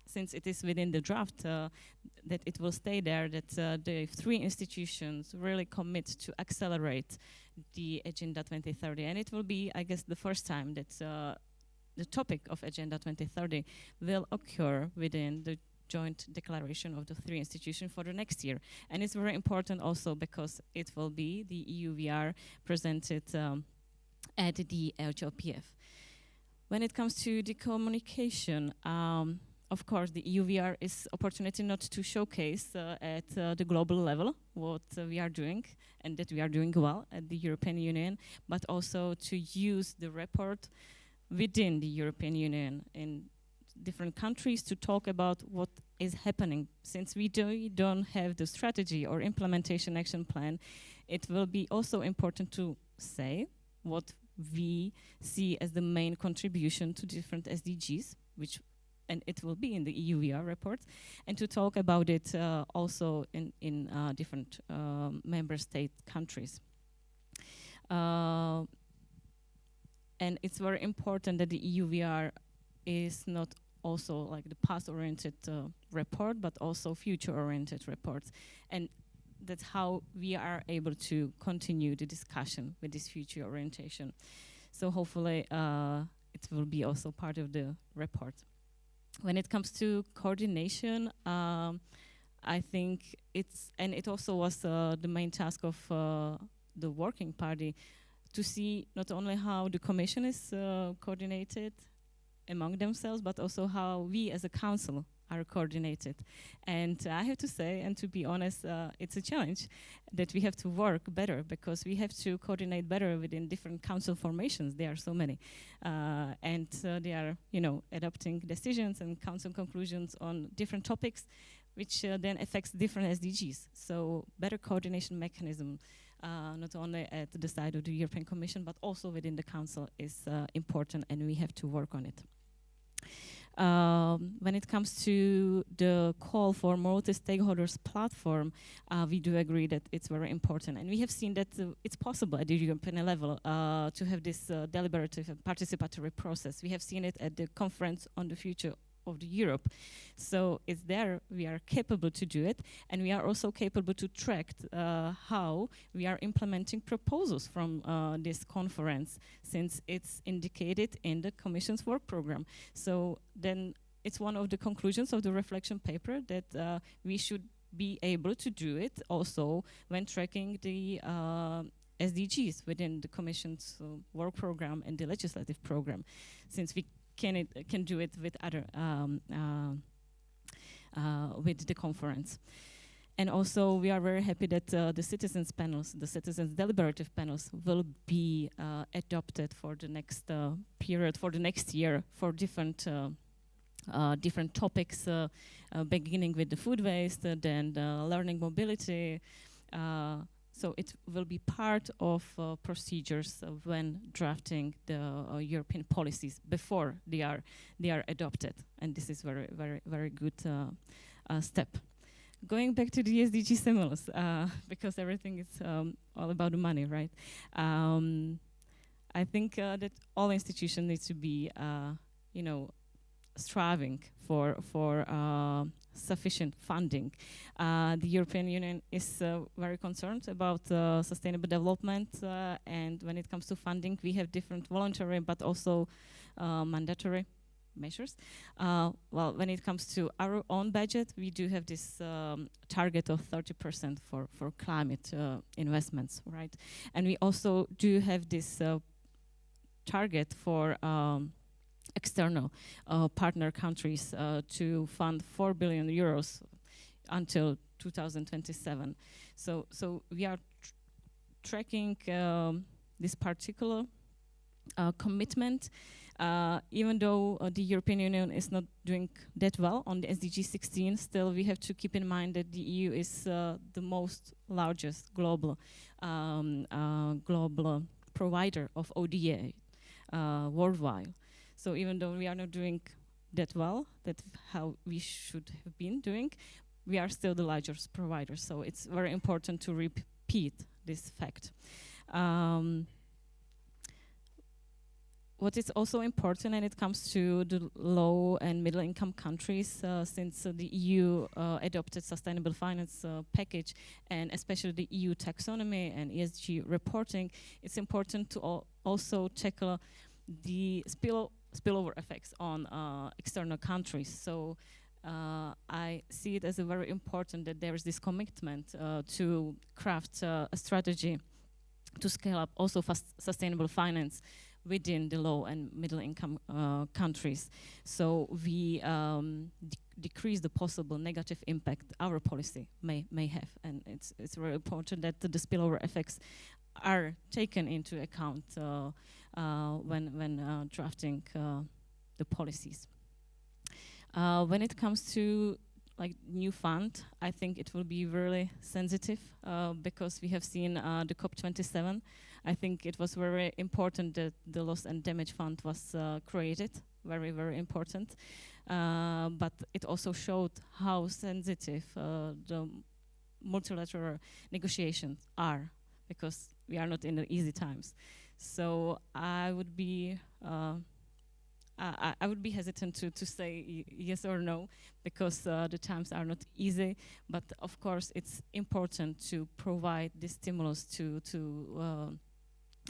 since it is within the draft, that it will stay there, that the three institutions really commit to accelerate the Agenda 2030. And it will be, I guess, the first time that the topic of Agenda 2030 will occur within the joint declaration of the three institutions for the next year. And it's very important also because it will be the EUVR presented at the HLPF. When it comes to the communication, of course, the EUVR is opportunity not to showcase at the global level what we are doing, and that we are doing well at the European Union, but also to use the report within the European Union in different countries to talk about what is happening. Since we don't have the strategy or implementation action plan, it will be also important to say what we see as the main contribution to different SDGs, and it will be in the EUVR report, and to talk about it also in different member state countries. And it's very important that the EUVR is not also like the past-oriented report, but also future-oriented reports. And that's how we are able to continue the discussion with this future orientation. So hopefully it will be also part of the report. When it comes to coordination, I think it also was the main task of the Working Party to see not only how the Commission is coordinated among themselves, but also how we as a Council are coordinated. And I have to say, and to be honest, it's a challenge that we have to work better, because we have to coordinate better within different Council formations. There are so many. And they are, adopting decisions and Council conclusions on different topics, which then affects different SDGs. So better coordination mechanism, not only at the side of the European Commission, but also within the Council is important, and we have to work on it. When it comes to the call for multi-stakeholders platform, we do agree that it's very important. And we have seen that it's possible at the European level to have this deliberative and participatory process. We have seen it at the conference on the future of the Europe. So it's there, we are capable to do it, and we are also capable to track how we are implementing proposals from this conference, since it's indicated in the Commission's work program. So then it's one of the conclusions of the reflection paper that we should be able to do it also when tracking the SDGs within the Commission's work program and the legislative program, since we can do it with other with the conference. And also, we are very happy that the citizens panels, the citizens deliberative panels, will be adopted for the next period, for the next year, for different different topics, beginning with the food waste, then the learning mobility. So it will be part of procedures when drafting the European policies before they are adopted, and this is very good step. Going back to the SDG stimulus, because everything is all about the money, right? I think that all institutions need to be, striving for sufficient funding. The European Union is very concerned about sustainable development, and when it comes to funding, we have different voluntary but also mandatory measures. Well, when it comes to our own budget, we do have this target of 30% for climate investments, right? And we also do have this target for external partner countries to fund 4 billion euros until 2027. So we are tracking this particular commitment, even though the European Union is not doing that well on the SDG 16. Still, we have to keep in mind that the EU is the most largest global provider of ODA worldwide. So even though we are not doing that well, that's how we should have been doing, we are still the largest provider. So it's very important to repeat this fact. What is also important when it comes to the low and middle income countries, since the EU adopted sustainable finance package, and especially the EU taxonomy and ESG reporting, it's important to also tackle the spillover effects on external countries. So I see it as a very important that there is this commitment to craft a strategy to scale up also sustainable finance within the low and middle income countries. So we decrease the possible negative impact our policy may have. And it's very important that the spillover effects are taken into account when drafting the policies. When it comes to new fund, I think it will be really sensitive because we have seen the COP27. I think it was very important that the loss and damage fund was created, very, very important. But it also showed how sensitive the multilateral negotiations are, because we are not in the easy times. So I would be hesitant to say yes or no, because the times are not easy. But of course, it's important to provide the stimulus to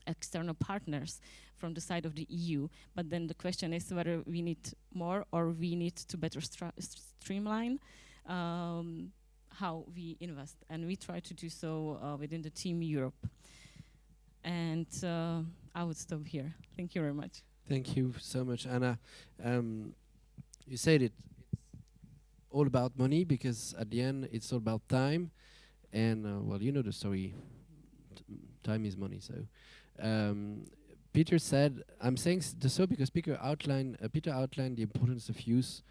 external partners from the side of the EU. But then the question is whether we need more or we need to better streamline how we invest. And we try to do so within the Team Europe. And I would stop here. Thank you very much. Thank you so much, Anna. You said it's all about money, because at the end it's all about time. And well, you know the story. Time is money. So Peter said, I'm saying so because Peter outlined the importance of use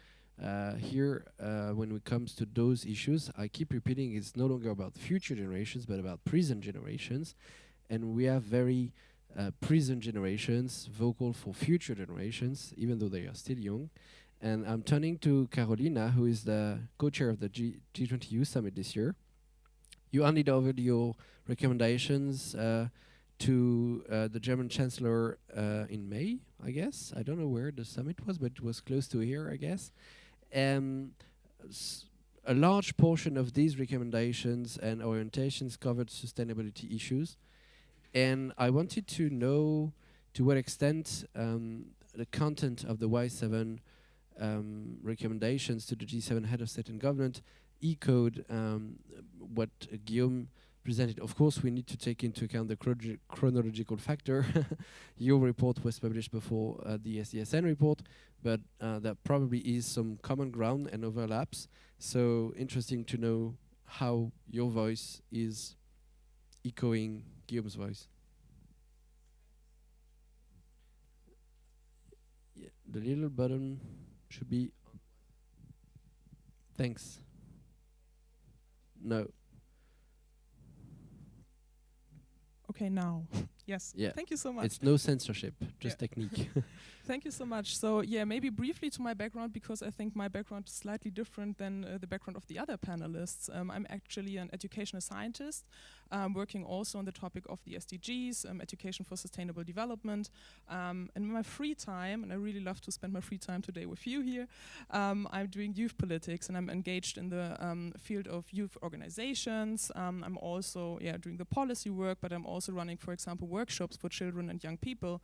here when it comes to those issues. I keep repeating, it's no longer about future generations, but about present generations. And we have very present generations vocal for future generations, even though they are still young. And I'm turning to Carolina, who is the co-chair of the G20 Youth Summit this year. You handed over your recommendations to the German Chancellor in May, I guess. I don't know where the summit was, but it was close to here, I guess. A large portion of these recommendations and orientations covered sustainability issues. And I wanted to know to what extent the content of the Y7 recommendations to the G7 head of state and government echoed what Guillaume presented. Of course, we need to take into account the chronological factor. Your report was published before the SDSN report, but there probably is some common ground and overlaps. So interesting to know how your voice is echoing Guillaume's voice. Yeah, the little button should be. Thanks. No. Okay, now. Yes. Yeah. Thank you so much. It's no censorship, just technique. Thank you so much. So yeah, maybe briefly to my background, because I think my background is slightly different than the background of the other panelists. I'm actually an educational scientist, working also on the topic of the SDGs, education for sustainable development. And in my free time, and I really love to spend my free time today with you here, I'm doing youth politics, and I'm engaged in the field of youth organizations. I'm also doing the policy work, but I'm also running, for example, workshops for children and young people,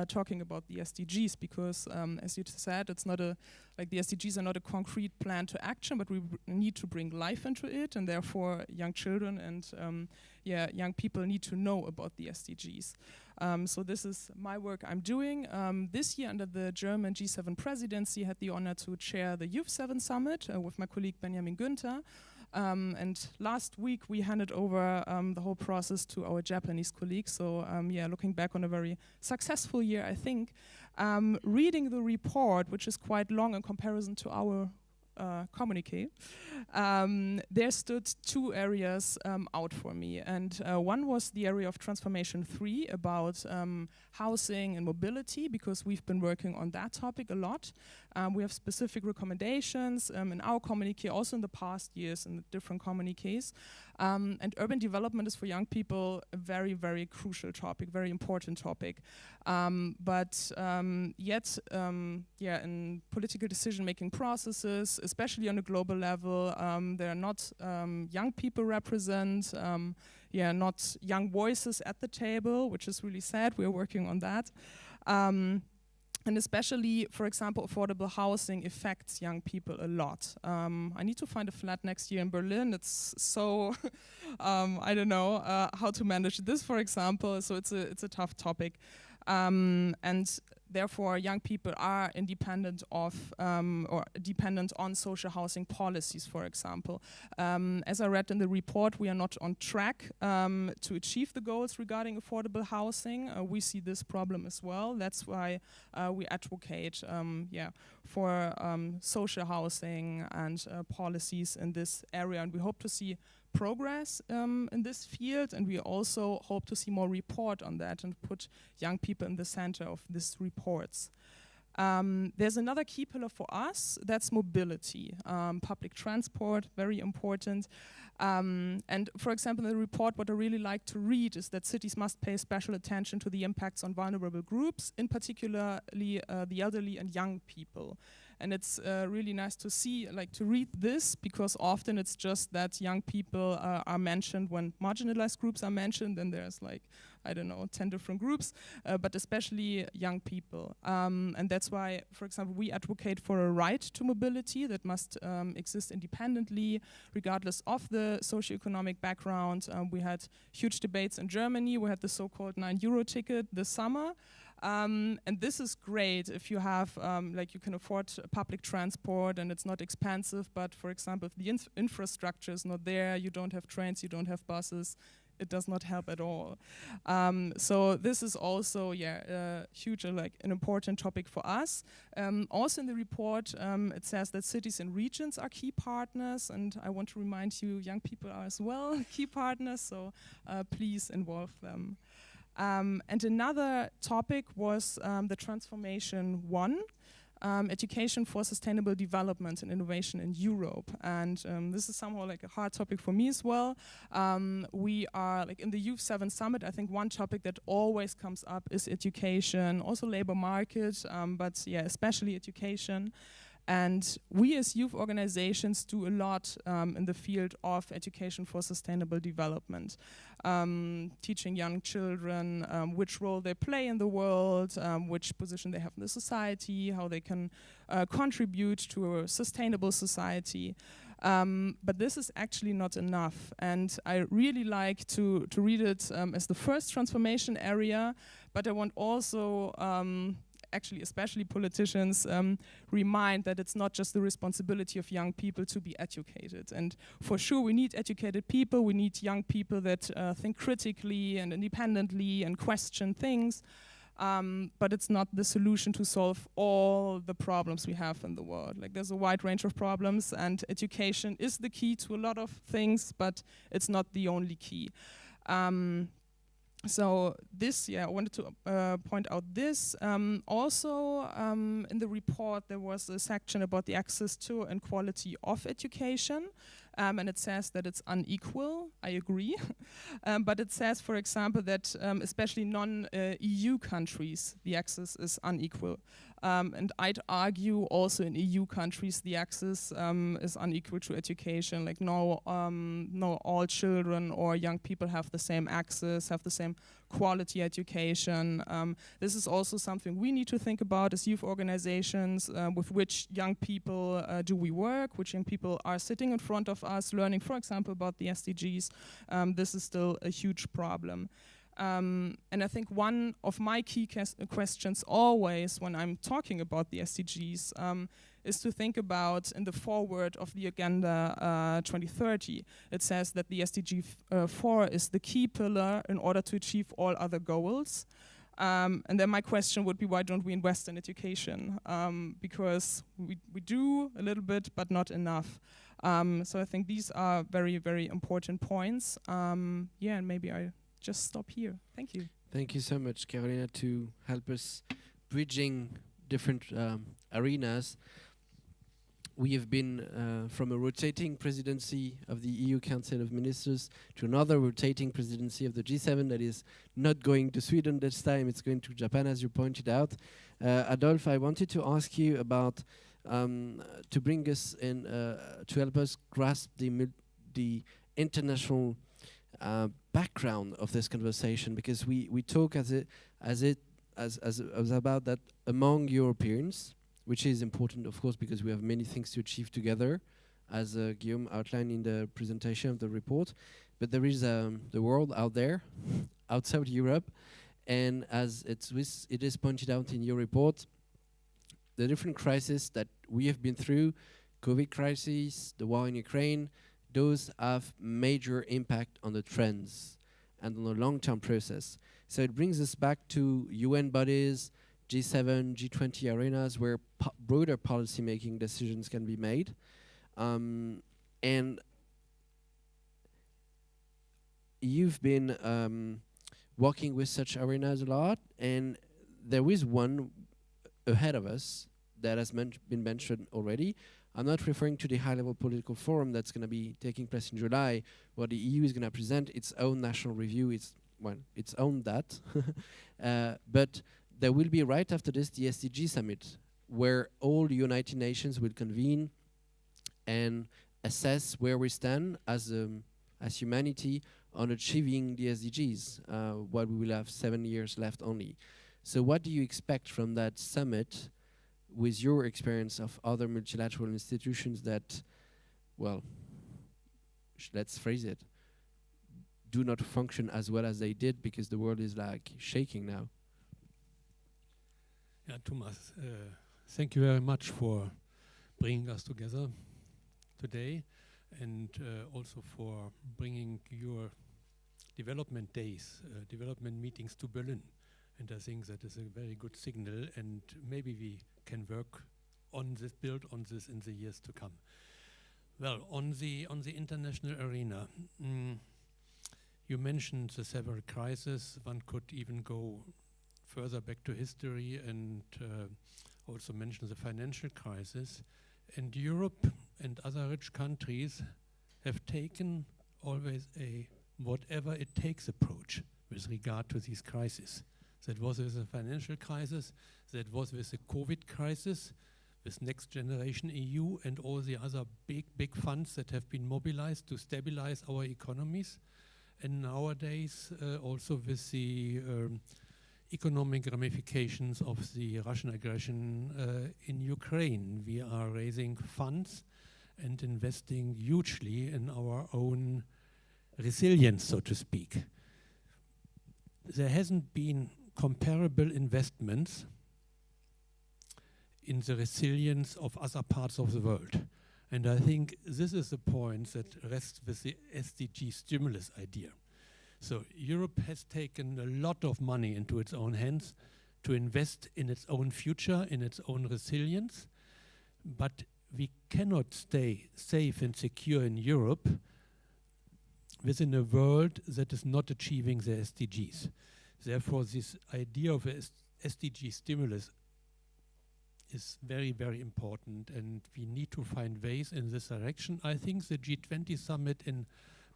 talking about the SDGs, because as you said, it's not the SDGs are not a concrete plan to action, but we need to bring life into it, and therefore young children and young people need to know about the SDGs. So this is my work I'm doing. This year, under the German G7 presidency, I had the honor to chair the Youth 7 Summit with my colleague Benjamin Günther. And last week we handed over the whole process to our Japanese colleagues. So looking back on a very successful year, I think. Reading the report, which is quite long in comparison to our communique, there stood two areas out for me. And one was the area of transformation 3 about housing and mobility, because we've been working on that topic a lot. We have specific recommendations in our communique, also in the past years in the different communiques. And urban development is for young people a very, very crucial topic, very important topic. Yet, in political decision-making processes, especially on a global level, there are not young people represent, not young voices at the table, which is really sad. We are working on that. And especially, for example, affordable housing affects young people a lot. I need to find a flat next year in Berlin. It's so, I don't know how to manage this, for example. So it's a tough topic. And therefore, young people are independent of or dependent on social housing policies, for example. As I read in the report, we are not on track to achieve the goals regarding affordable housing. We see this problem as well. That's why we advocate for social housing and policies in this area. And we hope to see progress in this field, and we also hope to see more report on that and put young people in the center of these reports. There's another key pillar for us, that's mobility. Public transport, very important. And for example, in the report, what I really like to read is that cities must pay special attention to the impacts on vulnerable groups, in particularly the elderly and young people. And it's really nice to see, to read this, because often it's just that young people are mentioned when marginalized groups are mentioned, and there's 10 different groups, but especially young people. And that's why, for example, we advocate for a right to mobility that must exist independently, regardless of the socioeconomic background. We had huge debates in Germany. We had the so-called €9 ticket this summer. And this is great if you have, you can afford public transport and it's not expensive, but for example, if the infrastructure is not there, you don't have trains, you don't have buses, it does not help at all. So this is also, huge, an important topic for us. Also in the report, it says that cities and regions are key partners, and I want to remind you, young people are as well key partners, so please involve them. And another topic was the transformation 1, education for sustainable development and innovation in Europe. And this is somehow a hard topic for me as well. We are in the Youth 7 Summit, I think one topic that always comes up is education, also labor market, but especially education. And we as youth organizations do a lot in the field of education for sustainable development, teaching young children which role they play in the world, which position they have in the society, how they can contribute to a sustainable society. But this is actually not enough. And I really like to read it as the first transformation area, but I want also actually especially politicians, remind that it's not just the responsibility of young people to be educated. And for sure we need educated people, we need young people that think critically and independently and question things. But it's not the solution to solve all the problems we have in the world. Like, there's a wide range of problems, and education is the key to a lot of things, but it's not the only key. So this, I wanted to point out this. Also, in the report, there was a section about the access to and quality of education. And it says that it's unequal. I agree. But it says, for example, that especially non-EU countries, the access is unequal. And I'd argue also in EU countries, the access is unequal to education. Like, no all children or young people have the same access, have the same quality education. This is also something we need to think about as youth organizations. With which young people do we work? Which young people are sitting in front of us learning, for example, about the SDGs? This is still a huge problem. And I think one of my key questions always when I'm talking about the SDGs is to think about in the foreword of the Agenda 2030. It says that the SDG 4 is the key pillar in order to achieve all other goals. And then my question would be, why don't we invest in education? Because we do a little bit, but not enough. So I think these are very, very important points. And maybe I just stop here. Thank you. Thank you so much, Carolina, to help us bridging different arenas. We have been from a rotating presidency of the EU Council of Ministers to another rotating presidency of the G7 that is not going to Sweden this time, it's going to Japan, as you pointed out. Adolf, I wanted to ask you about, to bring us in, to help us grasp the international background of this conversation, because we talk as about that among Europeans, which is important, of course, because we have many things to achieve together, as Guillaume outlined in the presentation of the report. But there is the world out there, outside Europe, and as it is pointed out in your report, the different crises that we have been through, COVID crisis, the war in Ukraine, those have major impact on the trends and on the long-term process. So it brings us back to UN bodies, G7, G20 arenas where broader policy-making decisions can be made. And you've been working with such arenas a lot, and there is one ahead of us that has been mentioned already. I'm not referring to the high-level political forum that's going to be taking place in July, where the EU is going to present its own national review, its own that. But there will be right after this the SDG summit, where all the United Nations will convene and assess where we stand as humanity on achieving the SDGs, while we will have 7 years left only. So what do you expect from that summit with your experience of other multilateral institutions that, well, let's phrase it, do not function as well as they did because the world is like shaking now? Yeah, Thomas, thank you very much for bringing us together today, and also for bringing your development days, development meetings to Berlin. And I think that is a very good signal, and maybe we can work on this, build on this in the years to come. Well, on the international arena, you mentioned the several crises. One could even go further back to history and also mention the financial crisis. And Europe and other rich countries have taken always a whatever it takes approach with regard to these crises. That was with the financial crisis, that was with the COVID crisis, with Next Generation EU and all the other big funds that have been mobilized to stabilize our economies. And nowadays also with the economic ramifications of the Russian aggression in Ukraine. We are raising funds and investing hugely in our own resilience, so to speak. There hasn't been comparable investments in the resilience of other parts of the world. And I think this is the point that rests with the SDG stimulus idea. So Europe has taken a lot of money into its own hands to invest in its own future, in its own resilience, but we cannot stay safe and secure in Europe within a world that is not achieving the SDGs. Therefore, this idea of a SDG stimulus is very, very important, and we need to find ways in this direction. I think the G20 summit in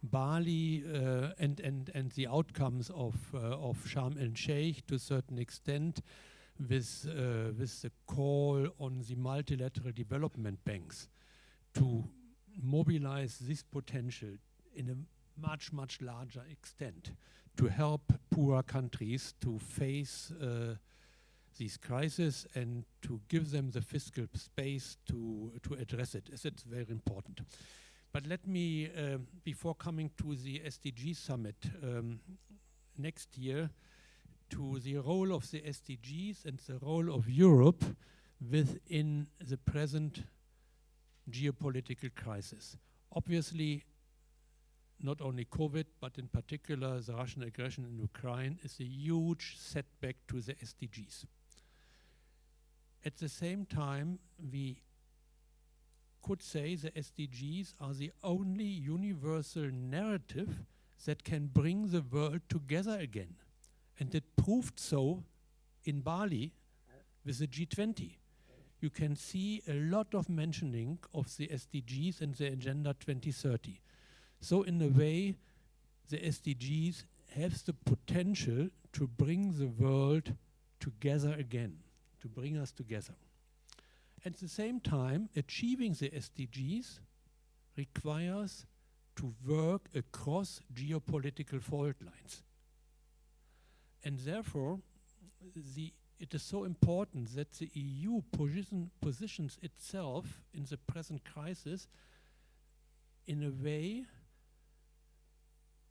Bali and the outcomes of Sharm el-Sheikh to a certain extent with the call on the multilateral development banks to mobilize this potential in a much, much larger extent to help poorer countries to face these crises and to give them the fiscal space to address it. It's very important. But let me, before coming to the SDG summit next year, to the role of the SDGs and the role of Europe within the present geopolitical crisis. Obviously, not only COVID, but in particular the Russian aggression in Ukraine is a huge setback to the SDGs. At the same time, we could say the SDGs are the only universal narrative that can bring the world together again. And it proved so in Bali with the G20. You can see a lot of mentioning of the SDGs and the Agenda 2030. So in a way, the SDGs have the potential to bring the world together again, to bring us together. At the same time, achieving the SDGs requires to work across geopolitical fault lines. And therefore, it is so important that the EU positions itself in the present crisis in a way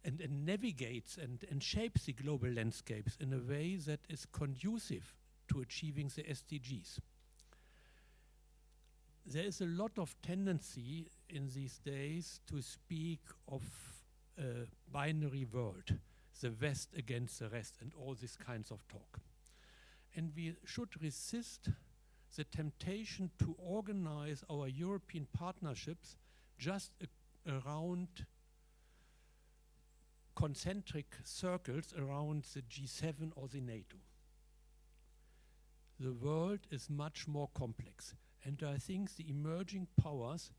and navigates and shapes the global landscapes in a way that is conducive to achieving the SDGs. There is a lot of tendency in these days to speak of a binary world, the West against the rest, and all these kinds of talk. And we should resist the temptation to organize our European partnerships just around concentric circles around the G7 or the NATO. The world is much more complex, and I think the emerging powers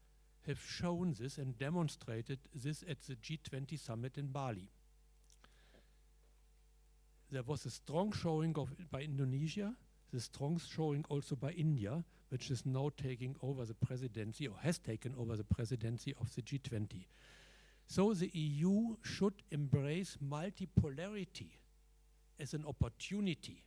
have shown this and demonstrated this at the G20 summit in Bali. There was a strong showing by Indonesia, the strong showing also by India, which is now taking over the presidency, or has taken over the presidency of the G20. So the EU should embrace multipolarity as an opportunity,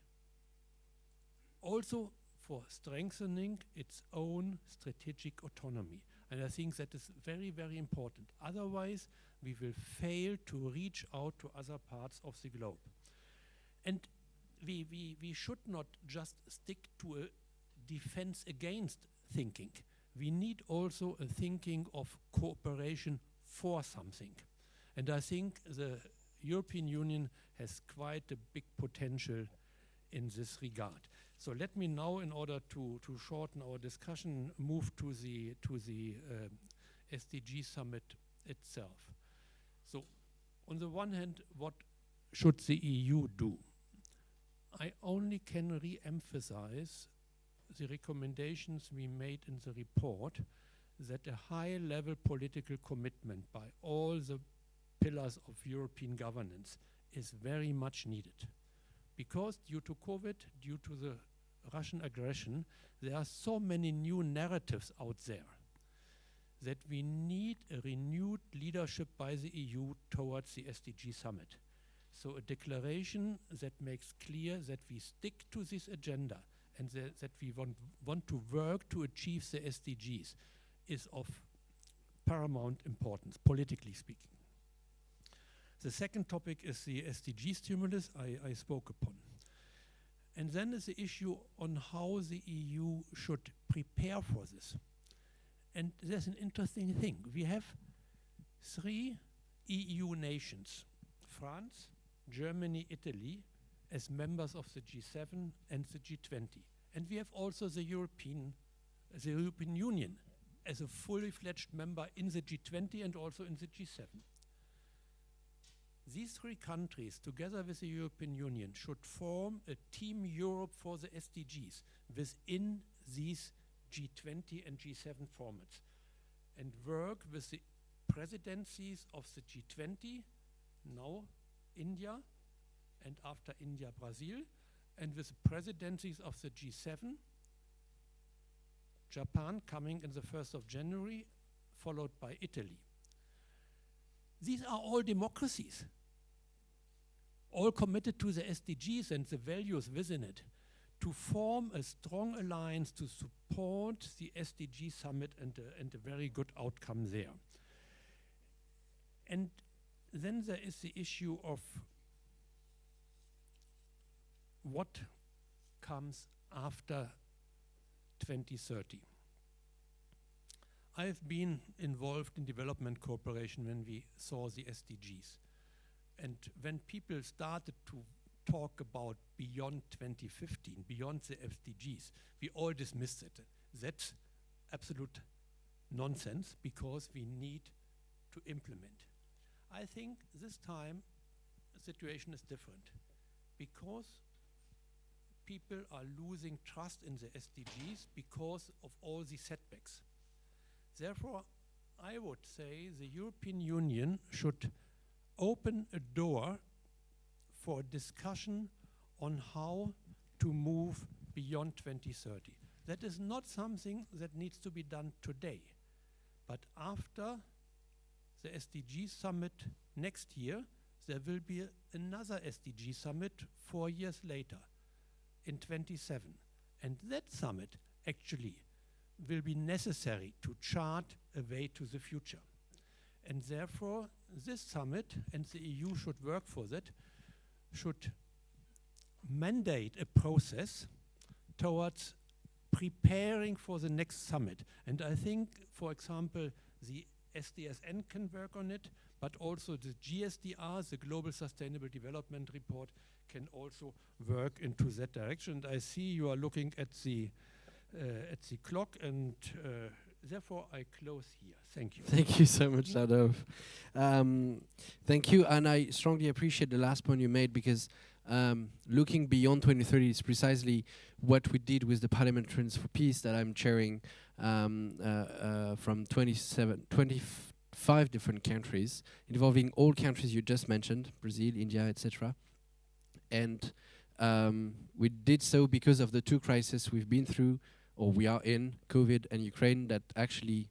also for strengthening its own strategic autonomy. And I think that is very, very important. Otherwise, we will fail to reach out to other parts of the globe. And we should not just stick to a defense against thinking. We need also a thinking of cooperation for something. And I think the European Union has quite a big potential in this regard. So let me now, in order to shorten our discussion, move to the SDG summit itself. So on the one hand, what should the EU do? I only can re-emphasize the recommendations we made in the report, that a high-level political commitment by all the pillars of European governance is very much needed. Because due to COVID, due to the Russian aggression, there are so many new narratives out there that we need a renewed leadership by the EU towards the SDG summit. So a declaration that makes clear that we stick to this agenda and that we want to work to achieve the SDGs is of paramount importance, politically speaking. The second topic is the SDG stimulus I spoke upon. And then is the issue on how the EU should prepare for this. And there's an interesting thing. We have 3 EU nations, France, Germany, Italy, as members of the G7 and the G20. And we have also the European Union as a fully fledged member in the G20 and also in the G7. These 3 countries, together with the European Union, should form a Team Europe for the SDGs within these G20 and G7 formats and work with the presidencies of the G20, now India, and after India, Brazil, and with the presidencies of the G7, Japan coming in the 1st of January, followed by Italy. These are all democracies, all committed to the SDGs and the values within it, to form a strong alliance to support the SDG summit and a very good outcome there. And then there is the issue of what comes after 2030. I've been involved in development cooperation when we saw the SDGs. And when people started to talk about beyond 2015, beyond the SDGs, we all dismissed it. That's absolute nonsense because we need to implement. I think this time the situation is different because people are losing trust in the SDGs because of all the setbacks. Therefore, I would say the European Union should open a door for discussion on how to move beyond 2030. That is not something that needs to be done today, but after the SDG summit next year, there will be another SDG summit 4 years later in 27. And that summit actually will be necessary to chart a way to the future. And therefore, this summit, and the EU should work for that, should mandate a process towards preparing for the next summit. And I think, for example, the SDSN can work on it, but also the GSDR, the Global Sustainable Development Report, can also work into that direction. And I see you are looking at the clock, and therefore I close here. Thank you. Thank you so much, Adolf. Thank you, and I strongly appreciate the last point you made because looking beyond 2030 is precisely what we did with the Parliamentarians for Peace that I'm chairing from 25 different countries, involving all countries you just mentioned, Brazil, India, etc. And we did so because of the 2 crises we've been through, or we are in, COVID and Ukraine, that actually,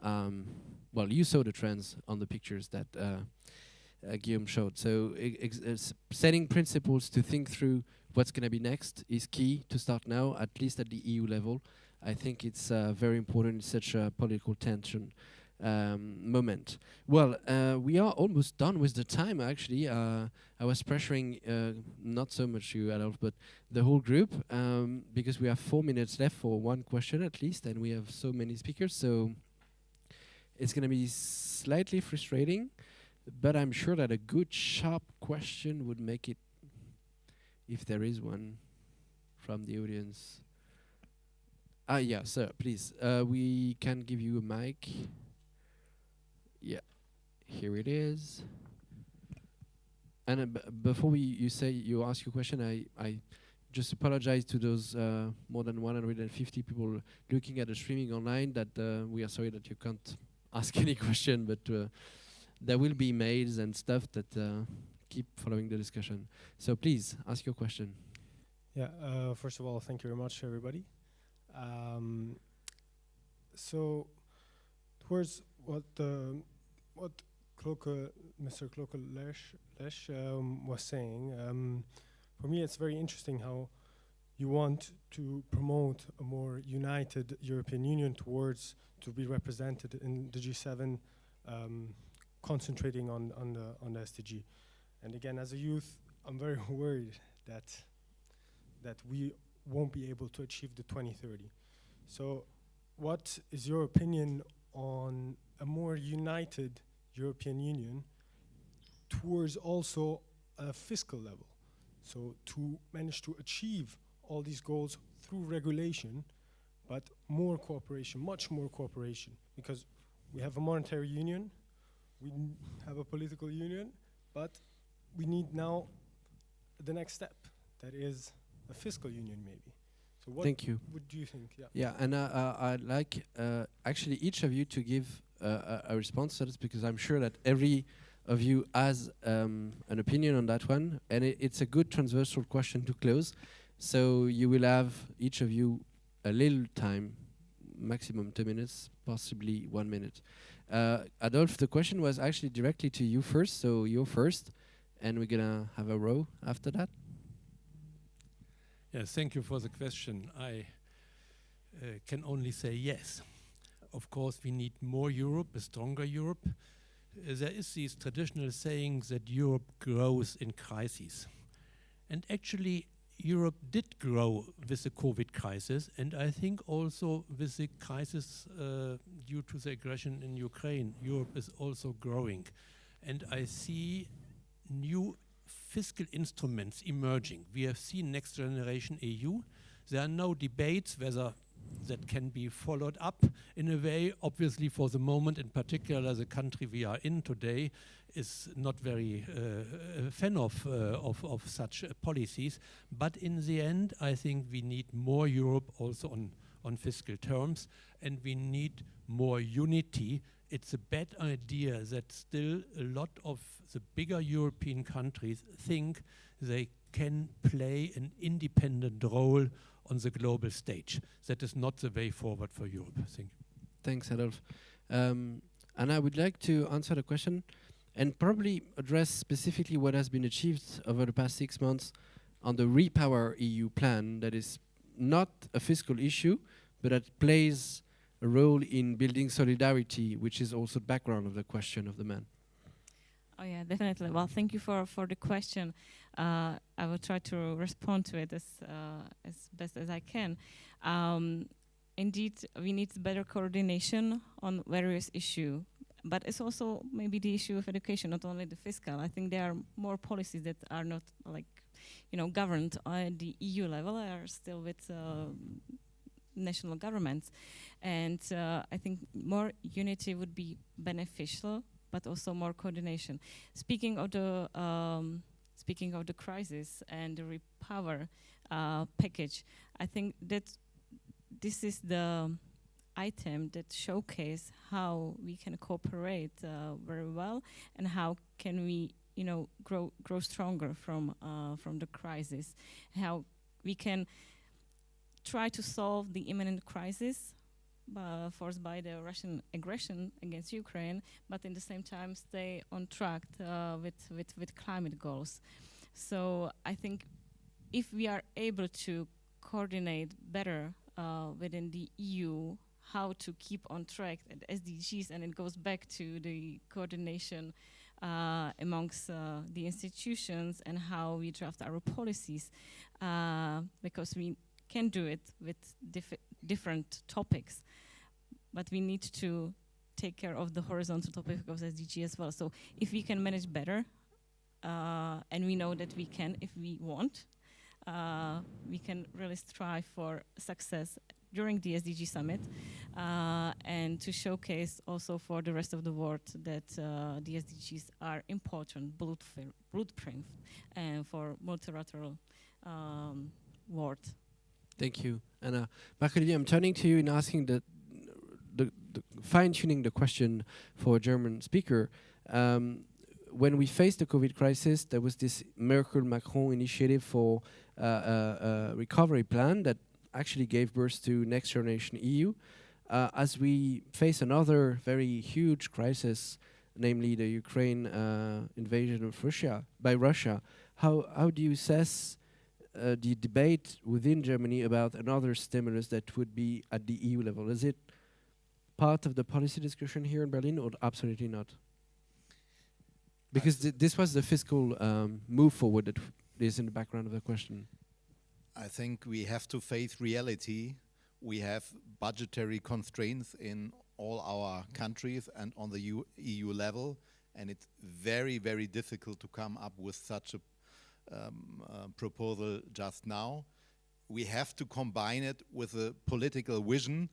well, you saw the trends on the pictures that Guillaume showed. So setting principles to think through what's going to be next is key to start now, at least at the EU level. I think it's very important in such a political tension moment. Well, we are almost done with the time, actually. I was pressuring not so much you, Adolf, but the whole group, because we have 4 minutes left for one question at least, and we have so many speakers, so it's going to be slightly frustrating, but I'm sure that a good, sharp question would make it, if there is one from the audience. Yeah, sir, please. We can give you a mic. Yeah, here it is. And before you ask your question, I just apologize to those more than 150 people looking at the streaming online that we are sorry that you can't ask any question, but there will be mails and stuff that keep following the discussion. So please, ask your question. Yeah, first of all, thank you very much, everybody. So towards what Mr. KLOKE-LESCH was saying, for me it's very interesting how you want to promote a more united European Union towards to be represented in the G7, concentrating on the SDG. And again, as a youth, I'm very worried that that we won't be able to achieve the 2030. So what is your opinion on a more united European Union towards also a fiscal level? So to manage to achieve all these goals through regulation, but more cooperation, much more cooperation, because we have a monetary union, we have a political union, but we need now the next step, that is a fiscal union maybe. So what Thank you. would you think? Yeah, yeah, and I'd like actually each of you to give a response to this, because I'm sure that every of you has an opinion on that one, and it's a good transversal question to close. So you will have, each of you, a little time, maximum 2 minutes, possibly 1 minute. Adolf, the question was actually directly to you first, so you're first, and we're gonna have a row after that. Yes, thank you for the question. I can only say yes. Of course, we need more Europe, a stronger Europe. There is this traditional saying that Europe grows in crises. And actually, Europe did grow with the COVID crisis, and I think also with the crisis due to the aggression in Ukraine, Europe is also growing. And I see new fiscal instruments emerging. We have seen Next Generation EU. There are no debates whether that can be followed up in a way. Obviously, for the moment, in particular, the country we are in today is not very a fan of such policies. But in the end, I think we need more Europe also on fiscal terms, and we need more unity. It's a bad idea that still a lot of the bigger European countries think they can play an independent role on the global stage. That is not the way forward for Europe, I think. Thanks, Adolf. And I would like to answer the question and probably address specifically what has been achieved over the past 6 months on the Repower EU plan, that is not a fiscal issue, but that plays a role in building solidarity, which is also the background of the question of the man. Oh yeah, definitely. Well, thank you for the question. I will try to respond to it as best as I can. Indeed, we need better coordination on various issues, but it's also maybe the issue of education, not only the fiscal. I think there are more policies that are not governed at the EU level, are still with national governments, and I think more unity would be beneficial, but also more coordination. Speaking of the crisis and the Repower package, I think that this is the item that showcase how we can cooperate very well, and how can we, grow stronger from the crisis. How we can try to solve the imminent crisis forced by the Russian aggression against Ukraine, but in the same time stay on track with climate goals. So I think if we are able to coordinate better within the EU, how to keep on track at SDGs, and it goes back to the coordination amongst the institutions and how we draft our policies, because we can do it with different topics, but we need to take care of the horizontal topic of SDG as well. So if we can manage better, and we know that we can if we want, we can really strive for success during the SDG summit, and to showcase also for the rest of the world that the SDGs are important blueprint for multilateral world. Thank you. And Marc-Olivier, I'm turning to you in asking the fine-tuning the question for a German speaker. When we faced the COVID crisis, there was this Merkel-Macron initiative for a recovery plan that actually gave birth to Next Generation EU. As we face another very huge crisis, namely the Ukraine invasion of Russia by Russia, how do you assess the debate within Germany about another stimulus that would be at the EU level? Is it part of the policy discussion here in Berlin, or absolutely not? Because this was the fiscal move forward that is in the background of the question. I think we have to face reality. We have budgetary constraints in all our countries and on the EU level, and it's very, very difficult to come up with such a proposal just now. We have to combine it with a political vision,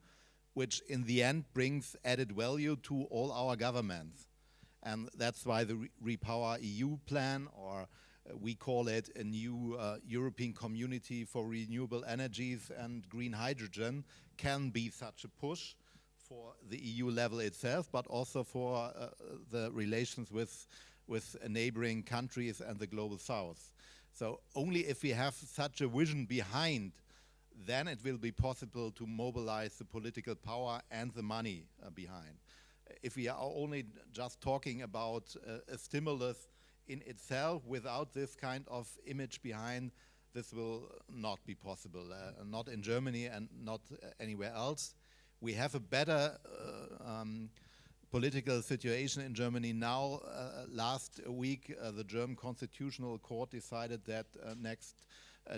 which in the end brings added value to all our governments. And that's why the Repower EU plan, or we call it a new European Community for Renewable Energies and Green Hydrogen, can be such a push for the EU level itself, but also for the relations with neighboring countries and the global south. So only if we have such a vision behind, then it will be possible to mobilize the political power and the money behind. If we are only just talking about a stimulus in itself without this kind of image behind, this will not be possible, not in Germany and not anywhere else. We have a better political situation in Germany now. Last week, the German Constitutional Court decided that next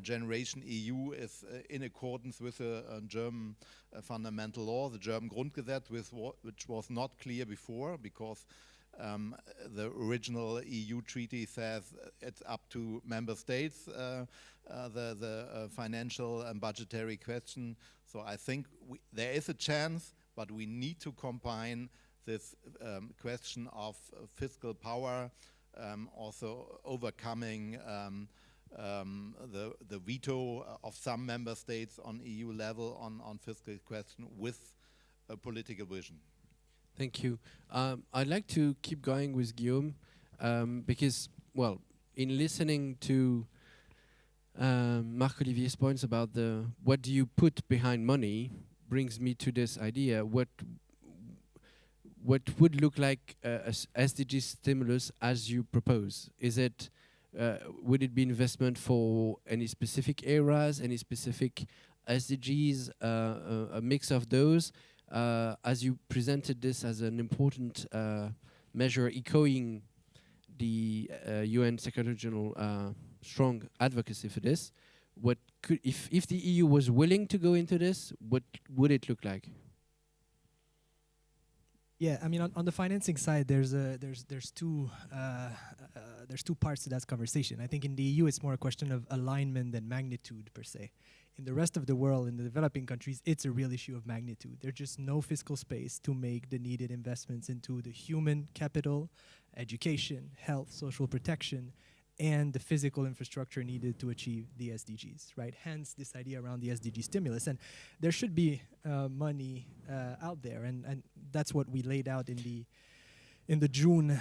generation EU is in accordance with a German fundamental law, the German Grundgesetz, which was not clear before, because the original EU treaty says it's up to member states, the financial and budgetary question. So I think there is a chance, but we need to combine this question of fiscal power, also overcoming the veto of some member states on EU level on fiscal question with a political vision. Thank you. I'd like to keep going with Guillaume because, well, in listening to Marc-Olivier's points about what do you put behind money brings me to this idea. What would look like a SDG stimulus as you propose? Is it would it be investment for any specific areas, any specific SDGs, a mix of those? As you presented this as an important measure echoing the UN Secretary General strong advocacy for this, what could, if the EU was willing to go into this, what would it look like? Yeah, I mean, on the financing side, there's two parts to that conversation. I think in the EU, it's more a question of alignment than magnitude per se. In the rest of the world, in the developing countries, it's a real issue of magnitude. There's just no fiscal space to make the needed investments into the human capital, education, health, social protection, and the physical infrastructure needed to achieve the SDGs, right? Hence this idea around the SDG stimulus. And there should be money out there, and that's what we laid out in the June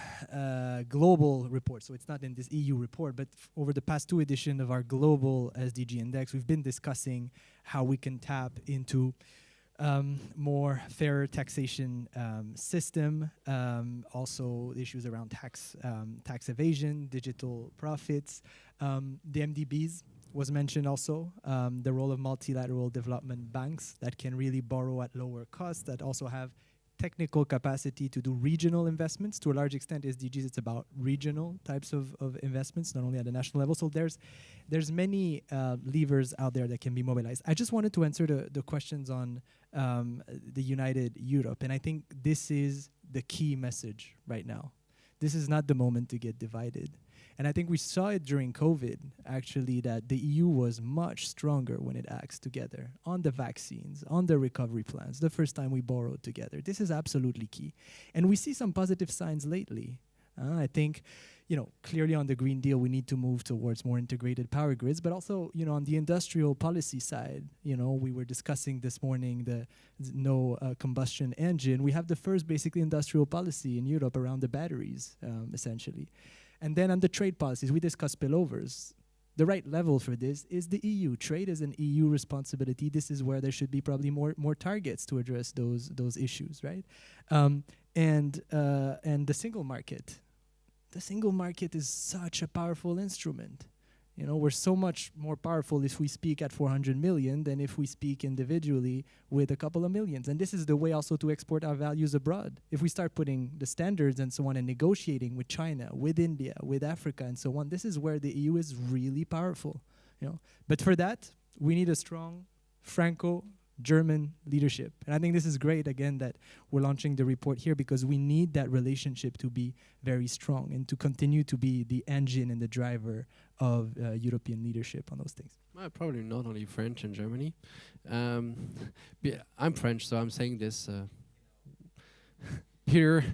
global report. So it's not in this EU report, but over the past 2 editions of our global SDG index, we've been discussing how we can tap into more fairer taxation system, also issues around tax evasion, digital profits. The MDBs was mentioned also, the role of multilateral development banks that can really borrow at lower costs, that also have technical capacity to do regional investments. To a large extent, SDGs, it's about regional types of investments, not only at the national level. So there's many levers out there that can be mobilized. I just wanted to answer the questions on the United Europe, and I think this is the key message right now. This is not the moment to get divided. And I think we saw it during COVID, actually, that the EU was much stronger when it acts together on the vaccines, on the recovery plans, the first time we borrowed together. This is absolutely key. And we see some positive signs lately. I think, clearly on the Green Deal, we need to move towards more integrated power grids, but also, on the industrial policy side, we were discussing this morning the no combustion engine. We have the first basically industrial policy in Europe around the batteries, essentially. And then on the trade policies, we discussed spillovers. The right level for this is the EU. Trade is an EU responsibility. This is where there should be probably more targets to address those issues, right? And the single market. The single market is such a powerful instrument. We're so much more powerful if we speak at 400 million than if we speak individually with a couple of millions. And this is the way also to export our values abroad. If we start putting the standards and so on and negotiating with China, with India, with Africa and so on, this is where the EU is really powerful. But for that, we need a strong Franco-German leadership. And I think this is great, again, that we're launching the report here, because we need that relationship to be very strong and to continue to be the engine and the driver of European leadership on those things. Well, probably not only French and Germany. I'm French, so I'm saying this. Peter,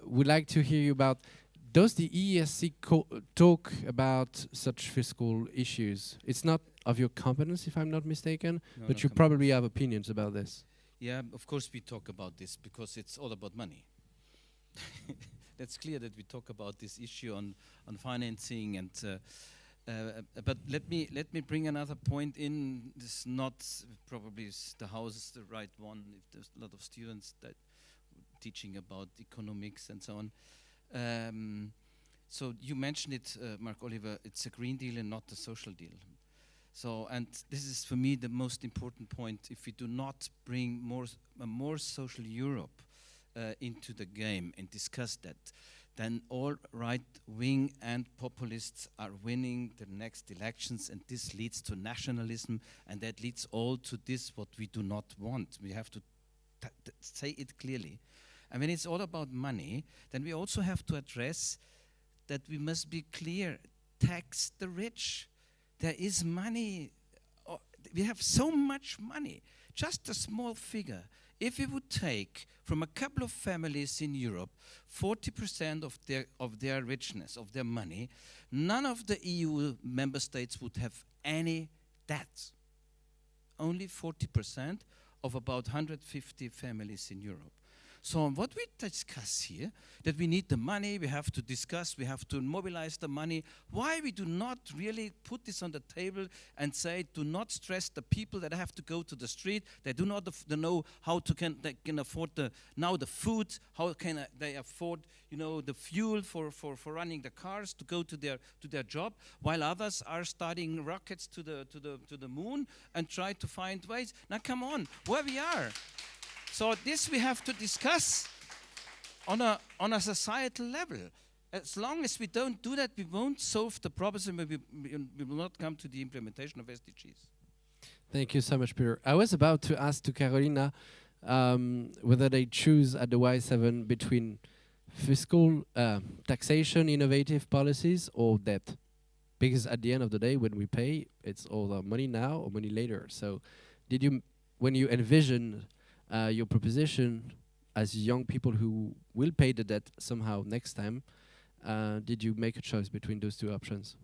would like to hear you about, does the ESC talk about such fiscal issues? It's not of your competence, if I'm not mistaken, No, but no you probably have opinions about this. Yeah, of course we talk about this because it's all about money. That's clear that we talk about this issue on financing and but let me bring another point in. This not probably the house is the right one if there's a lot of students that teaching about economics and so on. So you mentioned it, Mark Oliver, it's a Green Deal and not a social deal. So, and this is for me the most important point. If we do not bring a more social Europe into the game and discuss that, then all right-wing and populists are winning the next elections, and this leads to nationalism, and that leads all to this what we do not want. We have to say it clearly. And when it's all about money, then we also have to address that we must be clear, tax the rich. There is money, we have so much money, just a small figure. If we would take from a couple of families in Europe 40% of their richness, of their money, none of the EU member states would have any debt. Only 40% of about 150 families in Europe. So what we discuss here, that we need the money, we have to discuss, we have to mobilize the money. Why we do not really put this on the table and say, do not stress the people that have to go to the street. They do not know how they can afford the food, how can they afford, the fuel for running the cars to go to their job, while others are starting rockets to the moon and try to find ways. Now come on, where we are. So this we have to discuss on a societal level. As long as we don't do that, we won't solve the problems and we will not come to the implementation of SDGs. Thank you so much, Peter. I was about to ask to Carolina whether they choose at the Y7 between fiscal taxation, innovative policies, or debt. Because at the end of the day, when we pay, it's all money now or money later. So did you, when you envision your proposition as young people who will pay the debt somehow next time, did you make a choice between those two options?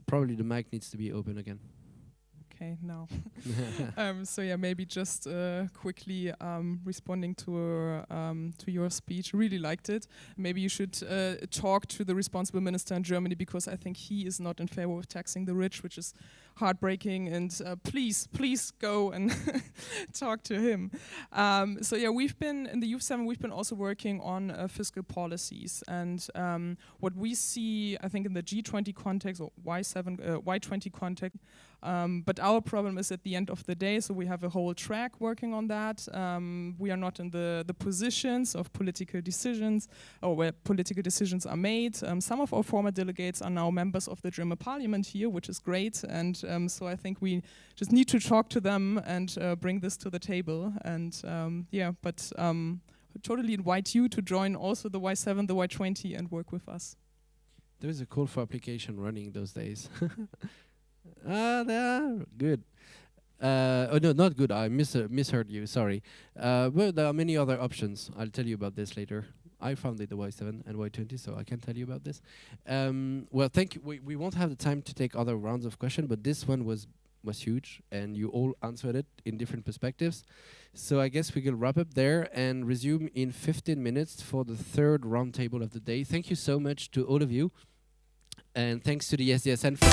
Probably the mic needs to be open again. Okay, now. So yeah, maybe just quickly responding to your speech. Really liked it. Maybe you should talk to the responsible minister in Germany, because I think he is not in favor of taxing the rich, which is heartbreaking. And please go and talk to him. So yeah, we've been in the Youth 7. We've been also working on fiscal policies, and what we see, I think, in the G20 context or Y20 context. But our problem is at the end of the day, so we have a whole track working on that. We are not in the positions of political decisions, or where political decisions are made. Some of our former delegates are now members of the German parliament here, which is great. And so I think we just need to talk to them and bring this to the table. And yeah, but totally invite you to join also the Y7, the Y20, and work with us. There is a call for application running those days. They are good. Oh no, not good. I misheard you. Sorry. Well, there are many other options. I'll tell you about this later. I founded the Y7 and Y20, so I can tell you about this. Well, thank you. We won't have the time to take other rounds of questions, but this one was huge, and you all answered it in different perspectives. So I guess we can wrap up there and resume in 15 minutes for the third roundtable of the day. Thank you so much to all of you. And thanks to the SDSN for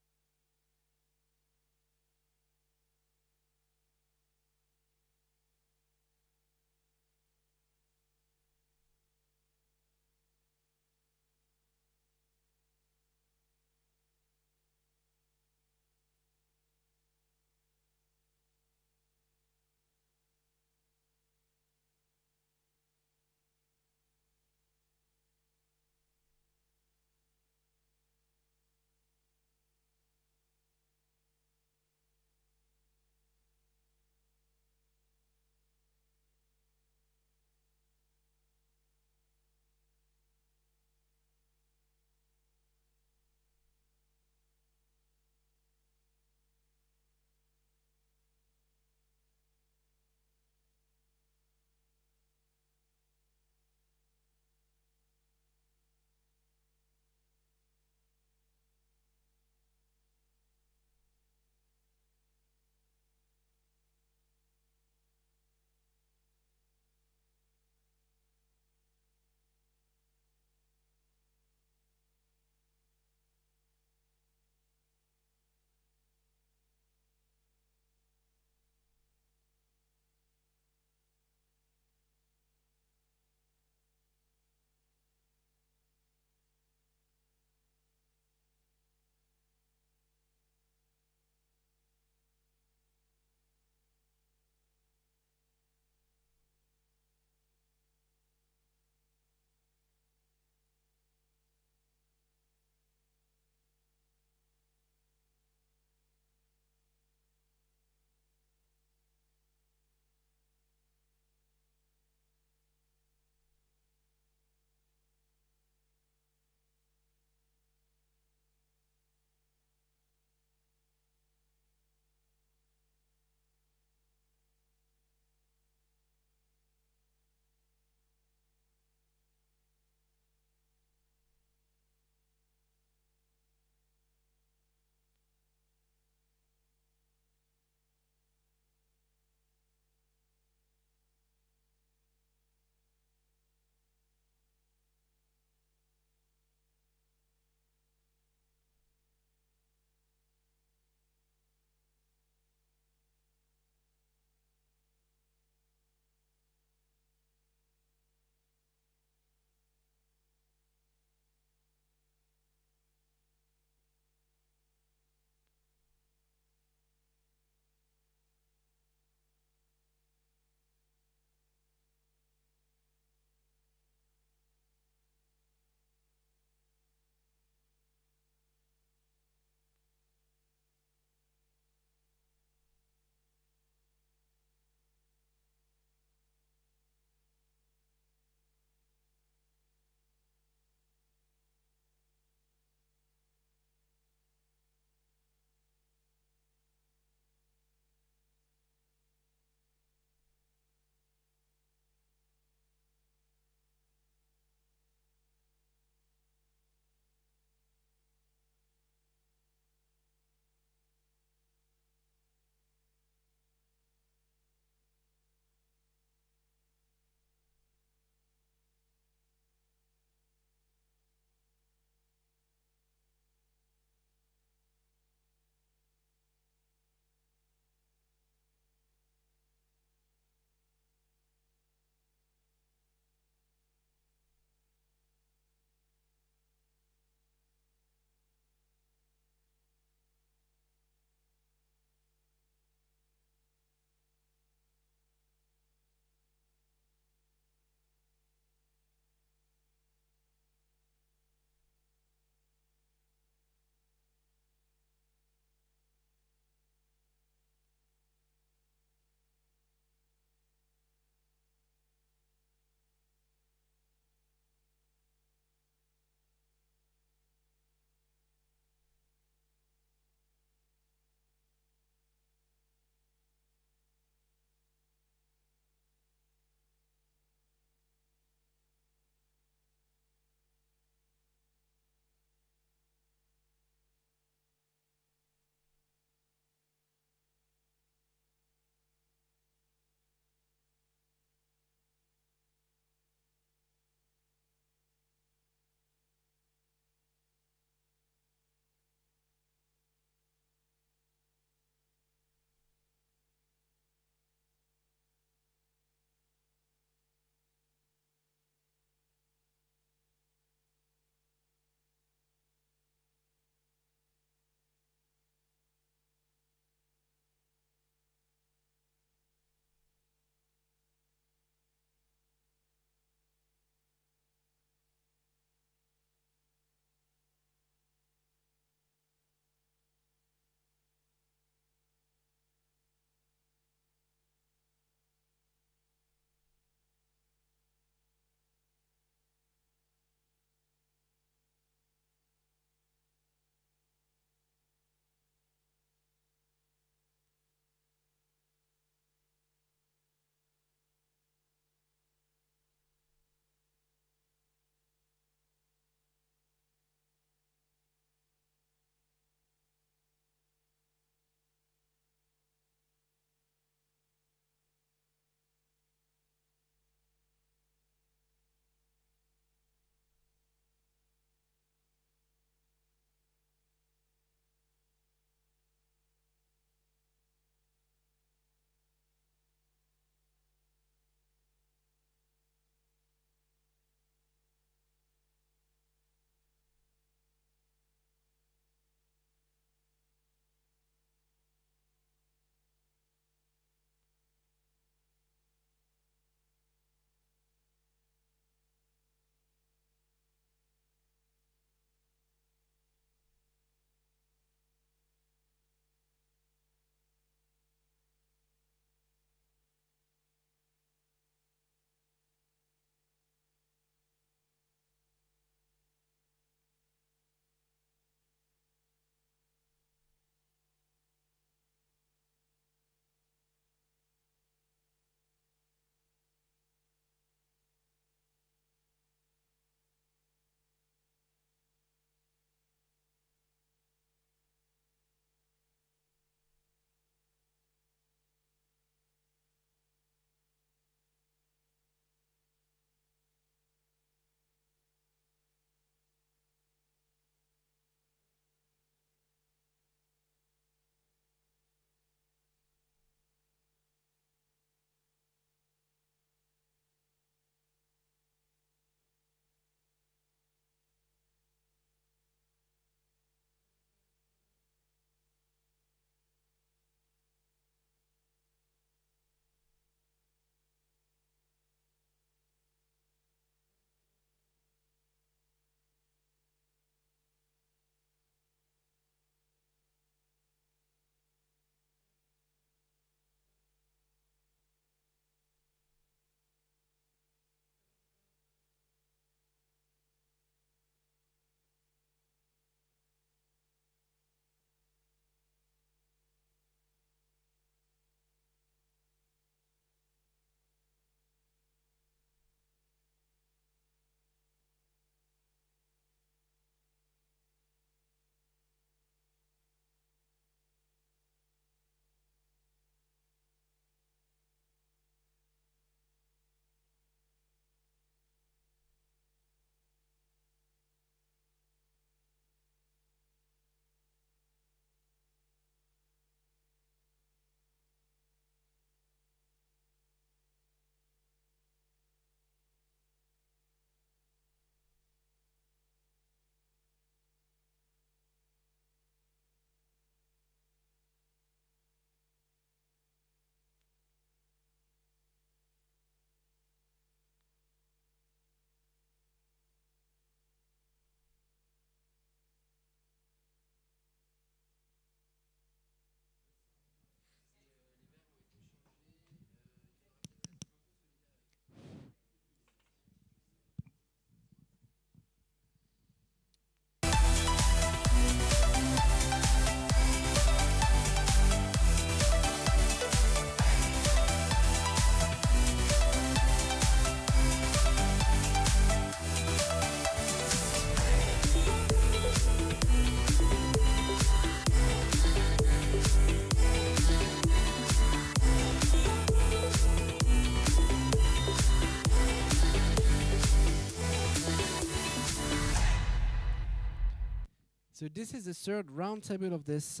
this is the third roundtable of this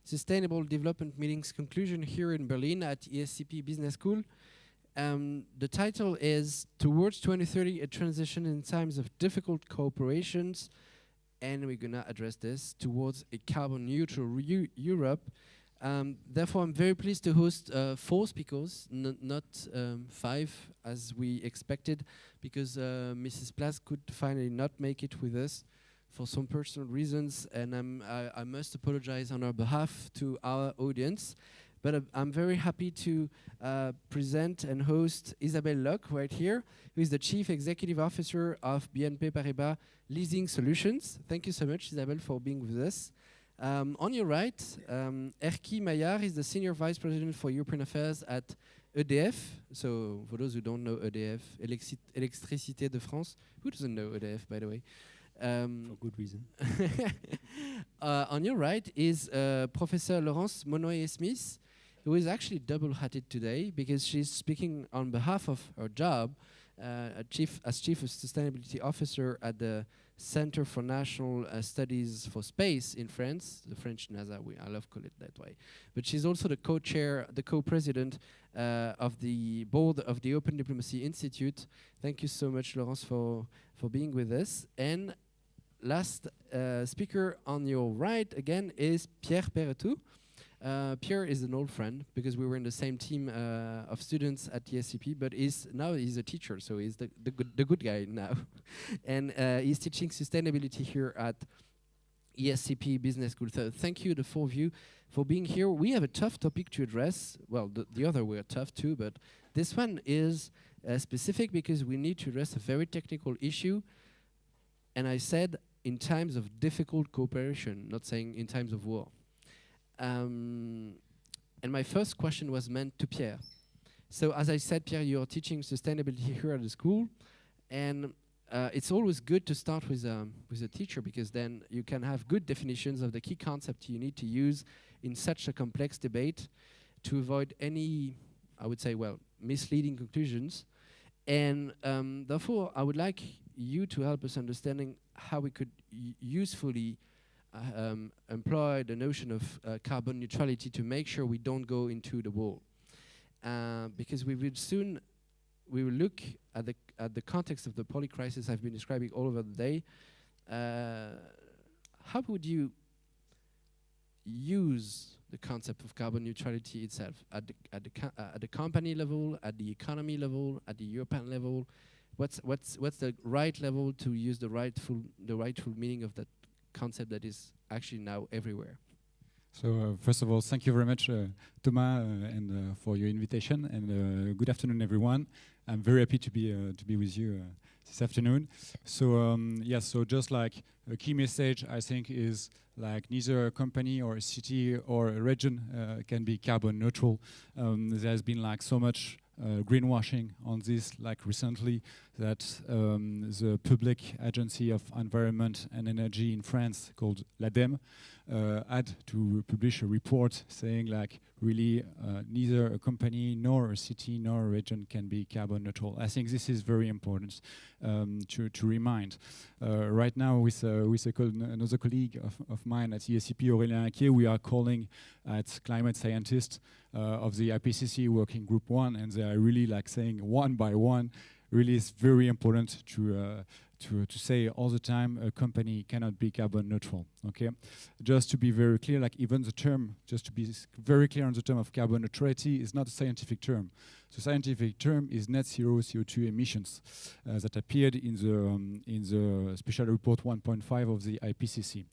Sustainable Development Meetings conclusion here in Berlin at ESCP Business School. The title is Towards 2030, a Transition in Times of Difficult Cooperations, and we're gonna address this towards a carbon neutral Europe. Therefore, I'm very pleased to host 4 speakers, not 5 as we expected, because Mrs. Plas could finally not make it with us for some personal reasons, and I must apologize on our behalf to our audience. But I'm very happy to present and host Isabelle Locke right here, who is the Chief Executive Officer of BNP Paribas Leasing Solutions. Thank you so much, Isabelle, for being with us. On your right, Erkki MAILLARD is the Senior Vice President for European Affairs at EDF. So for those who don't know EDF, Électricité de France. Who doesn't know EDF, by the way? For good reason. On your right is Professor Laurence Monnoyer-Smith, who is actually double-hatted today because she's speaking on behalf of her job as Chief of Sustainability Officer at the Center for National Studies for Space in France, the French NASA, I love call it that way. But she's also the co-chair, the co-president of the board of the Open Diplomacy Institute. Thank you so much, Laurence, for being with us. And last speaker on your right again is Pierre Perretou. Pierre is an old friend because we were in the same team of students at ESCP, but now he's a teacher, so he's the good guy now. And he's teaching sustainability here at ESCP Business School. So thank you, the 4 of you, for being here. We have a tough topic to address. Well, the other were tough too, but this one is specific because we need to address a very technical issue. And I said in times of difficult cooperation, not saying in times of war. And my first question was meant to Pierre. So as I said, Pierre, you're teaching sustainability here at the school, and it's always good to start with a teacher because then you can have good definitions of the key concepts you need to use in such a complex debate to avoid any, I would say, well, misleading conclusions. And therefore, I would like you to help us understanding how we could usefully employ the notion of carbon neutrality to make sure we don't go into the wall. Because we will look at the context of the poly crisis I've been describing all over the day. How would you use the concept of carbon neutrality itself at the company level, at the economy level, at the European level? What's the right level to use the rightful meaning of that concept that is actually now everywhere? So first of all, thank you very much, Thomas, and for your invitation. And good afternoon, everyone. I'm very happy to be with you this afternoon. So so just like a key message, I think is like neither a company or a city or a region can be carbon neutral. There's been like so much greenwashing on this, like recently, that the Public Agency of Environment and Energy in France, called l'ADEME, had to publish a report saying like really neither a company nor a city nor a region can be carbon neutral. I think this is very important to remind. Right now with another colleague of mine at ESCP, Aurélien Inquiet, we are calling at climate scientists of the IPCC Working Group 1, and they are really like saying one by one, really it's very important to say all the time a company cannot be carbon neutral. Okay, just to be very clear, like even the term, just to be very clear on the term of carbon neutrality is not a scientific term. The scientific term is net zero CO2 emissions that appeared in the special report 1.5 of the IPCC.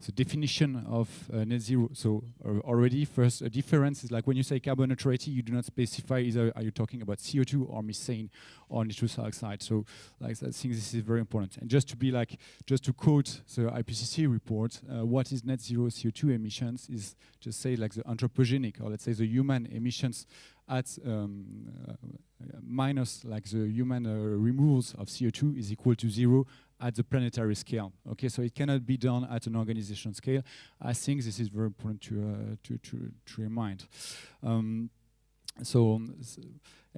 The definition of net zero, so already first a difference is like when you say carbon neutrality, you do not specify either are you talking about CO2 or methane or nitrous oxide. So like I think this is very important. And just to quote the IPCC report, what is net zero CO2 emissions is just say like the anthropogenic, or let's say the human emissions at minus like the human removals of CO2 is equal to 0 at the planetary scale. Okay, so it cannot be done at an organization scale. I think this is very important to remind. And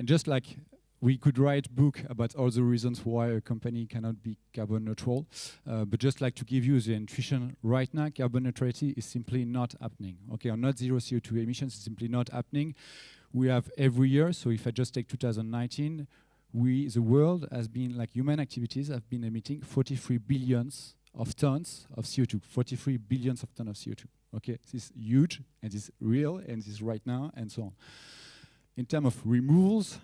just like we could write a book about all the reasons why a company cannot be carbon neutral, but just like to give you the intuition right now, carbon neutrality is simply not happening. Okay, or not zero CO2 emissions is simply not happening. We have every year, so if I just take 2019, the world has been, like human activities have been emitting 43 billions of tons of CO2, 43 billions of tons of CO2. Okay, this is huge, and it's real, and this is right now, and so on. In terms of removals,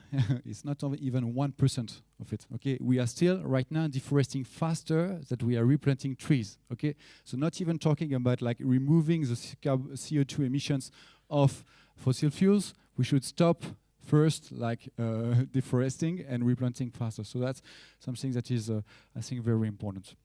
it's not even 1% of it. Okay, we are still right now deforesting faster than we are replanting trees. Okay, so not even talking about like removing the CO2 emissions of fossil fuels. We should stop first, like deforesting and replanting faster. So that's something that is, I think, very important.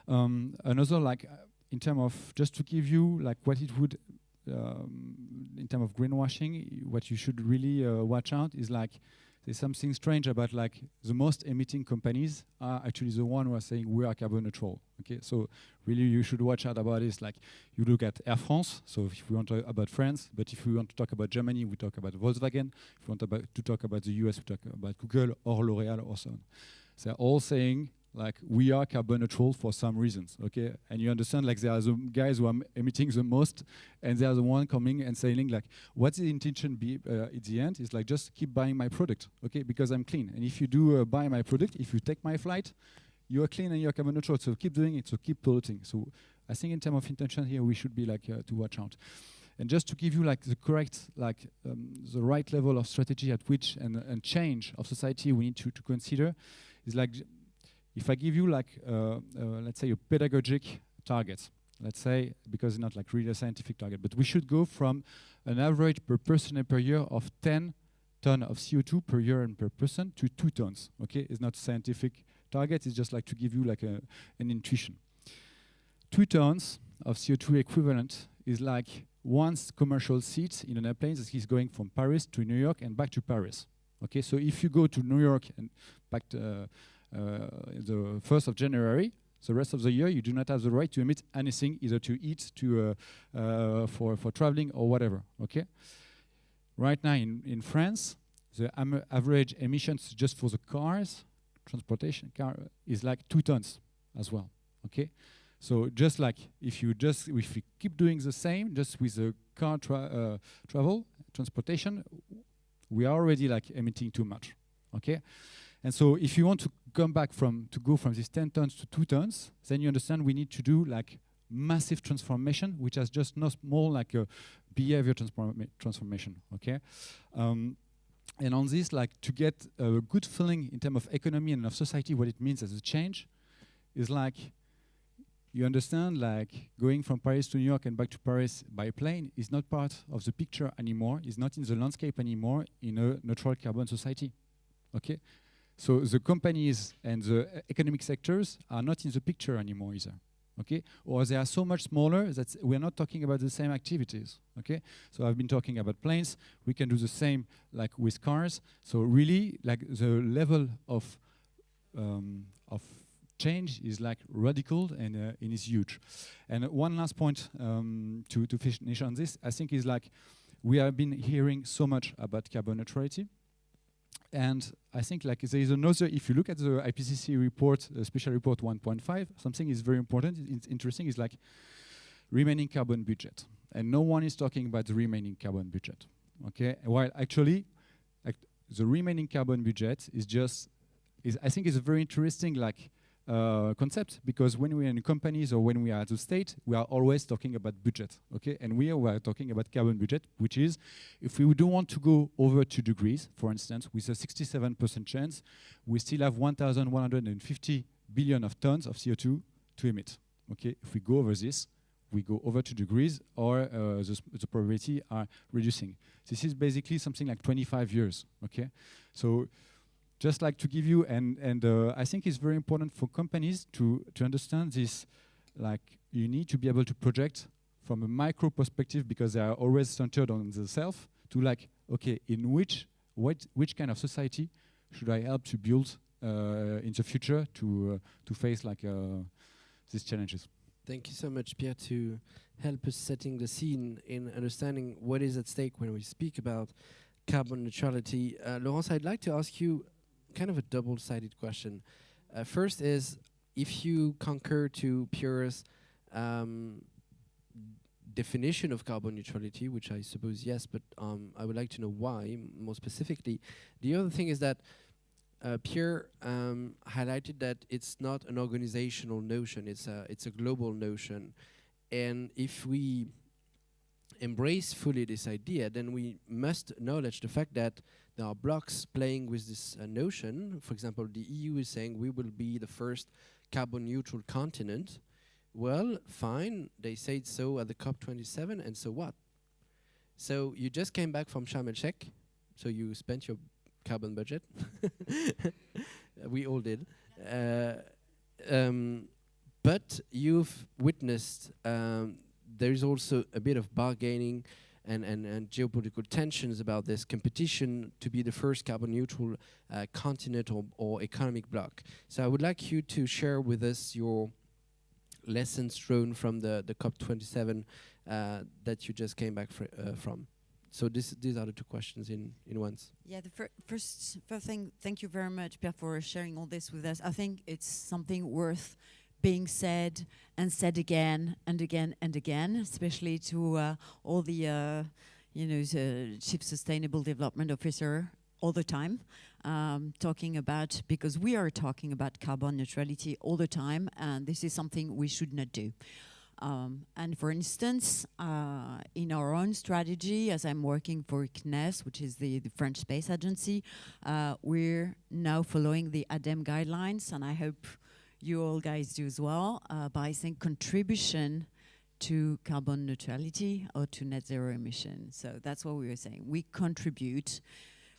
Another, like in terms of just to give you like what it would. In terms of greenwashing, what you should really watch out is like there's something strange about like the most emitting companies are actually the one who are saying we are carbon neutral. Okay, so really you should watch out about this. Like you look at Air France. So if we want to talk about France, but if we want to talk about Germany, we talk about Volkswagen. If we want to talk about the US, we talk about Google or L'Oréal or so on. They're all saying like we are carbon neutral for some reasons, okay? And you understand like there are the guys who are emitting the most, and they are the one coming and saying like, what's the intention be at the end? Is like just keep buying my product, okay? Because I'm clean. And if you do buy my product, if you take my flight, you are clean and you're carbon neutral. So keep doing it. So keep polluting. So I think in terms of intention here, we should be like to watch out. And just to give you like the correct, like the right level of strategy at which and change of society we need to consider is like. If I give you like, let's say a pedagogic target, let's say, because it's not like really a scientific target, but we should go from an average per person per year of 10 tons of CO2 per year and per person to 2 tons, okay? It's not a scientific target, it's just like to give you like an intuition. 2 tons of CO2 equivalent is like one commercial seat in an airplane that is going from Paris to New York and back to Paris, okay? So if you go to New York and back to, the 1st of January, the rest of the year you do not have the right to emit anything, either to eat, to for traveling or whatever. Okay. Right now in France, the average emissions just for the cars, transportation car, is like 2 tons as well. Okay. So just like if we keep doing the same, just with the car travel transportation, we are already like emitting too much. Okay. And so if you want to come back to go from this 10 tons to 2 tons, then you understand we need to do like massive transformation, which is just not more like a behavior transformation, okay? And on this, like to get a good feeling in terms of economy and of society, what it means as a change is like, you understand like going from Paris to New York and back to Paris by plane is not part of the picture anymore, is not in the landscape anymore in a neutral carbon society, okay? So the companies and the economic sectors are not in the picture anymore either, okay? Or they are so much smaller that we're not talking about the same activities, okay? So I've been talking about planes. We can do the same like with cars. So really, like the level of change is like radical and is huge. And one last point to finish on this, I think is like we have been hearing so much about carbon neutrality. And I think like there is another, if you look at the IPCC report, special report 1.5, something is very important, it's interesting, is like remaining carbon budget. And no one is talking about the remaining carbon budget, okay? While actually, like, the remaining carbon budget I think is a very interesting like concept, because when we are in companies or when we are at the state, we are always talking about budget, okay? And we are talking about carbon budget, which is if we don't want to go over 2 degrees, for instance, with a 67% chance, we still have 1,150 billion of tons of CO2 to emit, okay? If we go over this, we go over 2 degrees, or the probability are reducing. This is basically something like 25 years, okay? So just like to give you, and I think it's very important for companies to understand this, like you need to be able to project from a micro perspective, because they are always centered on the self, to like, okay, in which kind of society should I help to build in the future to face like these challenges. Thank you so much, Pierre, to help us setting the scene in understanding what is at stake when we speak about carbon neutrality. Laurence, I'd like to ask you kind of a double-sided question. First is, if you concur to Pierre's definition of carbon neutrality, which I suppose yes, but I would like to know why, more specifically. The other thing is that Pierre highlighted that it's not an organizational notion, it's a global notion. And if we embrace fully this idea, then we must acknowledge the fact that there are blocks playing with this notion. For example, the EU is saying we will be the first carbon neutral continent. Well, fine, they said so at the COP27, and so what? So you just came back from Sharm el-Sheikh, so you spent your carbon budget. We all did. But you've witnessed there is also a bit of bargaining and geopolitical tensions about this competition to be the first carbon neutral continent or economic bloc. So I would like you to share with us your lessons drawn from the COP27 that you just came back from. So these are the two questions in once. Yeah, the first thing, thank you very much, Pierre, for sharing all this with us. I think it's something worth being said and said again and again and again, especially to all the, the Chief Sustainable Development Officer all the time, talking about, because we are talking about carbon neutrality all the time, and this is something we should not do. And for instance, in our own strategy, as I'm working for CNES, which is the French Space Agency, we're now following the ADEME guidelines, and I hope you all guys do as well, by saying contribution to carbon neutrality or to net zero emissions. So that's what we were saying. We contribute.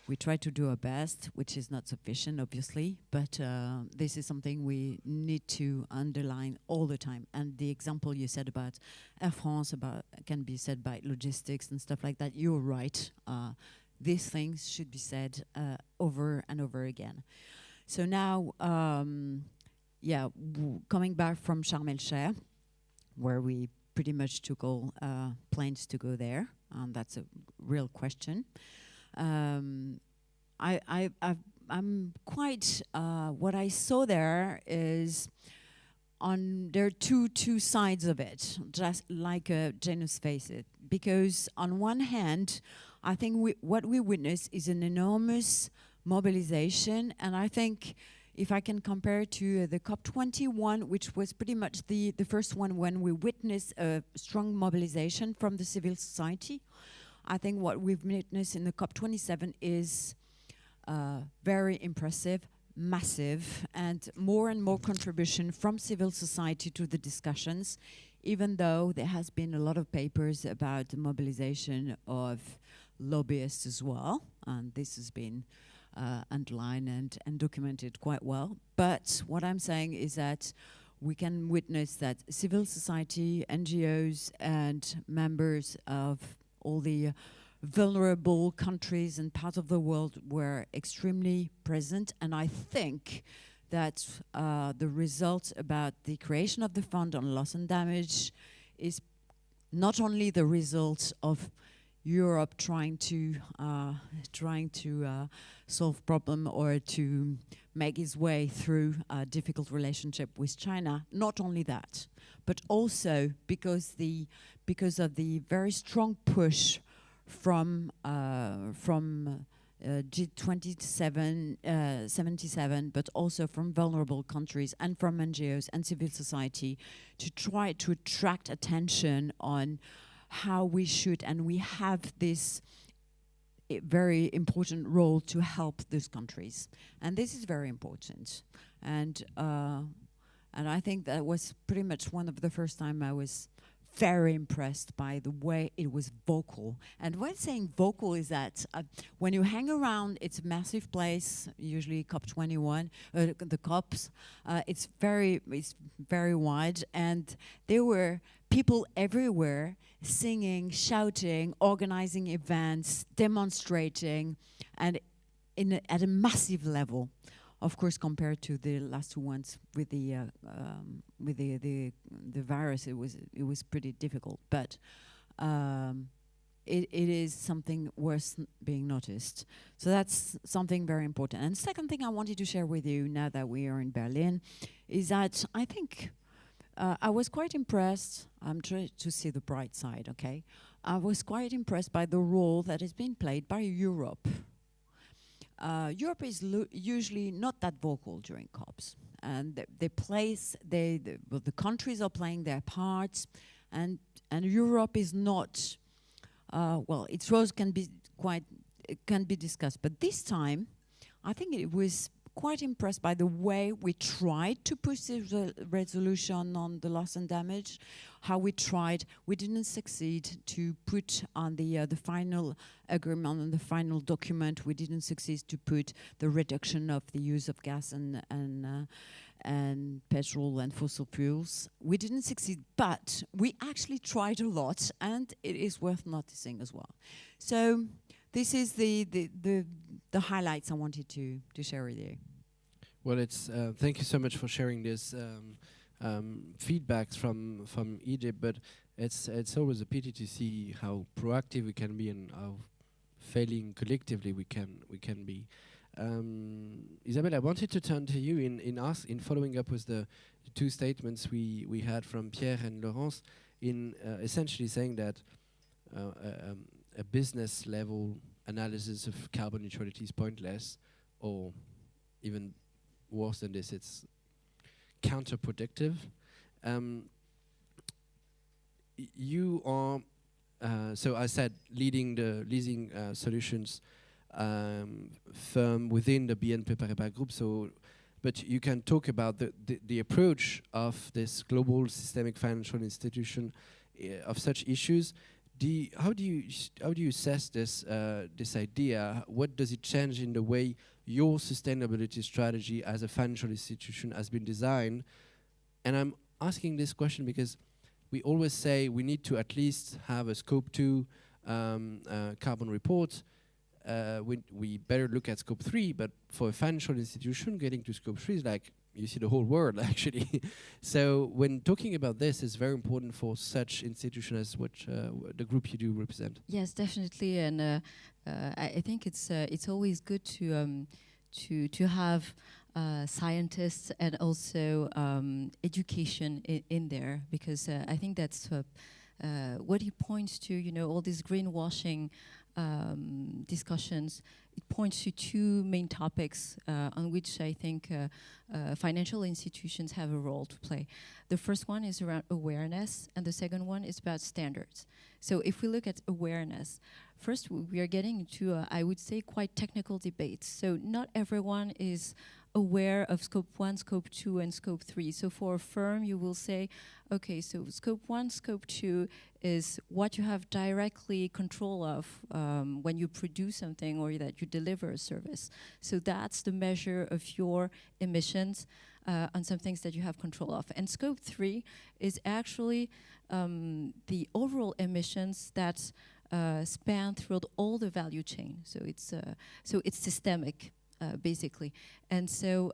We try to do our best, which is not sufficient, obviously, but this is something we need to underline all the time. And the example you said about Air France can be said by logistics and stuff like that. You're right. These things should be said over and over again. So now, coming back from Sharm el-Sheikh, where we pretty much took all planes to go there, and that's a real question. I'm quite, what I saw there is, there are two sides of it, just like Janus faced it. Because on one hand, I think what we witness is an enormous mobilization, and I think if I can compare to the COP21, which was pretty much the first one when we witnessed a strong mobilization from the civil society, I think what we've witnessed in the COP27 is very impressive, massive, and more contribution from civil society to the discussions, even though there has been a lot of papers about the mobilization of lobbyists as well, and this has been underlined and documented quite well. But what I'm saying is that we can witness that civil society, NGOs, and members of all the vulnerable countries and parts of the world were extremely present. And I think that the result about the creation of the fund on loss and damage is not only the result of Europe trying to solve problem or to make its way through a difficult relationship with China. Not only that, but also because of the very strong push from G77, but also from vulnerable countries and from NGOs and civil society to try to attract attention on how we should, and we have this very important role to help those countries, and this is very important. And I think that was pretty much one of the first time I was very impressed by the way it was vocal. And when saying vocal is that when you hang around, it's a massive place, usually COP21, the COPs, it's very wide, and there were people everywhere singing, shouting, organizing events, demonstrating, and at a massive level. Of course, compared to the last two ones with the virus, it was pretty difficult. But it is something worth being noticed. So that's something very important. And second thing I wanted to share with you now that we are in Berlin is that I think I was quite impressed. I'm trying to see the bright side, okay? I was quite impressed by the role that is being played by Europe. Europe is usually not that vocal during COPs, and the countries are playing their parts, and Europe is not. Well, its roles can be discussed, but this time, I think it was quite impressed by the way we tried to push the resolution on the loss and damage, how we tried. We didn't succeed to put on the final agreement, on the final document, we didn't succeed to put the reduction of the use of gas and petrol and fossil fuels. We didn't succeed, but we actually tried a lot, and it is worth noticing as well. So this is the highlights I wanted to share with you. Well, it's thank you so much for sharing this feedbacks from Egypt. But it's always a pity to see how proactive we can be and how failing collectively we can be. Isabelle, I wanted to turn to you in following up with the two statements we had from Pierre and Laurence, in essentially saying that a business level analysis of carbon neutrality is pointless, or even worse than this, it's counterproductive. You are, so I said, leading the leasing solutions firm within the BNP Paribas group. So, but you can talk about the approach of this global systemic financial institution of such issues. How do you assess this this idea? What does it change in the way your sustainability strategy as a financial institution has been designed? And I'm asking this question because we always say we need to at least have a Scope 2 carbon report. We better look at Scope 3, but for a financial institution, getting to Scope 3 is like, you see the whole world, actually. So when talking about this, it's very important for such institution as the group you do represent. Yes, definitely, and I think it's always good to have scientists and also education in there, because I think that's what he points to. You know, all these greenwashing discussions. It points to two main topics on which I think financial institutions have a role to play. The first one is around awareness, and the second one is about standards. So if we look at awareness, first we are getting into, I would say, quite technical debates. So not everyone is aware of Scope 1, Scope 2, and Scope 3. So for a firm, you will say, okay, so Scope 1, Scope 2 is what you have directly control of when you produce something or that you deliver a service. So that's the measure of your emissions on some things that you have control of. And Scope 3 is actually the overall emissions that span throughout all the value chain. So it's systemic. Basically. And so,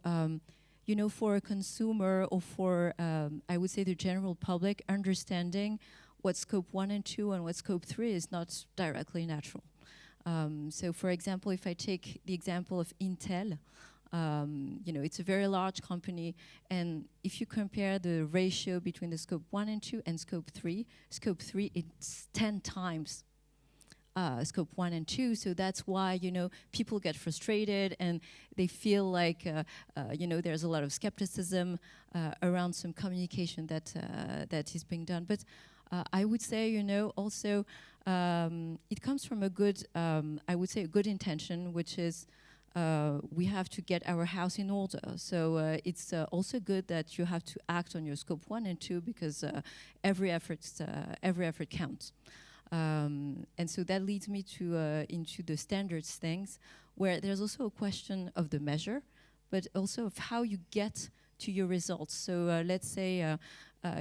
you know, for a consumer or for, I would say, the general public, understanding what Scope 1 and 2 and what Scope 3 is not directly natural. So, for example, if I take the example of Intel, you know, it's a very large company, and if you compare the ratio between the Scope 1 and 2 and Scope 3, it's 10 times Scope 1 and 2, so that's why, you know, people get frustrated and they feel like, you know, there's a lot of skepticism around some communication that is being done. But I would say, you know, also it comes from a good, I would say, a good intention, which is we have to get our house in order. So it's also good that you have to act on your Scope 1 and 2 because every effort counts. And so that leads me to into the standards things, where there's also a question of the measure, but also of how you get to your results. So let's say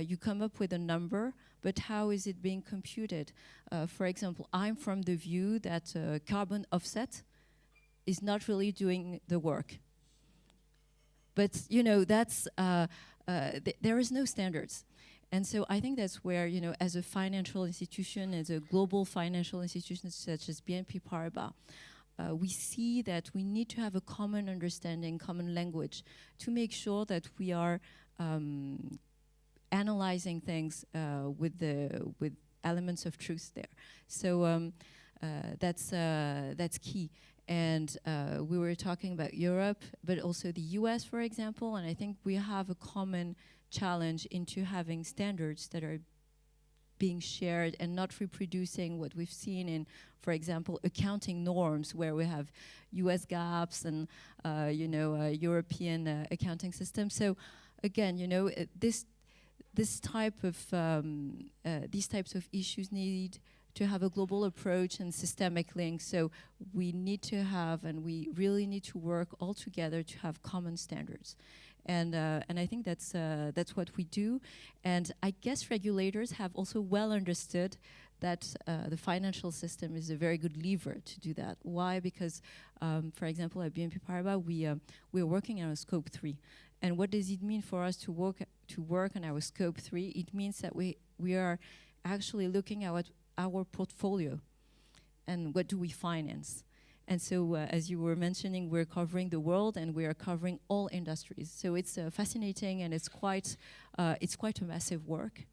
you come up with a number, but how is it being computed? For example, I'm from the view that carbon offset is not really doing the work. But you know, that's there is no standards. And so I think that's where, you know, as a financial institution, as a global financial institution such as BNP Paribas, we see that we need to have a common understanding, common language, to make sure that we are analyzing things with elements of truth there. So that's key. And we were talking about Europe, but also the US, for example, and I think we have a common challenge into having standards that are being shared and not reproducing what we've seen in, for example, accounting norms, where we have US GAAPs and European accounting systems. So again, you know, these types of issues need to have a global approach and systemic links. So we need to have, and we really need to work all together to have common standards. And I think that's what we do. And I guess regulators have also well understood that the financial system is a very good lever to do that. Why? Because, for example, at BNP Paribas, we're working on a scope 3. And what does it mean for us to work on our scope 3? It means that we are actually looking at our portfolio and what do we finance. And so, as you were mentioning, we're covering the world and we are covering all industries. So it's fascinating, and it's quite a massive work.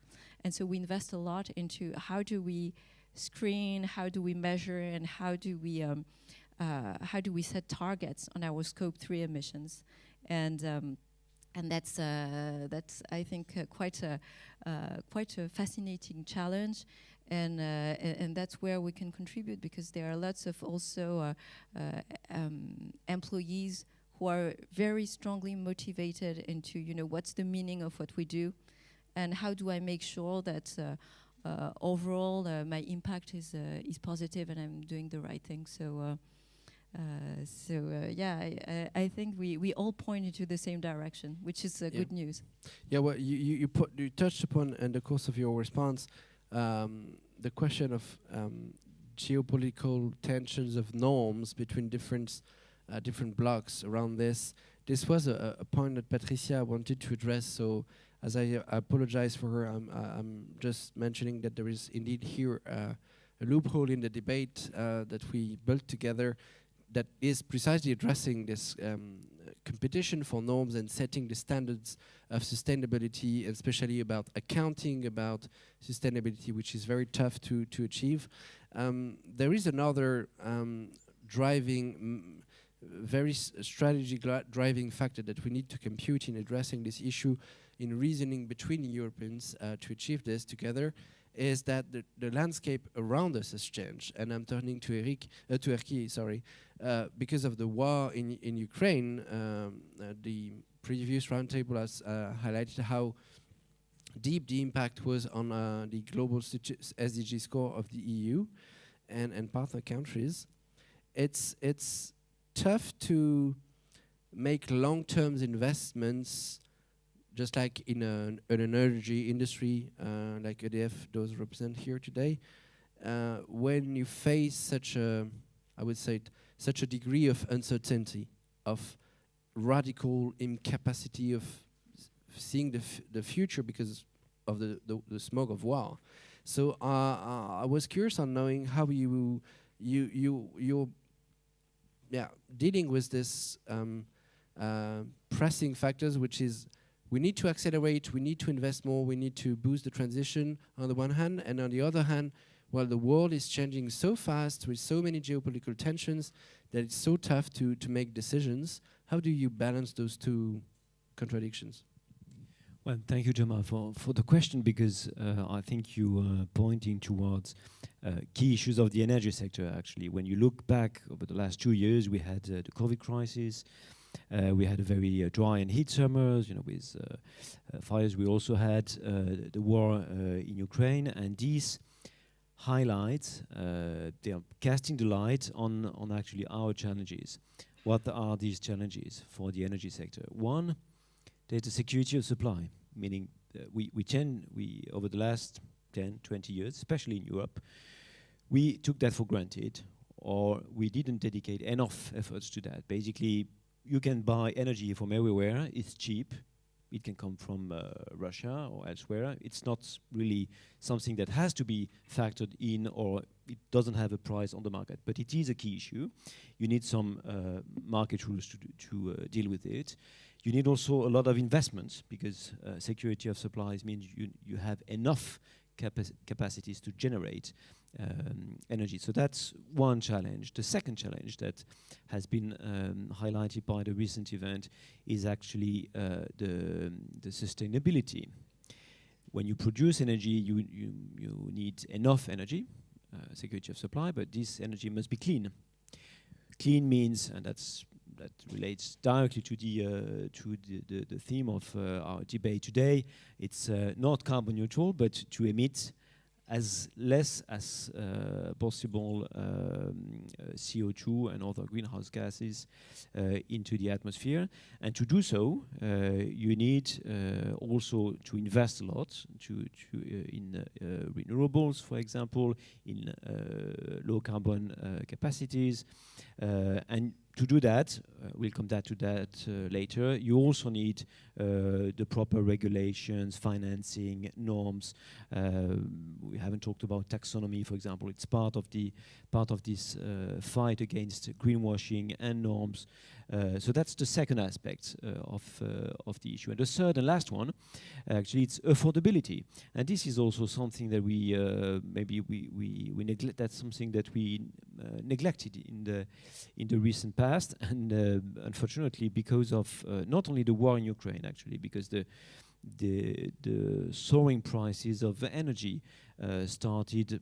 And so we invest a lot into how do we screen, how do we measure, and how do we set targets on our scope 3 emissions. And that's I think quite a fascinating challenge. And that's where we can contribute, because there are lots of also employees who are very strongly motivated into, you know, what's the meaning of what we do, and how do I make sure that overall my impact is positive and I'm doing the right thing. So I think we all point into the same direction, which is good news. Yeah, well, you touched upon in the course of your response the question of geopolitical tensions of norms between different blocks around this. This was a point that Patricia wanted to address. So, as I apologize for her, I'm just mentioning that there is indeed here a loophole in the debate that we built together that is precisely addressing this competition for norms and setting the standards of sustainability, especially about accounting about sustainability, which is very tough to achieve. There is another driving, very strategic driving factor that we need to compute in addressing this issue, in reasoning between Europeans to achieve this together, is that the landscape around us has changed. And I'm turning to Erkki, sorry, because of the war in Ukraine. The previous roundtable has highlighted how deep the impact was on the global SDG score of the EU and partner countries. It's tough to make long-term investments, just like in an energy industry, like EDF does represent here today, when you face such a, I would say, such a degree of uncertainty, of radical incapacity of seeing the future because of the smoke of war. So I was curious on knowing how you're dealing with this pressing factors, which is we need to accelerate, we need to invest more, we need to boost the transition on the one hand, and on the other hand, while the world is changing so fast with so many geopolitical tensions that it's so tough to make decisions. How do you balance those two contradictions? Well, thank you, Thomas, for the question, because I think you are pointing towards key issues of the energy sector, actually. When you look back over the last 2 years, we had the COVID crisis, we had a very dry and heat summers, with fires. We also had the war in Ukraine, and these highlights, they are casting the light on actually our challenges. What are these challenges for the energy sector? One, there's the security of supply, meaning we over the last 10, 20 years, especially in Europe, we took that for granted, or we didn't dedicate enough efforts to that. Basically, you can buy energy from everywhere, it's cheap, It can come from Russia or elsewhere. It's not really something that has to be factored in, or it doesn't have a price on the market. But it is a key issue. You need some market rules to deal with it. You need also a lot of investments, because security of supplies means you have enough capacities to generate energy. So that's one challenge. The second challenge that has been highlighted by the recent event is actually the sustainability. When you produce energy, you need enough energy, security of supply, but this energy must be clean. Clean means, and that relates directly to the theme of our debate today. It's not carbon neutral, but to emit as less as possible CO2 and other greenhouse gases into the atmosphere. And to do so, you need also to invest a lot in renewables, for example, in low carbon capacities. And to do that, we'll come back to that later, you also need the proper regulations, financing, norms. We haven't talked about taxonomy, for example. It's part of this fight against greenwashing and norms. So that's the second aspect of the issue. And the third and last one, actually, it's affordability. And this is also something that we neglect. That's something that we neglected in the recent past, and unfortunately, because of not only the war in Ukraine, actually, because the soaring prices of energy started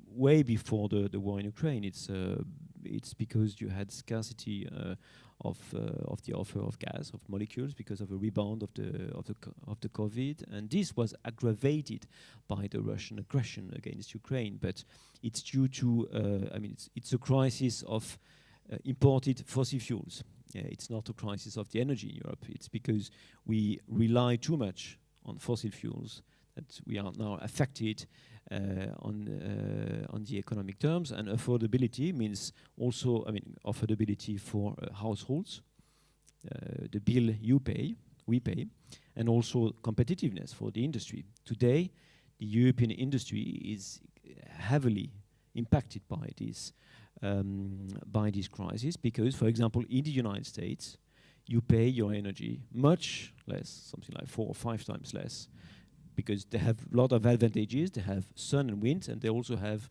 way before the war in Ukraine. It's because you had scarcity of the offer of gas, of molecules, because of a rebound of the COVID, and this was aggravated by the Russian aggression against Ukraine. But it's due to it's a crisis of imported fossil fuels. It's not a crisis of the energy in Europe. It's because we rely too much on fossil fuels that we are now affected on the economic terms. And affordability means also, affordability for households, the bill we pay, and also competitiveness for the industry. Today, the European industry is heavily impacted by this crisis, because, for example, in the United States, you pay your energy much less, something like 4 or 5 times less, because they have a lot of advantages. They have sun and wind, and they also have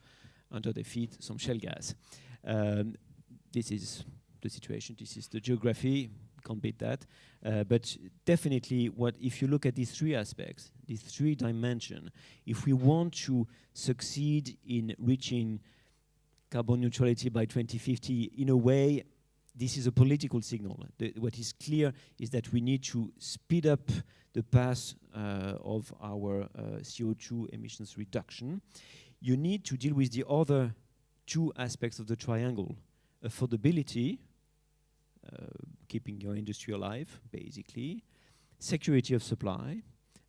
under their feet some shale gas. This is the situation. This is the geography. Can't beat that. But definitely, if you look at these 3 aspects, these 3 dimensions, if we want to succeed in reaching carbon neutrality by 2050, in a way, this is a political signal. What is clear is that we need to speed up the path of our CO2 emissions reduction. You need to deal with the other 2 aspects of the triangle: affordability, keeping your industry alive, basically, security of supply,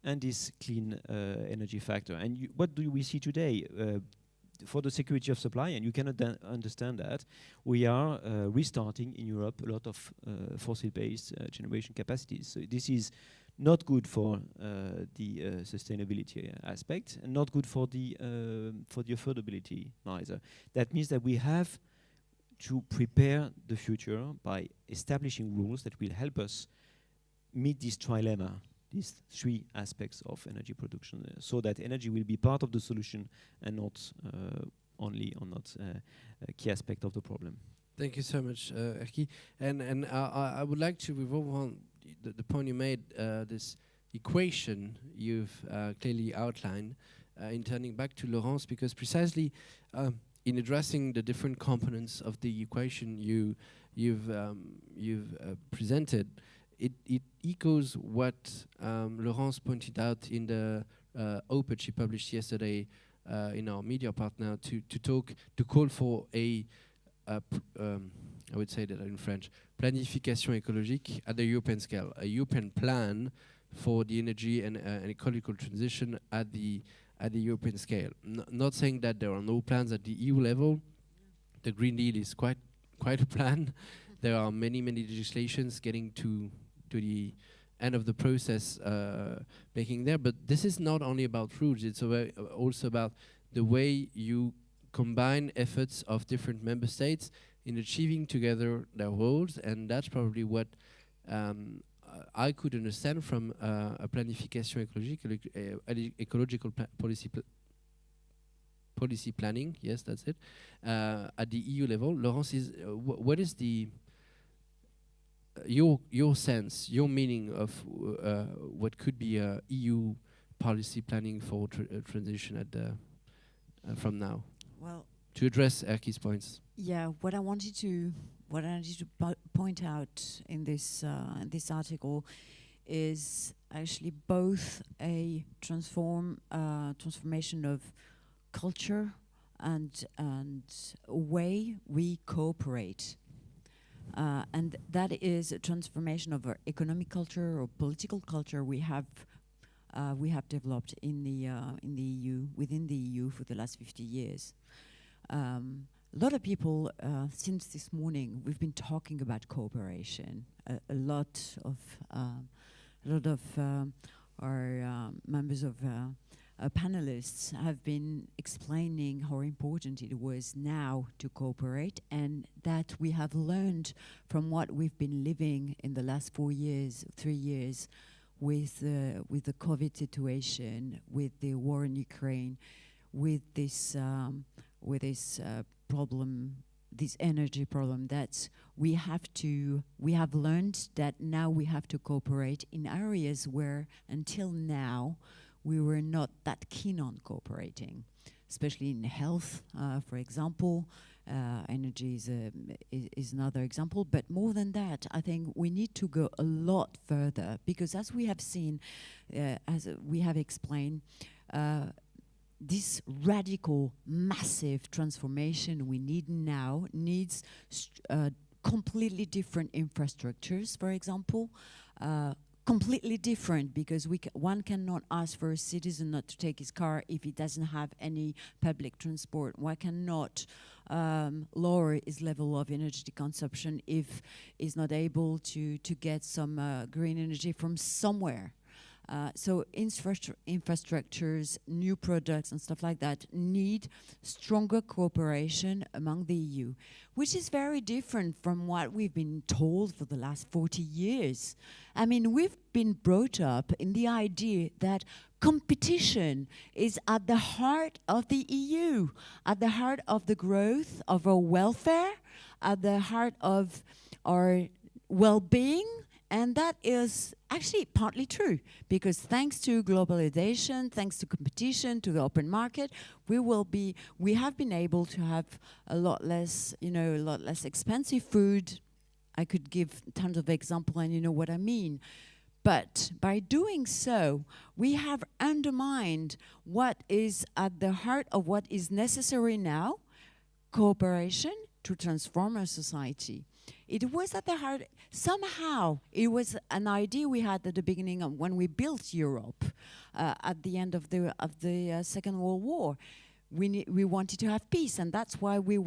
and this clean energy factor. And what do we see today? For the security of supply, and you cannot understand that, we are restarting in Europe a lot of fossil-based generation capacities. So this is not good for the sustainability aspect, and not good for the affordability neither. That means that we have to prepare the future by establishing rules that will help us meet this trilemma, these 3 aspects of energy production, so that energy will be part of the solution and not a key aspect of the problem. Thank you so much, Erkki. And I would like to revolve on the point you made, this equation you've clearly outlined, in turning back to Laurence, because precisely in addressing the different components of the equation you've presented, it echoes what Laurence pointed out in the op-ed she published yesterday in our media partner to call for I would say that in French, planification écologique at the European scale, a European plan for the energy and ecological transition at the European scale. Not saying that there are no plans at the EU level. The Green Deal is quite a plan. There are many legislations getting to the end of the process making there. But this is not only about rules, it's also about the way you combine efforts of different member states in achieving together their goals, and that's probably what I could understand from a planification ecological policy planning. Yes, that's it. At the EU level, Laurence, what is the your sense, your meaning of what could be EU policy planning for transition at the from now? Well, to address Erkki's points. Yeah, what I wanted to point out in this article is actually both a transformation of culture and way we cooperate, and that is a transformation of our economic culture or political culture we have developed in the EU, within the EU, for the last 50 years. A lot of people, since this morning, we've been talking about cooperation. A lot of our members of panelists have been explaining how important it was now to cooperate, and that we have learned from what we've been living in the last 3 years, with the COVID situation, with the war in Ukraine, with this problem, this energy problem, that we have learned that now we have to cooperate in areas where until now we were not that keen on cooperating, especially in health, for example. Energy is another example, but more than that, I think we need to go a lot further, because as we have seen, as we have explained, this radical, massive transformation we need now needs completely different infrastructures, for example, completely different, because one cannot ask for a citizen not to take his car if he doesn't have any public transport. One cannot lower his level of energy consumption if he's not able to get some green energy from somewhere. So infrastructures, new products and stuff like that need stronger cooperation among the EU, which is very different from what we've been told for the last 40 years. I mean, we've been brought up in the idea that competition is at the heart of the EU, at the heart of the growth of our welfare, at the heart of our well-being. And that is actually partly true, because thanks to globalization, thanks to competition, to the open market, we have been able to have a lot less expensive food. I could give tons of examples, and you know what I mean. But by doing so, we have undermined what is at the heart of what is necessary now: cooperation to transform our society. It was at the heart, somehow, it was an idea we had at the beginning of when we built Europe at the end of the Second World War. We wanted to have peace, and that's why we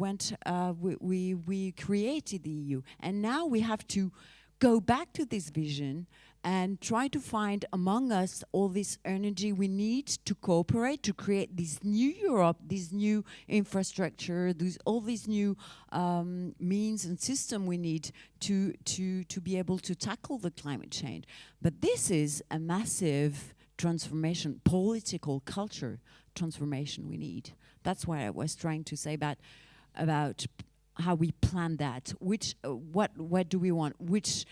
created the EU. And now we have to go back to this vision and try to find among us all this energy we need to cooperate, to create this new Europe, this new infrastructure, all these new means and system we need to be able to tackle the climate change. But this is a massive transformation, political culture transformation we need. That's why I was trying to say about how we plan that, what do we want, which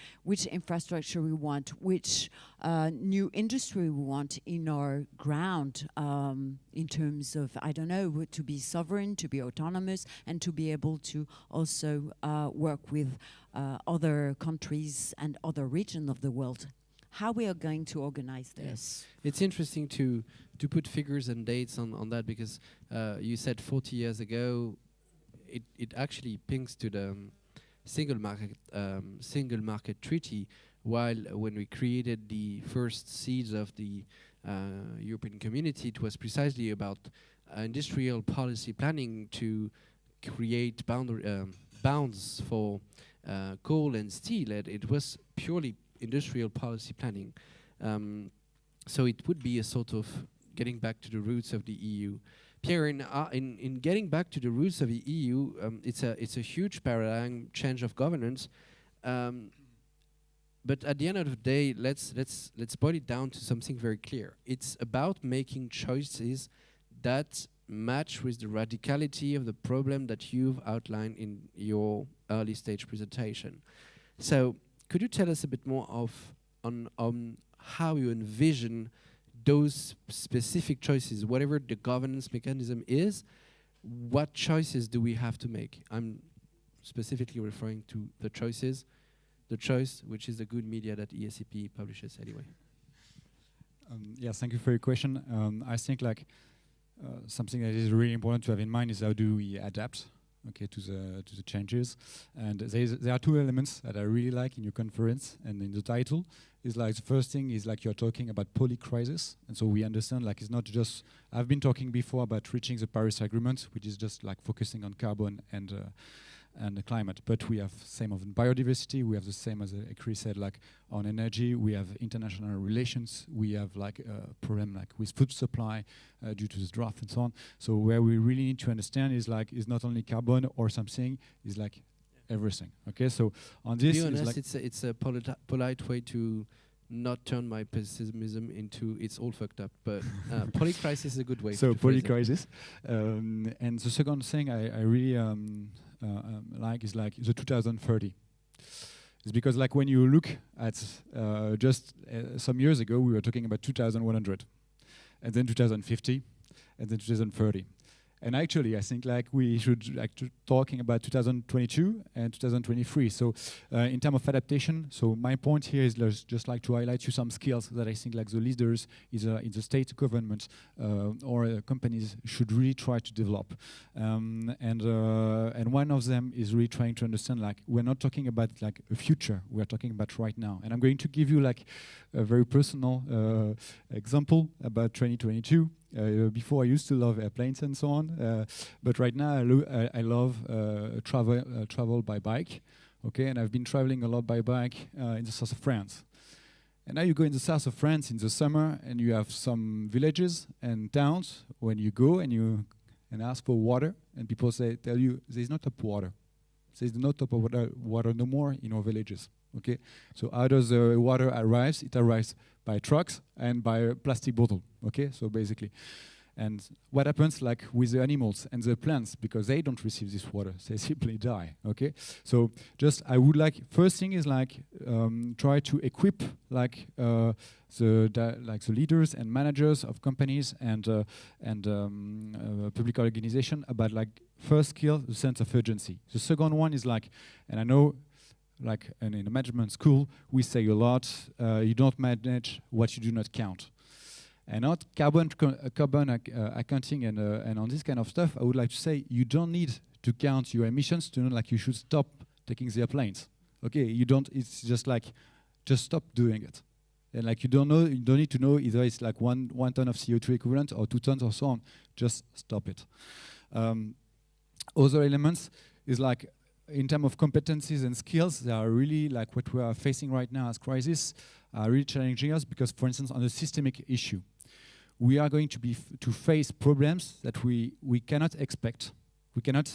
infrastructure we want, which new industry we want in our ground, in terms of, I don't know, to be sovereign, to be autonomous, and to be able to also work with other countries and other regions of the world. How we are going to organize this? Yes. It's interesting to put figures and dates on that, because you said 40 years ago. It actually pinks to the single market treaty, while when we created the first seeds of the European community, it was precisely about industrial policy planning to create bounds for coal and steel. It was purely industrial policy planning. So it would be a sort of getting back to the roots of the EU. Pierre, in getting back to the roots of the EU, it's a huge paradigm change of governance. But at the end of the day, let's boil it down to something very clear. It's about making choices that match with the radicality of the problem that you've outlined in your early stage presentation. So could you tell us a bit more on how you envision those specific choices, whatever the governance mechanism is, what choices do we have to make? I'm specifically referring to the choices, the choice, which is the good media that ESCP publishes anyway. Yes, thank you for your question. I think something that is really important to have in mind is how do we adapt, okay, to the changes. And there are two elements that I really like in your conference and in the title. Is like the first thing is like you're talking about polycrisis, and so we understand like it's not just. I've been talking before about reaching the Paris Agreement, which is just like focusing on carbon and the climate. But we have same of biodiversity. We have the same as Erkki said, like on energy. We have international relations. We have like a problem like with food supply due to the drought and so on. So where we really need to understand is like is not only carbon or something, is like everything. Okay, so on this, to be honest, it's a polite way to not turn my pessimism into it's all fucked up. But polycrisis is a good way. So polycrisis, and the second thing I really like is like the 2030. It's because like when you look at just some years ago, we were talking about 2100, and then 2050, and then 2030. And actually, I think like we should like talking about 2022 and 2023. So in terms of adaptation, so my point here is just like to highlight you some skills that I think like the leaders in the state government or companies should really try to develop. And one of them is really trying to understand like we're not talking about like a future, we're talking about right now. And I'm going to give you like a very personal example about 2022. Before I used to love airplanes and so on, but right now I love travel by bike. Okay, and I've been traveling a lot by bike in the south of France. And now you go in the south of France in the summer, and you have some villages and towns when you go and you ask for water, and people tell you there's not tap water. There's no tap water no more in our villages. Okay, so how does the water arrives? It arrives by trucks and by a plastic bottle. Okay, so basically, and what happens like with the animals and the plants, because they don't receive this water, they simply die. Okay, so just I would like first thing is like try to equip like the leaders and managers of companies and public organization about like first skill, the sense of urgency. The second one is like, and I know. Like in a management school, we say a lot, you don't manage what you do not count. And not carbon accounting and on this kind of stuff, I would like to say you don't need to count your emissions to know like you should stop taking the airplanes. Okay, you don't, it's just like, just stop doing it. And like you don't need to know either it's like one ton of CO2 equivalent or 2 tons or so on, just stop it. Other elements is like, in terms of competencies and skills, they are really like what we are facing right now as crisis, are really challenging us because, for instance, on a systemic issue, we are going to face problems that we cannot expect. We cannot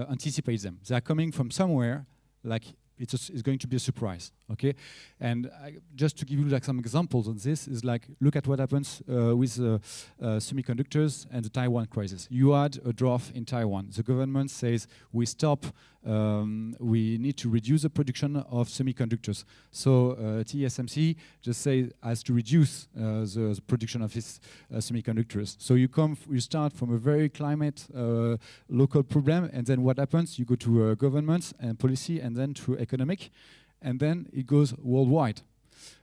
anticipate them. They are coming from somewhere, like it's going to be a surprise, okay? And just to give you like some examples on this is like, look at what happens with semiconductors and the Taiwan crisis. You had a drought in Taiwan. The government says we stop, we need to reduce the production of semiconductors. So TSMC just say has to reduce the production of these semiconductors. So you start from a very climate local problem, and then what happens? You go to governments and policy, and then to economic, and then it goes worldwide.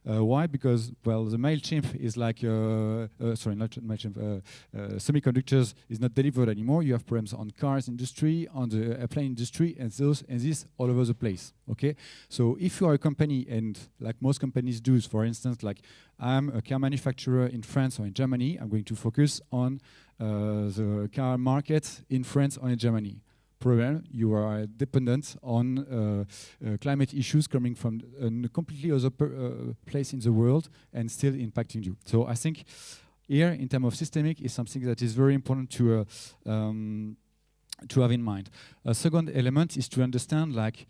Why? Because, well, the MailChimp is like, sorry, not MailChimp, semiconductors is not delivered anymore. You have problems on cars industry, on the airplane industry, and this all over the place, okay? So if you are a company, and like most companies do, for instance, like I'm a car manufacturer in France or in Germany, I'm going to focus on the car market in France or in Germany. problem. You are dependent on climate issues coming from a completely other place in the world and still impacting you. So I think here, in terms of systemic, is something that is very important to have in mind. A second element is to understand, like,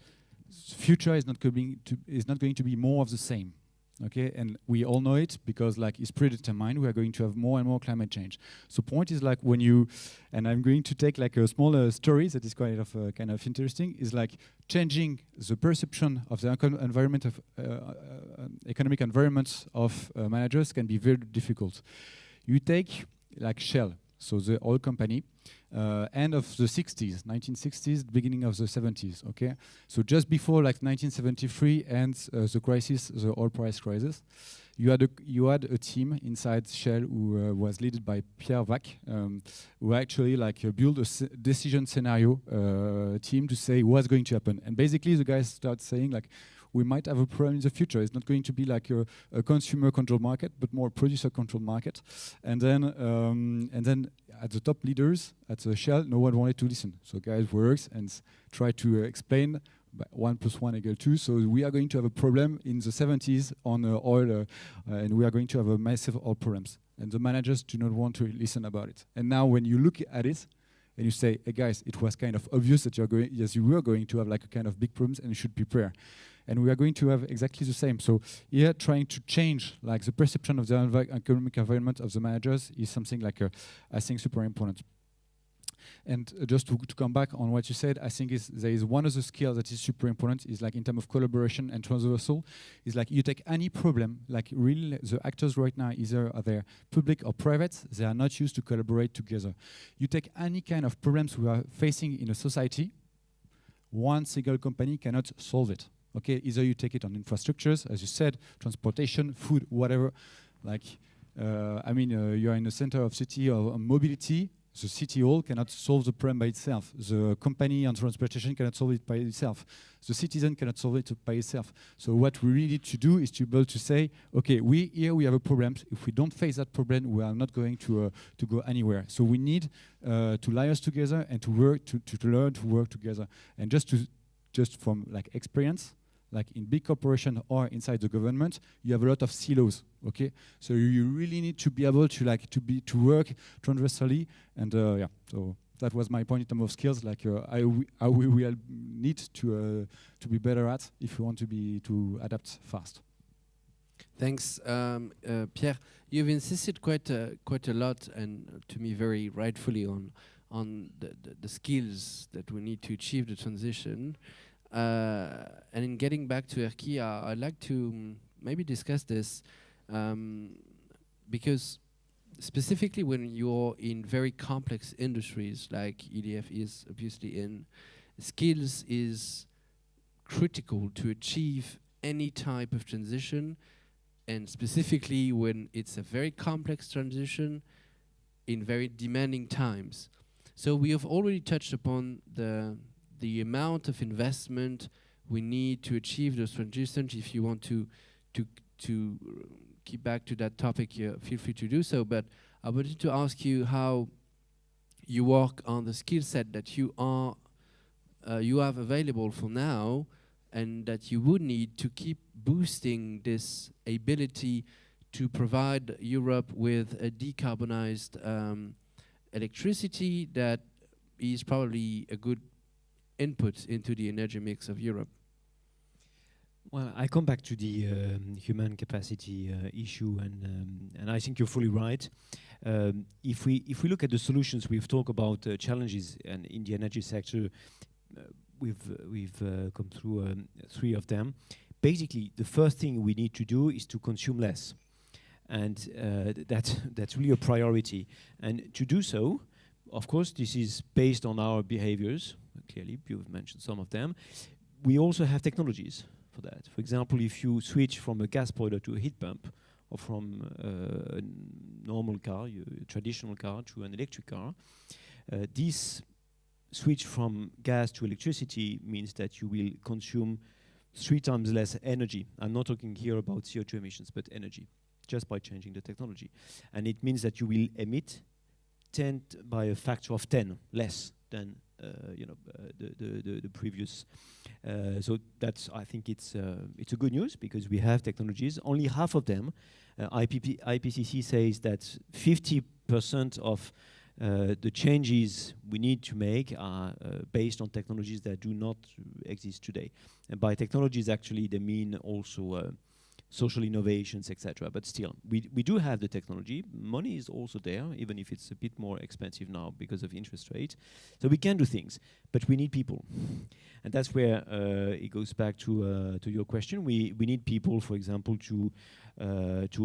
future is not going to be more of the same. Okay, and we all know it because, like, it's predetermined. We are going to have more and more climate change. So point is, like, when you, and I'm going to take like a smaller story that is kind of interesting, is like changing the perception of the environment of economic environments of managers can be very difficult. You take like Shell, so the oil company, end of the 60s, 1960s, beginning of the 70s, okay? So just before like 1973 and the crisis, the oil price crisis, you had a team inside Shell who was led by Pierre Vac, who actually like built a decision scenario team to say what's going to happen. And basically the guys start saying like, we might have a problem in the future. It's not going to be like a consumer control market, but more producer control market. And then at the top leaders at the Shell, no one wanted to listen. So guys works and try to explain 1 + 1 = 2. So we are going to have a problem in the 70s on oil, and we are going to have a massive oil problems. And the managers do not want to listen about it. And now when you look at it, and you say, hey guys, it was kind of obvious that you were going to have like a kind of big problems and you should prepare. And we are going to have exactly the same. So here, trying to change like the perception of the economic environment of the managers is something like I think super important. And just to come back on what you said, I think there is one of the skills that is super important is like in terms of collaboration and transversal, is like you take any problem, like really the actors right now, either are they public or private, they are not used to collaborate together. You take any kind of problems we are facing in a society, one single company cannot solve it. Okay, either you take it on infrastructures, as you said, transportation, food, whatever. Like, I mean, you're in the center of city or mobility. The city hall cannot solve the problem by itself. The company on transportation cannot solve it by itself. The citizen cannot solve it by itself. So what we really need to do is to be able to say, okay, here we have a problem. If we don't face that problem, we are not going to go anywhere. So we need to liaise together and to work to learn to work together. And just from like experience, like in big corporation or inside the government, you have a lot of silos. Okay, so you really need to be able to work transversally, and yeah. So that was my point in terms of skills. Like we will need to be better at if you want to adapt fast. Thanks, Pierre. You've insisted quite a lot, and to me very rightfully, on the skills that we need to achieve the transition. And in getting back to Erkki, I'd like to maybe discuss this because specifically when you're in very complex industries like EDF is obviously in, skills is critical to achieve any type of transition, and specifically when it's a very complex transition in very demanding times. So we have already touched upon the amount of investment we need to achieve those transitions. If you want to keep back to that topic, feel free to do so. But I wanted to ask you how you work on the skill set that you have available for now, and that you would need to keep boosting this ability to provide Europe with a decarbonized electricity that is probably a good input into the energy mix of Europe. Well, I come back to the human capacity issue, and I think you're fully right. If we look at the solutions, we've talked about challenges, and in the energy sector, we've come through 3 of them. Basically, the first thing we need to do is to consume less, and that's really a priority. And to do so, of course, this is based on our behaviors. Clearly, you've mentioned some of them. We also have technologies for that. For example, if you switch from a gas boiler to a heat pump, or from a normal car, a traditional car, to an electric car, this switch from gas to electricity means that you will consume 3 times less energy. I'm not talking here about CO2 emissions, but energy, just by changing the technology. And it means that you will emit by a factor of 10 less than the previous. So that's, I think it's a good news because we have technologies. Only half of them. IPCC says that 50% of the changes we need to make are based on technologies that do not exist today. And by technologies, actually, they mean also social innovations, etc. But still, we do have the technology. Money is also there, even if it's a bit more expensive now because of interest rates. So we can do things, but we need people. And that's where it goes back to your question. We need people, for example, to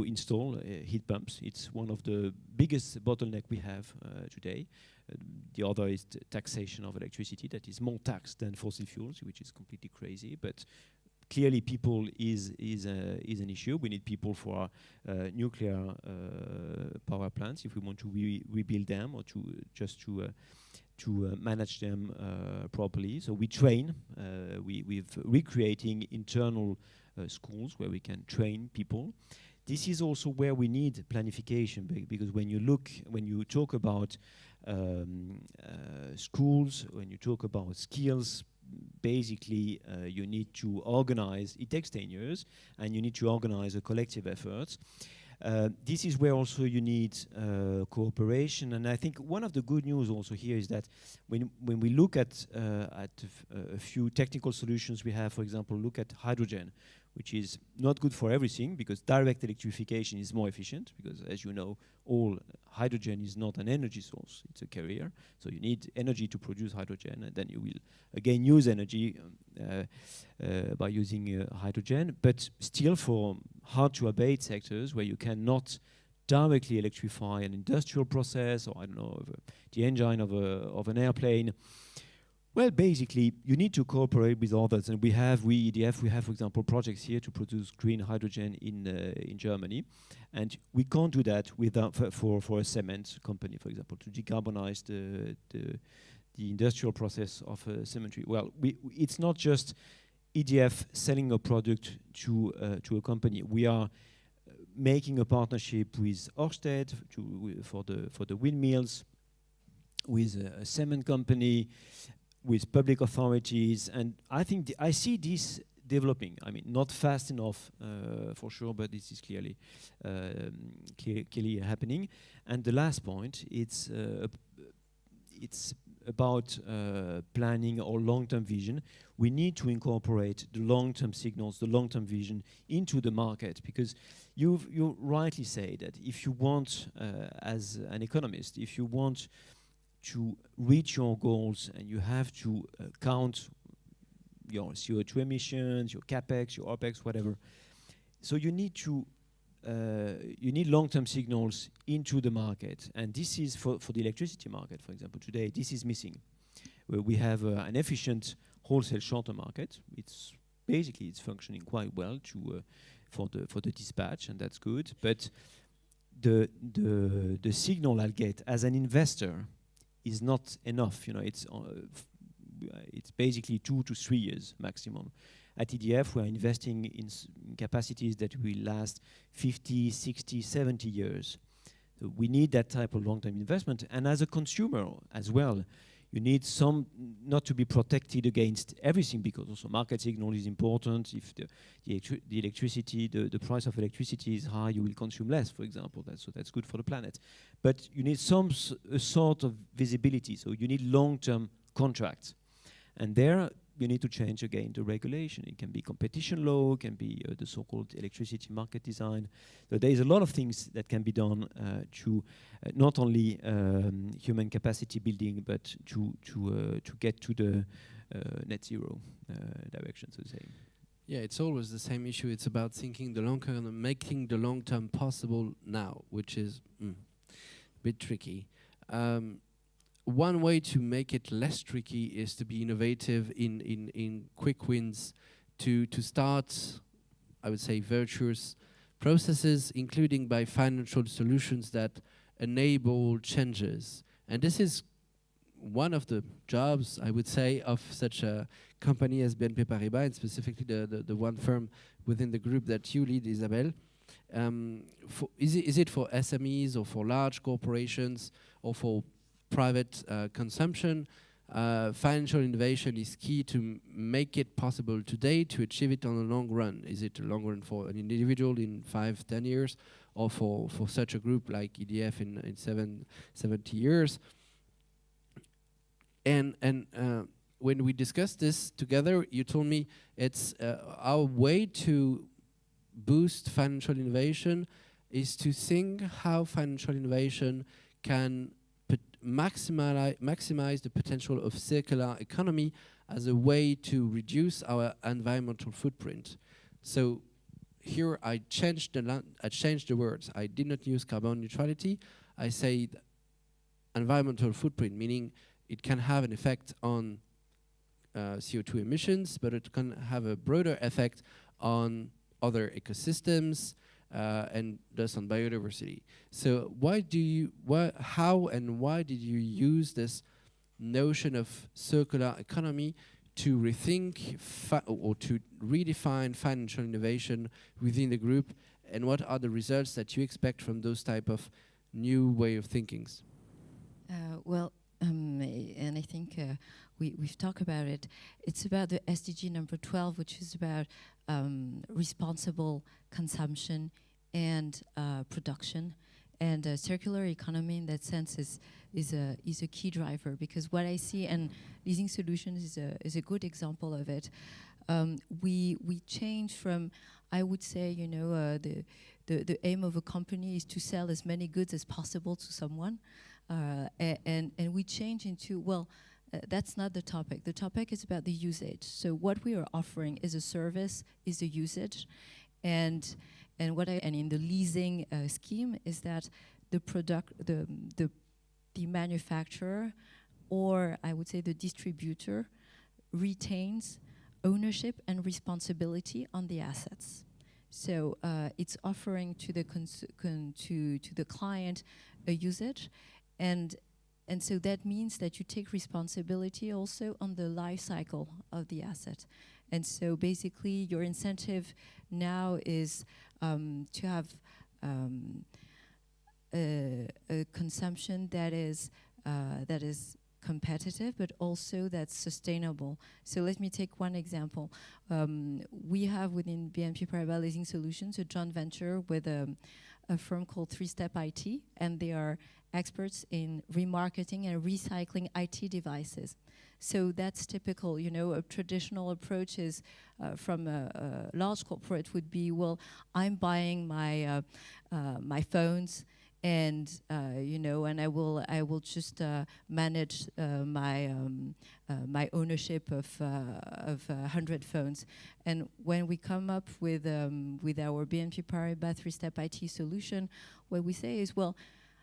install heat pumps. It's one of the biggest bottleneck we have today. The other is the taxation of electricity that is more taxed than fossil fuels, which is completely crazy. But clearly, people is an issue. We need people for nuclear power plants if we want to rebuild them or to manage them properly. So we train. We're recreating internal schools where we can train people. This is also where we need planification because when you talk about schools, when you talk about skills, basically you need to organize. It takes 10 years, and you need to organize a collective effort. This is where also you need cooperation, and I think one of the good news also here is that when we look at a few technical solutions we have, for example, look at hydrogen, which is not good for everything because direct electrification is more efficient because, as you know, all hydrogen is not an energy source, it's a carrier. So you need energy to produce hydrogen, and then you will again use energy by using hydrogen. But still for hard to abate sectors where you cannot directly electrify an industrial process or, I don't know, the engine of an airplane, well, basically, you need to cooperate with others, and we EDF, we have, for example, projects here to produce green hydrogen in Germany, and we can't do that without for a cement company, for example, to decarbonize the industrial process of cemetery. Well, it's not just EDF selling a product to a company. We are making a partnership with Ørsted for the windmills, with a cement company, with public authorities, and I think I see this developing. I mean, not fast enough for sure, but this is clearly happening. And the last point, it's about planning or long-term vision. We need to incorporate the long-term signals, the long-term vision into the market, because you rightly say that if you want, as an economist, if you want to reach your goals, and you have to count your CO2 emissions, your capex, your opex, whatever. So you need long-term signals into the market, and this is for the electricity market, for example. Today, this is missing. We have an efficient wholesale shorter market. It's functioning quite well for the dispatch, and that's good. But the signal I'll get as an investor is not enough. You know, it's basically 2 to 3 years maximum. At EDF, we're investing in capacities that will last 50, 60, 70 years. So we need that type of long-term investment. And as a consumer as well, you need some, not to be protected against everything, because also market signal is important. If the electricity, the price of electricity is high, you will consume less, for example. So that's good for the planet. But you need some sort of visibility. So you need long-term contracts. And there, you need to change again the regulation. It can be competition law, it can be the so-called electricity market design. So there is a lot of things that can be done to not only human capacity building, but to get to the net zero direction, so to say. Yeah, it's always the same issue. It's about thinking the long term and making the long term possible now, which is a bit tricky. One way to make it less tricky is to be innovative in quick wins, to start, I would say, virtuous processes, including by financial solutions that enable changes. And this is one of the jobs, I would say, of such a company as BNP Paribas, and specifically the one firm within the group that you lead, Isabelle. Is it for SMEs or for large corporations or for private consumption? financial innovation is key to make it possible today to achieve it on the long run. Is it a long run for an individual in 5-10 years, or for such a group like EDF in 70 years? And when we discussed this together, you told me it's our way to boost financial innovation is to think how financial innovation can maximize the potential of circular economy as a way to reduce our environmental footprint. So here I changed the words. I did not use carbon neutrality. I said environmental footprint, meaning it can have an effect on CO2 emissions, but it can have a broader effect on other ecosystems, and thus on biodiversity. So how and why did you use this notion of circular economy to rethink or to redefine financial innovation within the group, and what are the results that you expect from those type of new way of thinkings? And I think we've talked about it. It's about the SDG number 12, which is about responsible consumption and production. And circular economy in that sense is a key driver, because what I see, and leasing solutions is a good example of it. We change from, I would say, you know, the aim of a company is to sell as many goods as possible to someone, and we change into, well, that's not the topic. The topic is about the usage. So what we are offering is a service, is a usage, and in the leasing scheme is that the manufacturer, or I would say the distributor, retains ownership and responsibility on the assets. So it's offering to the to the client a usage, and so that means that you take responsibility also on the life cycle of the asset. And so basically your incentive now is to have a consumption that is competitive, but also that's sustainable. So let me take one example. We have within BNP Paribas Leasing Solutions a joint venture with a firm called 3-Step IT, and they are experts in remarketing and recycling IT devices. So that's typical, you know, a traditional approach is from a large corporate would be, well, I'm buying my my phones, and you know, and I will just manage my my ownership of 100 phones. And when we come up with our BNP Paribas 3-Step IT solution, what we say is, well,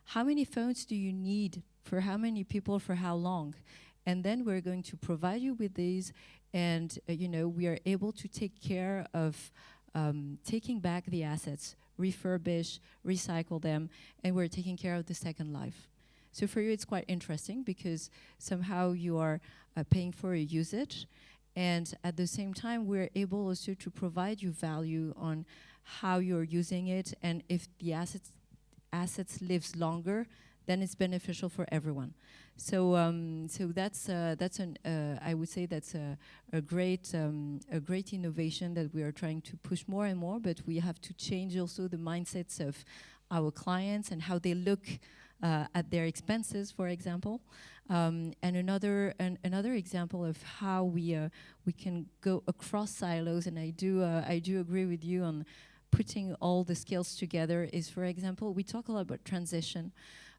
how many phones do you need for how many people for how long? And then we're going to provide you with these, and you know, we are able to take care of taking back the assets, refurbish, recycle them, and we're taking care of the second life. So for you, it's quite interesting because somehow you are paying for a usage, and at the same time, we're able also to provide you value on how you're using it, and if the assets lives longer, then it's beneficial for everyone. So so that's I would say that's a great innovation that we are trying to push more and more. But we have to change also the mindsets of our clients and how they look at their expenses, for example. And another example of how we can go across silos. And I do agree with you on putting all the skills together. Is, for example, we talk a lot about transition.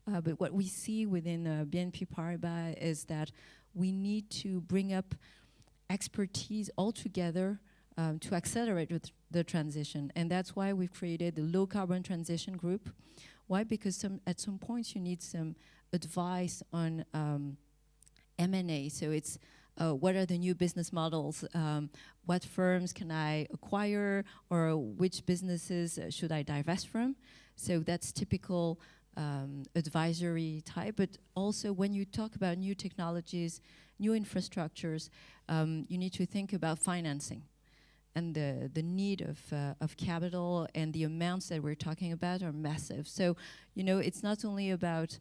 But what we see within BNP Paribas is that we need to bring up expertise all together to accelerate the transition. And that's why we've created the low carbon transition group. Why? Because at some points you need some advice on M&A. So it's what are the new business models? What firms can I acquire, or which businesses should I divest from? So that's typical advisory type, but also when you talk about new technologies, new infrastructures, you need to think about financing and the need of capital, and the amounts that we're talking about are massive. So, you know, it's not only about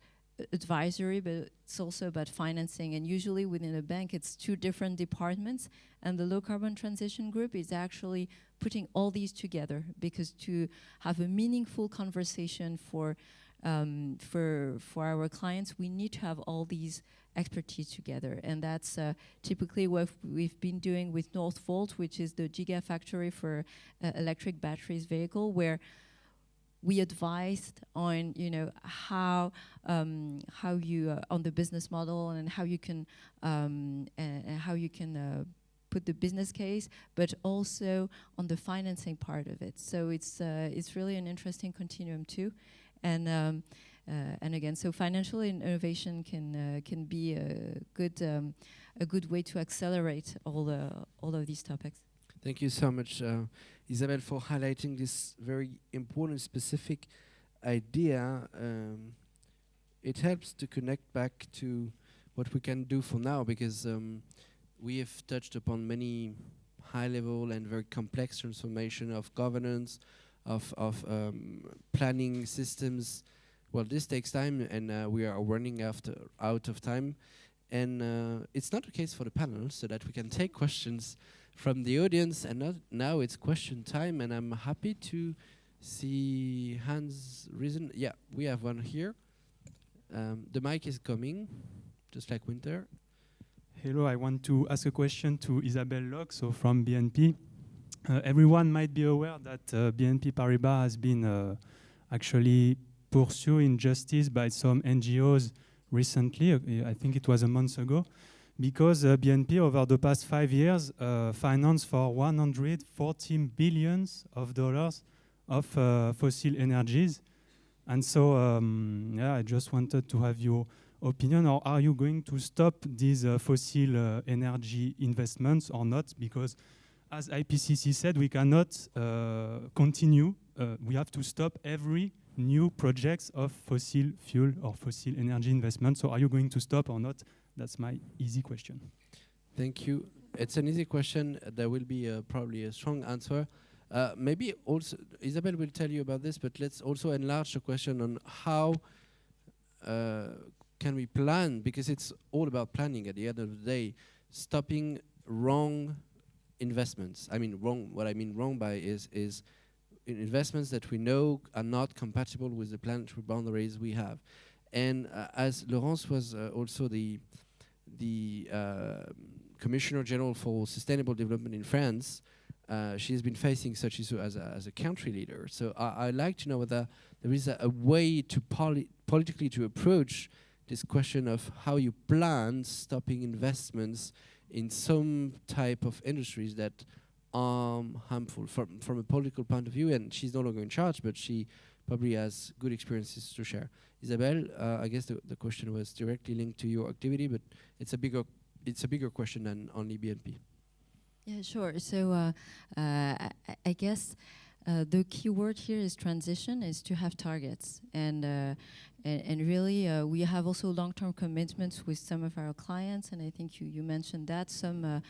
advisory, but it's also about financing. And usually within a bank, it's two different departments. And the low carbon transition group is actually putting all these together, because to have a meaningful conversation for our clients, we need to have all these expertise together. And that's typically what we've been doing with Northvolt, which is the gigafactory for electric batteries vehicle, where we advised on, you know, how you on the business model and how you can put the business case, but also on the financing part of it. So it's really an interesting continuum too, and again, so financial innovation can be a good way to accelerate all of these topics. Thank you so much, Isabelle, for highlighting this very important, specific idea. It helps to connect back to what we can do for now, because we have touched upon many high-level and very complex transformation of governance, of planning systems. Well, this takes time, and we are running out of time. And it's not the case for the panel, so that we can take questions from the audience. And now it's question time, and I'm happy to see hands risen. Yeah, we have one here. The mic is coming, just like Winter. Hello, I want to ask a question to Isabelle Locke, so from BNP. Everyone might be aware that BNP Paribas has been actually pursued in justice by some NGOs recently. I think it was a month ago, because BNP over the past 5 years financed for $114 billion of fossil energies. And so, yeah, I just wanted to have your opinion, or are you going to stop these fossil energy investments or not? Because as IPCC said, we cannot continue. We have to stop every new projects of fossil fuel or fossil energy investment. So are you going to stop or not? That's my easy question. Thank you. It's an easy question. There will be probably a strong answer. Maybe also Isabelle will tell you about this, but let's also enlarge the question on how can we plan, because it's all about planning at the end of the day, stopping wrong investments. I mean wrong, what I mean wrong by is investments that we know are not compatible with the planetary boundaries we have. And as Laurence was also the Commissioner General for Sustainable Development in France, she has been facing such issue as a country leader. So I'd like to know whether there is a way to politically to approach this question of how you plan stopping investments in some type of industries that are harmful from a political point of view. And she's no longer in charge, but she probably has good experiences to share. Isabelle, I guess the question was directly linked to your activity, but it's a bigger question than only BNP. Yeah, sure. So I guess the key word here is transition, is to have targets. And really, we have also long-term commitments with some of our clients, and I think you mentioned that some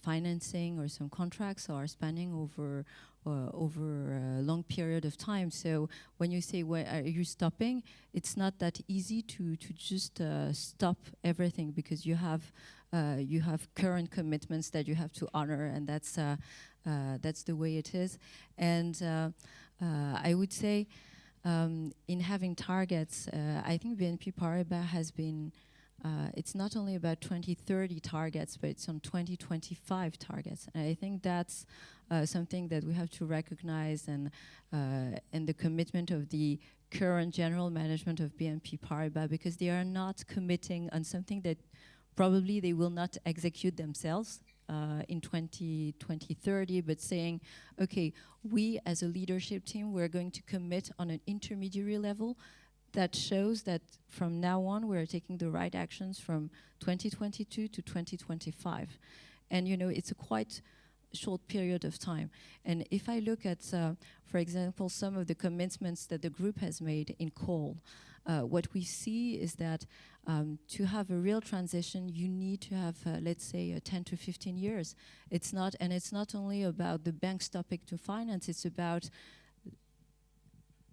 financing or some contracts are spanning over a long period of time. So when you say, "Where are you stopping?" it's not that easy to just stop everything, because you have current commitments that you have to honor, and that's the way it is. And I would say, in having targets, I think BNP Paribas has been, it's not only about 2030 targets, but it's on 2025 targets. And I think that's something that we have to recognize, and the commitment of the current general management of BNP Paribas, because they are not committing on something that probably they will not execute themselves in 2030, but saying, okay, we as a leadership team, we're going to commit on an intermediary level that shows that from now on we're taking the right actions from 2022 to 2025. And you know, it's a quite short period of time. And if I look at, for example, some of the commitments that the group has made in coal, what we see is that to have a real transition, you need to have, let's say, 10 to 15 years. It's not only about the bank stopping to finance, it's about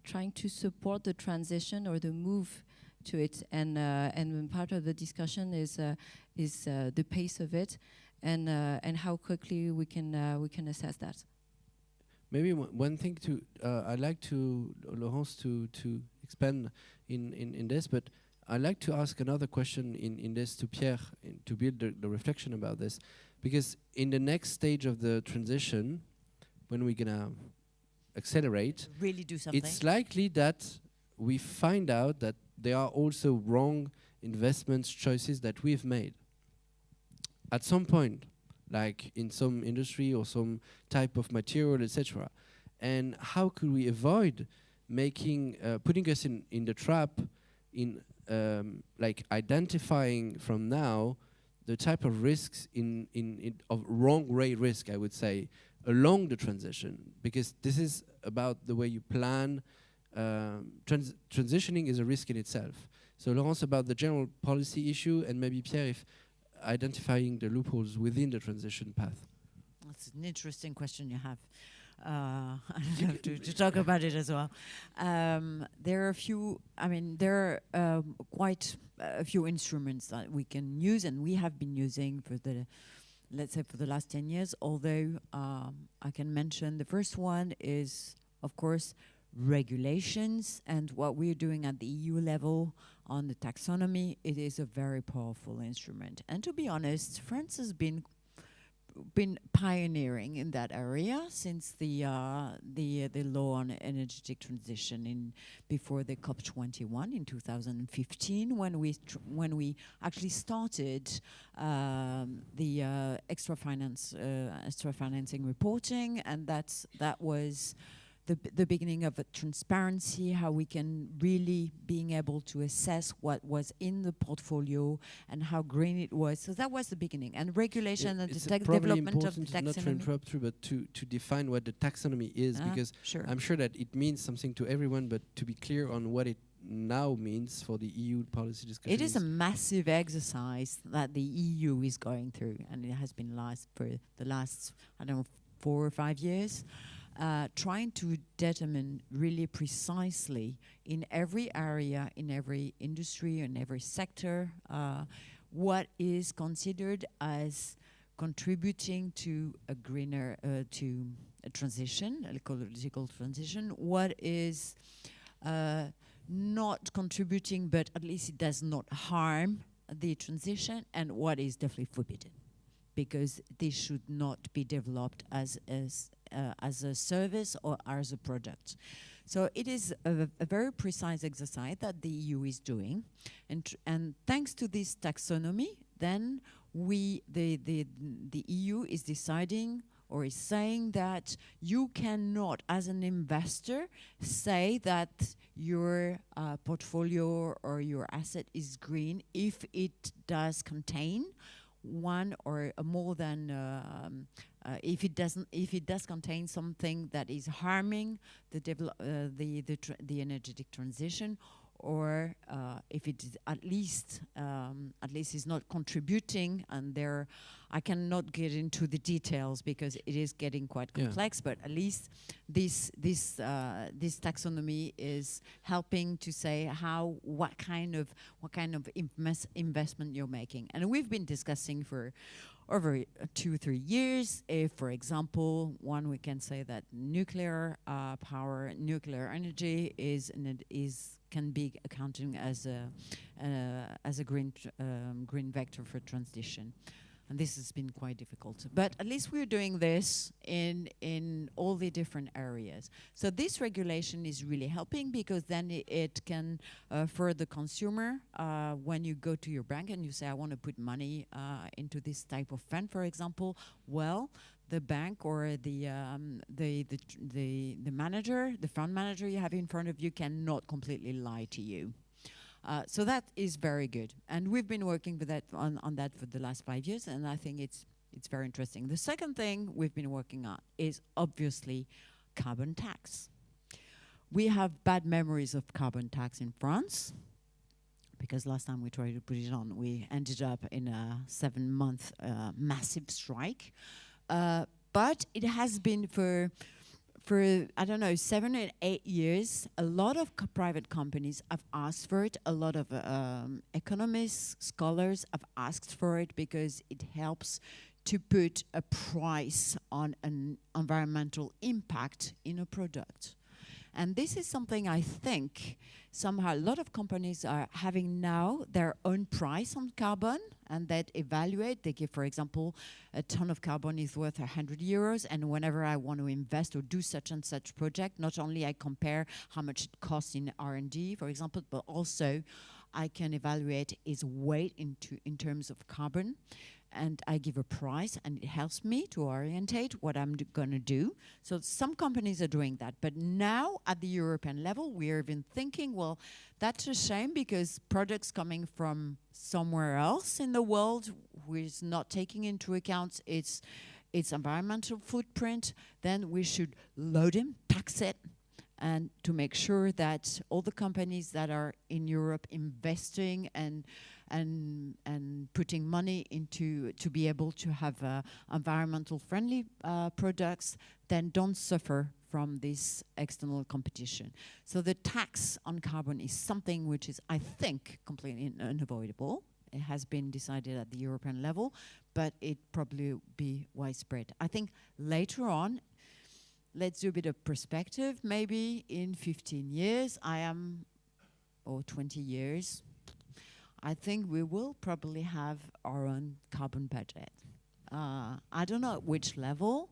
trying to support the transition or the move to it, and part of the discussion is the pace of it, and how quickly we can assess that. Maybe one thing to I'd like to Laurence to expand in this, but I'd like to ask another question in this to Pierre to build the reflection about this, because in the next stage of the transition, when we're gonna accelerate, really do something, it's likely that we find out that there are also wrong investment choices that we've made at some point, like in some industry or some type of material, etc. And how could we avoid making putting us in the trap in like identifying from now the type of risks of wrong way risk, I would say, along the transition, because this is about the way you plan. Transitioning is a risk in itself. So Laurence, about the general policy issue, and maybe Pierre, if identifying the loopholes within the transition path. That's an interesting question you have. I'd love to talk about it as well. There are a few, there are quite a few instruments that we can use, and we have been using for the, let's say, for the last 10 years, although I can mention the first one is, of course, regulations, and what we're doing at the EU level on the taxonomy. It is a very powerful instrument, and to be honest, France has been pioneering in that area since the law on energetic transition before the COP21 in 2015, when we actually started the extra financing reporting, and that was the beginning of a transparency, how we can really being able to assess what was in the portfolio and how green it was. So that was the beginning. And regulation and the development of the taxonomy. Not to interrupt you, but to define what the taxonomy is, because I'm sure that it means something to everyone, but to be clear on what it now means for the EU policy discussion. It is a massive exercise that the EU is going through, and it has been for the last, I don't know, 4 or 5 years. Trying to determine really precisely in every area, in every industry, in every sector, what is considered as contributing to a greener, to a transition, an ecological transition, what is not contributing, but at least it does not harm the transition, and what is definitely forbidden, because this should not be developed as a service or as a product. So it is a very precise exercise that the EU is doing, and thanks to this taxonomy, then the EU is deciding or is saying that you cannot, as an investor, say that your portfolio or your asset is green if it does contain one or more than if it does contain something that is harming the energetic transition, or if it is at least is not contributing. And there, I cannot get into the details because it is getting quite complex. But at least this taxonomy is helping to say what kind of investment you're making. And we've been discussing for over 2-3 years. If, for example, we can say that nuclear power, nuclear energy can be accounting as a green vector for transition. And this has been quite difficult. But at least we're doing this in all the different areas. So this regulation is really helping, because then it can, for the consumer, when you go to your bank and you say, I want to put money into this type of fund, for example, well, the bank or the manager, the fund manager you have in front of you, cannot completely lie to you. So that is very good, and we've been working with that on that for the last 5 years, and I think it's very interesting. The second thing we've been working on is obviously carbon tax. We have bad memories of carbon tax in France, because last time we tried to put it on, we ended up in a 7-month massive strike. But it has been for for, I don't know, 7 or 8 years, a lot of private companies have asked for it. A lot of economists, scholars have asked for it because it helps to put a price on an environmental impact in a product. And this is something I think somehow a lot of companies are having now their own price on carbon, and that evaluate. They give, for example, a ton of carbon is worth 100 euros, and whenever I want to invest or do such and such project, not only I compare how much it costs in R&D, for example, but also I can evaluate its weight in terms of carbon. And I give a price, and it helps me to orientate what I'm going to do. So some companies are doing that. But now at the European level, we're even thinking, well, that's a shame because products coming from somewhere else in the world who is not taking into account its environmental footprint, then we should load him, tax it, and to make sure that all the companies that are in Europe investing and putting money into to be able to have environmental friendly products, then don't suffer from this external competition. So the tax on carbon is something which is, I think, completely unavoidable. It has been decided at the European level, but it probably will be widespread. I think later on, let's do a bit of perspective. Maybe in 15 years, or 20 years, I think we will probably have our own carbon budget. I don't know at which level,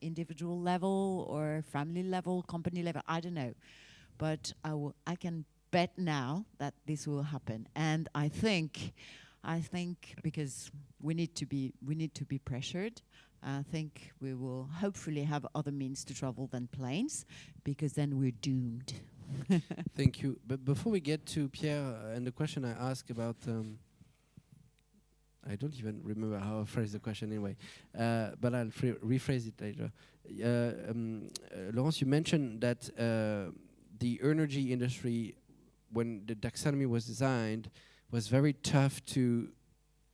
individual level or family level, company level, I don't know. But I can bet now that this will happen. And I think because we need to be pressured, I think we will hopefully have other means to travel than planes, because then we're doomed. Thank you. But before we get to Pierre and the question I asked about, I don't even remember how I phrased the question anyway, but I'll rephrase it later. Laurence, you mentioned that the energy industry, when the taxonomy was designed, was very tough to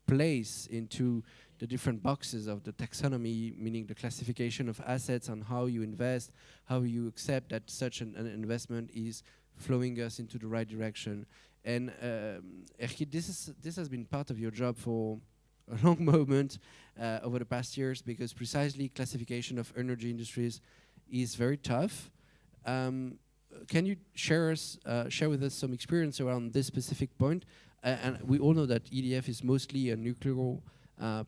place into the different boxes of the taxonomy, meaning the classification of assets and how you invest, how you accept that such an investment is flowing us into the right direction. And Erkki, this has been part of your job for a long moment over the past years, because precisely classification of energy industries is very tough. Can you share with us some experience around this specific point? And we all know that EDF is mostly a nuclear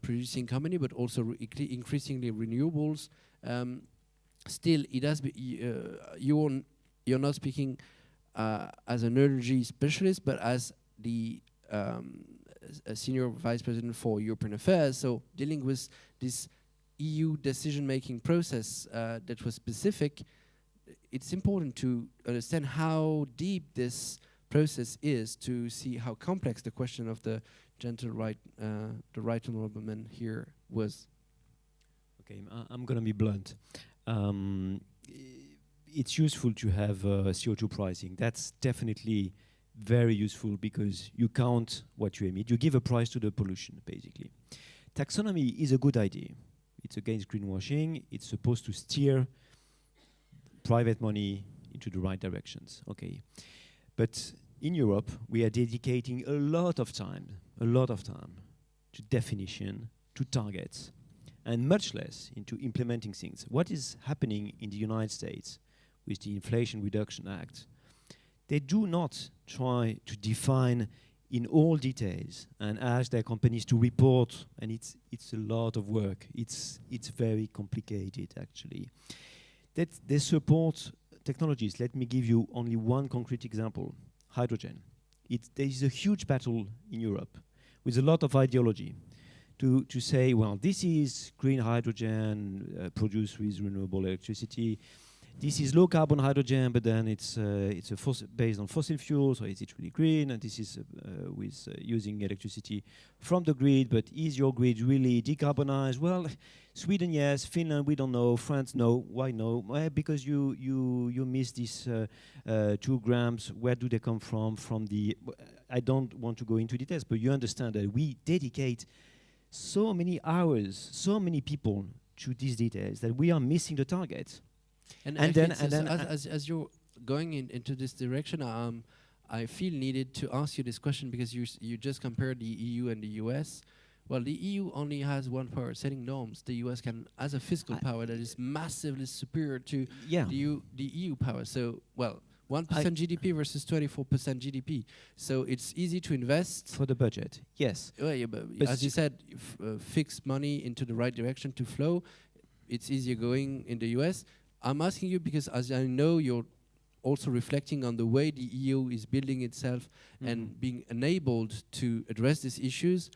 producing company, but also increasingly renewables. Still, it has you're not speaking as an energy specialist, but as the a senior vice president for European affairs. So dealing with this EU decision-making process that was specific, it's important to understand how deep this process is to see how complex the question of the the right honorable man here was. Okay, I'm going to be blunt. It's useful to have CO2 pricing. That's definitely very useful because you count what you emit. You give a price to the pollution, basically. Taxonomy is a good idea. It's against greenwashing. It's supposed to steer private money into the right directions. Okay, but in Europe, we are dedicating a lot of time to definition, to targets, and much less into implementing things. What is happening in the United States with the Inflation Reduction Act? They do not try to define in all details and ask their companies to report, and it's a lot of work. It's very complicated, actually. That they support technologies. Let me give you only one concrete example. Hydrogen. There is a huge battle in Europe with a lot of ideology to say, well, this is green hydrogen produced with renewable electricity. This is low carbon hydrogen, but then it's based on fossil fuels, so is it really green? And this is with using electricity from the grid, but is your grid really decarbonized? Well, Sweden, yes. Finland, we don't know. France, no. Why no? Well, because you miss these 2 grams. Where do they come from? From the... I don't want to go into details, but you understand that we dedicate so many hours, so many people to these details that we are missing the target. And then as you're going into this direction, I feel needed to ask you this question because you just compared the EU and the US. Well, the EU only has one power, setting norms. The US has a fiscal power that is massively superior to the EU power. So, well, 1% GDP versus 24% GDP. So it's easy to invest. For the budget, yes. Well, yeah, but as you said, fix money into the right direction to flow. It's easier going in the US. I'm asking you because as I know you're also reflecting on the way the EU is building itself and being enabled to address these issues.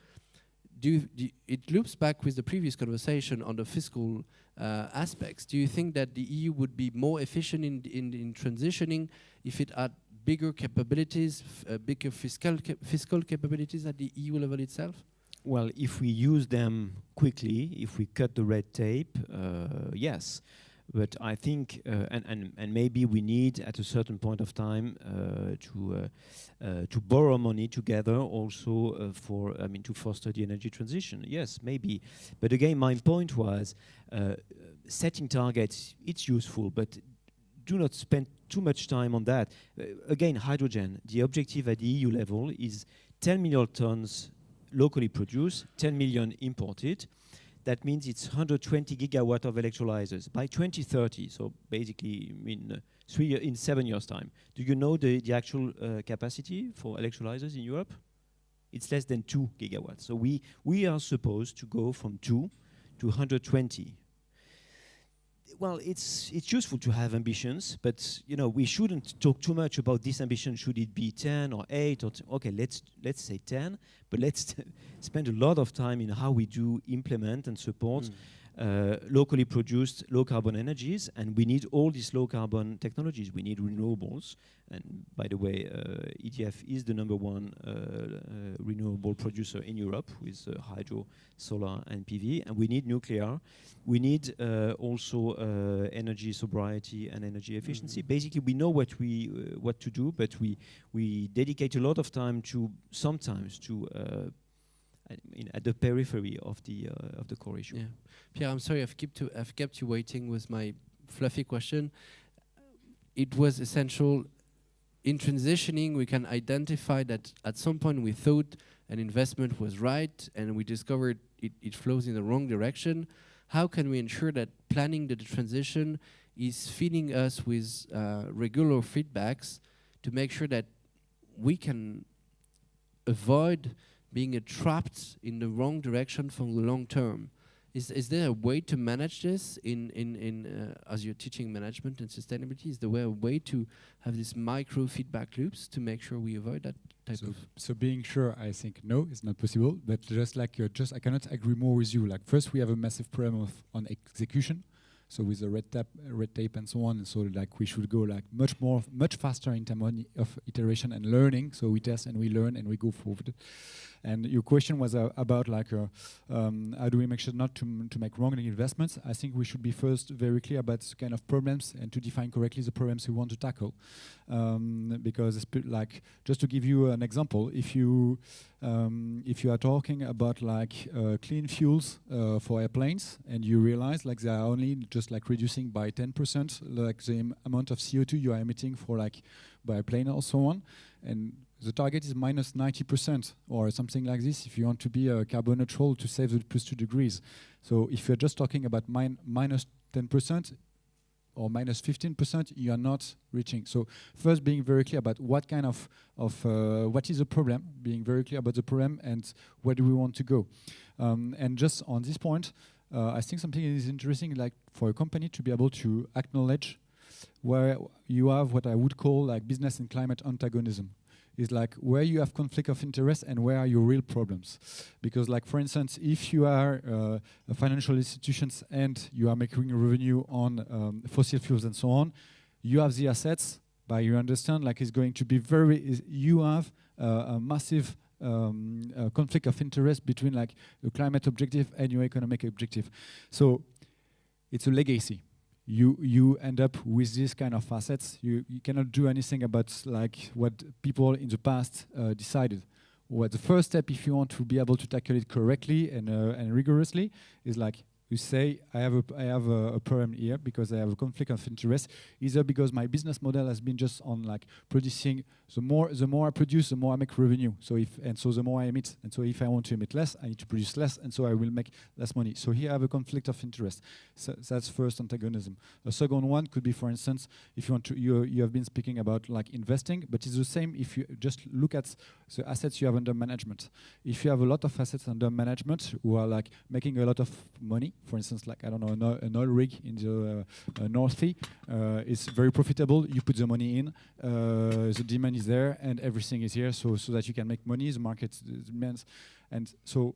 It loops back with the previous conversation on the fiscal aspects. Do you think that the EU would be more efficient in transitioning if it had bigger capabilities, bigger fiscal capabilities at the EU level itself? Well, if we use them quickly, if we cut the red tape, yes. But I think, and maybe we need at a certain point of time to borrow money together also to foster the energy transition. Yes, maybe. But again, my point was setting targets. It's useful, but do not spend too much time on that. Again, hydrogen. The objective at the EU level is 10 million tons locally produced, 10 million imported. That means it's 120 gigawatt of electrolyzers by 2030. So basically, in 7 years' time. Do you know the actual capacity for electrolyzers in Europe? It's less than 2 gigawatts. So we are supposed to go from 2 to 120. Well, it's useful to have ambitions, but we shouldn't talk too much about this ambition. Should it be 10 or 8 or okay? Let's say 10, but let's spend a lot of time in how we do implement and support locally produced low carbon energies, and we need all these low carbon technologies. We need renewables, and by the way, EDF is the #1 renewable producer in Europe with hydro, solar, and PV. And we need nuclear. We need also energy sobriety and energy efficiency. Basically, we know what to do, but we dedicate a lot of time to sometimes to. At the periphery of the core issue. Yeah. Pierre, I'm sorry I've kept you waiting with my fluffy question. It was essential in transitioning. We can identify that at some point we thought an investment was right, and we discovered it flows in the wrong direction. How can we ensure that planning the transition is feeding us with regular feedbacks to make sure that we can avoid being trapped in the wrong direction for the long term? Is there a way to manage this as you're teaching management and sustainability? Is there a way to have these micro feedback loops to make sure we avoid that type of? So being sure, I think no, it's not possible. But I cannot agree more with you. Like first, we have a massive problem on execution. So with the red tape and so on, and so like we should go like much faster in terms of iteration and learning. So we test and we learn and we go forward. And your question was about like how do we make sure not to make wrong investments? I think we should be first very clear about the kind of problems and to define correctly the problems we want to tackle. Because it's like just to give you an example, if you are talking about like clean fuels for airplanes, and you realize like they are only just like reducing by 10% like the amount of CO2 you are emitting for like by a plane or so on, and the target is minus 90% or something like this if you want to be carbon neutral to save the +2 degrees. So if you're just talking about minus 10% or minus 15%, you are not reaching. So first being very clear about what kind of what is the problem, being very clear about the problem and where do we want to go. And just on this point, I think something is interesting, like for a company to be able to acknowledge where you have what I would call like business and climate antagonism. Is like where you have conflict of interest and where are your real problems. Because like for instance, if you are financial institutions and you are making revenue on fossil fuels and so on, you have the assets, but you understand like it's going to be you have a massive conflict of interest between like the climate objective and your economic objective. So it's a legacy. You end up with this kind of assets. You cannot do anything about like what people in the past decided. What the first step, if you want to be able to tackle it correctly and rigorously, is like who say, I have a problem here because I have a conflict of interest, either because my business model has been just on like producing, the more I produce, the more I make revenue. So the more I emit, and so if I want to emit less, I need to produce less, and so I will make less money. So here I have a conflict of interest. So that's first antagonism. A second one could be, for instance, if you want to, you have been speaking about like investing, but it's the same if you just look at the assets you have under management. If you have a lot of assets under management who are like making a lot of money, for instance, like, I don't know, an oil rig in the North Sea, it's very profitable. You put the money in, the demand is there, and everything is here, so that you can make money. The market demands, and so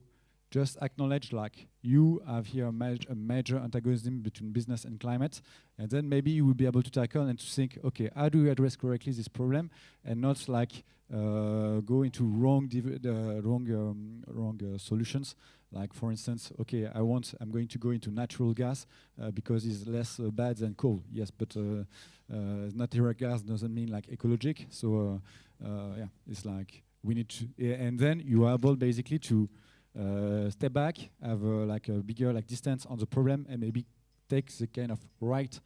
just acknowledge like you have here a major antagonism between business and climate, and then maybe you will be able to tackle and to think, okay, how do we address correctly this problem, and not like go into wrong solutions. Like, for instance, okay, I'm going to go into natural gas because it's less bad than coal. Yes, but natural gas doesn't mean like ecologic. So yeah, it's like we need to, and then you are able basically to step back, have like a bigger like distance on the problem, and maybe take the kind of right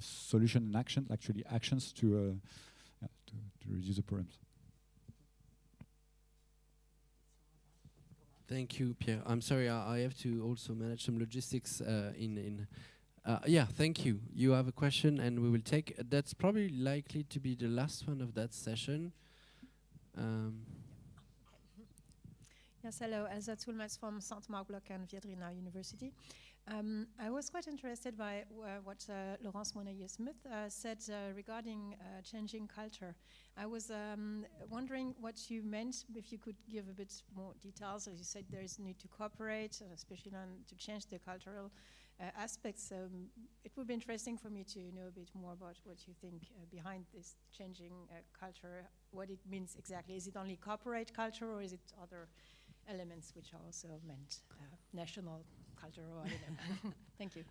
solution and action, actually actions to reduce the problems. Thank you, Pierre. I'm sorry, I have to also manage some logistics yeah, thank you. You have a question, and we will take, that's probably likely to be the last one of that session. Yes, hello, Elsa Tulmetz from St. Marc Bloch and Viadrina University. I was quite interested by what Laurence Monnayer-Smith said regarding changing culture. I was wondering what you meant, if you could give a bit more details. As you said, there is a need to cooperate, especially to change the cultural aspects. It would be interesting for me to know a bit more about what you think behind this changing culture, what it means exactly. Is it only corporate culture, or is it other elements which are also meant national culture or whatever? Thank you.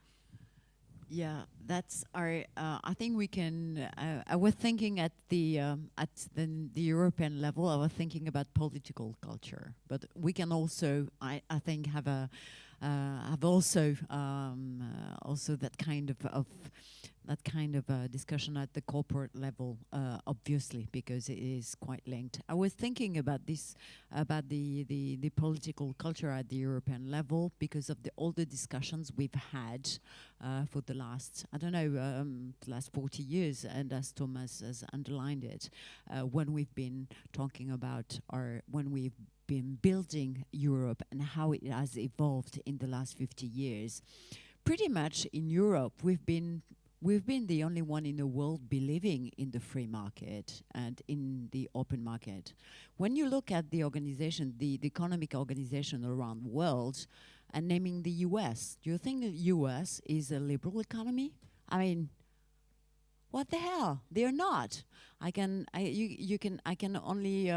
Yeah, that's our. I think we can. I was thinking at the European level. I was thinking about political culture, but we can also, I think, have also that kind of discussion at the corporate level, obviously, because it is quite linked. I was thinking about this, about the political culture at the European level, because of all the discussions we've had for the last, I don't know, the last 40 years, and as Thomas has underlined it, when we've been talking about when we've been building Europe and how it has evolved in the last 50 years. Pretty much in Europe, we've been the only one in the world believing in the free market and in the open market. When you look at the organization, the economic organization around the world, and naming the US, do you think the US is a liberal economy? I mean, what the hell? They're not. I can only,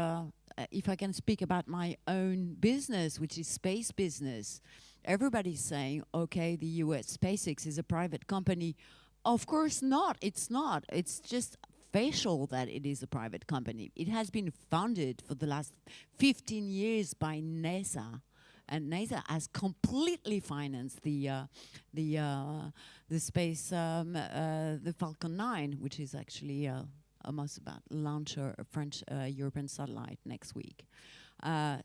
if I can speak about my own business, which is space business, everybody's saying, okay, the US SpaceX is a private company. Of course not, it's not. It's just facial that it is a private company. It has been founded for the last 15 years by NASA, and NASA has completely financed the space, the Falcon 9, which is actually almost about to launch a French European satellite next week.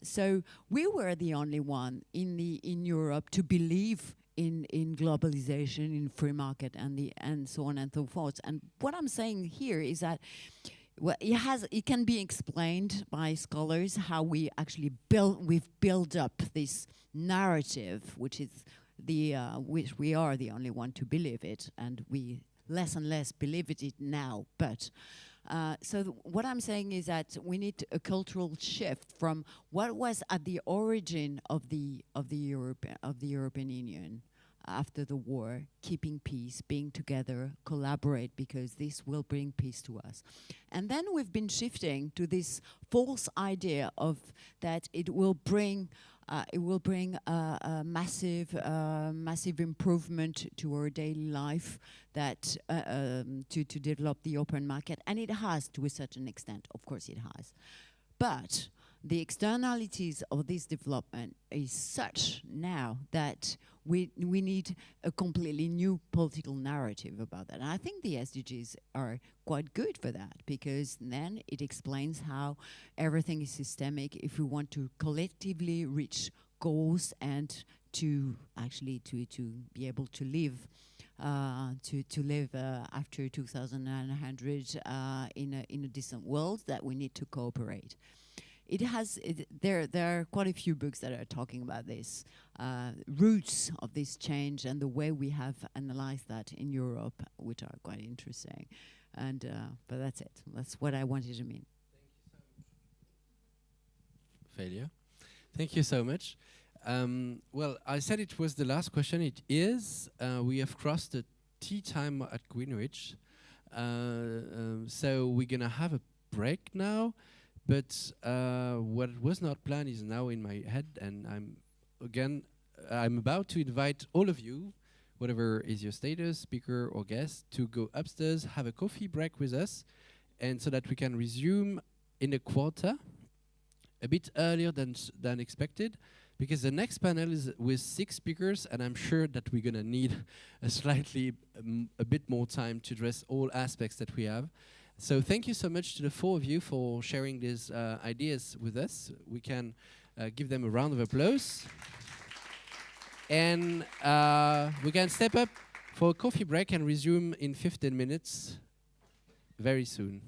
So we were the only one in Europe to believe in globalization, in free market, and so on and so forth. And what I'm saying here is that it can be explained by scholars how we've built up this narrative, which we are the only one to believe it, and we less and less believe it now. But so what I'm saying is that we need a cultural shift from what was at the origin of the European Union after the war, keeping peace, being together, collaborate, because this will bring peace to us. And then we've been shifting to this false idea of that it will bring a massive improvement to our daily life, that to develop the open market, and it has to a certain extent. Of course, it has, but the externalities of this development is such now that we need a completely new political narrative about that. And I think the SDGs are quite good for that, because then it explains how everything is systemic if we want to collectively reach goals and to actually to be able to live after 2100 in a decent world, that we need to cooperate. There are quite a few books that are talking about this roots of this change and the way we have analyzed that in Europe, which are quite interesting. And but that's it. That's what I wanted to mean. Failure. Thank you so much. Well, I said it was the last question. It is. We have crossed the tea time at Greenwich, so we're gonna have a break now. But what was not planned is now in my head, and I'm about to invite all of you, whatever is your status, speaker or guest, to go upstairs, have a coffee break with us, and so that we can resume in a quarter, a bit earlier than expected, because the next panel is with 6 speakers, and I'm sure that we're gonna need a bit more time to address all aspects that we have. So thank you so much to the 4 of you for sharing these ideas with us. We can give them a round of applause. And we can step up for a coffee break and resume in 15 minutes very soon.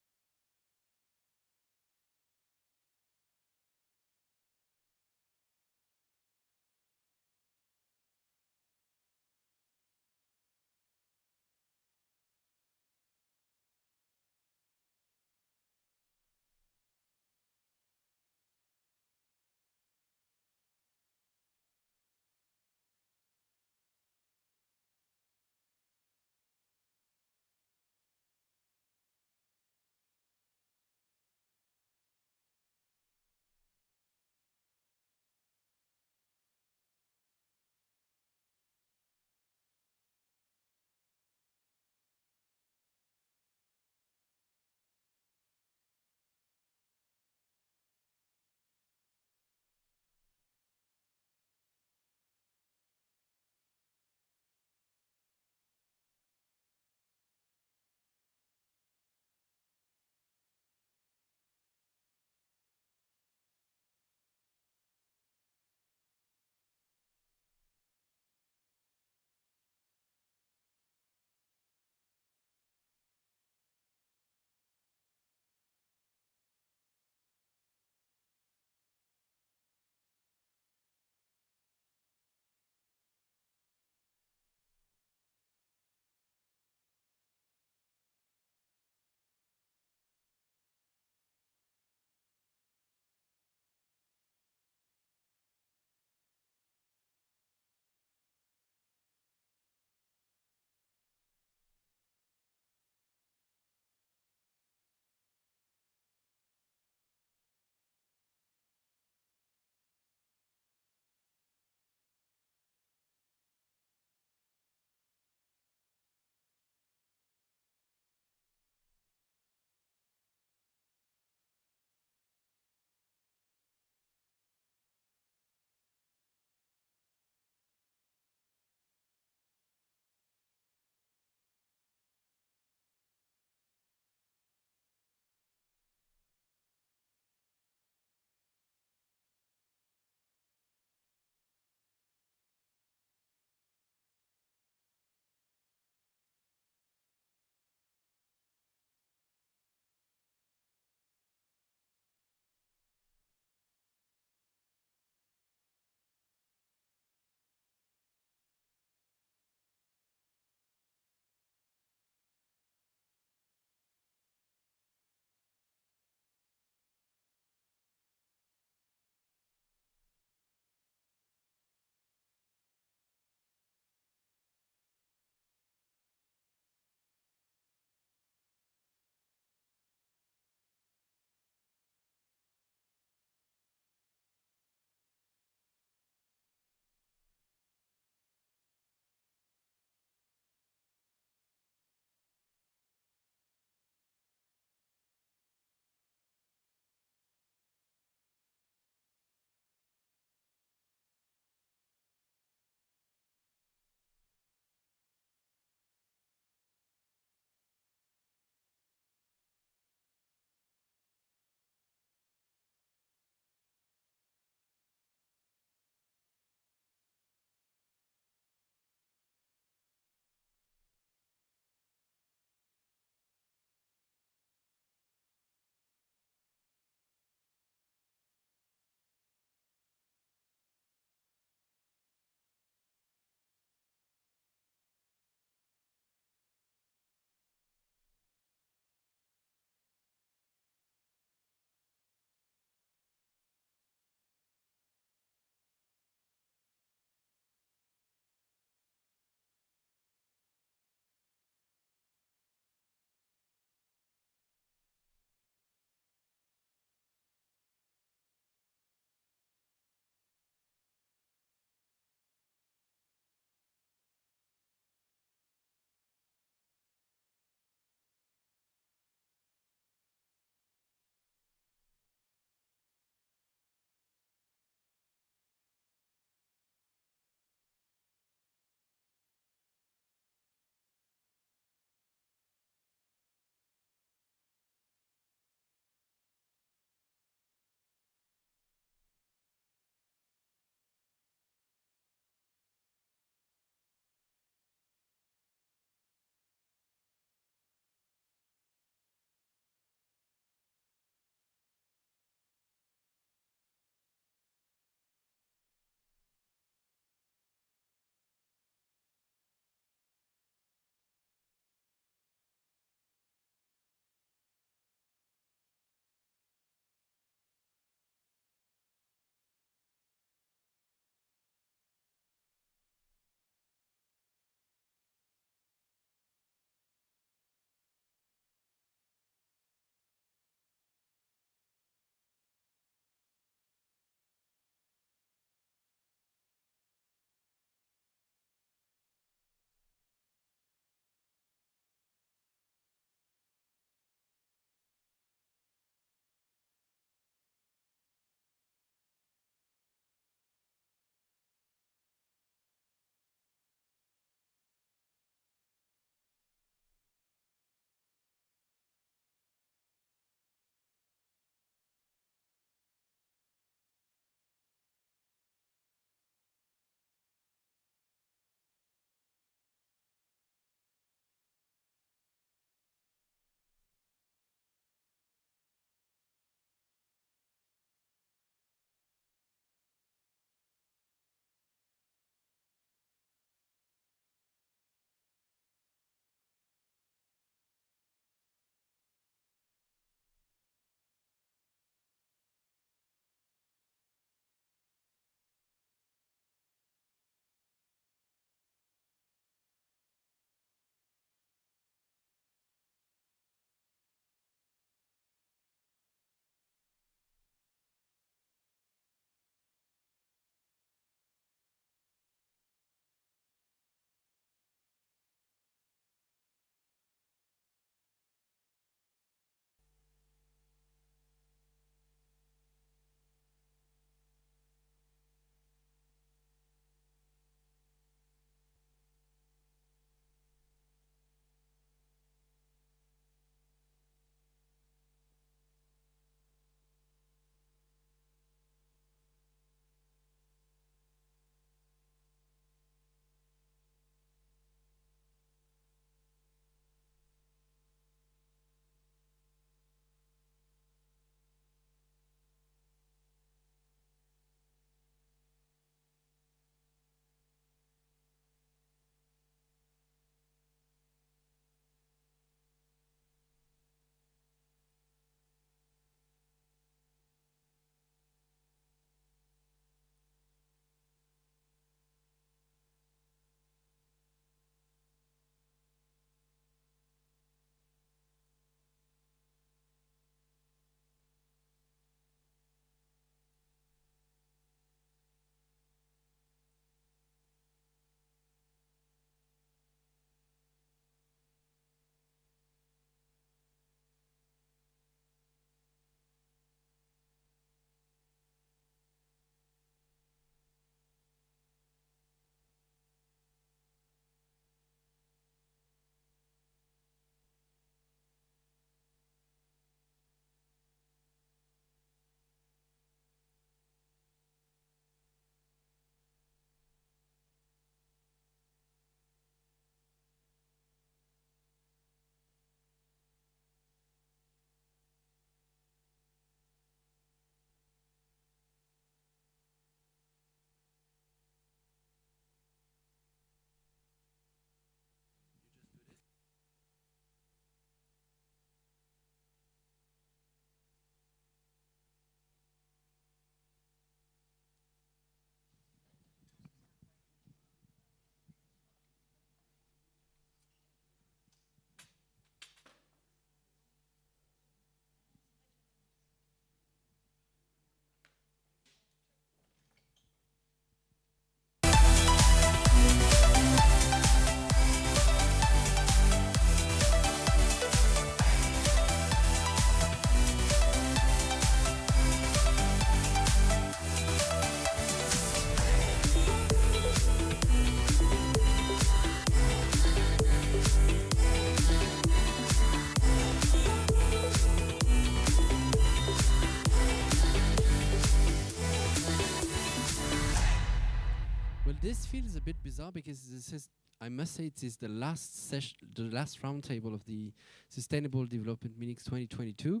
Well, this feels a bit bizarre because this is, I must say, it is the last session, the last roundtable of the Sustainable Development Meetings 2022.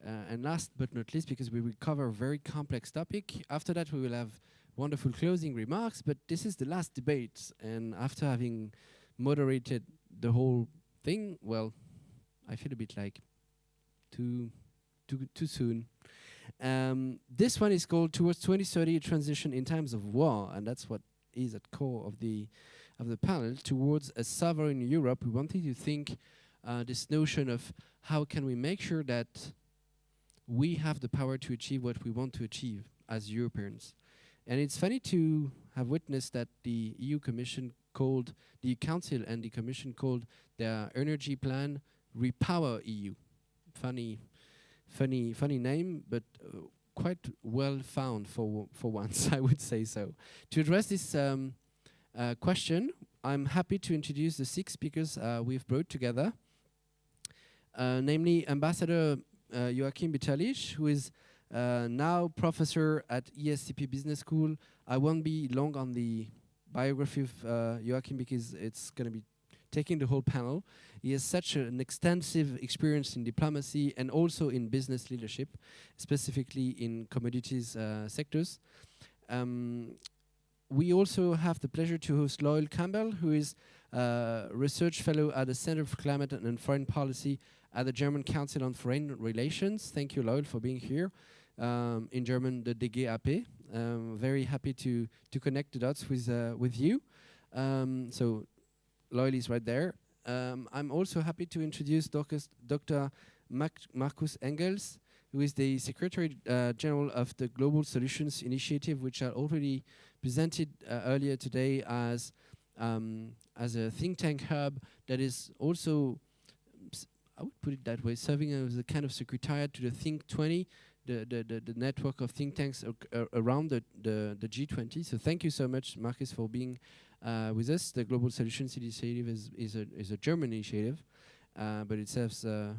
And last but not least, because we will cover a very complex topic. After that, we will have wonderful closing remarks, but this is the last debate. And after having moderated the whole thing, well, I feel a bit like too soon. This one is called Towards 2030 Transition in Times of War, and that's what is at core of the panel. Towards a sovereign Europe, we wanted to think this notion of how can we make sure that we have the power to achieve what we want to achieve as Europeans. And it's funny to have witnessed that the EU Commission called, the Council and the Commission called their energy plan Repower EU. Funny name, but quite well found for once, I would say so. To address this question, I'm happy to introduce the 6 speakers we've brought together, namely Ambassador Joachim Bitterlich, who is now professor at ESCP Business School. I won't be long on the biography of Joachim because it's going to be taking the whole panel. He has such an extensive experience in diplomacy and also in business leadership, specifically in commodities sectors. We also have the pleasure to host Loyal Campbell, who is a research fellow at the Center for Climate and Foreign Policy at the German Council on Foreign Relations. Thank you, Loyal, for being here. In German, the DGAP. Very happy to connect the dots with you. So Loyal is right there. I'm also happy to introduce Dr. Markus Engels, who is the Secretary General of the Global Solutions Initiative, which I already presented earlier today as a think tank hub that is also, I would put it that way, serving as a kind of secretariat to the Think 20, the network of think tanks around the G20. So thank you so much, Marcus, for being with us. The Global Solutions Initiative is a German initiative, but it serves the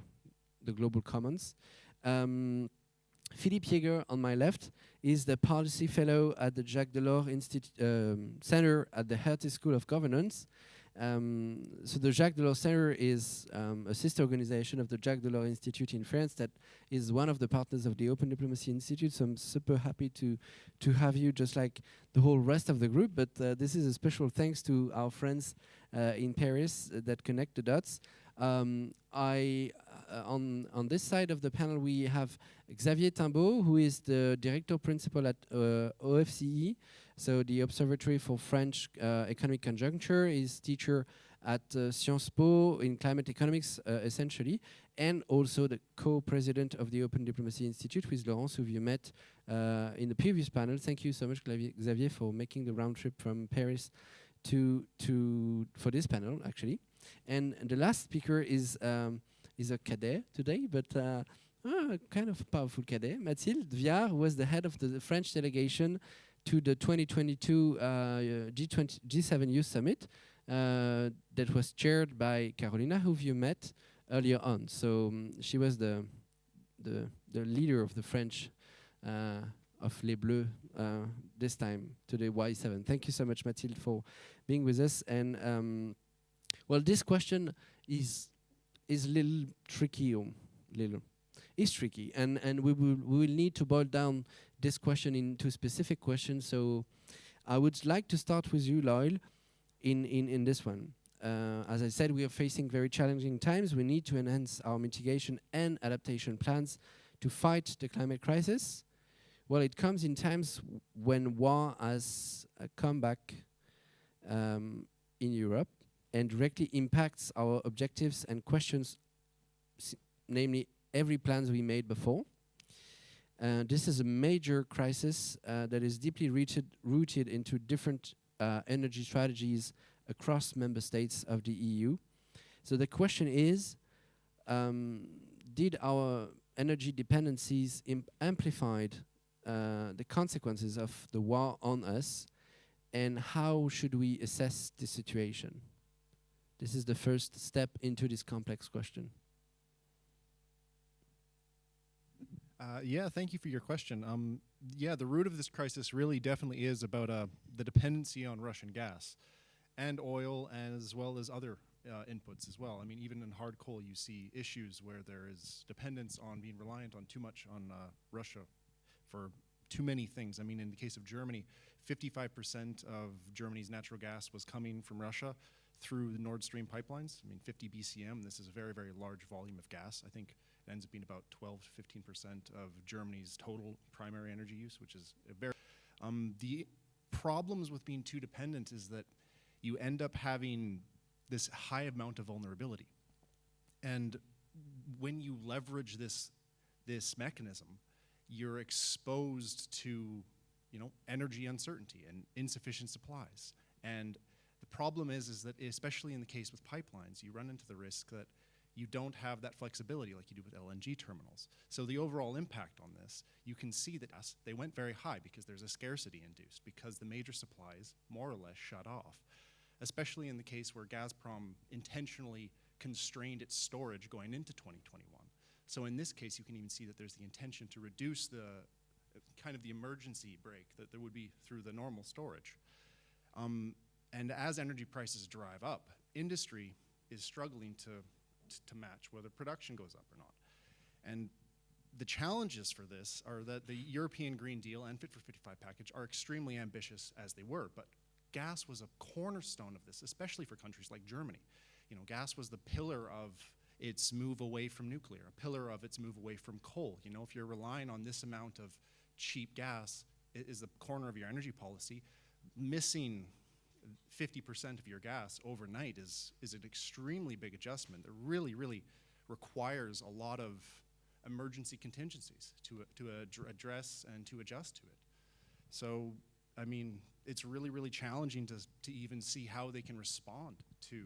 global commons. Philippe Jäger, on my left, is the policy fellow at the Jacques Delors Center at the Hertie School of Governance. So the Jacques Delors Center is a sister organization of the Jacques Delors Institute in France that is one of the partners of the Open Diplomacy Institute. So I'm super happy to have you, just like the whole rest of the group. But this is a special thanks to our friends in Paris that connect the dots. On this side of the panel, we have Xavier Timbaud, who is the director principal at OFCE, so the Observatory for French Economic Conjuncture. He's teacher at Sciences Po in climate economics, essentially, and also the co-president of the Open Diplomacy Institute with Laurence, who you met in the previous panel. Thank you so much, Xavier, for making the round trip from Paris for this panel, actually. And the last speaker is a cadet today, but kind of powerful cadet. Mathilde Viard was the head of the French delegation to the 2022 G7 Youth Summit that was chaired by Carolina, who you met earlier on. So she was the leader of the French of Les Bleus this time to the Y7. Thank you so much, Mathilde, for being with us. And well, this question is a little tricky, It's tricky, and we will need to boil down this question into specific questions. So I would like to start with you, Loyal, in this one. As I said, we are facing very challenging times. We need to enhance our mitigation and adaptation plans to fight the climate crisis. Well, it comes in times when war has come back in Europe and directly impacts our objectives and questions, namely every plans we made before. This is a major crisis that is deeply rooted into different energy strategies across member states of the EU. So the question is, did our energy dependencies amplified the consequences of the war on us, and how should we assess the situation? This is the first step into this complex question. Yeah, thank you for your question. yeah, the root of this crisis really definitely is about the dependency on Russian gas and oil, as well as other inputs as well. I mean, even in hard coal, you see issues where there is dependence on being reliant on too much on Russia for too many things. I mean, in the case of Germany, 55% of Germany's natural gas was coming from Russia through the Nord Stream pipelines. I mean, 50 BCM, this is a very, very large volume of gas. I think it ends up being about 12 to 15% of Germany's total primary energy use, which is a very... the problems with being too dependent is that you end up having this high amount of vulnerability. And when you leverage this mechanism, you're exposed to, you know, energy uncertainty and insufficient supplies. And the problem is that, especially in the case with pipelines, you run into the risk that you don't have that flexibility like you do with LNG terminals. So the overall impact on this, you can see that they went very high because there's a scarcity induced, because the major supplies more or less shut off, especially in the case where Gazprom intentionally constrained its storage going into 2021. So in this case, you can even see that there's the intention to reduce the kind of the emergency brake that there would be through the normal storage. And as energy prices drive up, industry is struggling to match whether production goes up or not. And the challenges for this are that the European Green Deal and Fit for 55 package are extremely ambitious as they were, but gas was a cornerstone of this, especially for countries like Germany. You know, gas was the pillar of its move away from nuclear, a pillar of its move away from coal. You know, if you're relying on this amount of cheap gas is the corner of your energy policy, missing 50% of your gas overnight is an extremely big adjustment that really, really requires a lot of emergency contingencies to address and to adjust to it. So, I mean, it's really, really challenging to even see how they can respond to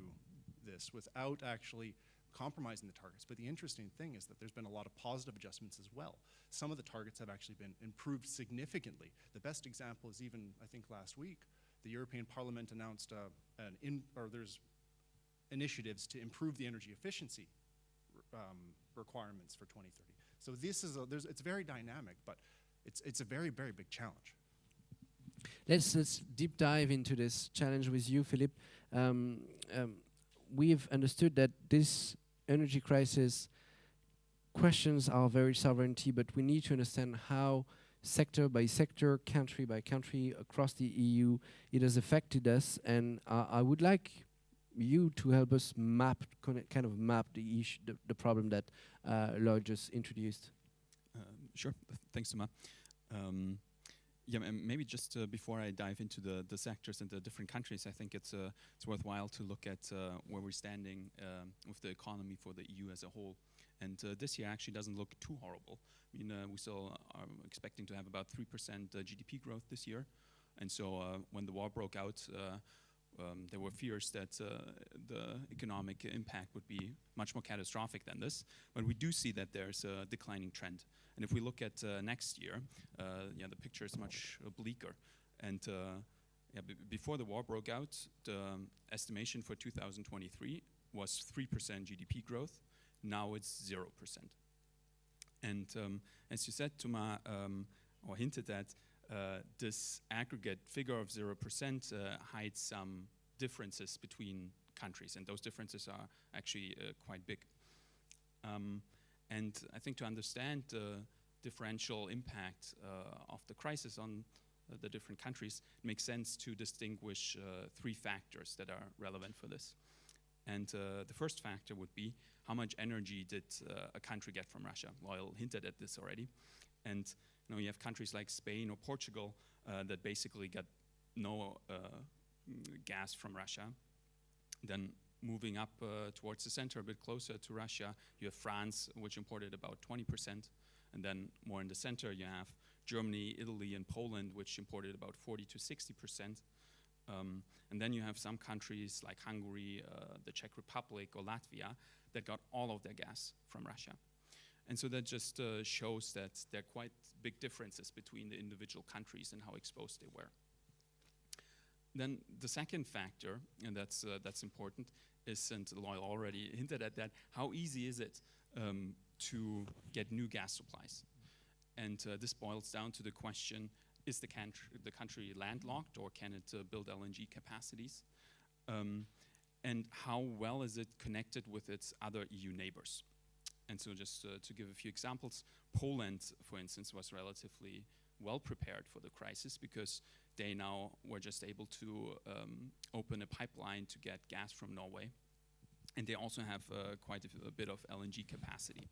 this without actually compromising the targets. But the interesting thing is that there's been a lot of positive adjustments as well. Some of the targets have actually been improved significantly. The best example is even, I think last week, the European Parliament announced there's initiatives to improve the energy efficiency requirements for 2030. So this is it's very dynamic, but it's a very, very big challenge. Let's deep dive into this challenge with you, Philippe. We've understood that this energy crisis questions our very sovereignty, but we need to understand how sector by sector, country by country, across the EU, it has affected us. And I would like you to help us map, kind of map the issue, the problem that Lloyd just introduced. Sure, thanks, Thomas. Yeah, maybe just before I dive into the sectors and the different countries, I think it's worthwhile to look at where we're standing with the economy for the EU as a whole. And this year actually doesn't look too horrible. I mean, we still are expecting to have about 3% GDP growth this year. And so when the war broke out, there were fears that the economic impact would be much more catastrophic than this. But we do see that there's a declining trend. And if we look at next year, the picture is much bleaker. And before the war broke out, the estimation for 2023 was 3% GDP growth. Now it's 0%. And as you said, Thomas, or hinted at, this aggregate figure of 0% hides some differences between countries, and those differences are actually quite big. And I think to understand the differential impact of the crisis on the different countries, it makes sense to distinguish 3 factors that are relevant for this. And the first factor would be how much energy did a country get from Russia? Loyal hinted at this already. And you have countries like Spain or Portugal that basically got no gas from Russia. Then moving up towards the center, a bit closer to Russia, you have France, which imported about 20%. And then more in the center, you have Germany, Italy, and Poland, which imported about 40 to 60%. And then you have some countries like Hungary, the Czech Republic, or Latvia that got all of their gas from Russia. And so that just shows that there are quite big differences between the individual countries and how exposed they were. Then the second factor, and that's important, is, and Loyal already hinted at that, how easy is it to get new gas supplies? And this boils down to the question, is the country landlocked, or can it build LNG capacities? And how well is it connected with its other EU neighbors? And so just to give a few examples, Poland, for instance, was relatively well prepared for the crisis because they now were just able to open a pipeline to get gas from Norway. And they also have quite a bit of LNG capacity.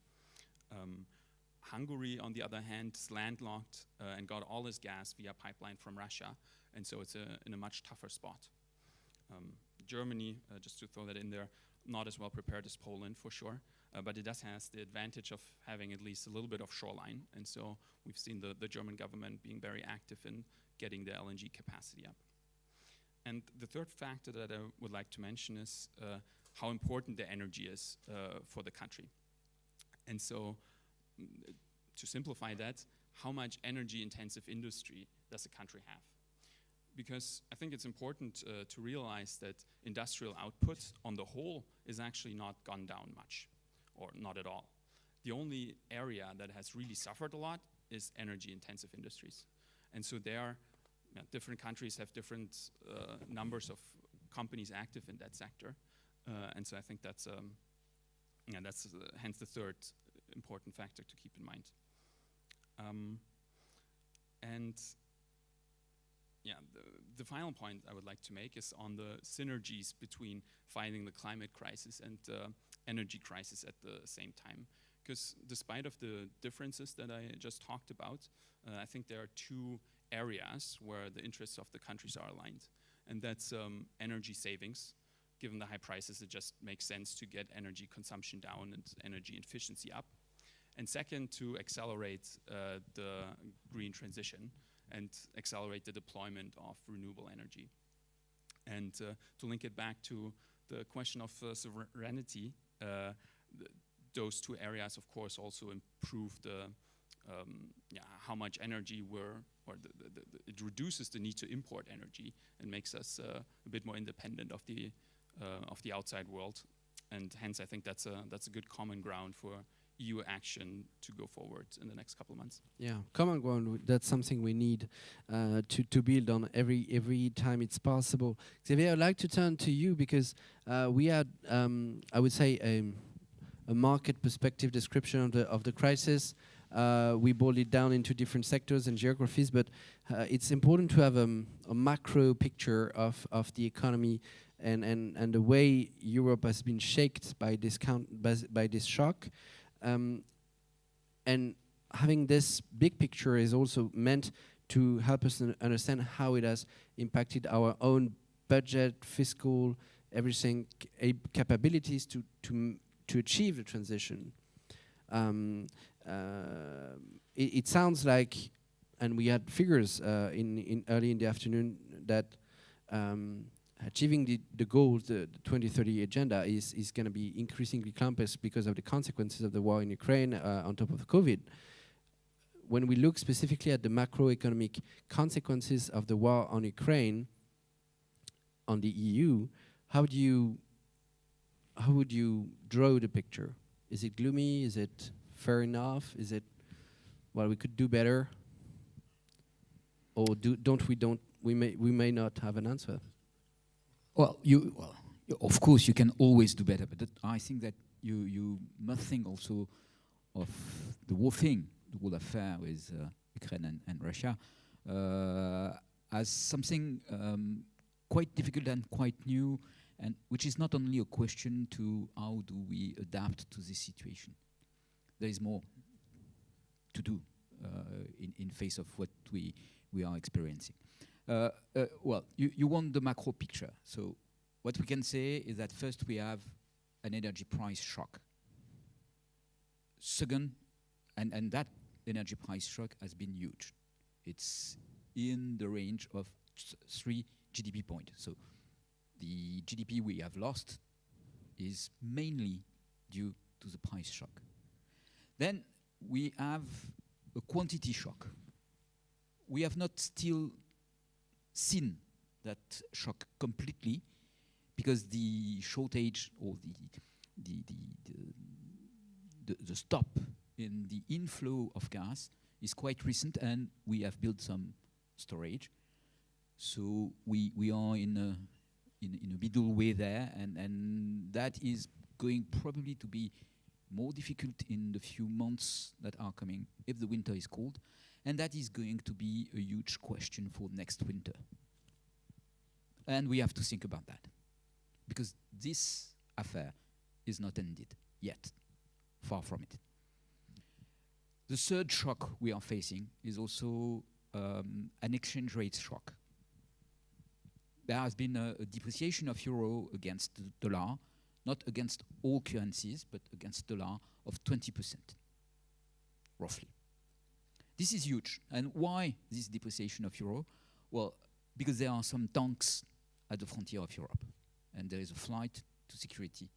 Hungary, on the other hand, is landlocked and got all its gas via pipeline from Russia, and so it's in a much tougher spot. Germany, just to throw that in there, not as well prepared as Poland for sure, but it does have the advantage of having at least a little bit of shoreline, and so we've seen the German government being very active in getting the LNG capacity up. And the third factor that I would like to mention is how important the energy is for the country. And so, to simplify that, how much energy-intensive industry does the country have? Because I think it's important to realize that industrial output on the whole is actually not gone down much, or not at all. The only area that has really suffered a lot is energy-intensive industries. And so there, different countries have different numbers of companies active in that sector. And so I think that's hence the third important factor to keep in mind. The final point I would like to make is on the synergies between fighting the climate crisis and energy crisis at the same time. Because despite of the differences that I just talked about, I think there are two areas where the interests of the countries are aligned. And that's energy savings. Given the high prices, it just makes sense to get energy consumption down and energy efficiency up. And second, to accelerate the green transition and accelerate the deployment of renewable energy. And to link it back to the question of sovereignty, those two areas, of course, also improve the how much energy it reduces the need to import energy and makes us a bit more independent of the outside world. And hence, I think that's a good common ground for EU action to go forward in the next couple of months. Yeah, common ground, that's something we need to build on every time it's possible. Xavier, I'd like to turn to you because we had, I would say, a market perspective description of the crisis. We boiled it down into different sectors and geographies, but it's important to have a macro picture of the economy and the way Europe has been shaped by this shock. And having this big picture is also meant to help us understand how it has impacted our own budget, fiscal, everything, capabilities to achieve the transition. It sounds like, and we had figures early in the afternoon, that achieving the goals, the 2030 agenda, is going to be increasingly complex because of the consequences of the war in Ukraine on top of COVID. When we look specifically at the macroeconomic consequences of the war on Ukraine on the EU, how would you draw the picture? Is it gloomy? Is it fair enough? Is it, well, we could do better? Or we may not have an answer. Well, of course, you can always do better, but I think that you must think also of the whole thing, the whole affair with Ukraine and Russia, as something quite difficult and quite new, and which is not only a question to how do we adapt to this situation. There is more to do in face of what we are experiencing. Well, you want the macro picture. So what we can say is that first we have an energy price shock. Second, and that energy price shock has been huge. It's in the range of 3 GDP points. So the GDP we have lost is mainly due to the price shock. Then we have a quantity shock. We have not still seen that shock completely because the shortage or the stop in the inflow of gas is quite recent, and we have built some storage. So we are in a middle way there, and that is going probably to be more difficult in the few months that are coming if the winter is cold, and that is going to be a huge question for next winter. And we have to think about that, because this affair is not ended yet, far from it. The third shock we are facing is also an exchange rate shock. There has been a depreciation of euro against the dollar, not against all currencies, but against dollar of 20%, roughly. This is huge. And why this depreciation of euro? Well, because there are some tanks at the frontier of Europe, and there is a flight to security,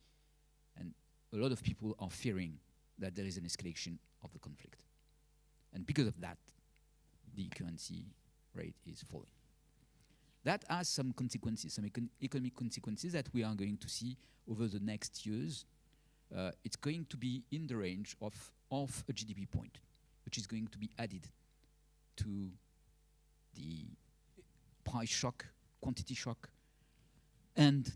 and a lot of people are fearing that there is an escalation of the conflict. And because of that, the currency rate is falling. That has some consequences, some economic consequences that we are going to see over the next years. It's going to be in the range of half a GDP point, which is going to be added to the price shock, quantity shock, and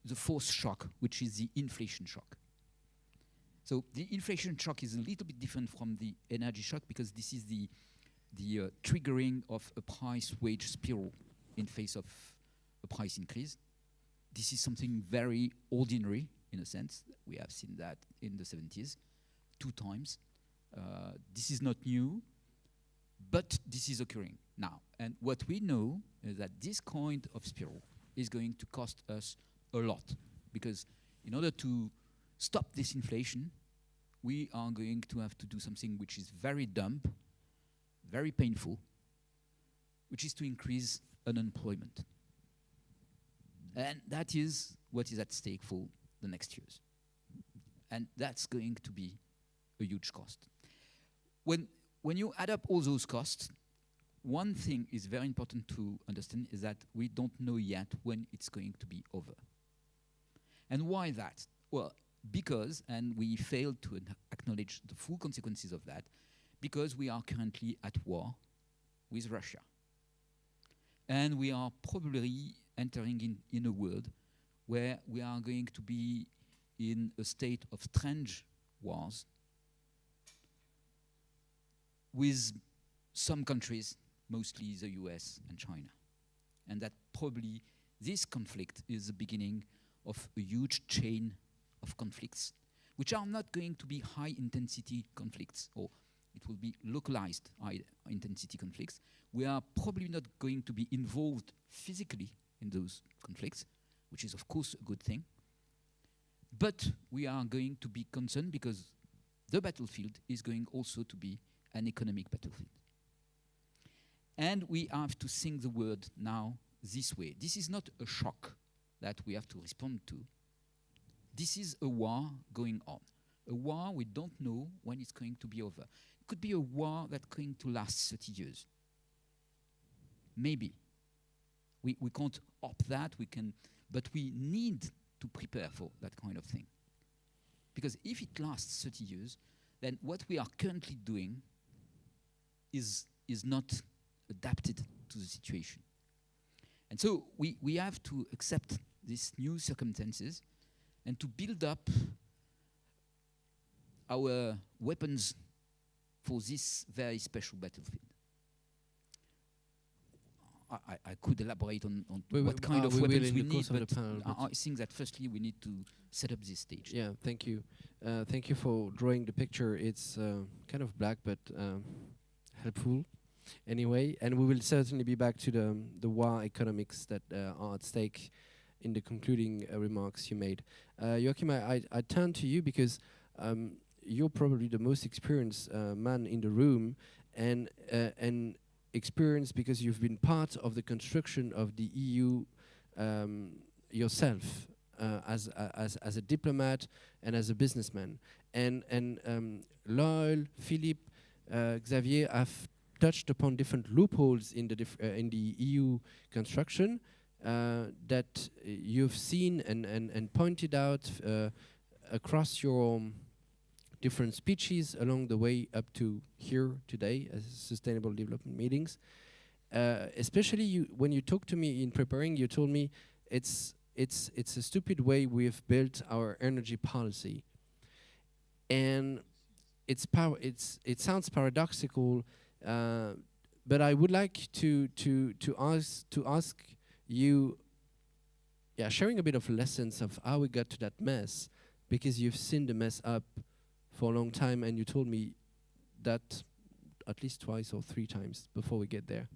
the fourth shock, which is the inflation shock. So the inflation shock is a little bit different from the energy shock, because this is the triggering of a price-wage spiral in face of a price increase. This is something very ordinary, in a sense. We have seen that in the 70s, 2 times. This is not new, but this is occurring now. And what we know is that this kind of spiral is going to cost us a lot, because in order to stop this inflation, we are going to have to do something which is very dumb, very painful, which is to increase unemployment. And that is what is at stake for the next years. And that's going to be a huge cost. When you add up all those costs, one thing is very important to understand is that we don't know yet when it's going to be over. And why that? Well, because, and we failed to acknowledge the full consequences of that, because we are currently at war with Russia. And we are probably entering in a world where we are going to be in a state of strange wars with some countries, mostly the US and China. And that probably this conflict is the beginning of a huge chain of conflicts, which are not going to be high-intensity conflicts, or it will be localized high-intensity conflicts. We are probably not going to be involved physically in those conflicts, which is, of course, a good thing. But we are going to be concerned because the battlefield is going also to be an economic battlefield. And we have to think the word now this way. This is not a shock that we have to respond to. This is a war going on. A war we don't know when it's going to be over. It could be a war that's going to last 30 years. Maybe. We can't opt that, but we need to prepare for that kind of thing. Because if it lasts 30 years, then what we are currently doing is not adapted to the situation. And so we have to accept these new circumstances and to build up our weapons for this very special battlefield. I could elaborate on what kind of weapons we need, but I think that firstly we need to set up this stage. Yeah, thank you. Thank you for drawing the picture. It's kind of black, but helpful anyway. And we will certainly be back to the war economics that are at stake in the concluding remarks you made. Joachim, I turn to you because you're probably the most experienced man in the room, and experienced because you've been part of the construction of the EU yourself as a diplomat and as a businessman. And Loyal, Philippe, Xavier have touched upon different loopholes in the EU construction that you've seen and pointed out across your different speeches along the way up to here today as Sustainable Development Meetings. Especially when you talked to me in preparing, you told me it's a stupid way we've built our energy policy, and it sounds paradoxical, but I would like to ask you, sharing a bit of lessons of how we got to that mess, because you've seen the mess up for a long time, and you told me that at least twice or 3 times before we get there.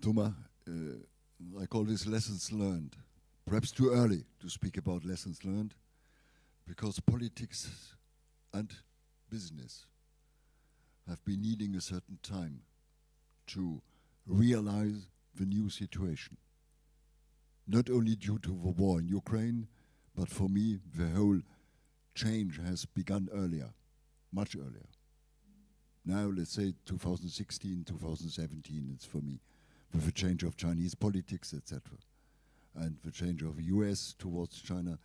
Thomas, I call this lessons learned. Perhaps too early to speak about lessons learned, because politics and business have been needing a certain time to realize the new situation. Not only due to the war in Ukraine, but for me, the whole change has begun earlier, much earlier. Now, let's say 2016, 2017, it's for me, with the change of Chinese politics, etc., and the change of the US towards China,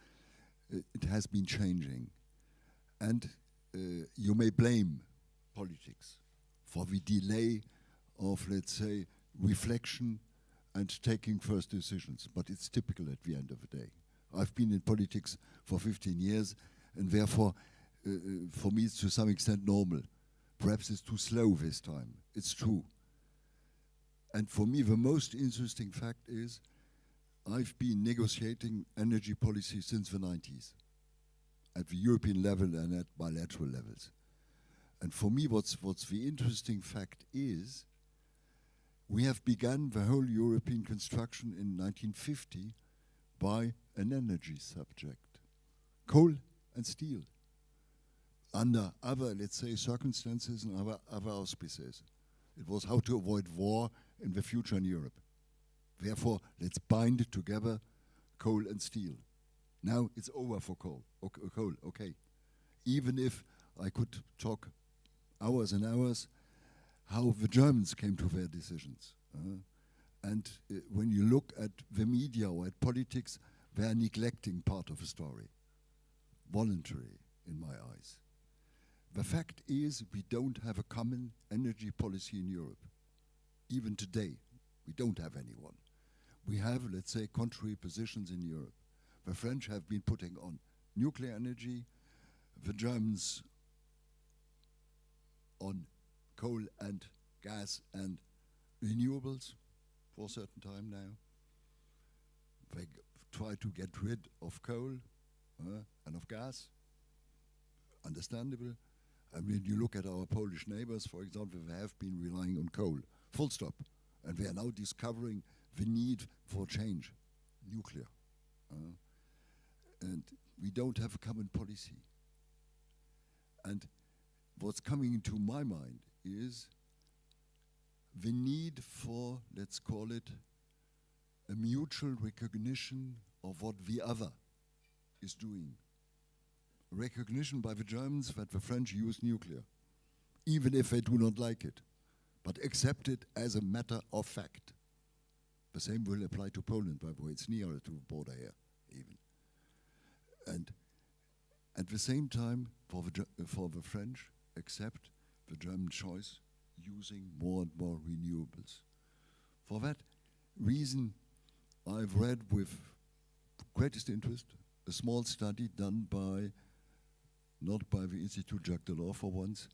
it has been changing. And you may blame politics for the delay of, let's say, reflection and taking first decisions, but it's typical at the end of the day. I've been in politics for 15 years, and therefore, for me, it's to some extent normal. Perhaps it's too slow this time. It's true. And for me, the most interesting fact is I've been negotiating energy policy since the 90s, at the European level and at bilateral levels. And for me, what's the interesting fact is we have begun the whole European construction in 1950 by an energy subject, coal and steel, under other, let's say, circumstances and other auspices. It was how to avoid war in the future in Europe. Therefore, let's bind together coal and steel. Now it's over for coal. Okay. Even if I could talk hours and hours how the Germans came to their decisions. And when you look at the media or at politics, they are neglecting part of the story, voluntary in my eyes. The fact is we don't have a common energy policy in Europe. Even today, we don't have anyone. We have, let's say, contrary positions in Europe. The French have been putting on nuclear energy, the Germans on coal and gas and renewables for a certain time now. They try to get rid of coal and of gas, understandable. I mean, you look at our Polish neighbors, for example, they have been relying on coal, full stop. And they are now discovering the need for change, nuclear. And we don't have a common policy. And what's coming into my mind is the need for, let's call it, a mutual recognition of what the other is doing. Recognition by the Germans that the French use nuclear, even if they do not like it, but accept it as a matter of fact. The same will apply to Poland, by the way. It's nearer to the border here, even. And at the same time, for the French, accept the German choice using more and more renewables. For that reason, I've read with greatest interest a small study done by, not by the Institute Jacques Delors for once,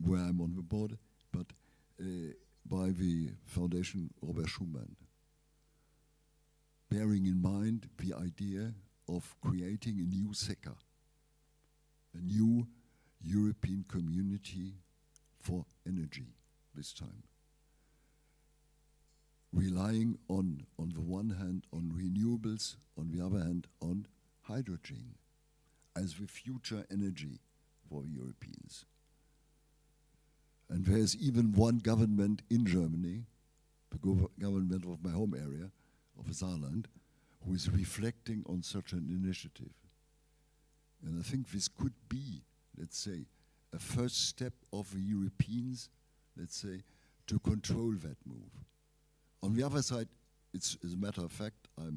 where I'm on the board, but by the Foundation Robert Schuman, bearing in mind the idea of creating a new SECA, a new European community for energy this time, relying on the one hand on renewables, on the other hand on hydrogen as the future energy for Europeans. And there's even one government in Germany, the government of my home area, of Saarland, who is reflecting on such an initiative. And I think this could be, let's say, a first step of the Europeans, let's say, to control that move. On the other side, it's, as a matter of fact, a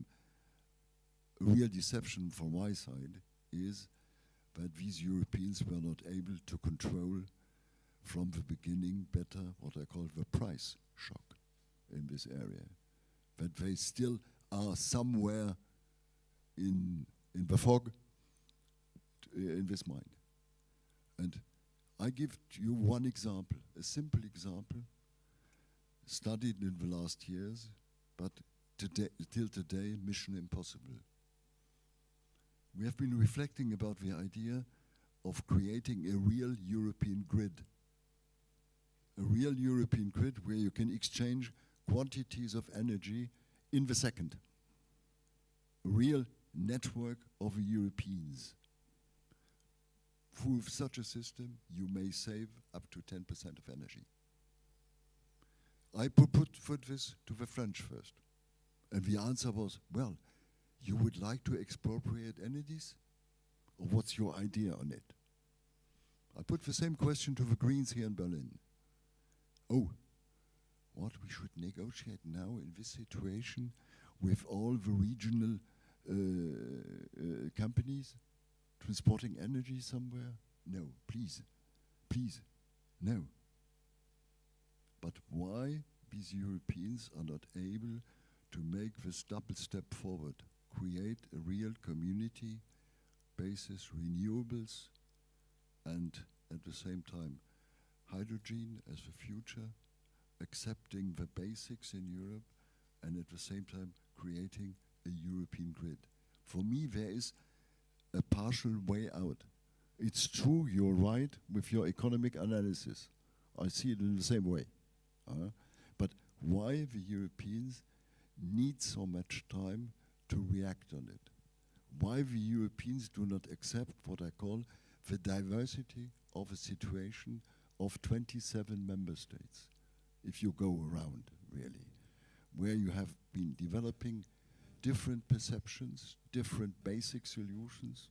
real deception from my side is that these Europeans were not able to control from the beginning better what I call the price shock in this area. That they still are somewhere in the fog in this mind. And I give you one example, a simple example, studied in the last years, but today, till today, mission impossible. We have been reflecting about the idea of creating a real European grid. A real European grid where you can exchange quantities of energy in the second. A real network of Europeans. Through such a system, you may save up to 10% of energy. I put this to the French first. And the answer was, well, you would like to expropriate energies? Or what's your idea on it? I put the same question to the Greens here in Berlin. Oh, what, we should negotiate now in this situation with all the regional companies transporting energy somewhere? No, please, please, no. But why these Europeans are not able to make this double step forward, create a real community basis, renewables, and at the same time hydrogen as the future, accepting the basics in Europe, and at the same time creating a European grid. For me, there is a partial way out. It's true, you're right with your economic analysis. I see it in the same way. But why the Europeans need so much time to react on it? Why the Europeans do not accept what I call the diversity of a situation of 27 member states, if you go around, really, where you have been developing different perceptions, different basic solutions,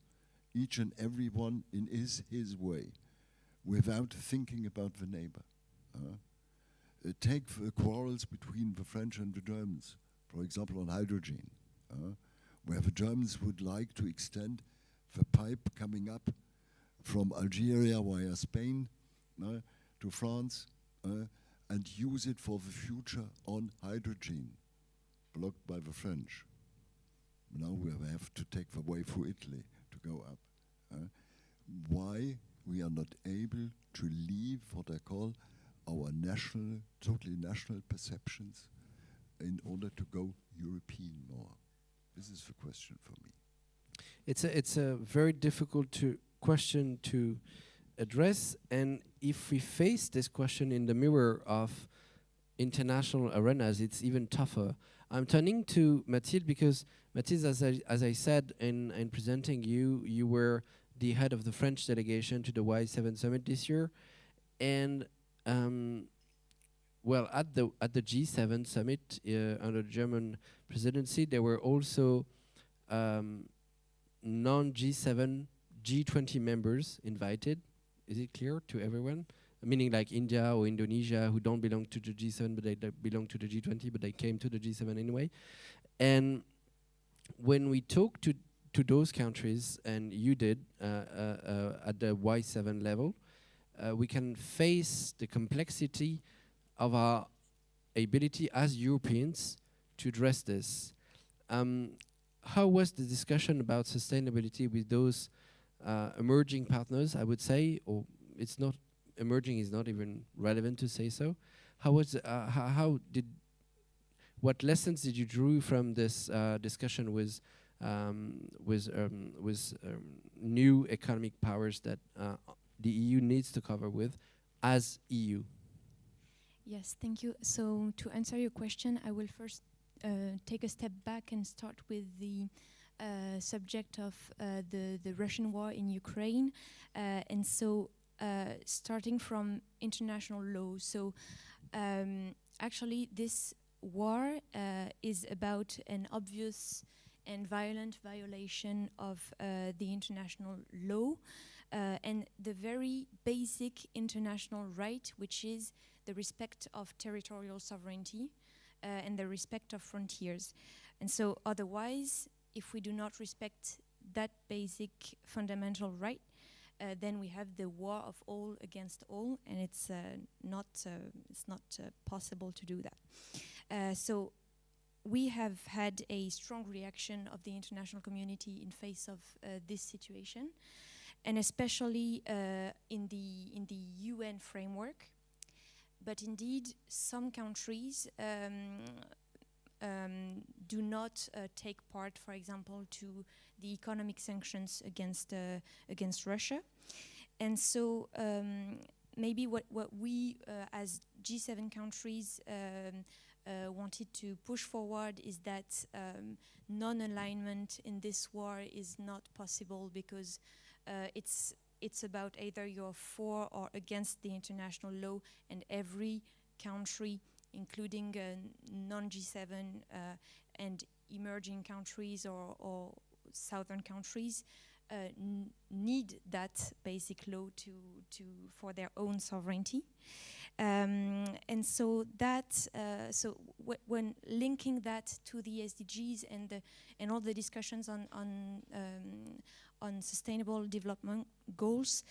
each and every one in his way, without thinking about the neighbor. Take the quarrels between the French and the Germans, for example, on hydrogen, where the Germans would like to extend the pipe coming up from Algeria via Spain to France and use it for the future on hydrogen, blocked by the French. Now we have to take the way through Italy to go up. Why we are not able to leave what I call our national, totally national perceptions in order to go European more? This is the question for me. It's a very difficult question to address, and if we face this question in the mirror of international arenas, it's even tougher. I'm turning to Mathilde because Mathilde, as I said in presenting you, you were the head of the French delegation to the Y7 summit this year, and well, at the G7 summit under the German presidency, there were also non-G7 G20 members invited. Is it clear to everyone? Meaning like India or Indonesia, who don't belong to the G7, but they belong to the G20, but they came to the G7 anyway. And when we talk to those countries, and you did at the Y7 level, we can face the complexity of our ability as Europeans to address this. How was the discussion about sustainability with those emerging partners, I would say, or it's not, emerging is not even relevant to say so. How was, what lessons did you draw from this discussion with new economic powers that the EU needs to cover with as EU? Yes, thank you. So to answer your question, I will first take a step back and start with the subject of the Russian war in Ukraine. And so starting from international law. So actually this war is about an obvious and violent violation of the international law and the very basic international right, which is the respect of territorial sovereignty and the respect of frontiers. And so otherwise, if we do not respect that basic fundamental right, then we have the war of all against all, and it's not possible to do that. So we have had a strong reaction of the international community in face of this situation, and especially in the UN framework. But indeed, some countries do not take part, for example, to the economic sanctions against Russia. And so maybe what we as G7 countries wanted to push forward is that non-alignment in this war is not possible, because it's about either you're for or against the international law, and every country, including non-G7 and emerging countries or southern countries, need that basic law for their own sovereignty. And so that when linking that to the SDGs and all the discussions on sustainable development goals,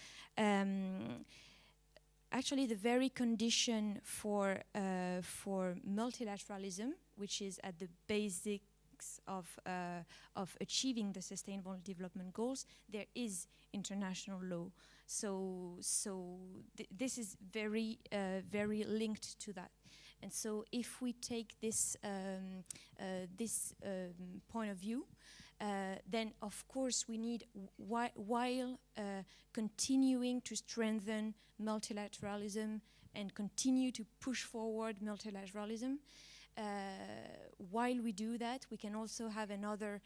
actually the very condition for multilateralism, which is at the basics of achieving the sustainable development goals, there is international law. So this is very linked to that. And so if we take this point of view, then of course we need, while continuing to strengthen multilateralism and continue to push forward multilateralism, while we do that, we can also have another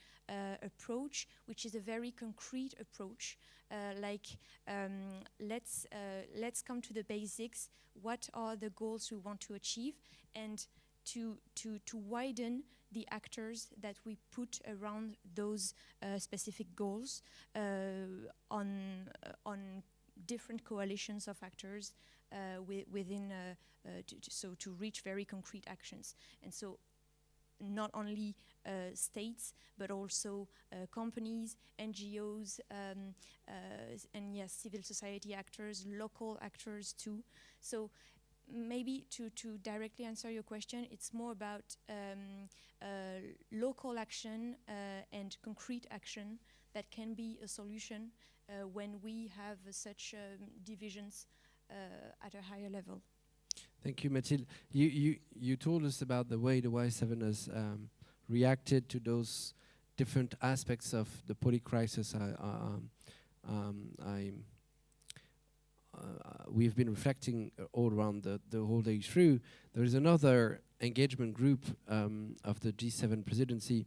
approach, which is a very concrete approach, let's come to the basics. What are the goals we want to achieve, and to widen the actors that we put around those specific goals on different coalitions of actors within to reach very concrete actions. And so not only states, but also companies, NGOs, and yes, civil society actors, local actors too. So maybe to directly answer your question, it's more about local action and concrete action that can be a solution when we have such divisions at a higher level. Thank you, Mathilde. You told us about the way the Y7 has reacted to those different aspects of the poly-crisis. We've been reflecting all around the whole day through. There is another engagement group of the G7 presidency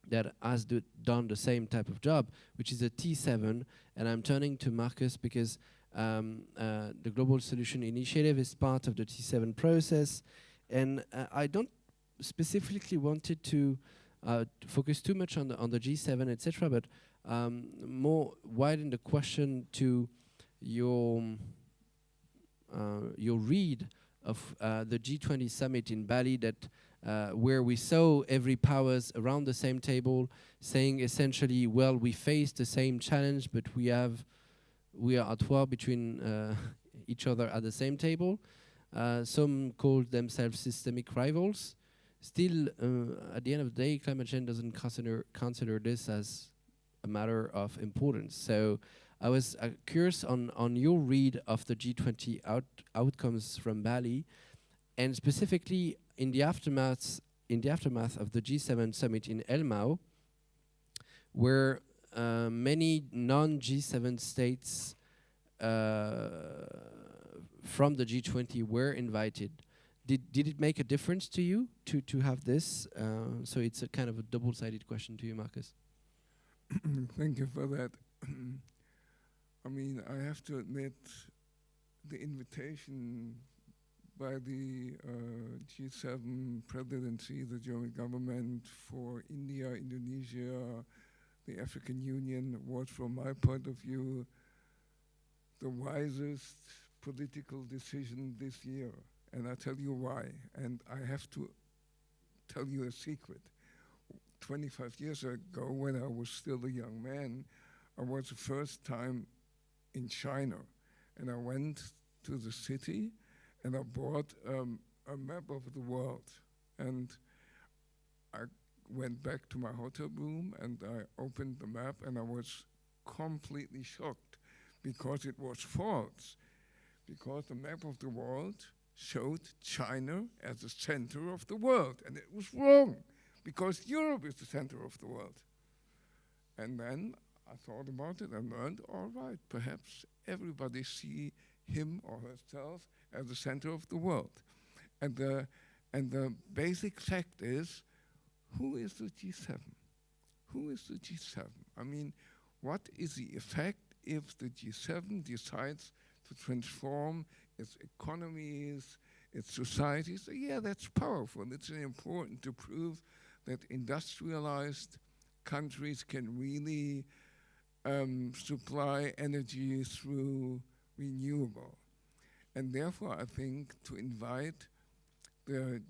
that has done the same type of job, which is a T7. And I'm turning to Marcus because the Global Solution Initiative is part of the T7 process. And I don't specifically wanted to focus too much on the G7, etc., but more widen the question to your read of the G20 summit in Bali, that where we saw every powers around the same table saying essentially, well, we face the same challenge, but we are at war between each other at the same table. Some call themselves systemic rivals. Still, at the end of the day, climate change doesn't consider this as a matter of importance. So I was curious on your read of the G20 outcomes from Bali, and specifically in the aftermath of the G7 summit in Elmau, where many non-G7 states from the G20 were invited. Did it make a difference to you to have this? So it's a kind of a double-sided question to you, Marcus. Thank you for that. I mean, I have to admit, the invitation by the G7 presidency, the German government, for India, Indonesia, the African Union, was, from my point of view, the wisest political decision this year. And I'll tell you why. And I have to tell you a secret. 25 years ago, when I was still a young man, I was the first time in China. And I went to the city and I bought a map of the world. And I went back to my hotel room and I opened the map and I was completely shocked because it was false. Because the map of the world showed China as the center of the world. And it was wrong, because Europe is the center of the world. And then I thought about it and learned, all right, perhaps everybody see him or herself as the center of the world. And the basic fact is, who is the G7? Who is the G7? I mean, what is the effect if the G7 decides to transform its economies, its societies? So yeah, that's powerful. It's important to prove that industrialized countries can really supply energy through renewable. And therefore, I think to invite the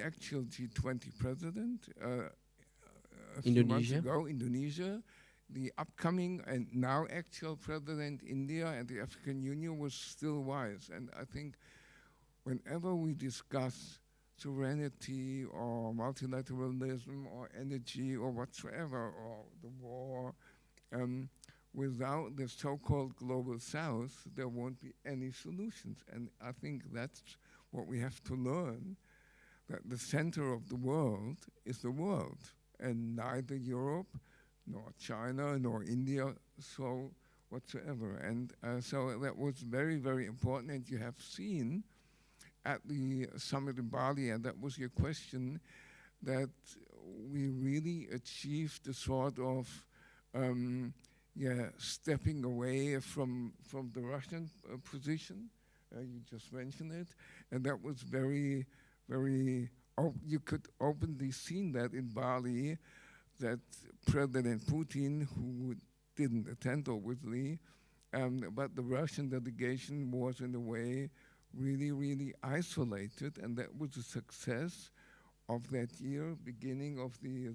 actual G20 president a few months ago, Indonesia, the upcoming and now actual president, India, and the African Union was still wise. And I think whenever we discuss sovereignty or multilateralism or energy or whatsoever, or the war, without the so-called global south, there won't be any solutions. And I think that's what we have to learn, that the center of the world is the world, and neither Europe, nor China, nor India, so whatsoever. And so that was very, very important. And you have seen at the summit in Bali, and that was your question, that we really achieved the sort of stepping away from the Russian position. You just mentioned it. And that was very, very, you could openly see that in Bali, that President Putin, who didn't attend obviously, but the Russian delegation was in a way really, really isolated, and that was a success of that year, beginning of the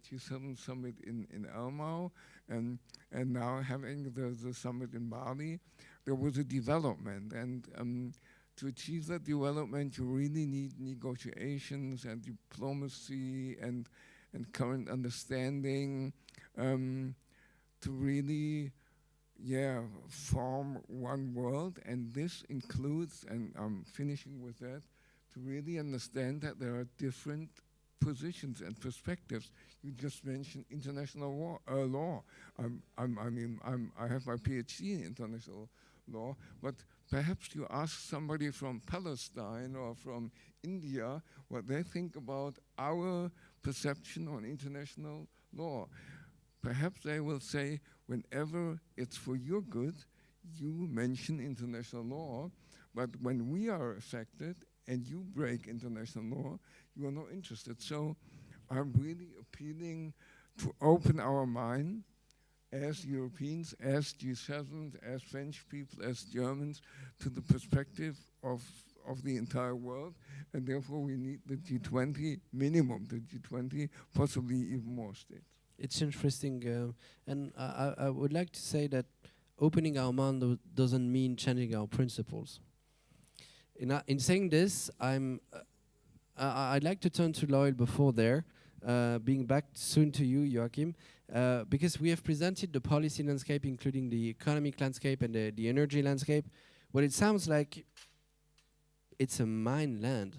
G7 summit in Elmau, and now having the summit in Bali. There was a development, and to achieve that development, you really need negotiations and diplomacy and current understanding to really, form one world. And this includes, and I'm finishing with that, to really understand that there are different positions and perspectives. You just mentioned international law. I have my PhD in international law, but perhaps you ask somebody from Palestine or from India what they think about our perception on international law. Perhaps they will say, whenever it's for your good, you mention international law, but when we are affected and you break international law, you are not interested. So I'm really appealing to open our mind as Europeans, as G7s, as French people, as Germans, to the perspective of the entire world, and therefore we need the G20 minimum, the G20, possibly even more states. It's interesting, and I would like to say that opening our mind doesn't mean changing our principles. In saying this, I'd like to turn to Loyal before there, being back soon to you, Joachim, because we have presented the policy landscape, including the economic landscape and the energy landscape. Well, it sounds like it's a mine land,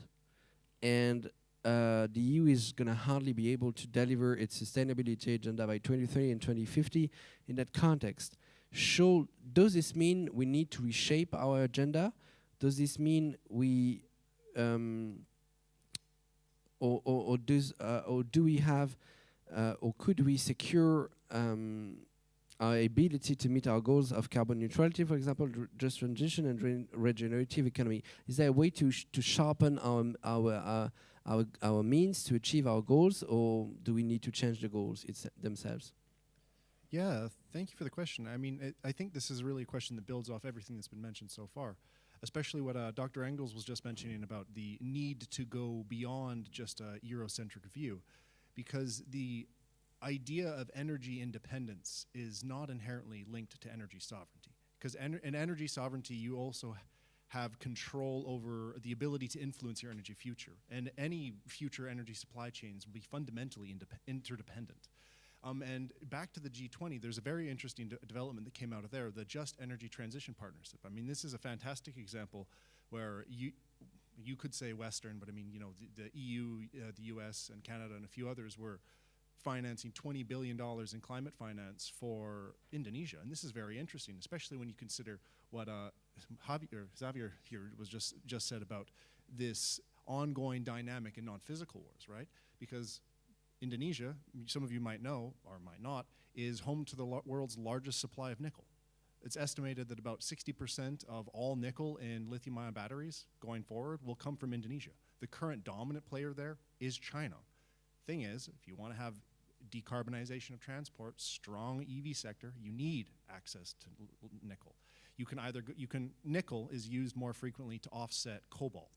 and the EU is going to hardly be able to deliver its sustainability agenda by 2030 and 2050 in that context. Does this mean we need to reshape our agenda? Does this mean we, or do we have, or could we secure our ability to meet our goals of carbon neutrality, for example, just transition and regenerative economy? Is there a way to sharpen our means to achieve our goals, or do we need to change the goals themselves? Yeah, thank you for the question. I mean, I think this is really a question that builds off everything that's been mentioned so far, especially what Dr. Engels was just mentioning about the need to go beyond just a Eurocentric view. because the idea of energy independence is not inherently linked to energy sovereignty. Because in energy sovereignty, you also have control over the ability to influence your energy future. And any future energy supply chains will be fundamentally interdependent. And back to the G20, there's a very interesting development that came out of there, the Just Energy Transition Partnership. I mean, this is a fantastic example where you could say Western, but I mean, you know, the EU, the US, and Canada, and a few others were financing $20 billion in climate finance for Indonesia. And this is very interesting, especially when you consider what Xavier here was just said about this ongoing dynamic in non-physical wars, right? Because Indonesia, some of you might know, or might not, is home to the world's largest supply of nickel. It's estimated that about 60% of all nickel in lithium-ion batteries going forward will come from Indonesia. The current dominant player there is China. Thing is, if you want to have decarbonization of transport, strong EV sector, you need access to nickel. You can either, nickel is used more frequently to offset cobalt.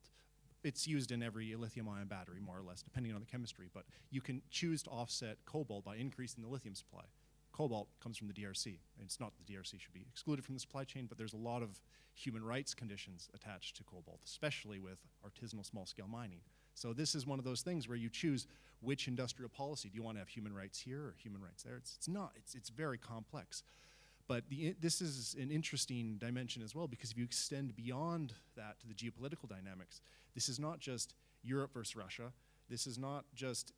It's used in every lithium-ion battery, more or less, depending on the chemistry, but you can choose to offset cobalt by increasing the lithium supply. Cobalt comes from the DRC. And it's not the DRC should be excluded from the supply chain, but there's a lot of human rights conditions attached to cobalt, especially with artisanal small-scale mining. So this is one of those things where you choose which industrial policy. Do you want to have human rights here or human rights there? It's not. It's very complex. But this is an interesting dimension as well, because if you extend beyond that to the geopolitical dynamics, this is not just Europe versus Russia. This is not just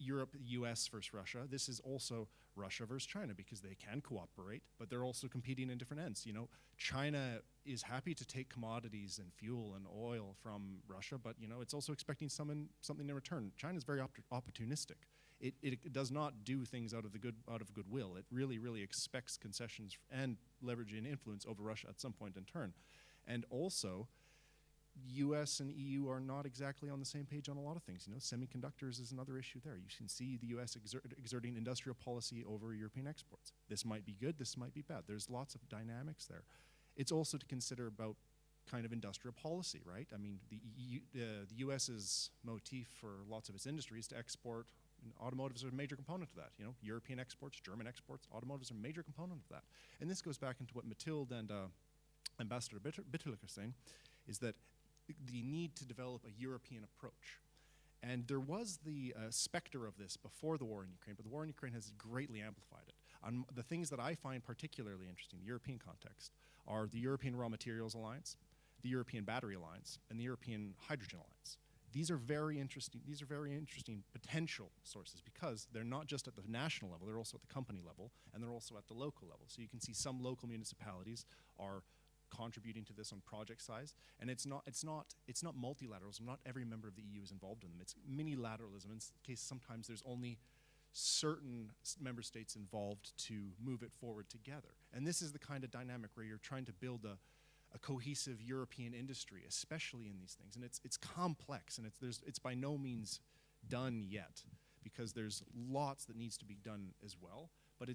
Europe, US versus Russia. This is also Russia versus China, because they can cooperate, but they're also competing in different ends. You know, China is happy to take commodities and fuel and oil from Russia, but you know, it's also expecting something in return. China's very opportunistic. It does not do things out of goodwill. It really expects concessions and leverage and influence over Russia at some point in turn. And also, US and EU are not exactly on the same page on a lot of things. You know, semiconductors is another issue there. You can see the US exerting industrial policy over European exports. This might be good, this might be bad. There's lots of dynamics there. It's also to consider about kind of industrial policy, right? I mean, the US's motif for lots of its industries to export, and automotives are a major component of that. You know, European exports, German exports, automotives are a major component of that. And this goes back into what Mathilde and Ambassador Bitterlich are saying, is that the need to develop a European approach. And there was the specter of this before the war in Ukraine, but the war in Ukraine has greatly amplified it. The things that I find particularly interesting in the European context are the European Raw Materials Alliance, the European Battery Alliance, and the European Hydrogen Alliance. These are very interesting potential sources, because they're not just at the national level, they're also at the company level, and they're also at the local level. So you can see some local municipalities are contributing to this on project size, and it's not multilateralism. Not every member of the EU is involved in them. It's minilateralism. In this case, sometimes there's only certain member states involved to move it forward together. And this is the kind of dynamic where you're trying to build a cohesive European industry, especially in these things. And it's complex, and it's by no means done yet, because there's lots that needs to be done as well. But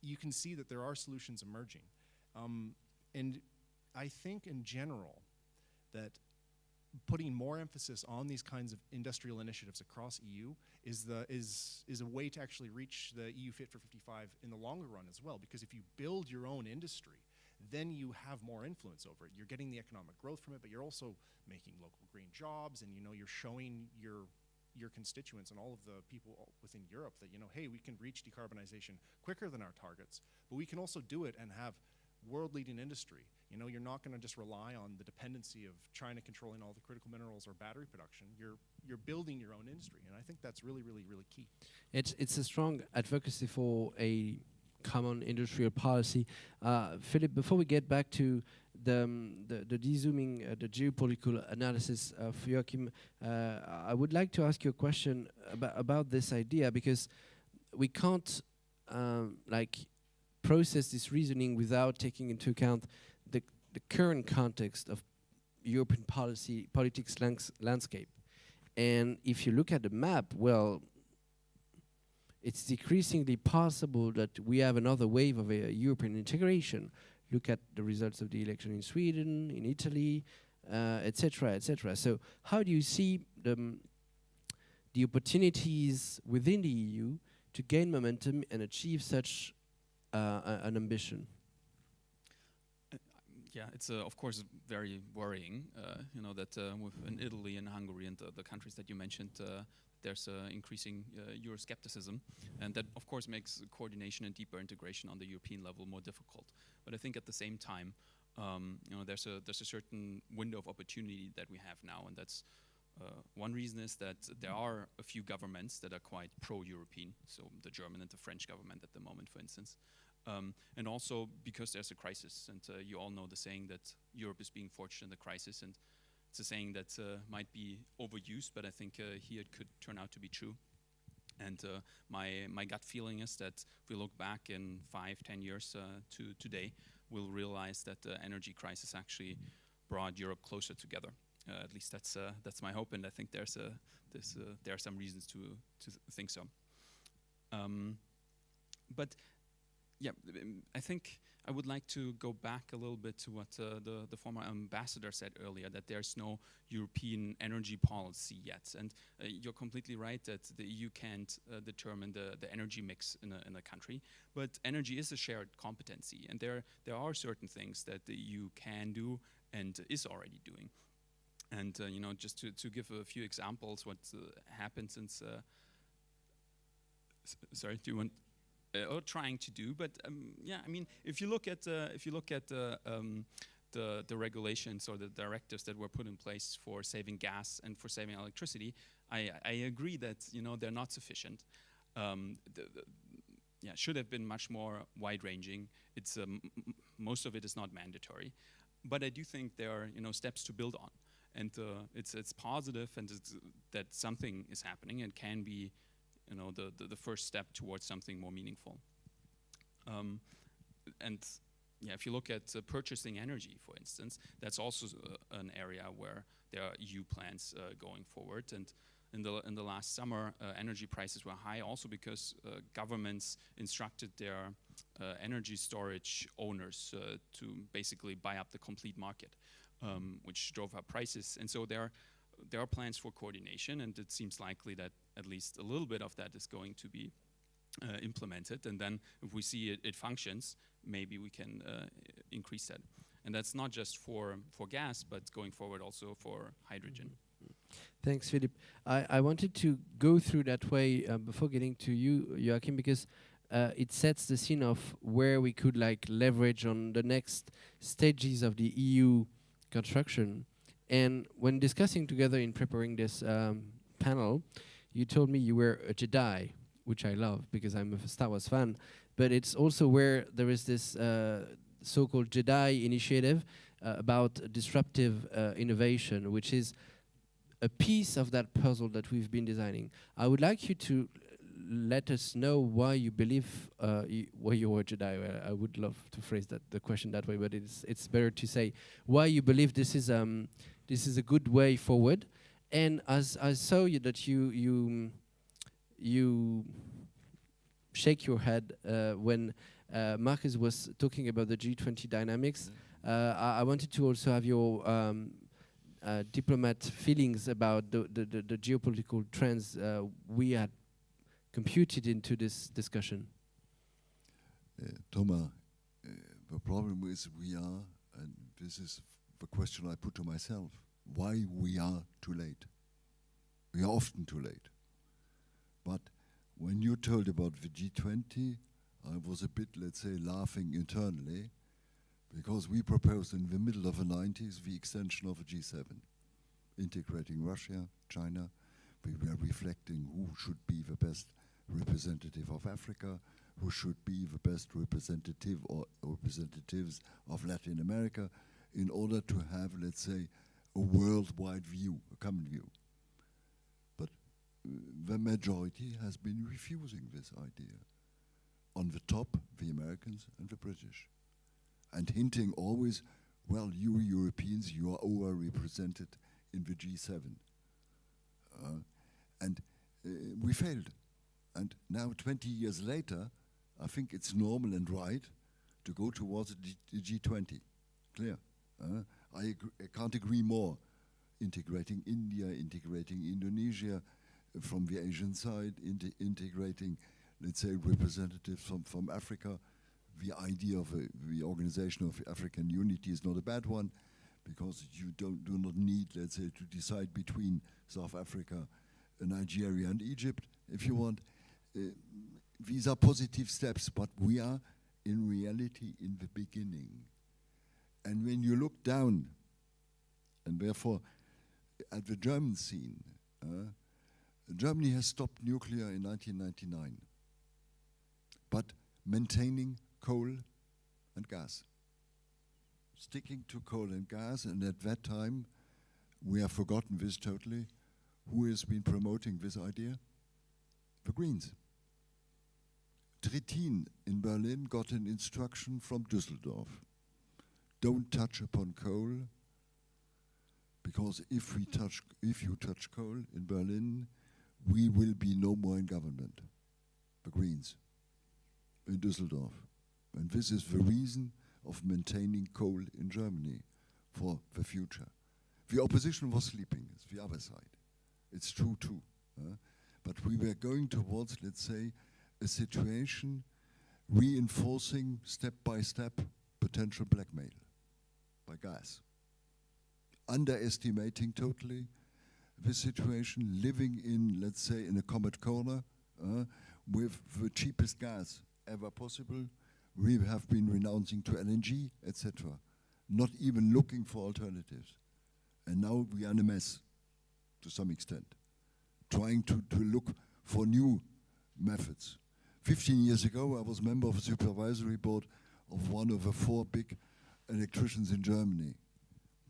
you can see that there are solutions emerging. And I think in general that putting more emphasis on these kinds of industrial initiatives across EU is a way to actually reach the EU Fit for 55 in the longer run as well. Because if you build your own industry, then you have more influence over it. You're getting the economic growth from it, but you're also making local green jobs, and you know, you're showing your constituents and all of the people within Europe that, you know, hey, we can reach decarbonization quicker than our targets, but we can also do it and have world-leading industry. You know, you're not going to just rely on the dependency of China controlling all the critical minerals or battery production. You're building your own industry, and I think that's really key. It's a strong advocacy for a common industrial policy. Philip, before we get back to the de-zooming, the geopolitical analysis of Joachim, I would like to ask you a question about this idea, because we can't process this reasoning without taking into account the current context of European politics landscape. And if you look at the map, well, it's decreasingly possible that we have another wave of European integration. Look at the results of the election in Sweden, in Italy, etc., etc. So how do you see the the opportunities within the EU to gain momentum and achieve such an ambition? Yeah, it's of course very worrying. You know that in Italy and Hungary and the countries that you mentioned, there's increasing Euroscepticism, and that of course makes coordination and deeper integration on the European level more difficult. But I think at the same time, you know, there's a certain window of opportunity that we have now, and that's one reason is that there are a few governments that are quite pro-European, so the German and the French government at the moment, for instance. And also because there's a crisis, and you all know the saying that Europe is being forged in the crisis, and it's a saying that might be overused, but I think here it could turn out to be true. And my gut feeling is that if we look back in 5-10 years to today, we'll realize that the energy crisis actually brought Europe closer together. At least that's my hope, and I think there are some reasons to think so. But yeah, I think I would like to go back a little bit to what the former ambassador said earlier, that there's no European energy policy yet. And you're completely right that the EU can't determine the energy mix in a country, but energy is a shared competency, and there are certain things that the EU can do and is already doing. And you know, just to give a few examples, what happened since. Sorry, do you want? Or trying to do, but yeah, I mean, if you look at the regulations or the directives that were put in place for saving gas and for saving electricity, I agree that, you know, they're not sufficient. Yeah, should have been much more wide-ranging. It's most of it is not mandatory, but I do think there are, you know, steps to build on, and it's positive, and that something is happening and can be, you know, the first step towards something more meaningful. And yeah, if you look at purchasing energy, for instance, that's also an area where there are EU plans going forward. And in the last summer, energy prices were high, also because governments instructed their energy storage owners to basically buy up the complete market, which drove up prices. And so there are plans for coordination, and it seems likely that at least a little bit of that is going to be implemented. And then if we see it functions, maybe we can increase that. And that's not just for gas, but going forward also for hydrogen. Thanks, Philip. I wanted to go through that way before getting to you, Joachim, because it sets the scene of where we could leverage on the next stages of the EU construction. And when discussing together in preparing this panel, you told me you were a Jedi, which I love because I'm a Star Wars fan, but it's also where there is this so-called Jedi initiative about disruptive innovation, which is a piece of that puzzle that we've been designing. I would like you to let us know why you believe why you're a Jedi. I would love to phrase the question that way, but it's better to say why you believe this is a good way forward. And as I saw that you shake your head when Marcus was talking about the G20 dynamics. I wanted to also have your diplomat feelings about the geopolitical trends we had computed into this discussion. Thomas, the problem is we are, and this is the question I put to myself, why we are too late. We are often too late. But when you told about the G20, I was a bit, let's say, laughing internally, because we proposed in the middle of the 90s the extension of the G7, integrating Russia, China. We were reflecting who should be the best representative of Africa, who should be the best representative or representatives of Latin America, in order to have, let's say, a worldwide view, a common view. But the majority has been refusing this idea. On the top, the Americans and the British. And hinting always, well, you Europeans, you are overrepresented in the G7. And we failed. And now, 20 years later, I think it's normal and right to go towards the G20. Clear. I can't agree more. Integrating India, integrating Indonesia, from the Asian side, integrating, let's say, representatives from Africa. The idea of the organization of African unity is not a bad one, because you do not need, let's say, to decide between South Africa, Nigeria and Egypt, if you want. These are positive steps, but we are in reality in the beginning. And when you look down, and therefore at the German scene, Germany has stopped nuclear in 1999, but maintaining coal and gas. Sticking to coal and gas, and at that time, we have forgotten this totally. Who has been promoting this idea? The Greens. Trittin in Berlin got an instruction from Düsseldorf. Don't touch upon coal, because if you touch coal in Berlin, we will be no more in government. The Greens in Düsseldorf. And this is the reason of maintaining coal in Germany for the future. The opposition was sleeping, it's the other side. It's true too. But we were going towards, let's say, a situation reinforcing step by step potential blackmail by gas. Underestimating totally the situation, living in, let's say, in a Comet corner with the cheapest gas ever possible. We have been renouncing to LNG, etc. Not even looking for alternatives. And now we are in a mess, to some extent, trying to look for new methods. 15 years ago, I was member of the supervisory board of one of the 4 big electricians in Germany.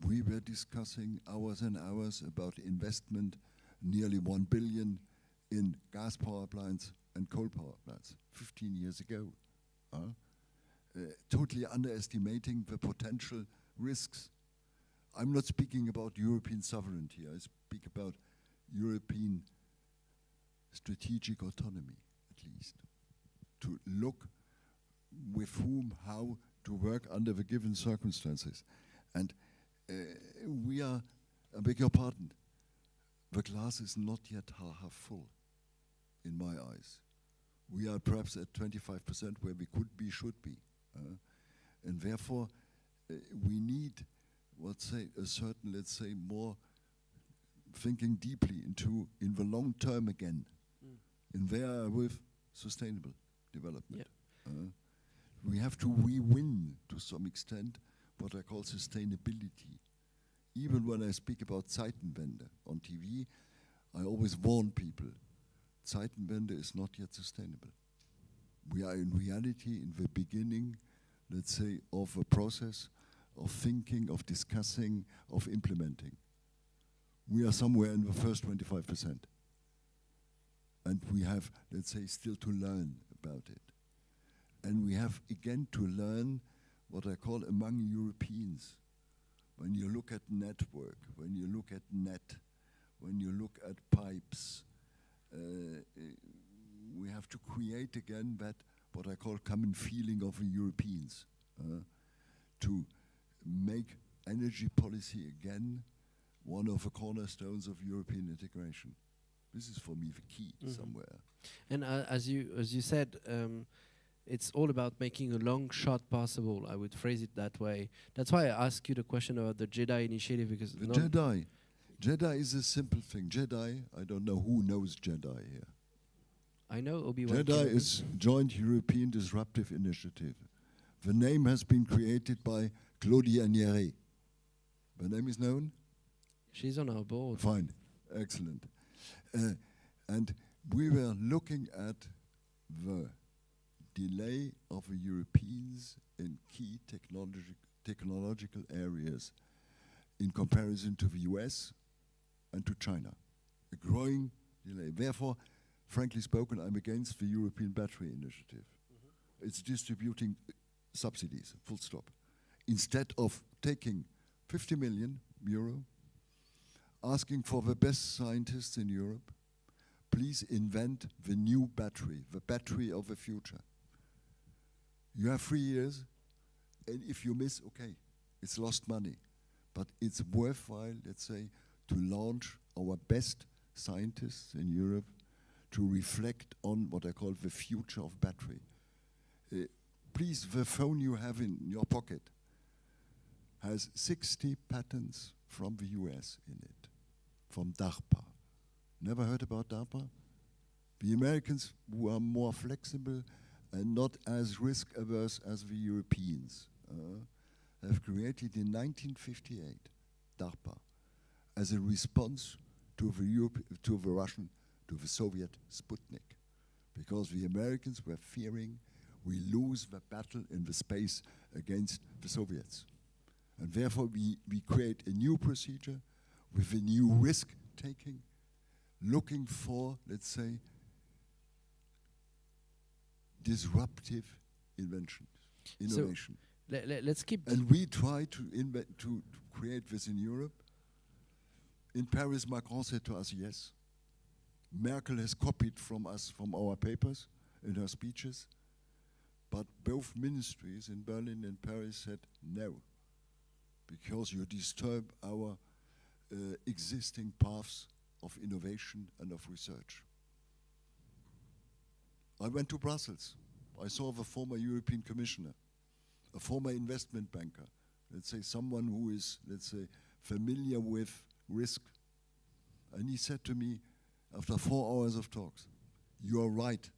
We were discussing hours and hours about investment, nearly 1 billion in gas power plants and coal power plants, 15 years ago. Totally underestimating the potential risks. I'm not speaking about European sovereignty, I speak about European strategic autonomy, at least. To look with whom, how to work under the given circumstances. And we are, I beg your pardon, the glass is not yet half full, in my eyes. We are perhaps at 25% where we could be, should be. And therefore, we need, let's say, a certain, let's say, more thinking deeply into, in the long term again, in there with sustainable development. We have to re-win, to some extent, what I call sustainability. Even when I speak about Zeitenwende on TV, I always warn people, Zeitenwende is not yet sustainable. We are in reality in the beginning, let's say, of a process of thinking, of discussing, of implementing. We are somewhere in the first 25%. And we have, let's say, still to learn about it. And we have, again, to learn what I call among Europeans. When you look at network, when you look at net, when you look at pipes, we have to create again that, what I call common feeling of the Europeans, to make energy policy again one of the cornerstones of European integration. This is for me the key somewhere. And as you said, it's all about making a long shot possible. I would phrase it that way. That's why I asked you the question about the JEDI initiative, because the JEDI is a simple thing. JEDI, I don't know who knows JEDI here. I know Obi-Wan. JEDI is Joint European Disruptive Initiative. The name has been created by Claudia Nieri. The name is known? She's on our board. Fine, excellent. And we were looking at the delay of the Europeans in key technological areas in comparison to the US and to China. A growing delay. Therefore, frankly spoken, I'm against the European Battery Initiative. It's distributing subsidies, full stop. Instead of taking 50 million euro, asking for the best scientists in Europe, please invent the new battery, the battery of the future. You have 3 years, and if you miss, okay, it's lost money. But it's worthwhile, let's say, to launch our best scientists in Europe to reflect on what I call the future of battery. Please, the phone you have in your pocket has 60 patents from the US in it, from DARPA. Never heard about DARPA? The Americans, who are more flexible and not as risk averse as the Europeans, have created in 1958 DARPA as a response to the Soviet Sputnik, because the Americans were fearing we lose the battle in the space against the Soviets. And therefore we create a new procedure with a new risk-taking, looking for, let's say, disruptive inventions, innovation. So let's keep. And we try to create this in Europe. In Paris, Macron said to us, yes. Merkel has copied from us, from our papers, in her speeches. But both ministries in Berlin and Paris said no, because you disturb our existing paths of innovation and of research. I went to Brussels. I saw the former European Commissioner, a former investment banker, let's say someone who is, let's say, familiar with risk. And he said to me, after 4 hours of talks, you are right,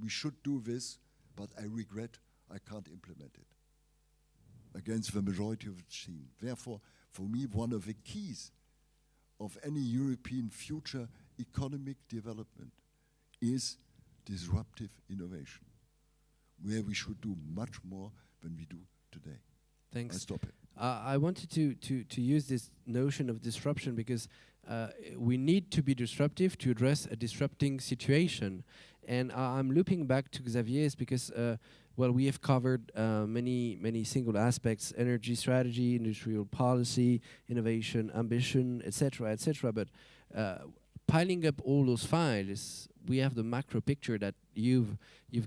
we should do this, but I regret I can't implement it against the majority of the team. Therefore, for me, one of the keys of any European future economic development is disruptive innovation, where we should do much more than we do today. Thanks. I stop it. I wanted to use this notion of disruption because we need to be disruptive to address a disrupting situation. And I'm looping back to Xavier's because, well, we have covered many single aspects: energy strategy, industrial policy, innovation, ambition, etc., etc. But piling up all those files, we have the macro picture that you've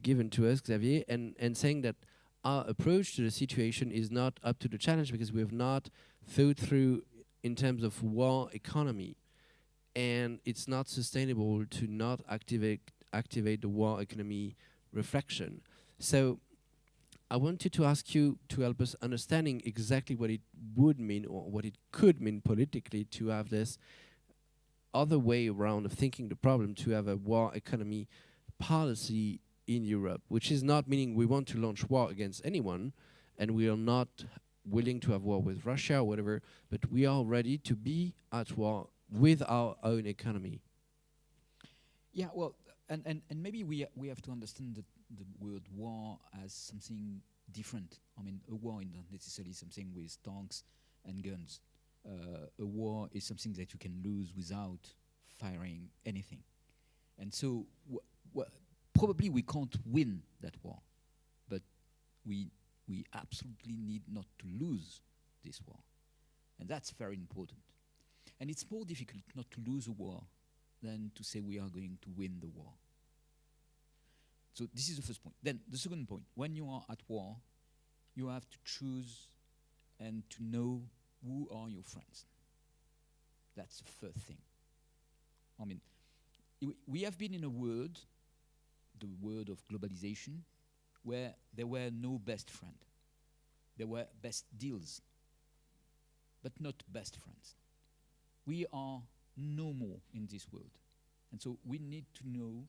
given to us, Xavier, and saying that our approach to the situation is not up to the challenge because we have not thought through in terms of war economy, and it's not sustainable to not activate the war economy reflection. So I wanted to ask you to help us understanding exactly what it would mean or what it could mean politically to have this other way around of thinking the problem, to have a war economy policy in Europe, which is not meaning we want to launch war against anyone and we are not willing to have war with Russia or whatever, but we are ready to be at war with our own economy. Yeah, well, and maybe we have to understand that the word war as something different. I mean, a war is not necessarily something with tanks and guns. A war is something that you can lose without firing anything. And so probably we can't win that war, but we absolutely need not to lose this war. And that's very important. And it's more difficult not to lose a war than to say we are going to win the war. So this is the first point. Then the second point, when you are at war, you have to choose and to know who are your friends. That's the first thing. I mean, we have been in a world, the world of globalization, where there were no best friend. There were best deals, but not best friends. We are no more in this world. And so we need to know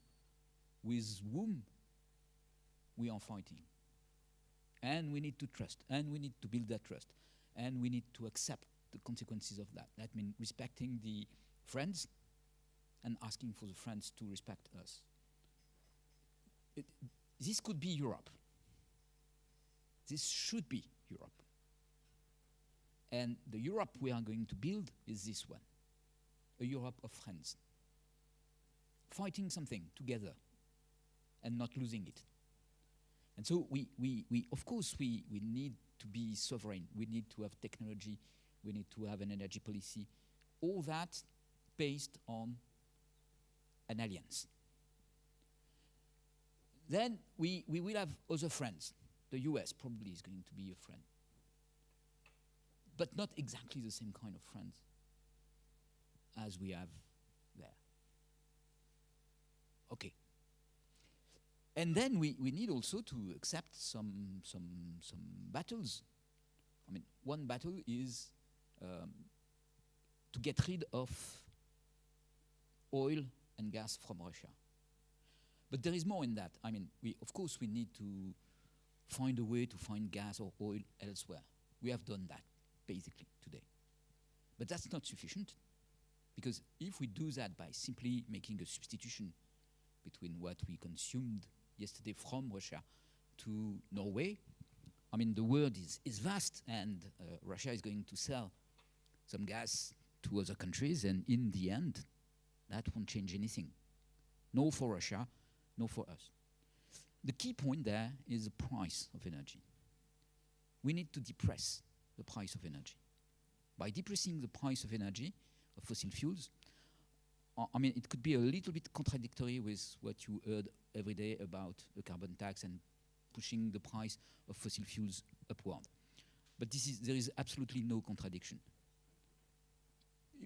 with whom we are fighting. And we need to trust, and we need to build that trust, and we need to accept the consequences of that. That means respecting the friends and asking for the friends to respect us. This could be Europe. This should be Europe. And the Europe we are going to build is this one, a Europe of friends, fighting something together and not losing it. And so we of course, we need to be sovereign. We need to have technology. We need to have an energy policy. All that based on an alliance. Then we will have other friends. The US probably is going to be a friend. But not exactly the same kind of friends as we have there. And then we need also to accept some battles. I mean, one battle is to get rid of oil and gas from Russia. But there is more in that. I mean, of course we need to find a way to find gas or oil elsewhere. We have done that, basically, today. But that's not sufficient, because if we do that by simply making a substitution between what we consumed yesterday from Russia to Norway, I mean, the world is vast, and Russia is going to sell some gas to other countries, and in the end, that won't change anything. No for Russia, no for us. The key point there is the price of energy. We need to depress the price of energy. By depressing the price of energy, of fossil fuels, I mean, it could be a little bit contradictory with what you heard every day about the carbon tax and pushing the price of fossil fuels upward. But there is absolutely no contradiction.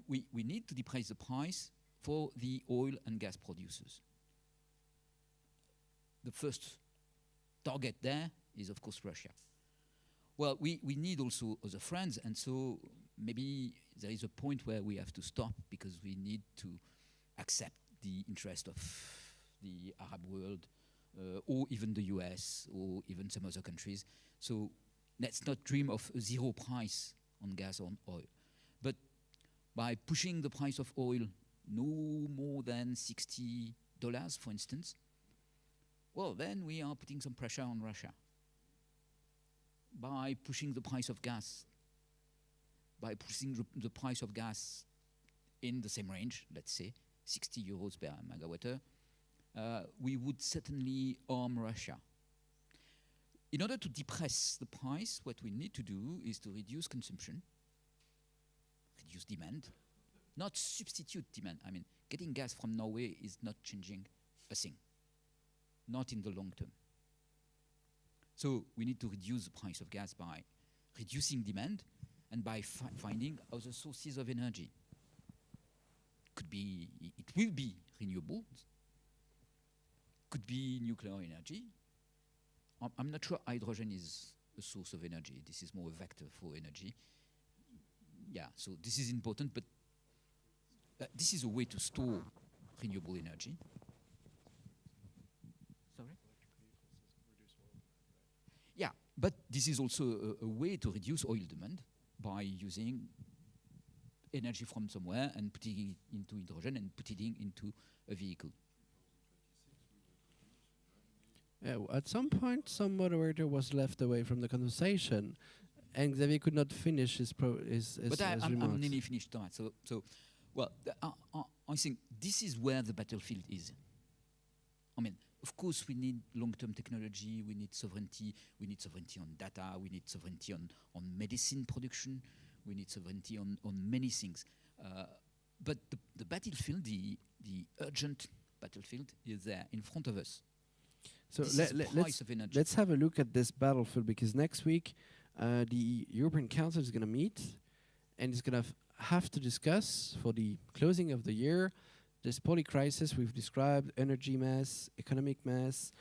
We need to depress the price for the oil and gas producers. The first target there is, of course, Russia. Well, we need also other friends, and so maybe there is a point where we have to stop, because we need to accept the interest of the Arab world, or even the US, or even some other countries. So let's not dream of a zero price on gas or on oil. But by pushing the price of oil no more than $60, for instance, well, then we are putting some pressure on Russia. By pushing the price of gas, by pushing the price of gas in the same range, let's say, 60 euros per megawatt hour, we would certainly harm Russia. In order to depress the price, what we need to do is to reduce consumption, reduce demand, not substitute demand. I mean, getting gas from Norway is not changing a thing, not in the long term. So we need to reduce the price of gas by reducing demand and by finding other sources of energy. It will be renewables, could be nuclear energy. I'm not sure hydrogen is a source of energy. This is more a vector for energy. Yeah, so this is important, but this is a way to store renewable energy. Sorry? Yeah, but this is also a way to reduce oil demand by using energy from somewhere and putting it into hydrogen and putting it into a vehicle. At some point, some moderator was left away from the conversation, and Xavier could not finish his remarks. I'm nearly finished, Thomas. Well, I think this is where the battlefield is. I mean, of course, we need long-term technology, we need sovereignty on data, we need sovereignty on medicine production, we need sovereignty on many things. But the battlefield, the urgent battlefield, is there in front of us. So let's have a look at this battlefield, because next week the European Council is going to meet, and it's going to have to discuss, for the closing of the year, this poly-crisis we've described: energy mess, economic mess,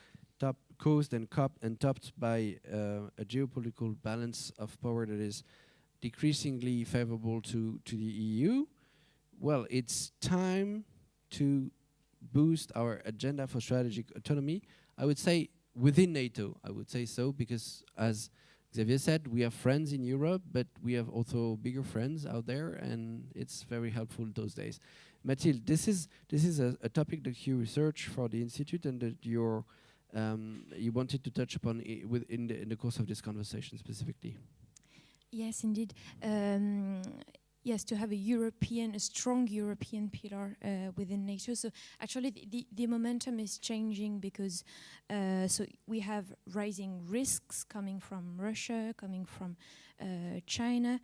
caused and topped by a geopolitical balance of power that is decreasingly favorable to the EU. Well, it's time to boost our agenda for strategic autonomy. I would say within NATO, I would say so, because as Xavier said, we have friends in Europe, but we have also bigger friends out there, and it's very helpful those days. Mathilde, this is a topic that you research for the Institute, and that you wanted to touch upon in the course of this conversation specifically. Yes, indeed. Yes, to have a strong European pillar within NATO. So actually, the momentum is changing, because so we have rising risks coming from Russia, coming from China,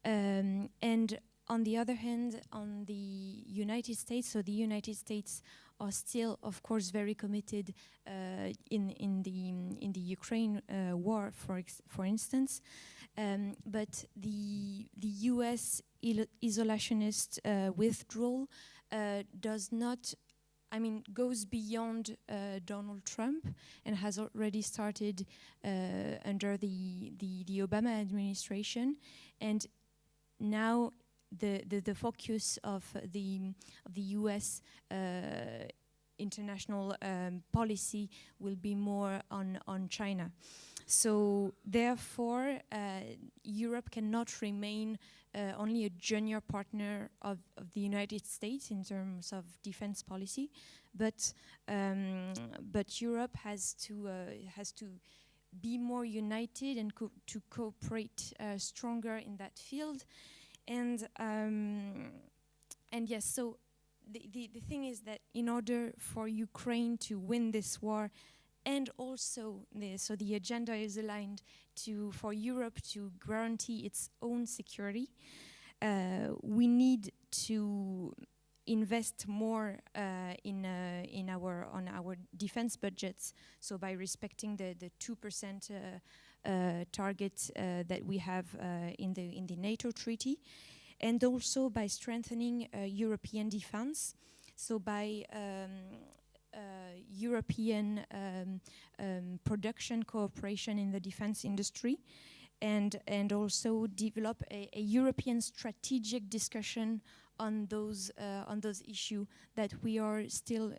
and on the other hand, on the United States. So the United States are still, of course, very committed in the Ukraine war, for instance. But the U.S. isolationist withdrawal does not I mean, goes beyond Donald Trump and has already started under the Obama administration, and now the focus of the U.S. International policy will be more on China. So therefore, Europe cannot remain only a junior partner of the United States in terms of defense policy, but Europe has to be more united and to cooperate stronger in that field, and yes. So the thing is that in order for Ukraine to win this war, and also the agenda is aligned for Europe to guarantee its own security, we need to invest more on our defense budgets. So by respecting the 2% target that we have in the NATO treaty, and also by strengthening European defense. So by European production cooperation in the defense industry, and also develop a European strategic discussion on those issues that we are still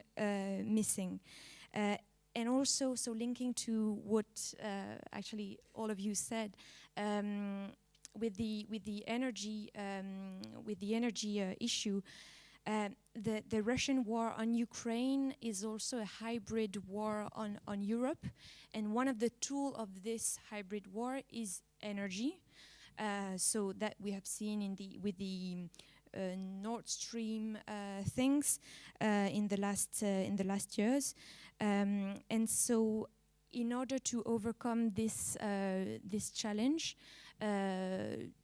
missing. And also, so linking to what actually all of you said, with the energy issue. The Russian war on Ukraine is also a hybrid war on Europe, and one of the tools of this hybrid war is energy. So that we have seen with the Nord Stream things in the last years, and so in order to overcome this challenge,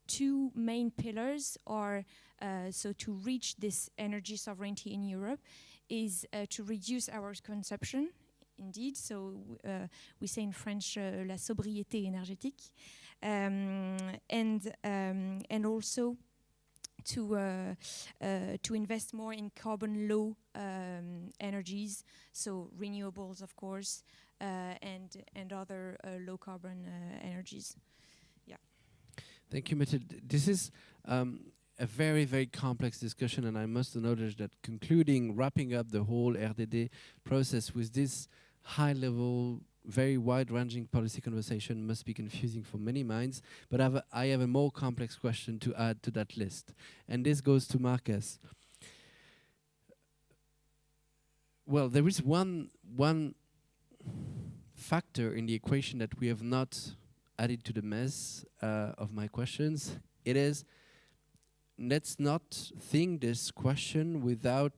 two main pillars are. So to reach this energy sovereignty in Europe is to reduce our consumption, indeed. So we say in French, la sobriété énergétique, and also to invest more in carbon low energies, so renewables, of course, and other low carbon energies. Yeah. Thank you, Mathilde. This is a very, very complex discussion, and I must acknowledge that wrapping up the whole RDD process with this high-level, very wide-ranging policy conversation must be confusing for many minds, but I have a more complex question to add to that list, and this goes to Marcus. Well, there is one factor in the equation that we have not added to the mess of my questions. It is, let's not think this question without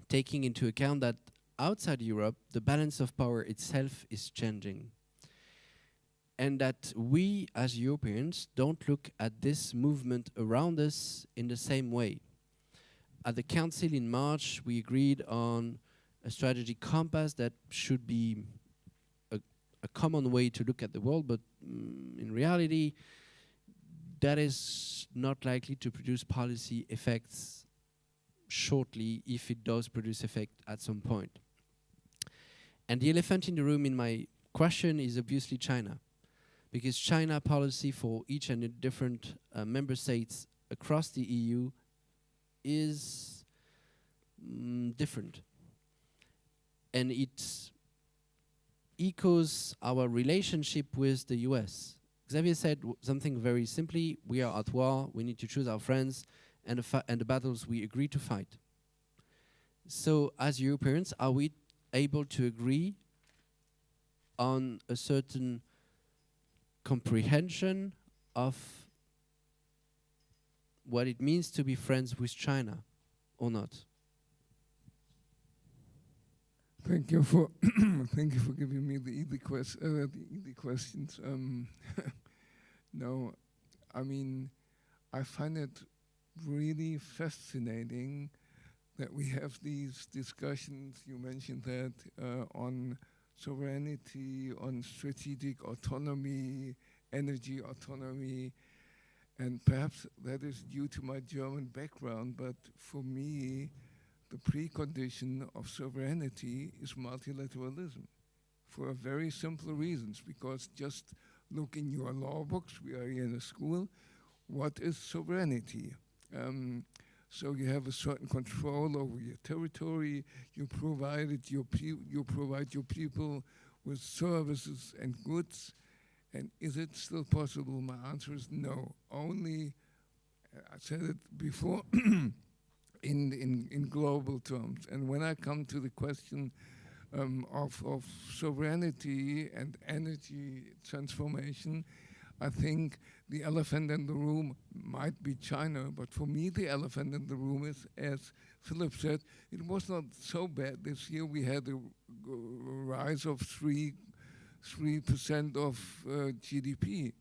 taking into account that outside Europe, the balance of power itself is changing. And that we, as Europeans, don't look at this movement around us in the same way. At the Council in March, we agreed on a strategy compass that should be a common way to look at the world, but in reality, that is not likely to produce policy effects shortly, if it does produce effect at some point. And the elephant in the room in my question is obviously China, because China policy for each and different member states across the EU is different. And it echoes our relationship with the US. Xavier said something very simply: we are at war, we need to choose our friends and the battles we agree to fight. So as Europeans, are we able to agree on a certain comprehension of what it means to be friends with China or not? Thank you for thank you for giving me the easy questions. No, I mean, I find it really fascinating that we have these discussions. You mentioned that on sovereignty, on strategic autonomy, energy autonomy, and perhaps that is due to my German background, but for me, the precondition of sovereignty is multilateralism for very simple reasons, because just look in your law books, we are here in a school, what is sovereignty? So you have a certain control over your territory, you provide your people with services and goods, and is it still possible? My answer is no. Only, I said it before, in global terms. And when I come to the question of sovereignty and energy transformation, I think the elephant in the room might be China, but for me the elephant in the room is, as Philip said, it was not so bad. This year we had a rise of 3% of GDP.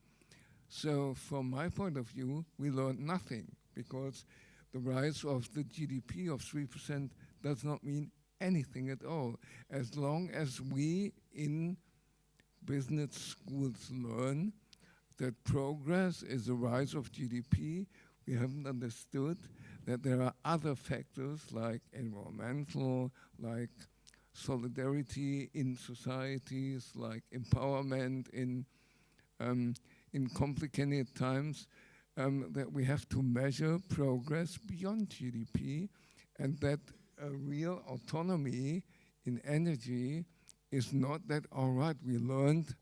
So from my point of view, we learned nothing, because the rise of the GDP of 3% does not mean anything at all. As long as we in business schools learn that progress is a rise of GDP, we haven't understood that there are other factors like environmental, like solidarity in societies, like empowerment in complicated times, that we have to measure progress beyond GDP, and that a real autonomy in energy is not that, all right, we learned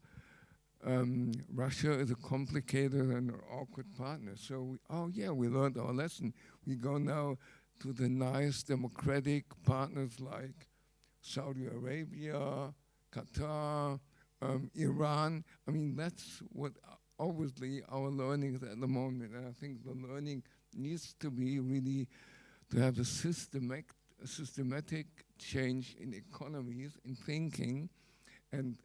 Russia is a complicated and awkward partner. So, we learned our lesson. We go now to the nice democratic partners like Saudi Arabia, Qatar, Iran. I mean, that's what obviously our learning is at the moment. And I think the learning needs to be really to have a systematic change in economies, in thinking, and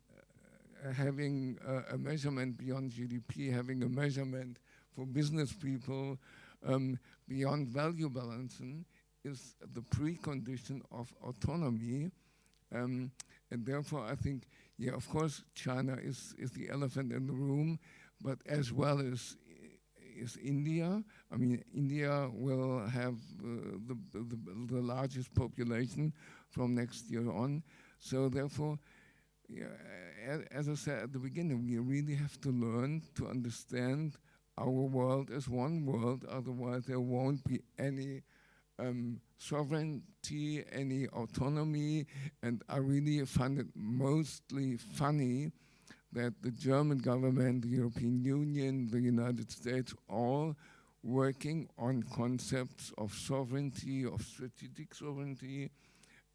having a measurement beyond GDP, having a measurement for business people beyond value balancing is the precondition of autonomy. And therefore, I think, of course, China is the elephant in the room, but as well as is India. I mean, India will have the largest population from next year on. So therefore, as I said at the beginning, we really have to learn to understand our world as one world, otherwise there won't be any sovereignty, any autonomy, and I really find it mostly funny that the German government, the European Union, the United States, all working on concepts of sovereignty, of strategic sovereignty,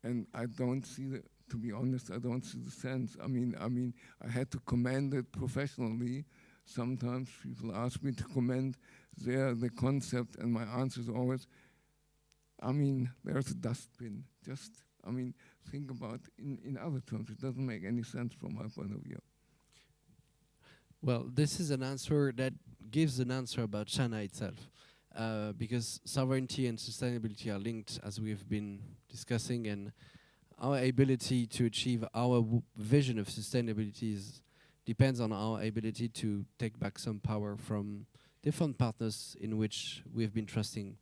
and I don't see the, to be honest, I don't see the sense. I mean, I had to commend it professionally. Sometimes people ask me to commend the concept, and my answer is always, I mean, there's a dustbin. Just, I mean, think about in other terms. It doesn't make any sense from my point of view. Well, this is an answer that gives an answer about China itself, because sovereignty and sustainability are linked, as we've been discussing, and our ability to achieve our vision of sustainability depends on our ability to take back some power from different partners in which we've been trusting.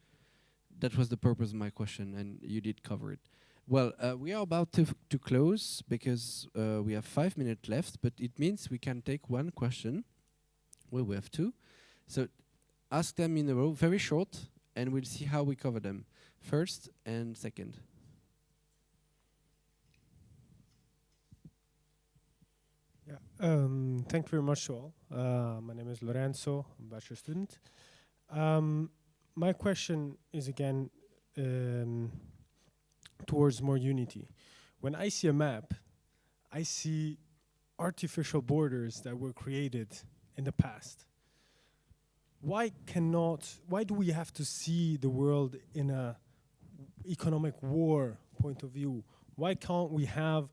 That was the purpose of my question, and you did cover it. Well, we are about to close because we have 5 minutes left, but it means we can take one question. Well, we have two. So ask them in a row, very short, and we'll see how we cover them. First and second. Yeah, thank you very much to all. My name is Lorenzo, I'm a bachelor student. My question is again towards more unity. When I see a map, I see artificial borders that were created in the past. Why do we have to see the world in a economic war point of view? Why can't we have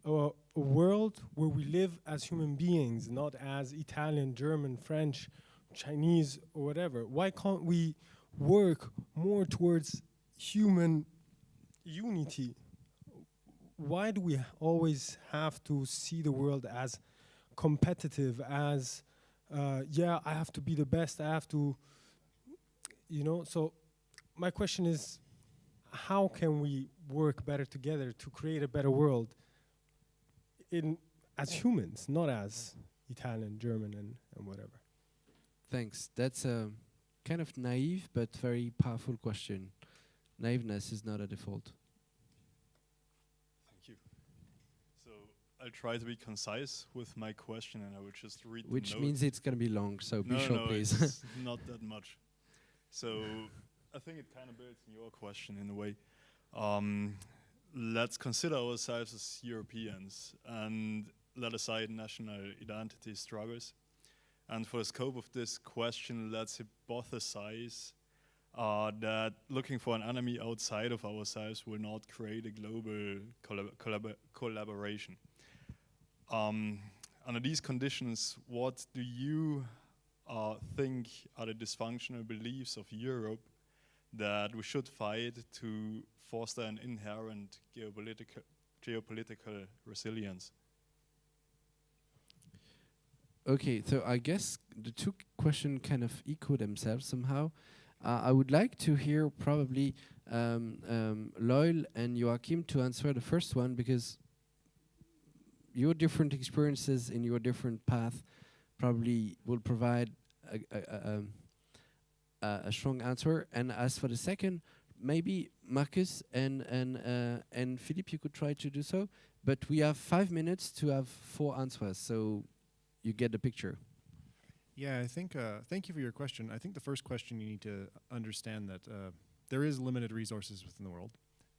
a world where we live as human beings, not as Italian, German, French, Chinese, or whatever? Why can't we work more towards human unity? Why do we always have to see the world as competitive, as, I have to be the best, I have to, So my question is, how can we work better together to create a better world as humans, not as Italian, German, and whatever? Thanks. That's a kind of naive but very powerful question. Naiveness is not a default. Thank you. So I'll try to be concise with my question, and I will just read the Which note. means it's going to be long, so be short, please. It's not that much. So I think it kind of builds on your question in a way. Let's consider ourselves as Europeans and let aside national identity struggles. And for the scope of this question, let's hypothesize that looking for an enemy outside of ourselves will not create a global collaboration. Under these conditions, what do you think are the dysfunctional beliefs of Europe that we should fight to foster an inherent geopolitical resilience? Okay, so I guess the two questions kind of echo themselves somehow. I would like to hear probably Loyal and Joachim to answer the first one, because your different experiences in your different path probably will provide a strong answer. And as for the second, maybe Marcus and Philippe, you could try to do so. But we have 5 minutes to have 4 answers, so you get the picture. Yeah, I think, thank you for your question. I think the first question, you need to understand that there is limited resources within the world,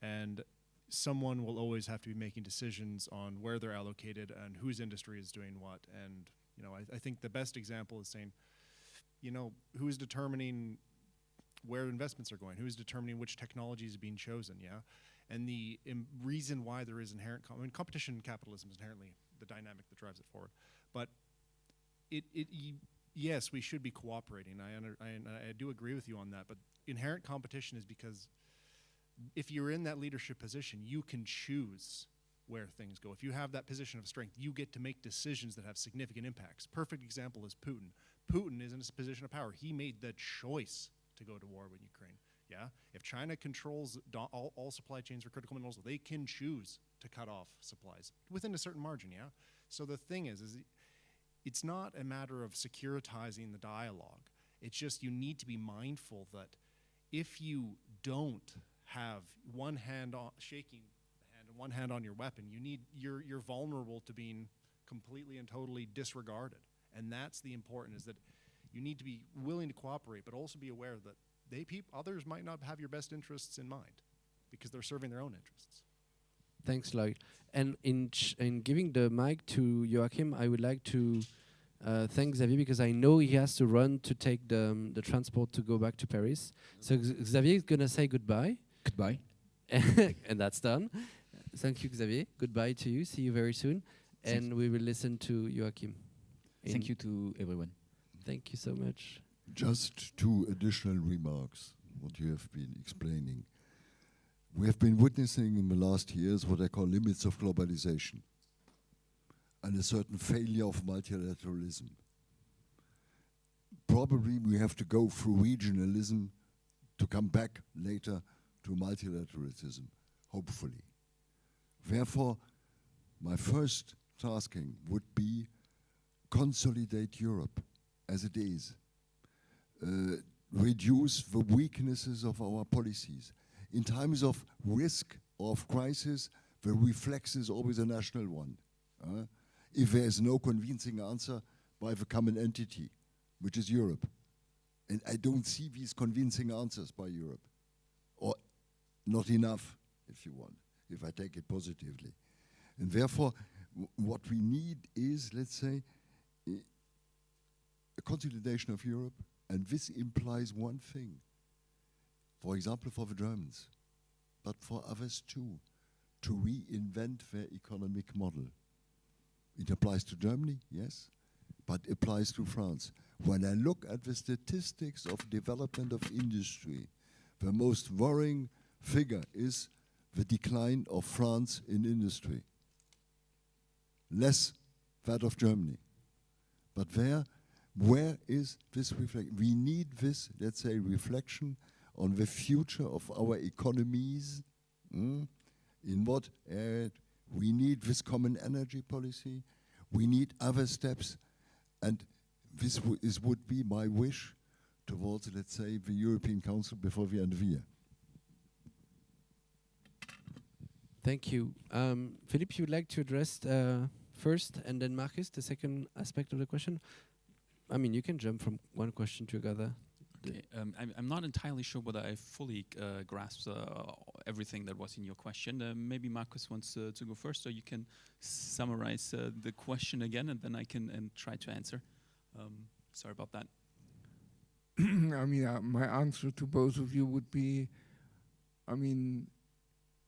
and someone will always have to be making decisions on where they're allocated and whose industry is doing what. And, you know, I think the best example is saying, you know, who is determining where investments are going? Who is determining which technology is being chosen, yeah? And the reason why there is inherent competition in capitalism is inherently the dynamic that drives it forward. But yes, we should be cooperating. I do agree with you on that. But inherent competition is because if you're in that leadership position, you can choose where things go. If you have that position of strength, you get to make decisions that have significant impacts. Perfect example is Putin. Putin is in a position of power. He made the choice to go to war with Ukraine. Yeah, if China controls all supply chains for critical minerals, they can choose to cut off supplies within a certain margin. Yeah. So the thing is it's not a matter of securitizing the dialogue. It's just you need to be mindful that if you don't have one hand on shaking the hand and one hand on your weapon, you're vulnerable to being completely and totally disregarded. And that's the important, is that you need to be willing to cooperate, but also be aware that others might not have your best interests in mind because they're serving their own interests. Thanks, Lloyd. And in giving the mic to Joachim, I would like to thank Xavier, because I know he has to run to take the transport to go back to Paris. So Xavier is going to say goodbye. Goodbye. And that's done. Thank you, Xavier. Goodbye to you. See you very soon. And we will listen to Joachim. Thank you to everyone. Thank you so much. Just 2 additional remarks, what you have been explaining. We have been witnessing in the last years what I call limits of globalization and a certain failure of multilateralism. Probably we have to go through regionalism to come back later to multilateralism, hopefully. Therefore, my first tasking would be consolidate Europe as it is. Reduce the weaknesses of our policies. In times of risk or of crisis, the reflex is always a national one. If there is no convincing answer by the common entity, which is Europe. And I don't see these convincing answers by Europe. Or not enough, if you want, if I take it positively. And therefore, what we need is, let's say, a consolidation of Europe. And this implies one thing, for example, for the Germans, but for others too, to reinvent their economic model. It applies to Germany, yes, but applies to France. When I look at the statistics of development of industry, the most worrying figure is the decline of France in industry. Less that of Germany. But where is this reflection? We need this, let's say, reflection on the future of our economies. In what we need this common energy policy, we need other steps, and this would be my wish towards, let's say, the European Council before the end of the year. Thank you. Philippe, you would like to address first, and then Marcus, the second aspect of the question? I mean, you can jump from one question to another. Okay. I'm not entirely sure whether I fully grasp everything that was in your question. Maybe Marcus wants to go first, so you can summarize the question again, and then I can try to answer. Sorry about that. I mean, my answer to both of you would be, I mean,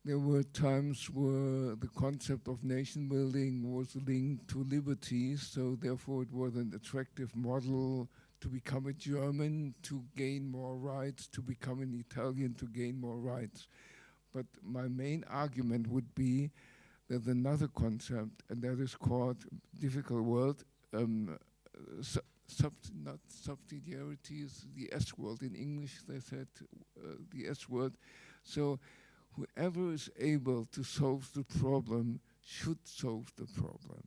there were times where the concept of nation building was linked to liberty, so therefore it was an attractive model to become a German, to gain more rights, to become an Italian, to gain more rights. But my main argument would be that another concept, and that is called, difficult word, not subsidiarity, is the S word. In English they said the S word. So whoever is able to solve the problem should solve the problem.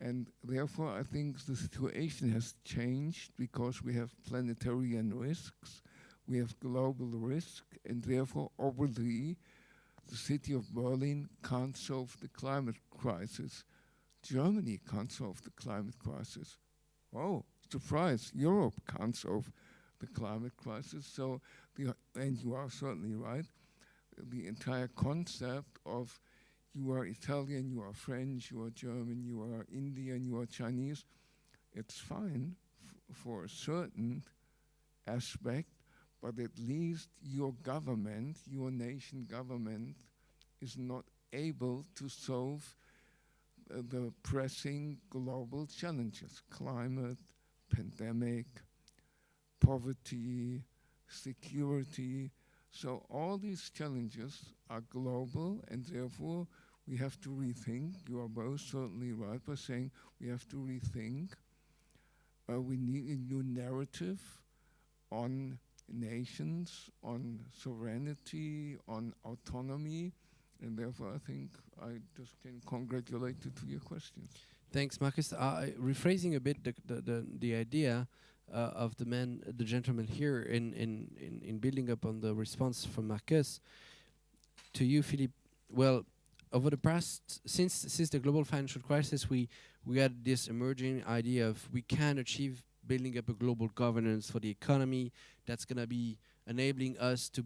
And therefore, I think the situation has changed because we have planetarian risks, we have global risk, and therefore, obviously, the city of Berlin can't solve the climate crisis. Germany can't solve the climate crisis. Oh, surprise, Europe can't solve the climate crisis. So, and you are certainly right, the entire concept of you are Italian, you are French, you are German, you are Indian, you are Chinese, it's fine for a certain aspect, but at least your government, your nation government, is not able to solve the pressing global challenges: climate, pandemic, poverty, security. So all these challenges are global, and therefore we have to rethink. You are both certainly right by saying we have to rethink. We need a new narrative on nations, on sovereignty, on autonomy, and therefore I think I just can congratulate you to your questions. Thanks, Marcus. Rephrasing a bit the idea of the gentleman here in building up on the response from Marcus to you, Philippe. Well, over the past, since the global financial crisis, we had this emerging idea of we can achieve building up a global governance for the economy that's going to be enabling us to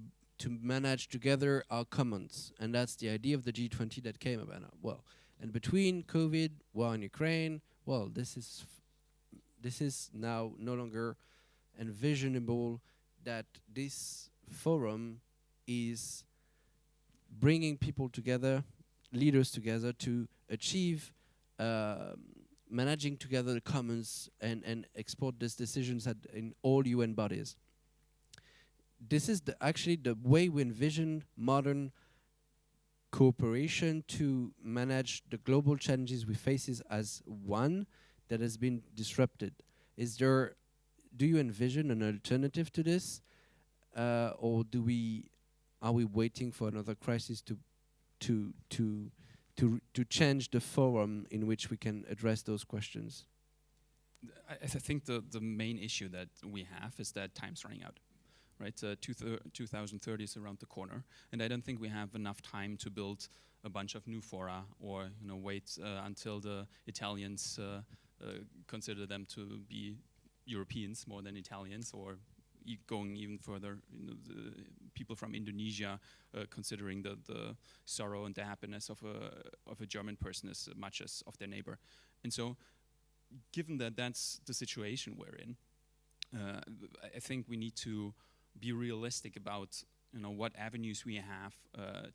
manage together our commons, and that's the idea of the G20 that came about. Well, and between COVID, war in Ukraine, well, this is now no longer envisionable that this forum is bringing people together, leaders together, to achieve managing together the commons and export these decisions in all UN bodies. This is actually the way we envision modern cooperation to manage the global challenges we face as one that has been disrupted. Do you envision an alternative to this, or are we waiting for another crisis to change the forum in which we can address those questions? I think the main issue that we have is that time's running out. Right, 2030 is around the corner, and I don't think we have enough time to build a bunch of new fora, or wait until the Italians consider them to be Europeans more than Italians, or going even further, the people from Indonesia considering the sorrow and the happiness of a German person as much as of their neighbor. And so, given that that's the situation we're in, I think we need to be realistic about what avenues we have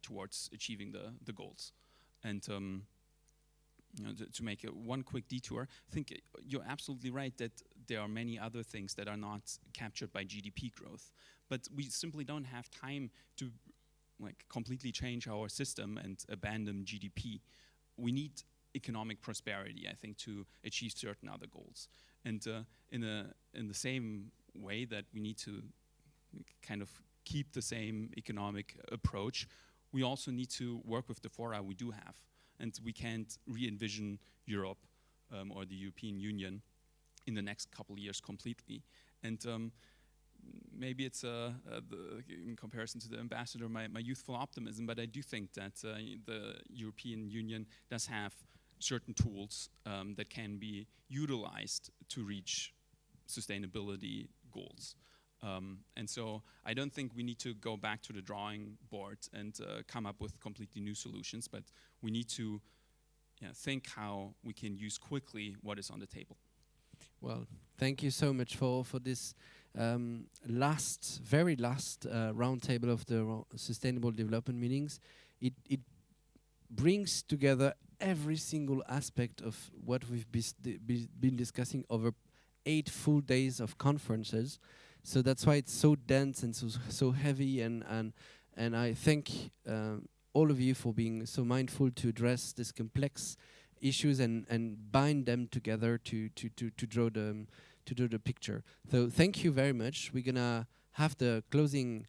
towards achieving the goals. And to make one quick detour, I think you're absolutely right that there are many other things that are not captured by GDP growth, but we simply don't have time to completely change our system and abandon GDP. We need economic prosperity, I think, to achieve certain other goals. And in the same way that we need to kind of keep the same economic approach, we also need to work with the fora we do have. And we can't re-envision Europe or the European Union in the next couple of years completely. And maybe it's in comparison to the ambassador, my youthful optimism, but I do think that the European Union does have certain tools that can be utilized to reach sustainability goals. And so I don't think we need to go back to the drawing board and come up with completely new solutions, but we need to think how we can use quickly what is on the table. Well, thank you so much for this very last roundtable of the Sustainable Development Meetings. It brings together every single aspect of what we've been discussing over 8 full days of conferences. So that's why it's so dense and so heavy. And I thank all of you for being so mindful to address these complex issues and bind them together to draw the picture. So thank you very much. We're gonna have the closing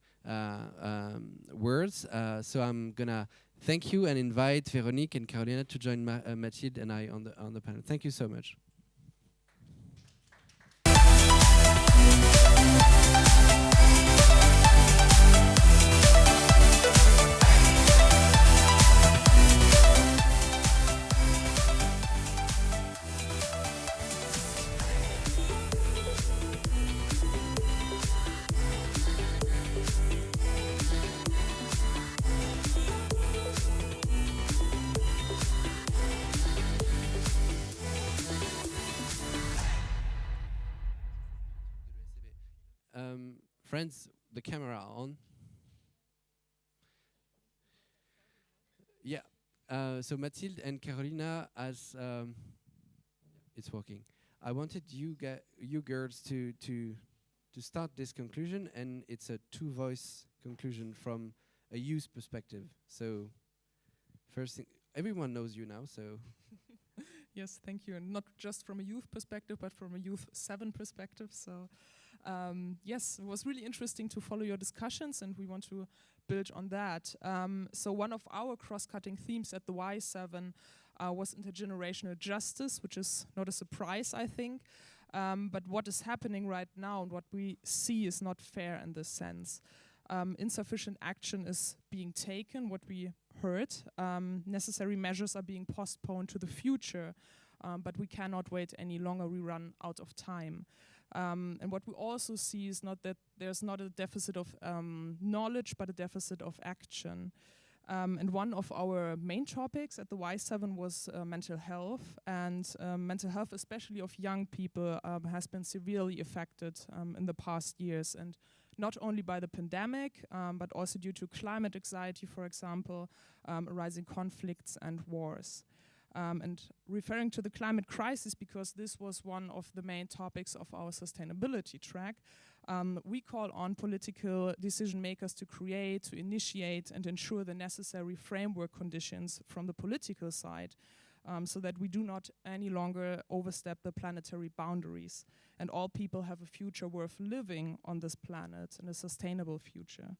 words. So I'm gonna thank you and invite Véronique and Carolina to join Mathilde and I on the panel. Thank you so much. Friends, the camera on. Yeah. So Mathilde and Carolina, as it's working. I wanted you girls to start this conclusion, and it's a 2-voice conclusion from a youth perspective. So first thing, everyone knows you now, so. Yes, thank you. And not just from a youth perspective, but from a Youth 7 perspective. So yes, it was really interesting to follow your discussions, and we want to build on that. So one of our cross-cutting themes at the Y7 was intergenerational justice, which is not a surprise, I think. But what is happening right now and what we see is not fair in this sense. Insufficient action is being taken, what we heard. Necessary measures are being postponed to the future, but we cannot wait any longer. We run out of time. And what we also see is not that there's not a deficit of knowledge, but a deficit of action. And one of our main topics at the Y7 was mental health. And mental health, especially of young people, has been severely affected in the past years. And not only by the pandemic, but also due to climate anxiety, for example, rising conflicts and wars. And referring to the climate crisis, because this was one of the main topics of our sustainability track, we call on political decision makers to create, to initiate, and ensure the necessary framework conditions from the political side, so that we do not any longer overstep the planetary boundaries, and all people have a future worth living on this planet, and a sustainable future.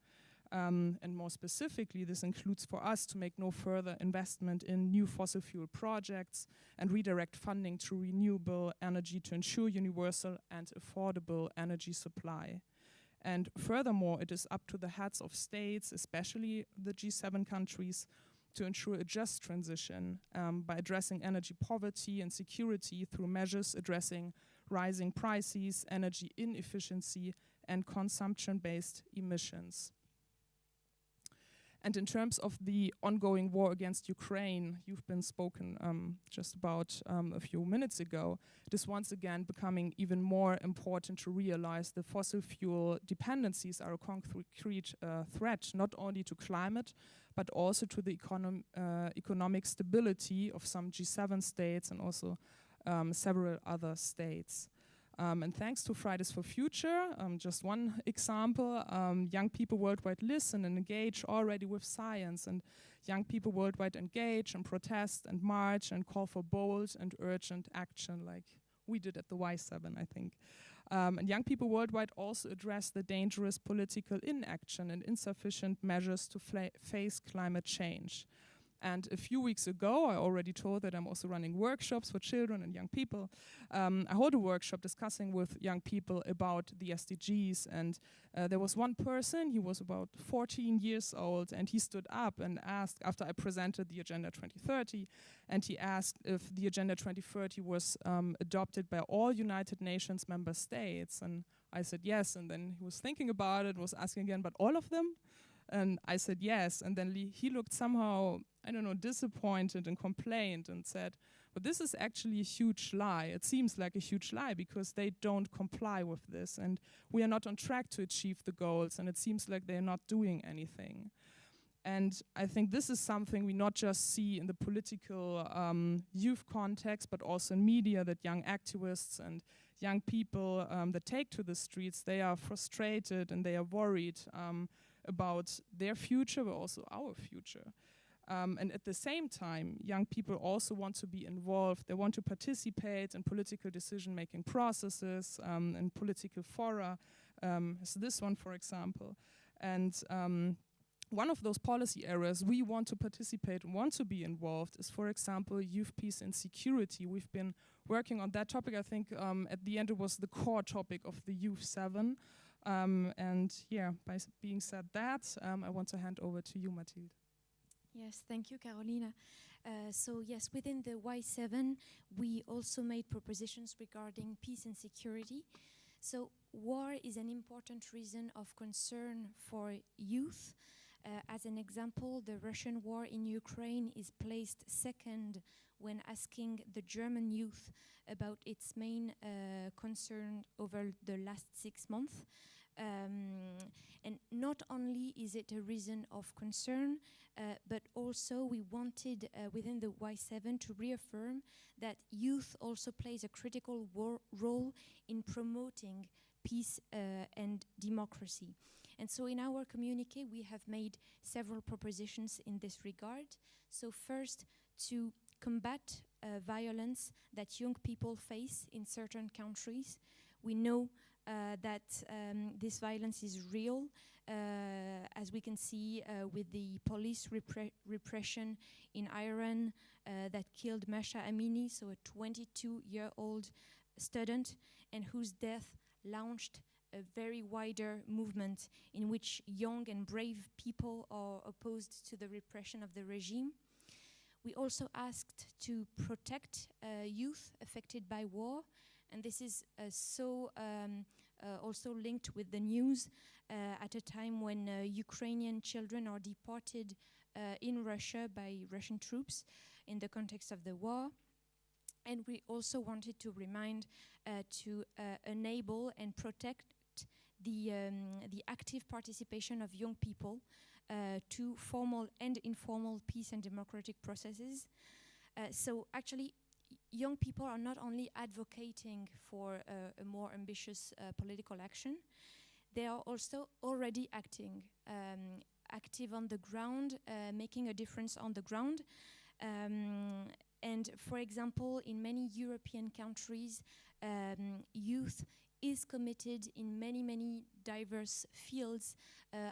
And more specifically, this includes for us to make no further investment in new fossil fuel projects and redirect funding to renewable energy to ensure universal and affordable energy supply. And furthermore, it is up to the heads of states, especially the G7 countries, to ensure a just transition by addressing energy poverty and security through measures addressing rising prices, energy inefficiency, and consumption-based emissions. And in terms of the ongoing war against Ukraine, you've been spoken just about a few minutes ago, it is once again becoming even more important to realize the fossil fuel dependencies are a concrete threat, not only to climate, but also to the economic stability of some G7 states and also several other states. And thanks to Fridays for Future, just one example, young people worldwide listen and engage already with science, and young people worldwide engage and protest and march and call for bold and urgent action like we did at the Y7, I think. And young people worldwide also address the dangerous political inaction and insufficient measures to face climate change. And a few weeks ago, I already told that I'm also running workshops for children and young people. I hold a workshop discussing with young people about the SDGs. And there was one person, he was about 14 years old, and he stood up and asked, after I presented the Agenda 2030, and he asked if the Agenda 2030 was adopted by all United Nations member states. And I said yes, and then he was thinking about it, was asking again, but all of them? And I said yes, and then he looked somehow, I don't know, disappointed and complained and said, but this is actually a huge lie. It seems like a huge lie because they don't comply with this and we are not on track to achieve the goals and it seems like they're not doing anything. And I think this is something we not just see in the political youth context, but also in media, that young activists and young people that take to the streets, they are frustrated and they are worried about their future, but also our future. And at the same time, young people also want to be involved. They want to participate in political decision-making processes and political fora, as this one, for example. And one of those policy areas we want to participate and want to be involved is, for example, youth peace and security. We've been working on that topic. I think at the end it was the core topic of the Youth 7. And yeah, by being said that, I want to hand over to you, Mathilde. Yes, thank you, Carolina. So yes, within the Y7, we also made propositions regarding peace and security. So war is an important reason of concern for youth. As an example, the Russian war in Ukraine is placed second when asking the German youth about its main concern over the last 6 months. And not only is it a reason of concern, but also we wanted within the Y7 to reaffirm that youth also plays a critical role in promoting peace and democracy. And so in our communique we have made several propositions in this regard. So first, to combat violence that young people face in certain countries. We know that this violence is real, as we can see with the police repression in Iran that killed Masha Amini, so a 22-year-old student, and whose death launched a very wider movement in which young and brave people are opposed to the repression of the regime. We also asked to protect youth affected by war, and this is also linked with the news at a time when Ukrainian children are deported in Russia by Russian troops in the context of the war. And we also wanted to remind to enable and protect the active participation of young people to formal and informal peace and democratic processes. So actually, young people are not only advocating for a more ambitious political action, they are also already acting, active on the ground, making a difference on the ground. And for example, in many European countries, youth is committed in many diverse fields.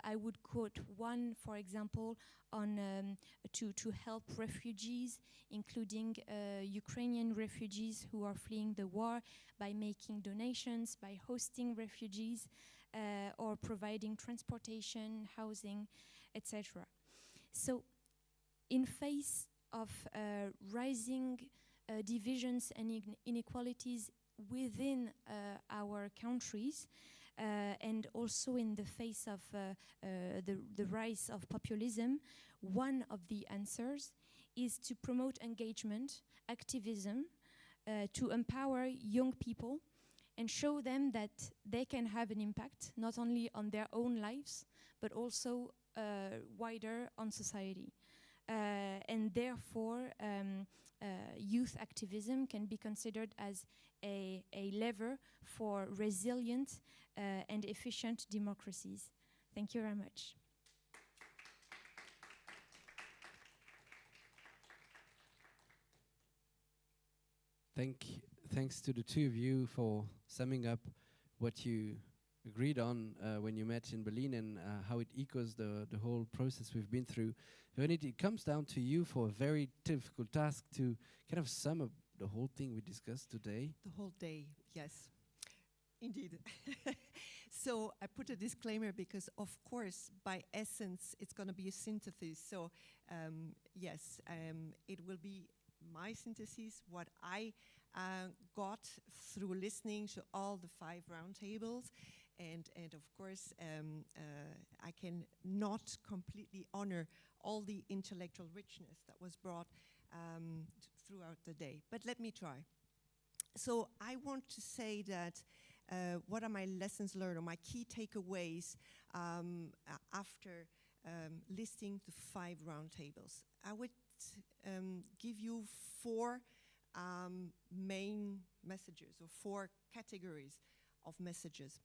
I would quote one, for example, on to help refugees, including Ukrainian refugees who are fleeing the war, by making donations, by hosting refugees, or providing transportation, housing, etc. So, in face of rising divisions and inequalities within our countries, and also in the face of the rise of populism, one of the answers is to promote engagement, activism, to empower young people and show them that they can have an impact not only on their own lives but also wider on society. And therefore youth activism can be considered as a lever for resilient and efficient democracies. Thank you very much. Thanks to the two of you for summing up what you agreed on when you met in Berlin, and how it echoes the whole process we've been through. Veronique, it comes down to you for a very difficult task to kind of sum up the whole thing we discussed today. The whole day, yes. Indeed. So I put a disclaimer because, of course, by essence, it's going to be a synthesis. So yes, it will be my synthesis, what I got through listening to all the 5 roundtables. And of course, I can not completely honor all the intellectual richness that was brought throughout the day. But let me try. So I want to say that what are my lessons learned or my key takeaways after listening to 5 roundtables? I would give you 4 main messages or 4 categories of messages.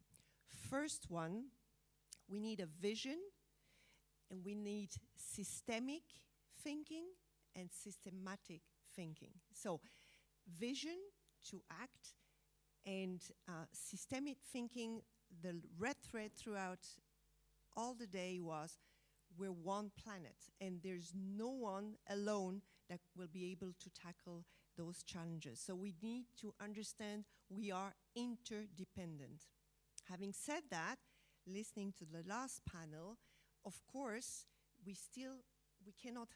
First one, we need a vision, and we need systemic thinking and systematic thinking. So vision to act, and systemic thinking, the red thread throughout all the day was we're one planet, and there's no one alone that will be able to tackle those challenges. So we need to understand we are interdependent. Having said that, listening to the last panel, of course, we cannot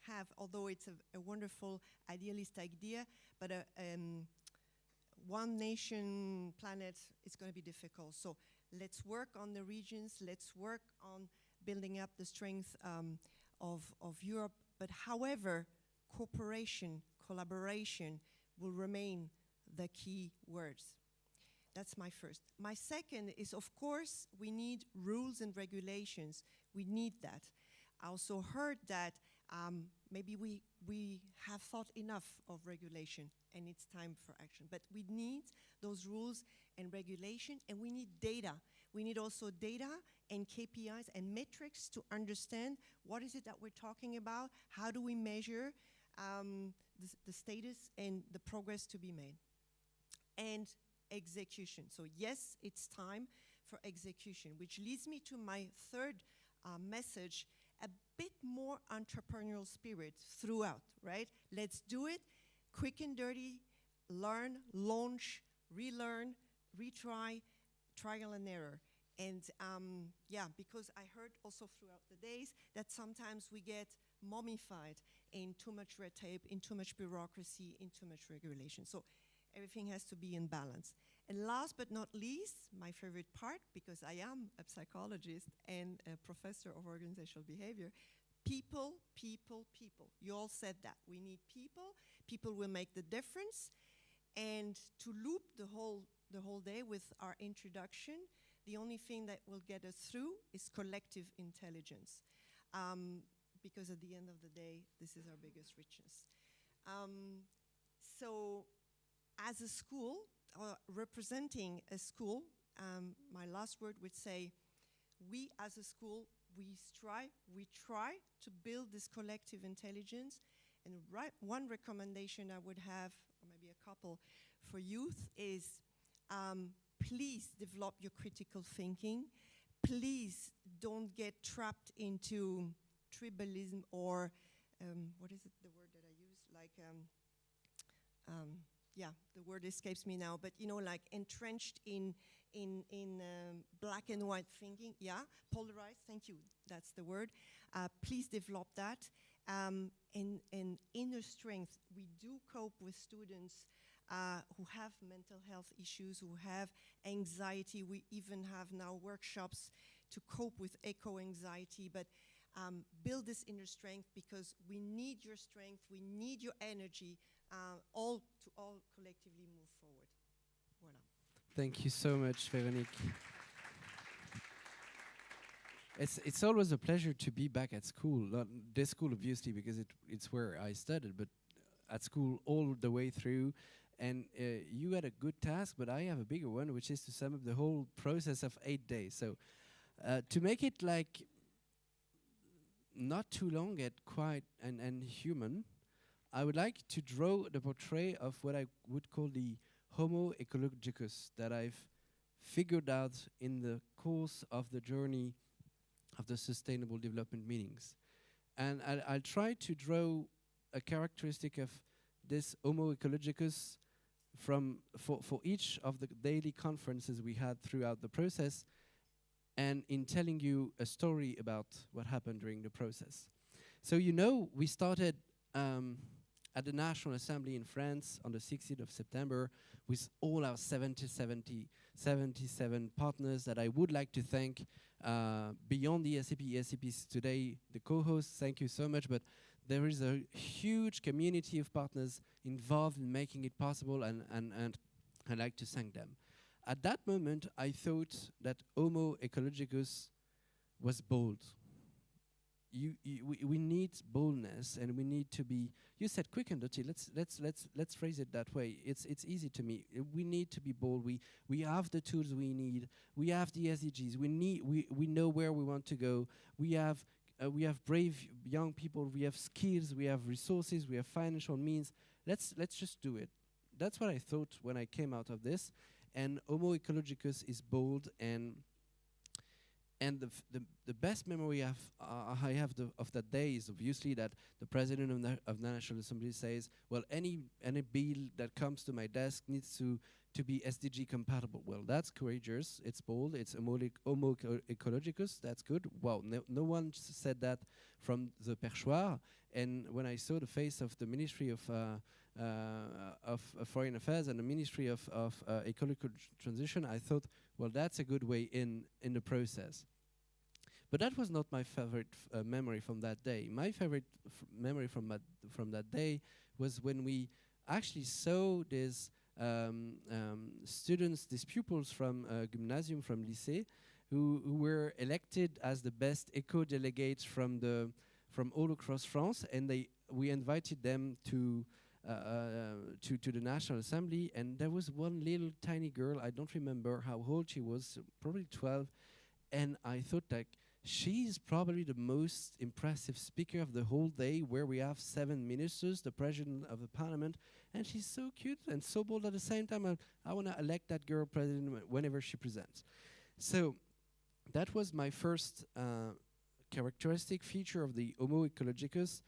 have, although it's a wonderful idealist idea, but one nation planet is going to be difficult. So let's work on the regions, let's work on building up the strength of Europe. But however, cooperation, collaboration will remain the key words. That's my first. My second is, of course, we need rules and regulations. We need that. I also heard that maybe we have thought enough of regulation and it's time for action. But we need those rules and regulation, and we need data. We need also data and KPIs and metrics to understand what is it that we're talking about, how do we measure the status and the progress to be made. And execution. So yes, it's time for execution, which leads me to my third message, a bit more entrepreneurial spirit throughout, right? Let's do it quick and dirty, learn, launch, relearn, retry, trial and error. And yeah, because I heard also throughout the days that sometimes we get mummified in too much red tape, in too much bureaucracy, in too much regulation. So everything has to be in balance. And last but not least, my favorite part, because I am a psychologist and a professor of organizational behavior, people, people, people. You all said that. We need people. People will make the difference. And to loop the whole day with our introduction, the only thing that will get us through is collective intelligence. Because at the end of the day, this is our biggest richness. So as a school, representing a school, my last word would say, we as a school, we try to build this collective intelligence. And one recommendation I would have, or maybe a couple, for youth is please develop your critical thinking. Please don't get trapped into tribalism or, what is it, the word that I use? Like, yeah, the word escapes me now, but you know, like entrenched in black and white thinking. Yeah, polarized, thank you, that's the word. Please develop that. And inner strength, we do cope with students who have mental health issues, who have anxiety. We even have now workshops to cope with eco-anxiety, but build this inner strength because we need your strength, we need your energy, all collectively move forward. Voilà. Thank you so much, Veronique. It's always a pleasure to be back at school. Not this school, obviously, because it's where I studied, but at school all the way through. And you had a good task, but I have a bigger one, which is to sum up the whole process of 8 days. So to make it like not too long yet quite and human, I would like to draw the portrait of what I would call the Homo ecologicus that I've figured out in the course of the journey of the Sustainable Development Meetings. And I'll try to draw a characteristic of this Homo ecologicus for each of the daily conferences we had throughout the process, and in telling you a story about what happened during the process. So you know, we started at the National Assembly in France on the 16th of September with all our 77 partners that I would like to thank beyond the ESCP. ESCP is today the co-host, thank you so much, but there is a huge community of partners involved in making it possible, and I'd like to thank them. At that moment, I thought that Homo ecologicus was bold. We need boldness, and we need to be. You said quick and dirty. Let's phrase it that way. It's easy to me. We need to be bold. We have the tools we need. We have the SDGs. We know where we want to go. We have brave young people. We have skills. We have resources. We have financial means. Let's just do it. That's what I thought when I came out of this. And Homo ecologicus is bold, and the best memory I have of that day is obviously that the president of the National Assembly says, well, any bill that comes to my desk needs to be SDG compatible. Well, that's courageous, it's bold, it's Homo ecologicus, that's good. Wow, no one said that from the perchoir. And when I saw the face of the Ministry of Foreign Affairs and the Ministry of Ecological Transition, I thought, well, that's a good way in the process. But that was not my favorite memory from that day. My favorite memory from that day was when we actually saw these students, these pupils from gymnasium, from lycée, who were elected as the best eco delegates from all across France, and we invited them to the National Assembly, and there was one little tiny girl, I don't remember how old she was, probably 12, and I thought that she's probably the most impressive speaker of the whole day, where we have 7 ministers, the president of the parliament, and she's so cute and so bold at the same time. I want to elect that girl president whenever she presents. So that was my first characteristic feature of the Homo ecologicus,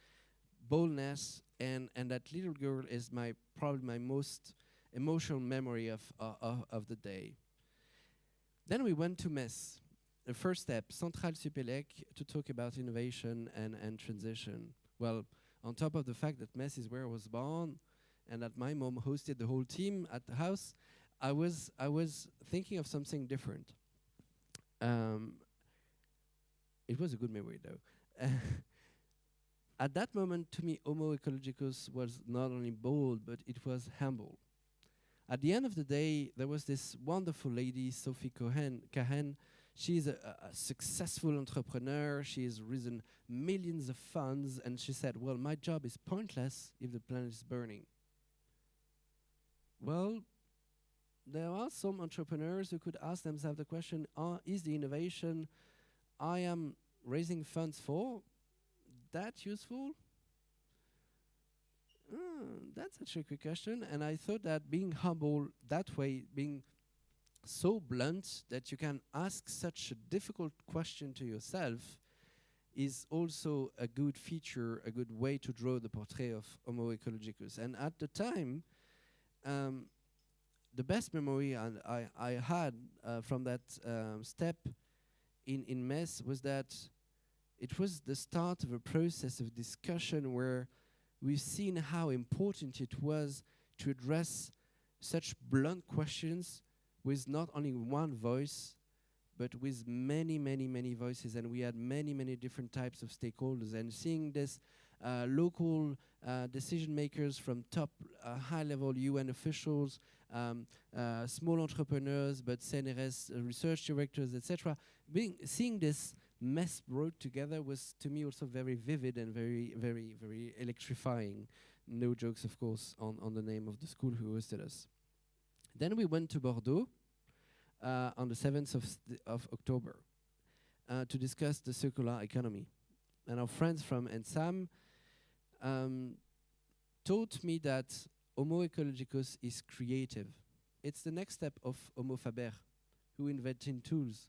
boldness, and that little girl is probably my most emotional memory of the day. Then we went to Metz. The first step, Centrale Supélec, to talk about innovation and transition. Well, on top of the fact that Metz is where I was born, and that my mom hosted the whole team at the house, I was thinking of something different. It was a good memory, though. At that moment, to me, Homo ecologicus was not only bold, but it was humble. At the end of the day, there was this wonderful lady, Sophie Cahen. She's a successful entrepreneur. She has risen millions of funds, and she said, well, my job is pointless if the planet is burning. Well, there are some entrepreneurs who could ask themselves the question, is the innovation I am raising funds for that useful? That's a tricky question, and I thought that being humble that way, being so blunt that you can ask such a difficult question to yourself, is also a good feature, a good way to draw the portrait of Homo ecologicus. And at the time, the best memory I had from that step in Metz was that it was the start of a process of discussion where we've seen how important it was to address such blunt questions with not only one voice, but with many, many, many voices. And we had many, many different types of stakeholders. And seeing this local decision makers from top high-level UN officials, small entrepreneurs, but CNRS research directors, etc. Seeing this mess brought together was, to me, also very vivid and very, very, very electrifying. No jokes, of course, on the name of the school who hosted us. Then we went to Bordeaux on the 7th of October to discuss the circular economy. And our friends from ENSAM taught me that Homo ecologicus is creative. It's the next step of Homo faber. who inventing tools.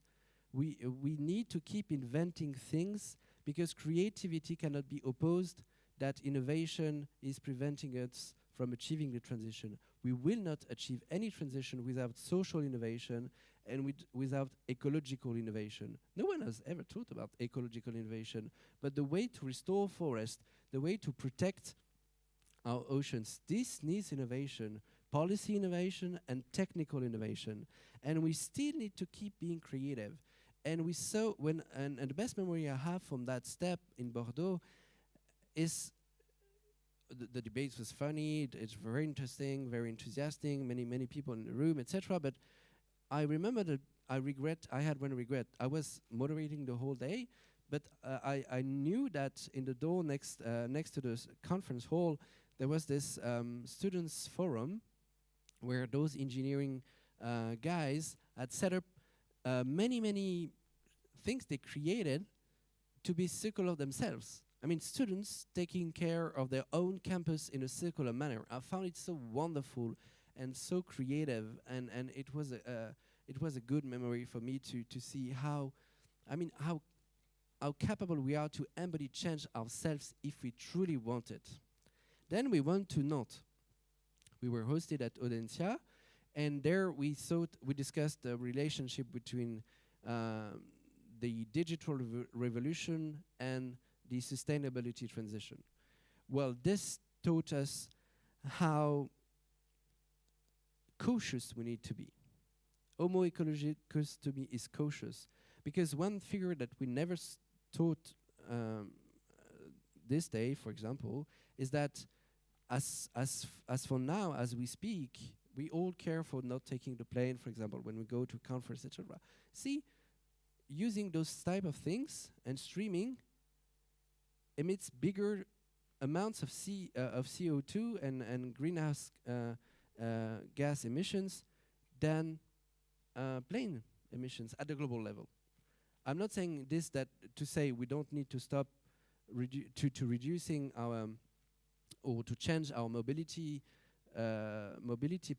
We need to keep inventing things because creativity cannot be opposed that innovation is preventing us from achieving the transition. We will not achieve any transition without social innovation and without ecological innovation. No one has ever thought about ecological innovation, but the way to restore forest, the way to protect our oceans, this needs innovation, policy innovation and technical innovation. And we still need to keep being creative. And we saw and the best memory I have from that step in Bordeaux is the debate was funny, it's very interesting, very enthusiastic, many people in the room, etc. But I remember that I had one regret. I was moderating the whole day, but I knew that in the door next to the conference hall, there was this students forum where those engineering guys had set up many things they created to be circular themselves. I mean, students taking care of their own campus in a circular manner. I found it so wonderful and so creative, and it was a good memory for me to see how capable we are to embody change ourselves if we truly want it. Then we went to Nantes. We were hosted at Audencia, and there we discussed the relationship between the digital revolution and the sustainability transition. Well, this taught us how cautious we need to be. Homo ecologicus to me is cautious, because one figure that we never taught this day, for example, is that as for now, as we speak, we all care for not taking the plane, for example, when we go to a conference, etc. See, using those type of things and streaming emits bigger amounts of CO2 and greenhouse gas emissions than plane emissions at the global level. I'm not saying this to say we don't need to stop reducing our or to change our mobility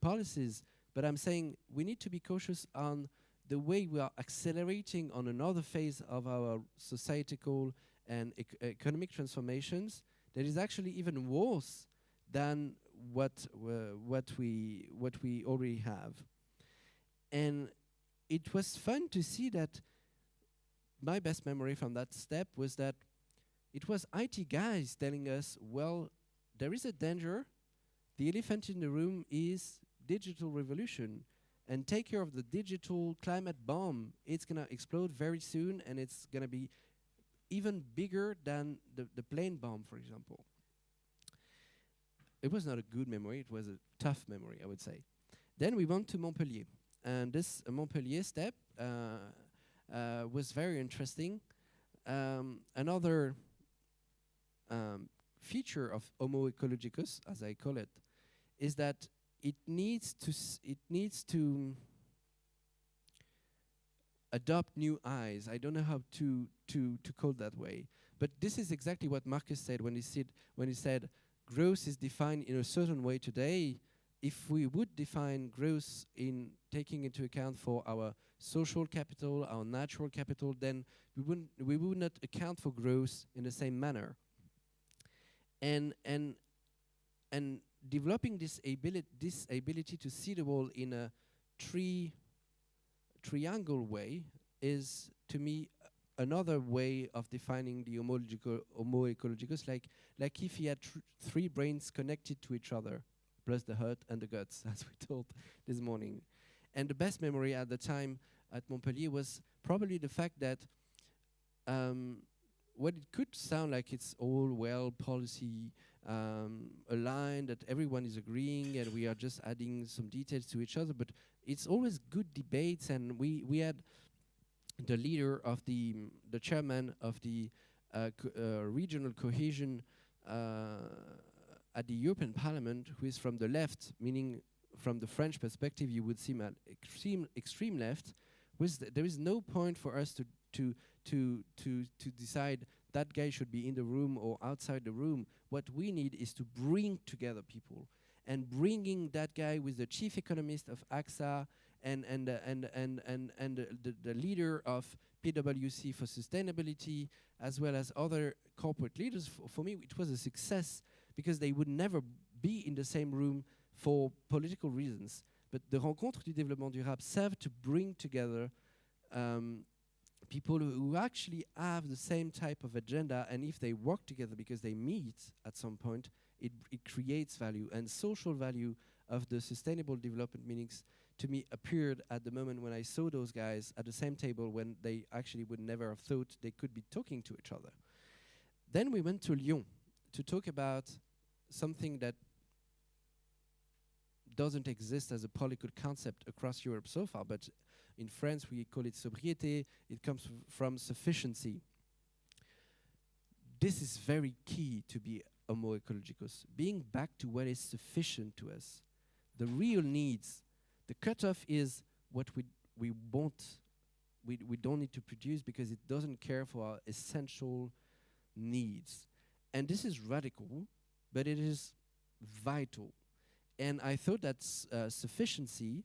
policies, but I'm saying we need to be cautious on the way we are accelerating on another phase of our societal and economic transformations that is actually even worse than what we already have. And it was fun to see that. My best memory from that step was that it was IT guys telling us, well, there is a danger. The elephant in the room is digital revolution, and take care of the digital climate bomb. It's gonna explode very soon, and it's gonna be even bigger than the plane bomb, for example. It was not a good memory, it was a tough memory, I would say. Then we went to Montpellier, and this Montpellier step was very interesting. Another feature of Homo ecologicus, as I call it, is that it needs to adopt new eyes. I don't know how to call that way, but this is exactly what Marcus said when he said growth is defined in a certain way today. If we would define growth in taking into account for our social capital, our natural capital, then we would not account for growth in the same manner. And developing this ability to see the world in a triangle way is, to me, another way of defining the Homo ecologicus, like if he had three brains connected to each other, plus the heart and the guts, as we told this morning. And the best memory at the time at Montpellier was probably the fact that what it could sound like it's all well policy aligned, that everyone is agreeing and we are just adding some details to each other, but it's always good debates. And we had the leader of the chairman of the regional cohesion at the European Parliament, who is from the left, meaning from the French perspective, you would see at extreme left. There is no point for us to decide that guy should be in the room or outside the room. What we need is to bring together people, and bringing that guy with the chief economist of AXA the leader of PwC for sustainability, as well as other corporate leaders, for me it was a success because they would never be in the same room for political reasons. But the Rencontres du Développement Durable serve to bring together people who actually have the same type of agenda, and if they work together because they meet at some point, it creates value. And social value of the sustainable development meetings to me appeared at the moment when I saw those guys at the same table when they actually would never have thought they could be talking to each other. Then we went to Lyon to talk about something that doesn't exist as a political concept across Europe so far, but in France we call it sobriété. It comes from sufficiency. This is very key to be homo ecologicus, being back to what is sufficient to us. The real needs, the cutoff is what we don't need to produce because it doesn't care for our essential needs. And this is radical, but it is vital. And I thought that sufficiency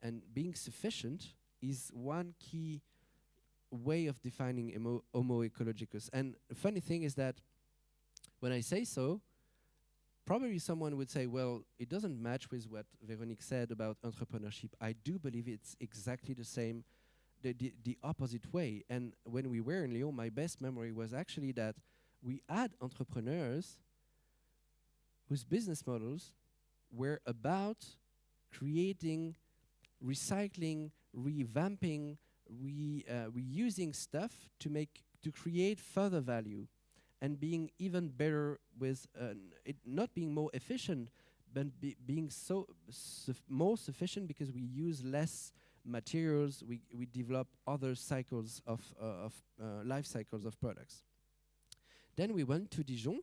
and being sufficient is one key way of defining homo ecologicus. And the funny thing is that when I say so, probably someone would say, well, it doesn't match with what Véronique said about entrepreneurship. I do believe it's exactly the same, the opposite way. And when we were in Lyon, my best memory was actually that we had entrepreneurs whose business models were about creating, recycling, revamping, reusing stuff to create further value, and being even better with it not being more efficient, but being more sufficient because we use less materials. We develop other cycles of life cycles of products. Then we went to Dijon.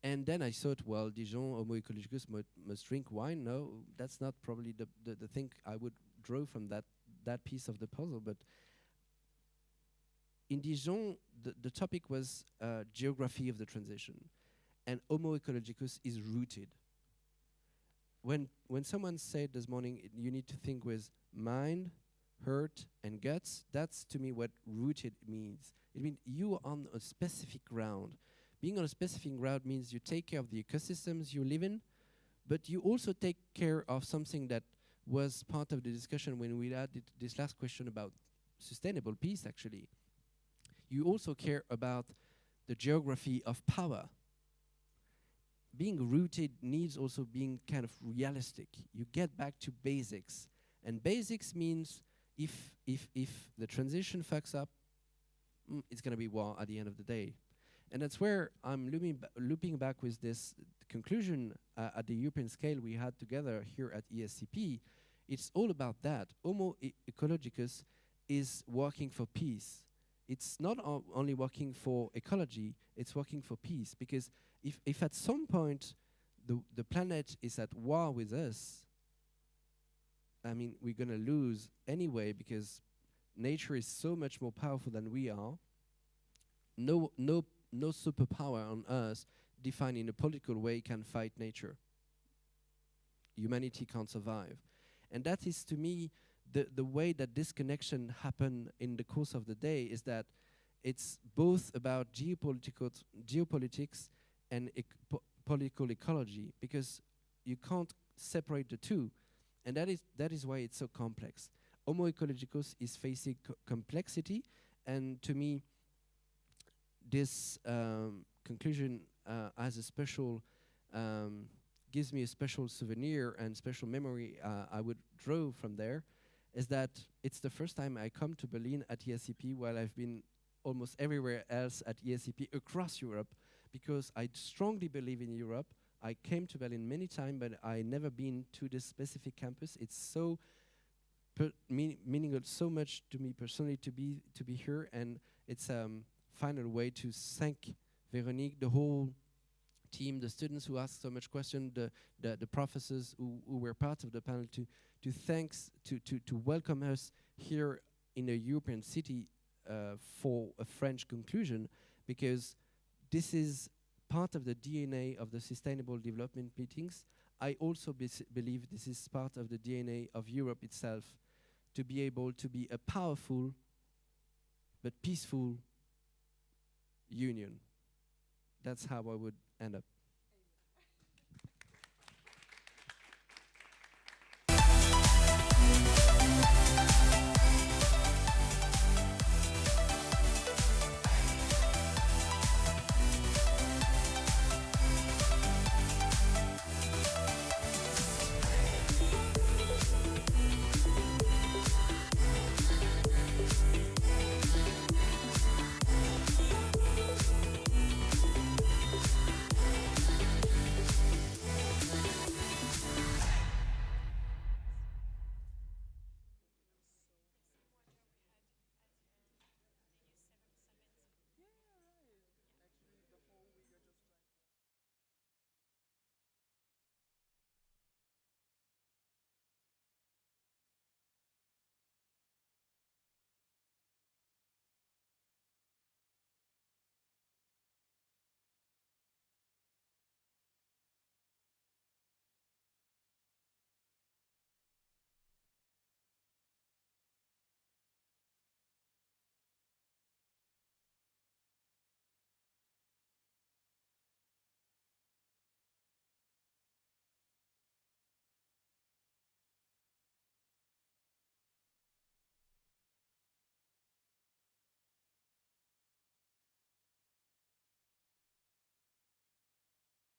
And then I thought, well, Dijon, homo ecologicus must drink wine. No, that's not probably the thing I would draw from that piece of the puzzle. But in Dijon, the topic was geography of the transition. And homo ecologicus is rooted. When someone said this morning, you need to think with mind, heart, and guts, that's to me what rooted means. It means you are on a specific ground. Being on a specific ground means you take care of the ecosystems you live in, but you also take care of something that was part of the discussion when we had this last question about sustainable peace, actually. You also care about the geography of power. Being rooted needs also being kind of realistic. You get back to basics. And basics means if the transition fucks up, it's going to be war at the end of the day. And that's where I'm looping back with this conclusion at the European scale we had together here at ESCP. It's all about that. Homo ecologicus is working for peace. It's not only working for ecology, it's working for peace. Because if at some point the planet is at war with us, I mean, we're going to lose anyway because nature is so much more powerful than we are. No superpower on Earth defined in a political way can fight nature. Humanity can't survive. And that is, to me, the way that this connection happened in the course of the day is that it's both about geopolitics and political ecology, because you can't separate the two. And that is why it's so complex. Homo ecologicus is facing complexity, and to me, this conclusion has a special, gives me a special souvenir and special memory I would draw from there, is that it's the first time I come to Berlin at ESCP while I've been almost everywhere else at ESCP across Europe, because I strongly believe in Europe. I came to Berlin many times, but I never been to this specific campus. It's so meaning so much to me personally to be here, and it's final way to thank Véronique, the whole team, the students who asked so much questions, the professors who were part of the panel, to welcome us here in a European city for a French conclusion, because this is part of the DNA of the Sustainable Development meetings. I also believe this is part of the DNA of Europe itself, to be able to be a powerful but peaceful union. That's how I would end up.